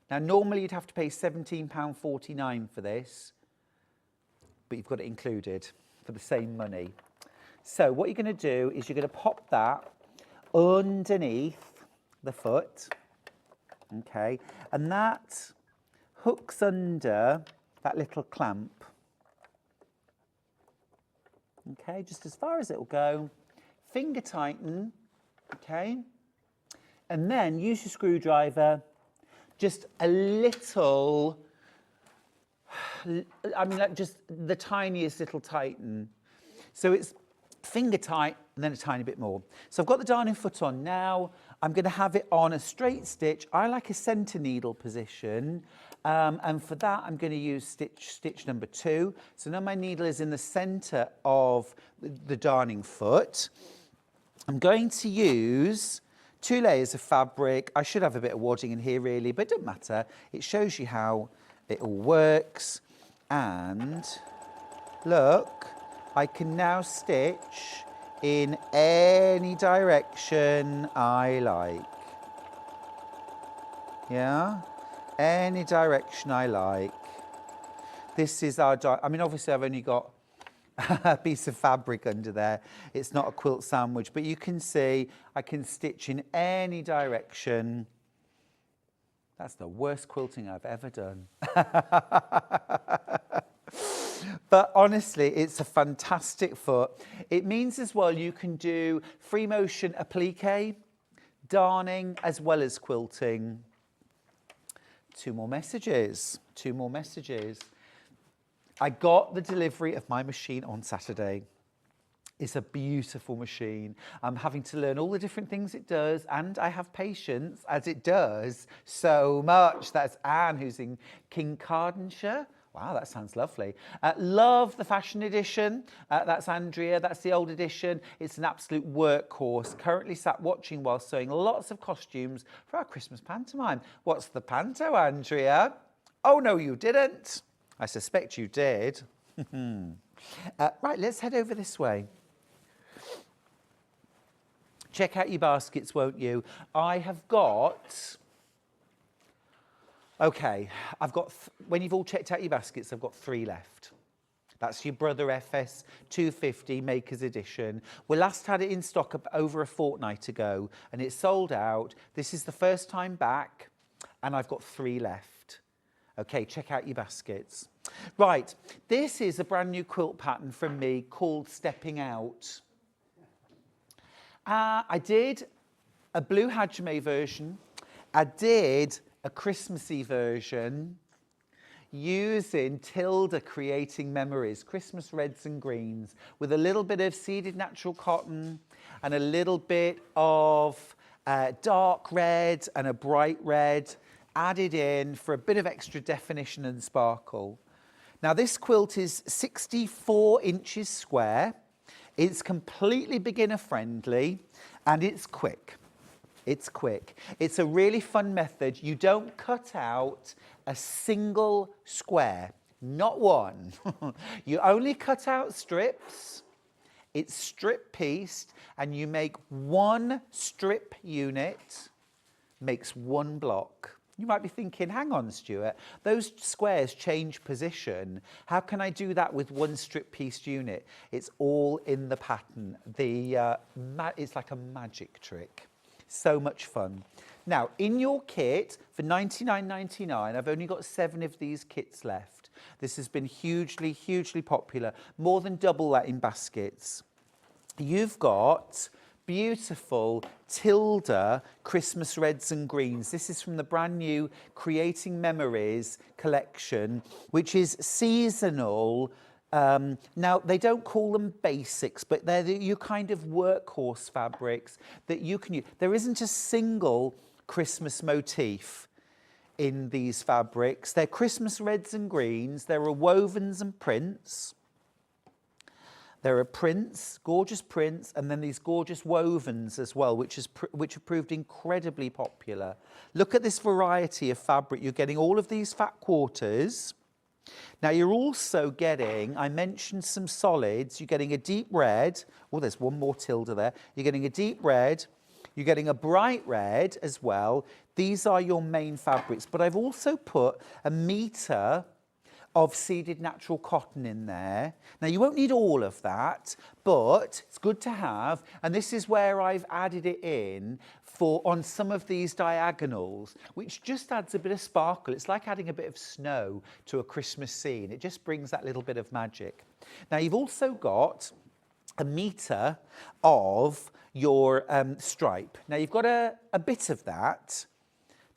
Now, normally you'd have to pay £17.49 for this, but you've got it included for the same money. So what you're going to do is you're going to pop that underneath the foot, okay, and that hooks under that little clamp. Okay, just as far as it will go. Finger tighten, okay? And then use your screwdriver, just a little, I mean, like just the tiniest little tighten. So it's finger tight and then a tiny bit more. So I've got the darning foot on now. I'm going to have it on a straight stitch. I like a centre needle position. And for that, I'm going to use stitch number 2. So now my needle is in the centre of the darning foot. I'm going to use 2 layers of fabric. I should have a bit of wadding in here really, but it doesn't matter. It shows you how it all works. And look, I can now stitch in any direction I like. Yeah, any direction I like. This is our, I mean, obviously I've only got a piece of fabric under there. It's not a quilt sandwich, but you can see I can stitch in any direction. That's the worst quilting I've ever done. But honestly, it's a fantastic foot. It means as well you can do free motion applique, darning, as well as quilting. 2 more messages. I got the delivery of my machine on Saturday. It's a beautiful machine. I'm having to learn all the different things it does, and I have patience as it does so much. That's Anne, who's in Kincardineshire. Wow, that sounds lovely. Love the fashion edition. That's Andrea. That's the old edition. It's an absolute workhorse. Currently sat watching while sewing lots of costumes for our Christmas pantomime. What's the panto, Andrea? Oh, no, you didn't. I suspect you did. Right, let's head over this way. Check out your baskets, won't you? I have got... Okay, I've got, when you've all checked out your baskets, I've got 3 left. That's your Brother FS 250 Maker's Edition. We last had it in stock over a fortnight ago, and it's sold out. This is the first time back, and I've got 3 left. Okay, check out your baskets. Right, this is a brand new quilt pattern from me called Stepping Out. I did a blue hajime version. I did a Christmassy version using Tilda Creating Memories, Christmas reds and greens, with a little bit of seeded natural cotton and a little bit of dark red and a bright red added in for a bit of extra definition and sparkle. Now this quilt is 64 inches square. It's completely beginner friendly and it's quick. It's quick. It's a really fun method. You don't cut out a single square, not one. You only cut out strips. It's strip pieced and you make 1 strip unit, makes 1 block. You might be thinking, hang on, Stuart, those squares change position. How can I do that with 1 strip pieced unit? It's all in the pattern. It's like a magic trick. So much fun. Now, in your kit, for $99.99, I've only got 7 of these kits left. This has been hugely, hugely popular. More than double that in baskets. You've got beautiful Tilda Christmas reds and greens. This is from the brand new Creating Memories collection, which is seasonal. Now, they don't call them basics, but they're your kind of workhorse fabrics that you can use. There isn't a single Christmas motif in these fabrics. They're Christmas reds and greens. There are wovens and prints. There are prints, gorgeous prints, and then these gorgeous wovens as well, which have proved incredibly popular. Look at this variety of fabric. You're getting all of these fat quarters. Now you're also getting, I mentioned some solids, you're getting a deep red. Oh, there's one more Tilda there. You're getting a deep red. You're getting a bright red as well. These are your main fabrics, but I've also put 1 metre of seeded natural cotton in there. Now you won't need all of that, but it's good to have. And this is where I've added it in on some of these diagonals, which just adds a bit of sparkle. It's like adding a bit of snow to a Christmas scene. It just brings that little bit of magic. Now you've also got 1 metre of your stripe. Now you've got a bit of that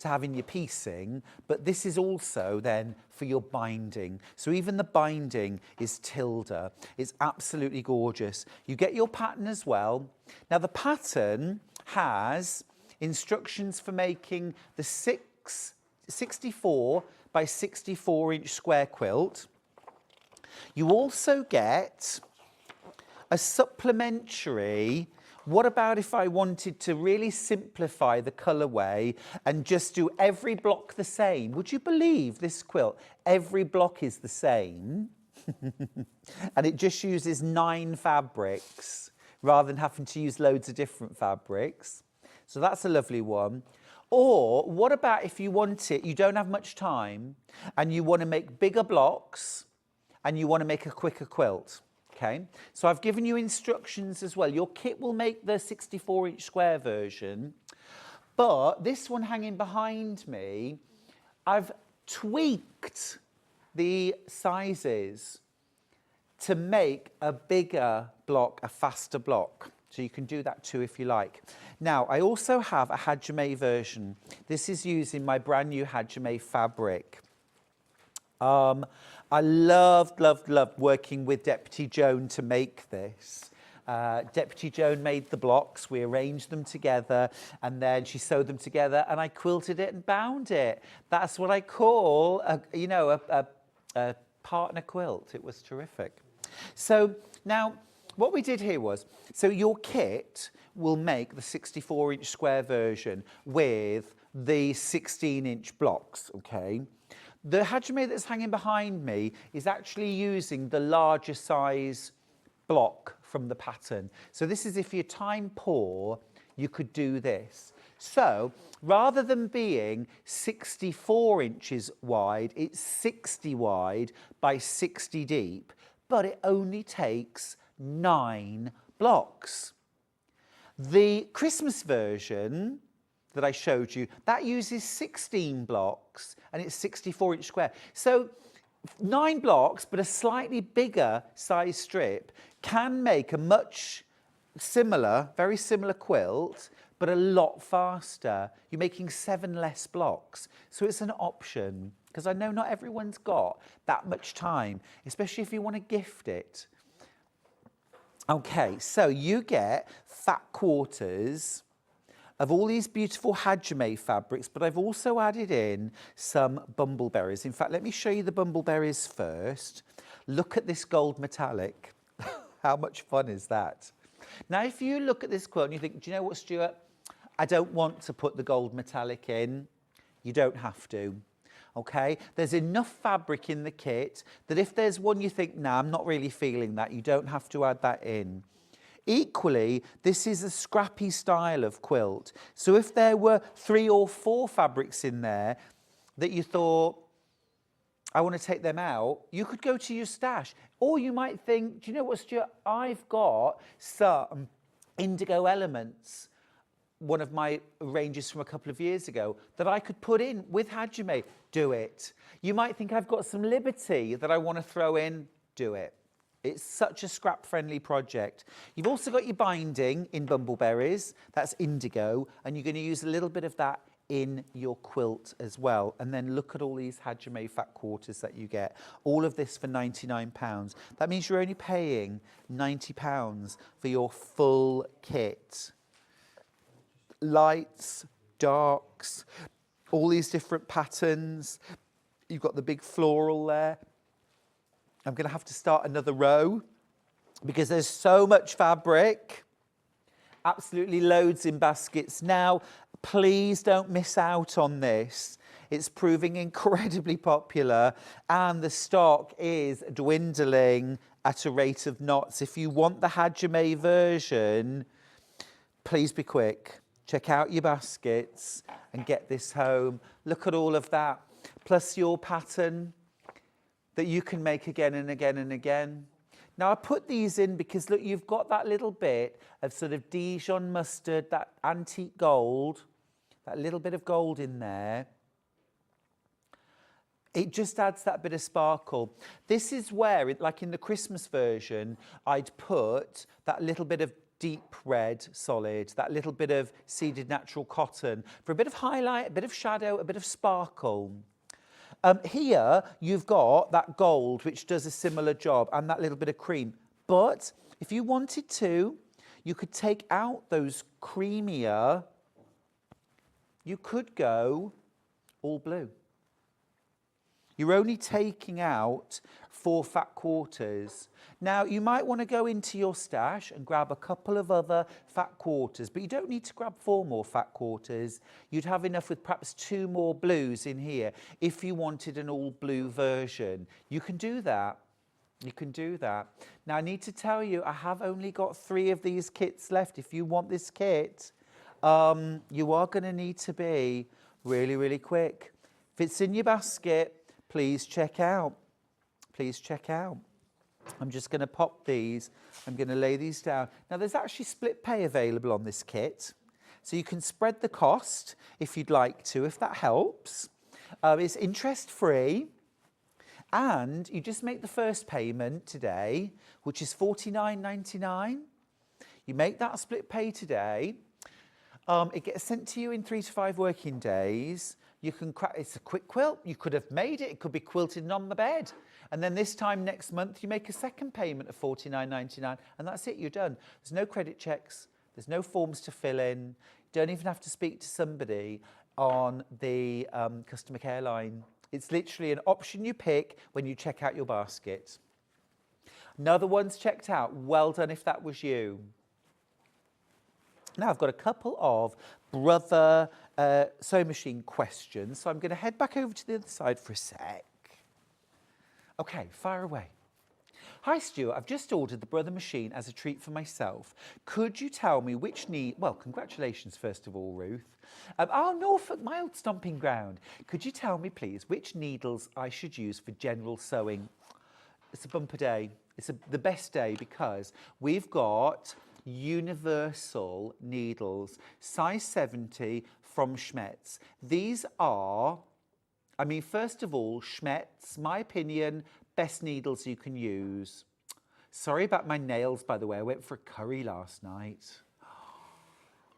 to have in your piecing, but this is also then for your binding. So even the binding is Tilda. It's absolutely gorgeous. You get your pattern as well. Now the pattern has instructions for making the 64 by 64-inch square quilt. You also get a supplementary. What about if I wanted to really simplify the colourway and just do every block the same? Would you believe this quilt? Every block is the same. And it just uses 9 fabrics rather than having to use loads of different fabrics. So that's a lovely one. Or what about if you want it, you don't have much time and you want to make bigger blocks and you want to make a quicker quilt? Okay, so I've given you instructions as well. Your kit will make the 64-inch square version, but this one hanging behind me, I've tweaked the sizes to make a bigger block, a faster block. So you can do that too if you like. Now, I also have a Hajime version. This is using my brand new Hajime fabric. I loved working with Deputy Joan to make this. Deputy Joan made the blocks, we arranged them together, and then she sewed them together, and I quilted it and bound it. That's what I call, a partner quilt. It was terrific. So now, what we did here was, so your kit will make the 64-inch square version with the 16-inch blocks, okay? The Hajime that's hanging behind me is actually using the larger size block from the pattern. So this is if you're time poor, you could do this. So rather than being 64 inches wide, it's 60 wide by 60 deep, but it only takes 9 blocks. The Christmas version that I showed you, that uses 16 blocks and it's 64-inch square. So 9 blocks, but a slightly bigger size strip can make a much similar, very similar quilt, but a lot faster. You're making 7 less blocks. So it's an option, because I know not everyone's got that much time, especially if you want to gift it. Okay, so you get fat quarters of all these beautiful Hajime fabrics, but I've also added in some bumbleberries. In fact, let me show you the bumbleberries first. Look at this gold metallic. How much fun is that? Now, if you look at this quilt and you think, do you know what, Stuart? I don't want to put the gold metallic in. You don't have to. Okay, there's enough fabric in the kit that if there's one you think, nah, I'm not really feeling that, you don't have to add that in. Equally, this is a scrappy style of quilt. So if there were 3 or 4 fabrics in there that you thought, I want to take them out, you could go to your stash. Or you might think, do you know what, Stuart? I've got some indigo elements, one of my ranges from a couple of years ago, that I could put in with Hajime. Do it. You might think I've got some Liberty that I want to throw in. Do it. It's such a scrap-friendly project. You've also got your binding in bumbleberries. That's indigo. And you're going to use a little bit of that in your quilt as well. And then look at all these Hajime fat quarters that you get. All of this for £99. That means you're only paying £90 for your full kit. Lights, darks, all these different patterns. You've got the big floral there. I'm going to have to start another row because there's so much fabric. Absolutely loads in baskets. Now, please don't miss out on this. It's proving incredibly popular and the stock is dwindling at a rate of knots. If you want the Hajime version, please be quick. Check out your baskets and get this home. Look at all of that. Plus your pattern that you can make again and again and again. Now, I put these in because, look, you've got that little bit of sort of Dijon mustard, that antique gold, that little bit of gold in there. It just adds that bit of sparkle. This is where, like in the Christmas version, I'd put that little bit of deep red solid, that little bit of seeded natural cotton for a bit of highlight, a bit of shadow, a bit of sparkle. Here, you've got that gold, which does a similar job, and that little bit of cream. But if you wanted to, you could take out those creamier, you could go all blue. You're only taking out 4 fat quarters. Now, you might want to go into your stash and grab a couple of other fat quarters, but you don't need to grab 4 more fat quarters. You'd have enough with perhaps 2 more blues in here if you wanted an all blue version. You can do that. You can do that. Now, I need to tell you, I have only got 3 of these kits left. If you want this kit, you are going to need to be really, really quick. If it's in your basket, please check out. Please check out. I'm just going to pop these. I'm going to lay these down. Now, there's actually split pay available on this kit. So you can spread the cost if you'd like to, if that helps. It's interest-free. And you just make the first payment today, which is £49.99. You make that split pay today. It gets sent to you in 3 to 5 working days. You can it's a quick quilt. You could have made it. It could be quilted on the bed. And then this time next month, you make a second payment of £49.99, and that's it. You're done. There's no credit checks. There's no forms to fill in. You don't even have to speak to somebody on the customer care line. It's literally an option you pick when you check out your basket. Another one's checked out. Well done if that was you. Now I've got a couple of Brother sewing machine questions, so I'm going to head back over to the other side for a sec. Okay, fire away. Hi Stuart, I've just ordered the Brother machine as a treat for myself. Could you tell me which well, congratulations first of all, Ruth. Norfolk, my old stomping ground. Could you tell me please which needles I should use for general sewing? It's a bumper day. It's the best day because we've got universal needles, size 70 from Schmetz. These are, I mean, first of all, Schmetz, my opinion, best needles you can use. Sorry about my nails, by the way. I went for a curry last night.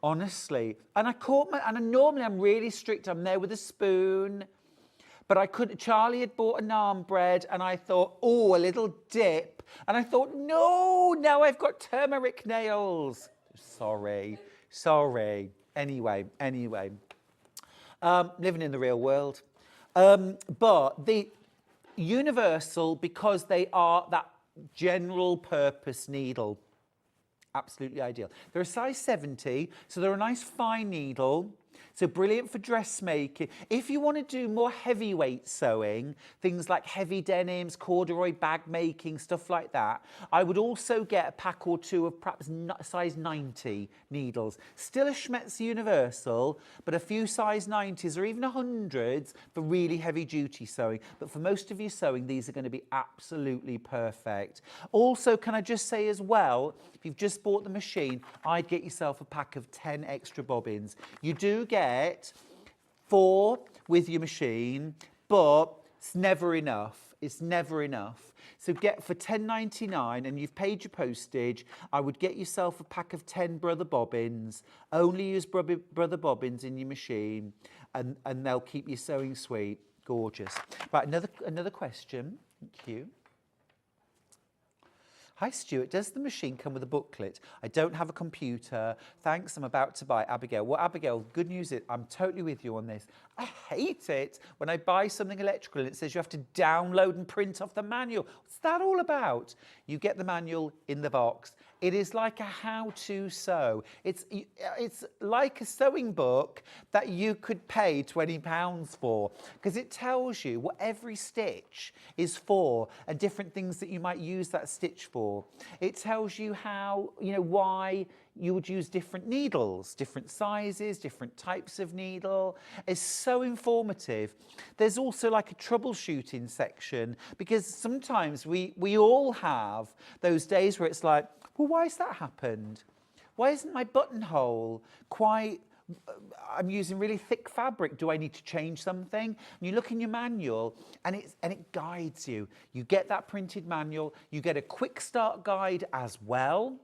Honestly. And normally I'm really strict. I'm there with a spoon. But I couldn't. Charlie had bought a naan bread and I thought, oh, a little dip. And I thought, no, now I've got turmeric nails. Sorry. Anyway. Living in the real world. But the universal, because they are that general purpose needle. Absolutely ideal. They're a size 70, so they're a nice fine needle. So brilliant for dressmaking. If you want to do more heavyweight sewing, things like heavy denims, corduroy bag making, stuff like that, I would also get a pack or 2 of perhaps size 90 needles. Still a Schmetz Universal, but a few size 90s or even 100s for really heavy duty sewing. But for most of you sewing, these are going to be absolutely perfect. Also, can I just say as well, if you've just bought the machine, I'd get yourself a pack of 10 extra bobbins. You do get 4 with your machine, but it's never enough. It's never enough. So get for £10.99 and you've paid your postage, I would get yourself a pack of 10 Brother bobbins. Only use Brother bobbins in your machine and they'll keep your sewing sweet. Gorgeous. Right, another question. Thank you. Hi Stuart, does the machine come with a booklet? I don't have a computer. Thanks, I'm about to buy. Abigail. Well, Abigail, good news is I'm totally with you on this. I hate it when I buy something electrical and it says you have to download and print off the manual. What's that all about? You get the manual in the box. It is like a how-to sew. It's like a sewing book that you could pay £20 for because it tells you what every stitch is for and different things that you might use that stitch for. It tells you how, why you would use different needles, different sizes, different types of needle. It's so informative. There's also like a troubleshooting section because sometimes we all have those days where it's like, well, why has that happened? Why isn't my buttonhole quite, I'm using really thick fabric. Do I need to change something? And you look in your manual and it guides you. You get that printed manual. You get a quick start guide as well.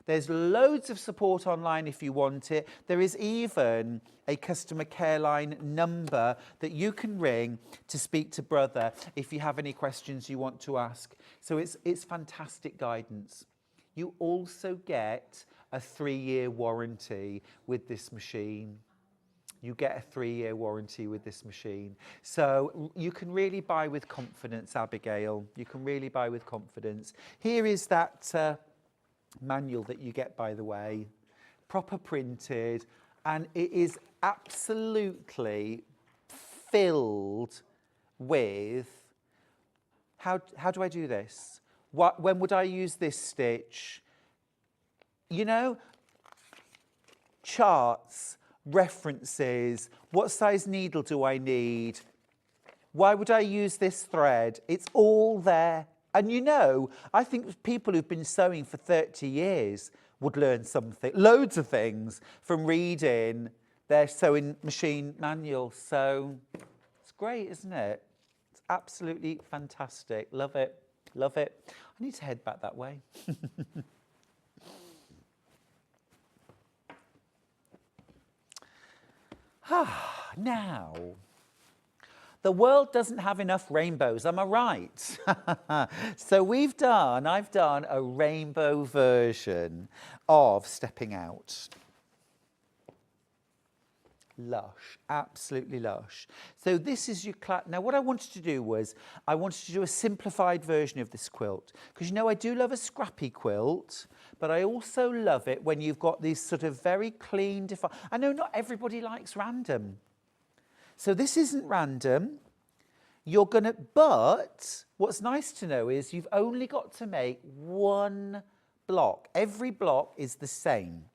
There's loads of support online if you want it. There is even a customer care line number that you can ring to speak to Brother if you have any questions you want to ask. So it's fantastic guidance. You also get a 3-year warranty with this machine. you get a 3-year warranty with this machine. So you can really buy with confidence, Abigail. You can really buy with confidence. Here is that manual that you get, by the way, proper printed, and it is absolutely filled with, how do I do this? When would I use this stitch? You know, charts, references, what size needle do I need? Why would I use this thread? It's all there. And you know, I think people who've been sewing for 30 years would learn something, loads of things from reading their sewing machine manual. So it's great, isn't it? It's absolutely fantastic. Love it. Love it. I need to head back that way. Now, the world doesn't have enough rainbows, am I right? So I've done a rainbow version of Stepping Out. Lush, absolutely lush. So this is your now what I wanted to do was, I wanted to do a simplified version of this quilt, because you know I do love a scrappy quilt, but I also love it when you've got these sort of very clean, defined. I know not everybody likes random. So this isn't random. You're gonna, but what's nice to know is you've only got to make one block. Every block is the same.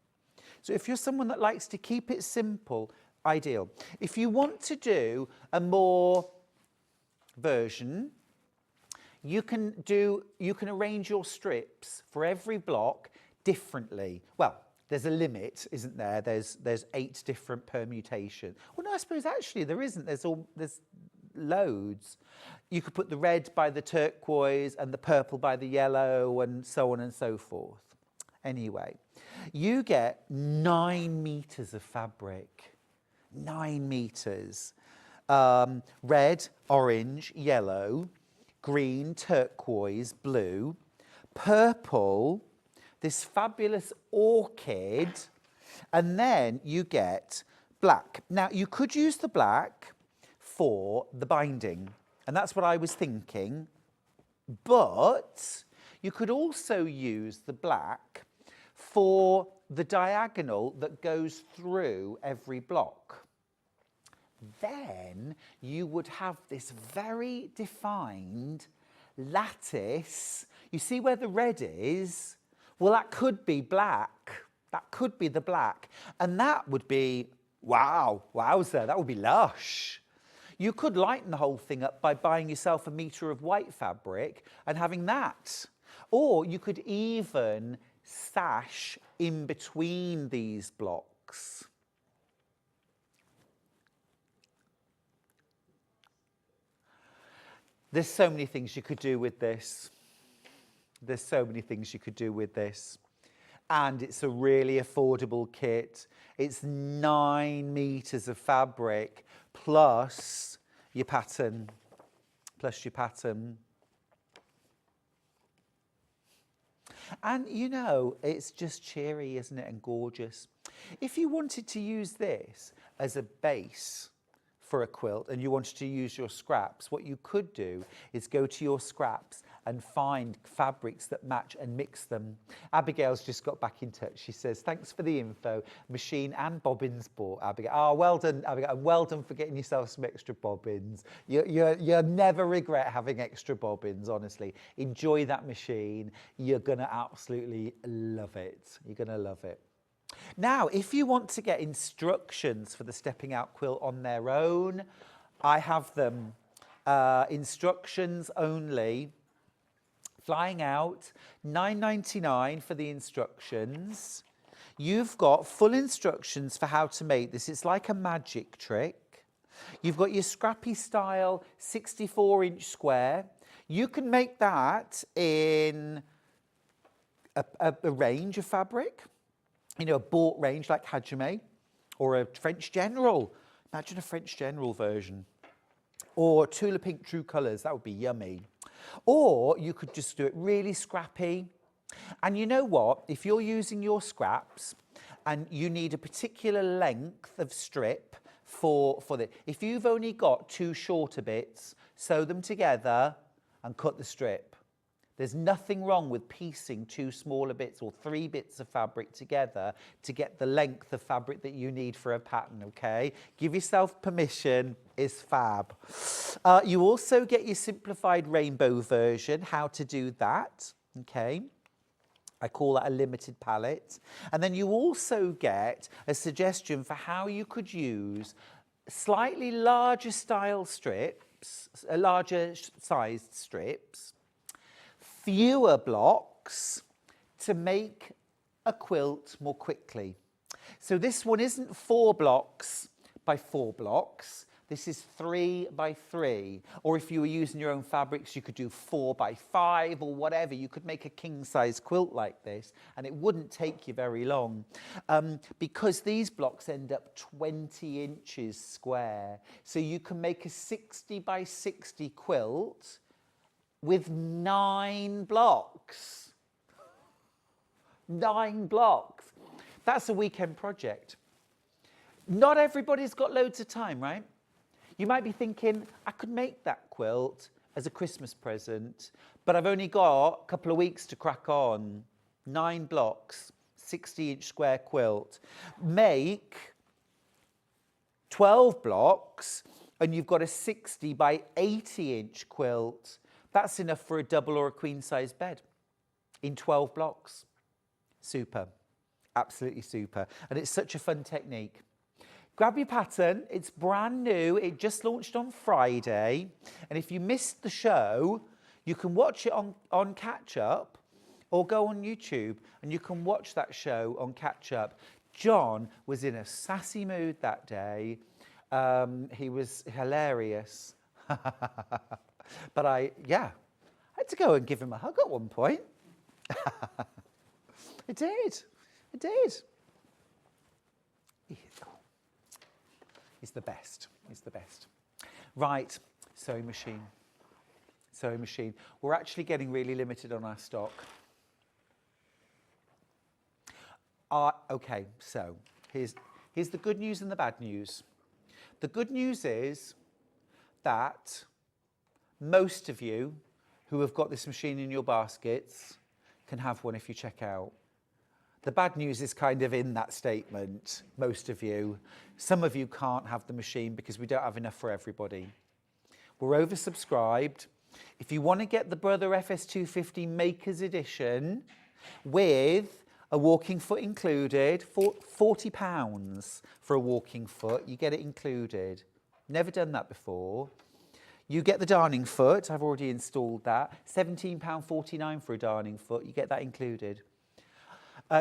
So if you're someone that likes to keep it simple, ideal. If you want to do a more version, you can arrange your strips for every block differently. Well, there's a limit, isn't there? There's 8 different permutations. Well, no, I suppose actually there isn't. There's loads. You could put the red by the turquoise and the purple by the yellow and so on and so forth. Anyway, you get 9 meters of fabric. 9 meters. Red, orange, yellow, green, turquoise, blue, purple, this fabulous orchid, and then you get black. Now, you could use the black for the binding, and that's what I was thinking, but you could also use the black for the diagonal that goes through every block. Then you would have this very defined lattice. You see where the red is? Well, that could be black. That could be the black. And that would be, wow, wowzer, that would be lush. You could lighten the whole thing up by buying yourself a meter of white fabric and having that. Or you could even sash in between these blocks. There's so many things you could do with this. There's so many things you could do with this. And it's a really affordable kit. It's 9 meters of fabric plus your pattern. And you know, it's just cheery, isn't it, and gorgeous. If you wanted to use this as a base for a quilt and you wanted to use your scraps, what you could do is go to your scraps and find fabrics that match and mix them. Abigail's just got back in touch. She says, thanks for the info. Machine and bobbins bought, Abigail. Oh, well done, Abigail. And well done for getting yourself some extra bobbins. You'll never regret having extra bobbins, honestly. Enjoy that machine. You're going to absolutely love it. You're going to love it. Now, if you want to get instructions for the Stepping Out quilt on their own, I have them. Instructions only. Flying Out, $9.99 for the instructions. You've got full instructions for how to make this. It's like a magic trick. You've got your scrappy style 64-inch square. You can make that in a range of fabric. You know, a bought range like hajime, or a French General. Imagine a French General version. Or Tula Pink True Colours, that would be yummy. Or you could just do it really scrappy. And you know what? If you're using your scraps and you need a particular length of strip for this. If you've only got 2 shorter bits, sew them together and cut the strip. There's nothing wrong with piecing 2 smaller bits or 3 bits of fabric together to get the length of fabric that you need for a pattern, okay? Give yourself permission, it's fab. You also get your simplified rainbow version, how to do that, okay? I call that a limited palette. And then you also get a suggestion for how you could use slightly larger style strips, larger sized strips, fewer blocks to make a quilt more quickly. So this one isn't 4 blocks by 4 blocks. This is 3 by 3. Or if you were using your own fabrics, you could do 4 by 5 or whatever. You could make a king-size quilt like this, and it wouldn't take you very long. Because these blocks end up 20 inches square. So you can make a 60 by 60 quilt with 9 blocks. 9 blocks. That's a weekend project. Not everybody's got loads of time, right? You might be thinking, I could make that quilt as a Christmas present, but I've only got a couple of weeks to crack on. 9 blocks, 60-inch square quilt. Make 12 blocks, and you've got a 60 by 80-inch quilt. That's enough for a double or a queen-size bed in 12 blocks. Super, absolutely super. And it's such a fun technique. Grab your pattern, it's brand new, it just launched on Friday. And if you missed the show, you can watch it on catch up or go on YouTube and you can watch that show on catch up. John was in a sassy mood that day. He was hilarious. But I had to go and give him a hug at one point. I did. He's the best. He's the best. Right, sewing machine. Sewing machine. We're actually getting really limited on our stock. Okay, so here's the good news and the bad news. The good news is that most of you who have got this machine in your baskets can have one if you check out. The bad news is kind of in that statement, most of you. Some of you can't have the machine because we don't have enough for everybody. We're oversubscribed. If you want to get the Brother FS250 Makers Edition with a walking foot included, £40 for a walking foot, you get it included. Never done that before. You get the darning foot, I've already installed that. £17.49 for a darning foot, you get that included.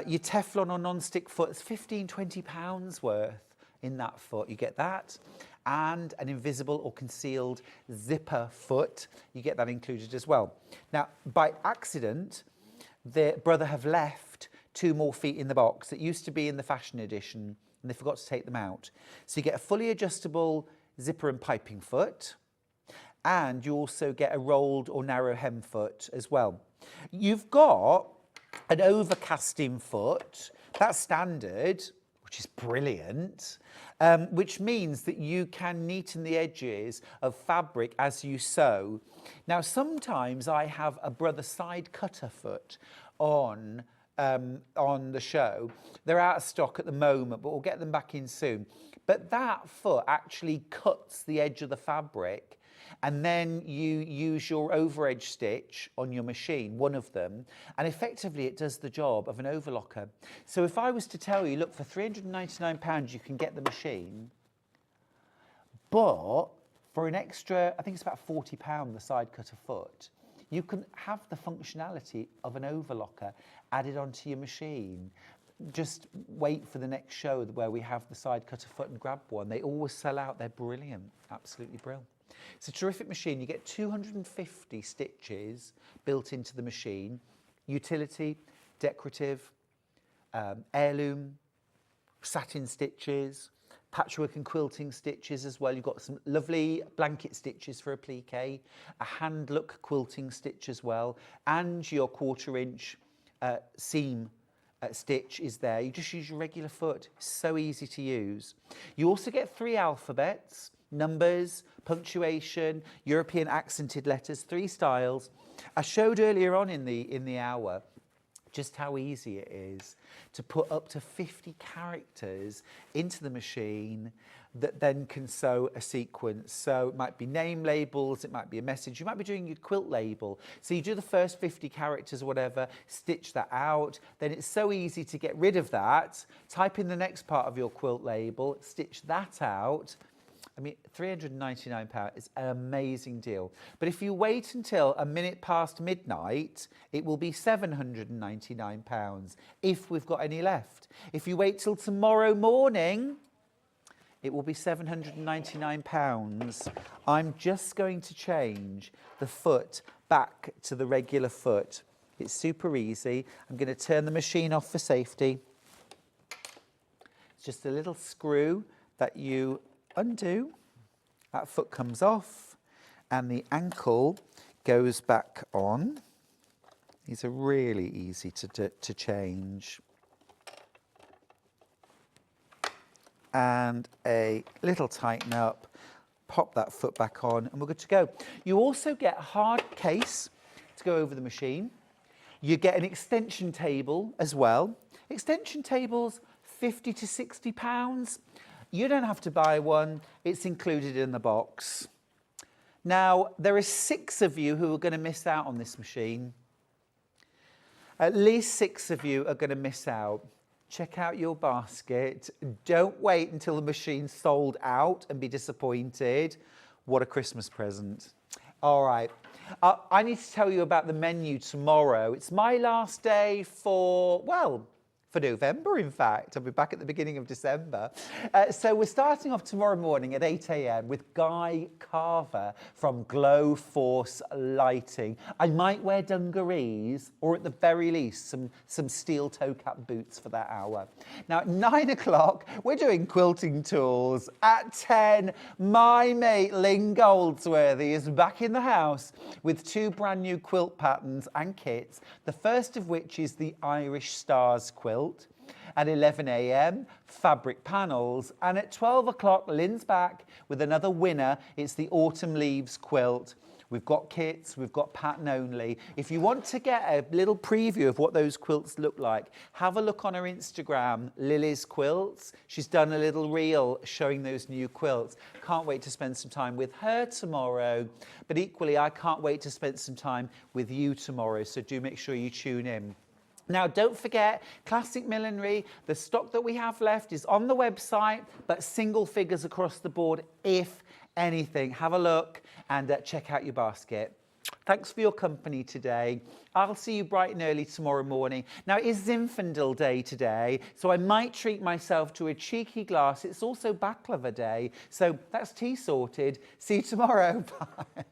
Your Teflon or non-stick foot is £15, £20 worth in that foot. You get that. And an invisible or concealed zipper foot. You get that included as well. Now, by accident, the Brother have left 2 more feet in the box that used to be in the fashion edition, and they forgot to take them out. So you get a fully adjustable zipper and piping foot, and you also get a rolled or narrow hem foot as well. You've got an overcasting foot, that's standard, which is brilliant, which means that you can neaten the edges of fabric as you sew. Now, sometimes I have a Brother side cutter foot on the show. They're out of stock at the moment, but we'll get them back in soon. But that foot actually cuts the edge of the fabric, and then you use your overedge stitch on your machine, one of them, and effectively it does the job of an overlocker. So if I was to tell you, look, for £399 you can get the machine, but for an extra, I think it's about £40 the side cutter foot, you can have the functionality of an overlocker added onto your machine. Just wait for the next show where we have the side cutter foot and grab one. They always sell out, they're brilliant, absolutely brilliant. It's a terrific machine. You get 250 stitches built into the machine. Utility, decorative, heirloom, satin stitches, patchwork and quilting stitches as well. You've got some lovely blanket stitches for applique, a hand look quilting stitch as well, and your 1/4 inch seam stitch is there. You just use your regular foot. So easy to use. You also get 3 alphabets, numbers, punctuation, European accented letters, 3 styles. I showed earlier on in the hour just how easy it is to put up to 50 characters into the machine that then can sew a sequence. So it might be name labels, it might be a message, you might be doing your quilt label. So you do the first 50 characters or whatever, stitch that out, then it's so easy to get rid of that, type in the next part of your quilt label, stitch that out. I mean, £399 is an amazing deal. But if you wait until a minute past midnight, it will be £799 if we've got any left. If you wait till tomorrow morning, it will be £799. I'm just going to change the foot back to the regular foot. It's super easy. I'm going to turn the machine off for safety. It's just a little screw that you undo, that foot comes off and the ankle goes back on. These are really easy to change. And a little tighten up, pop that foot back on and we're good to go. You also get a hard case to go over the machine. You get an extension table as well. Extension tables, £50 to £60. You don't have to buy one, it's included in the box. Now, there are 6 of you who are going to miss out on this machine. At least 6 of you are going to miss out. Check out your basket. Don't wait until the machine's sold out and be disappointed. What a Christmas present. All right, I need to tell you about the menu tomorrow. It's my last day for, well, for November, in fact. I'll be back at the beginning of December. So we're starting off tomorrow morning at 8 a.m. with Guy Carver from Glow Force Lighting. I might wear dungarees or at the very least some steel toe cap boots for that hour. Now at 9 o'clock, we're doing Quilting Tools. At 10, my mate Lynn Goldsworthy is back in the house with 2 brand new quilt patterns and kits. The first of which is the Irish Stars quilt. At 11 a.m, fabric panels, and at 12 o'clock, Lynn's back with another winner. It's the Autumn Leaves quilt. We've got kits, we've got pattern only. If you want to get a little preview of what those quilts look like, have a look on her Instagram, Lily's Quilts. She's done a little reel showing those new quilts. Can't wait to spend some time with her tomorrow. But equally, I can't wait to spend some time with you tomorrow. So do make sure you tune in. Now, don't forget, Classic Millinery, the stock that we have left is on the website, but single figures across the board, if anything. Have a look and check out your basket. Thanks for your company today. I'll see you bright and early tomorrow morning. Now, it is Zinfandel Day today, so I might treat myself to a cheeky glass. It's also Baklava Day, so that's tea sorted. See you tomorrow. Bye.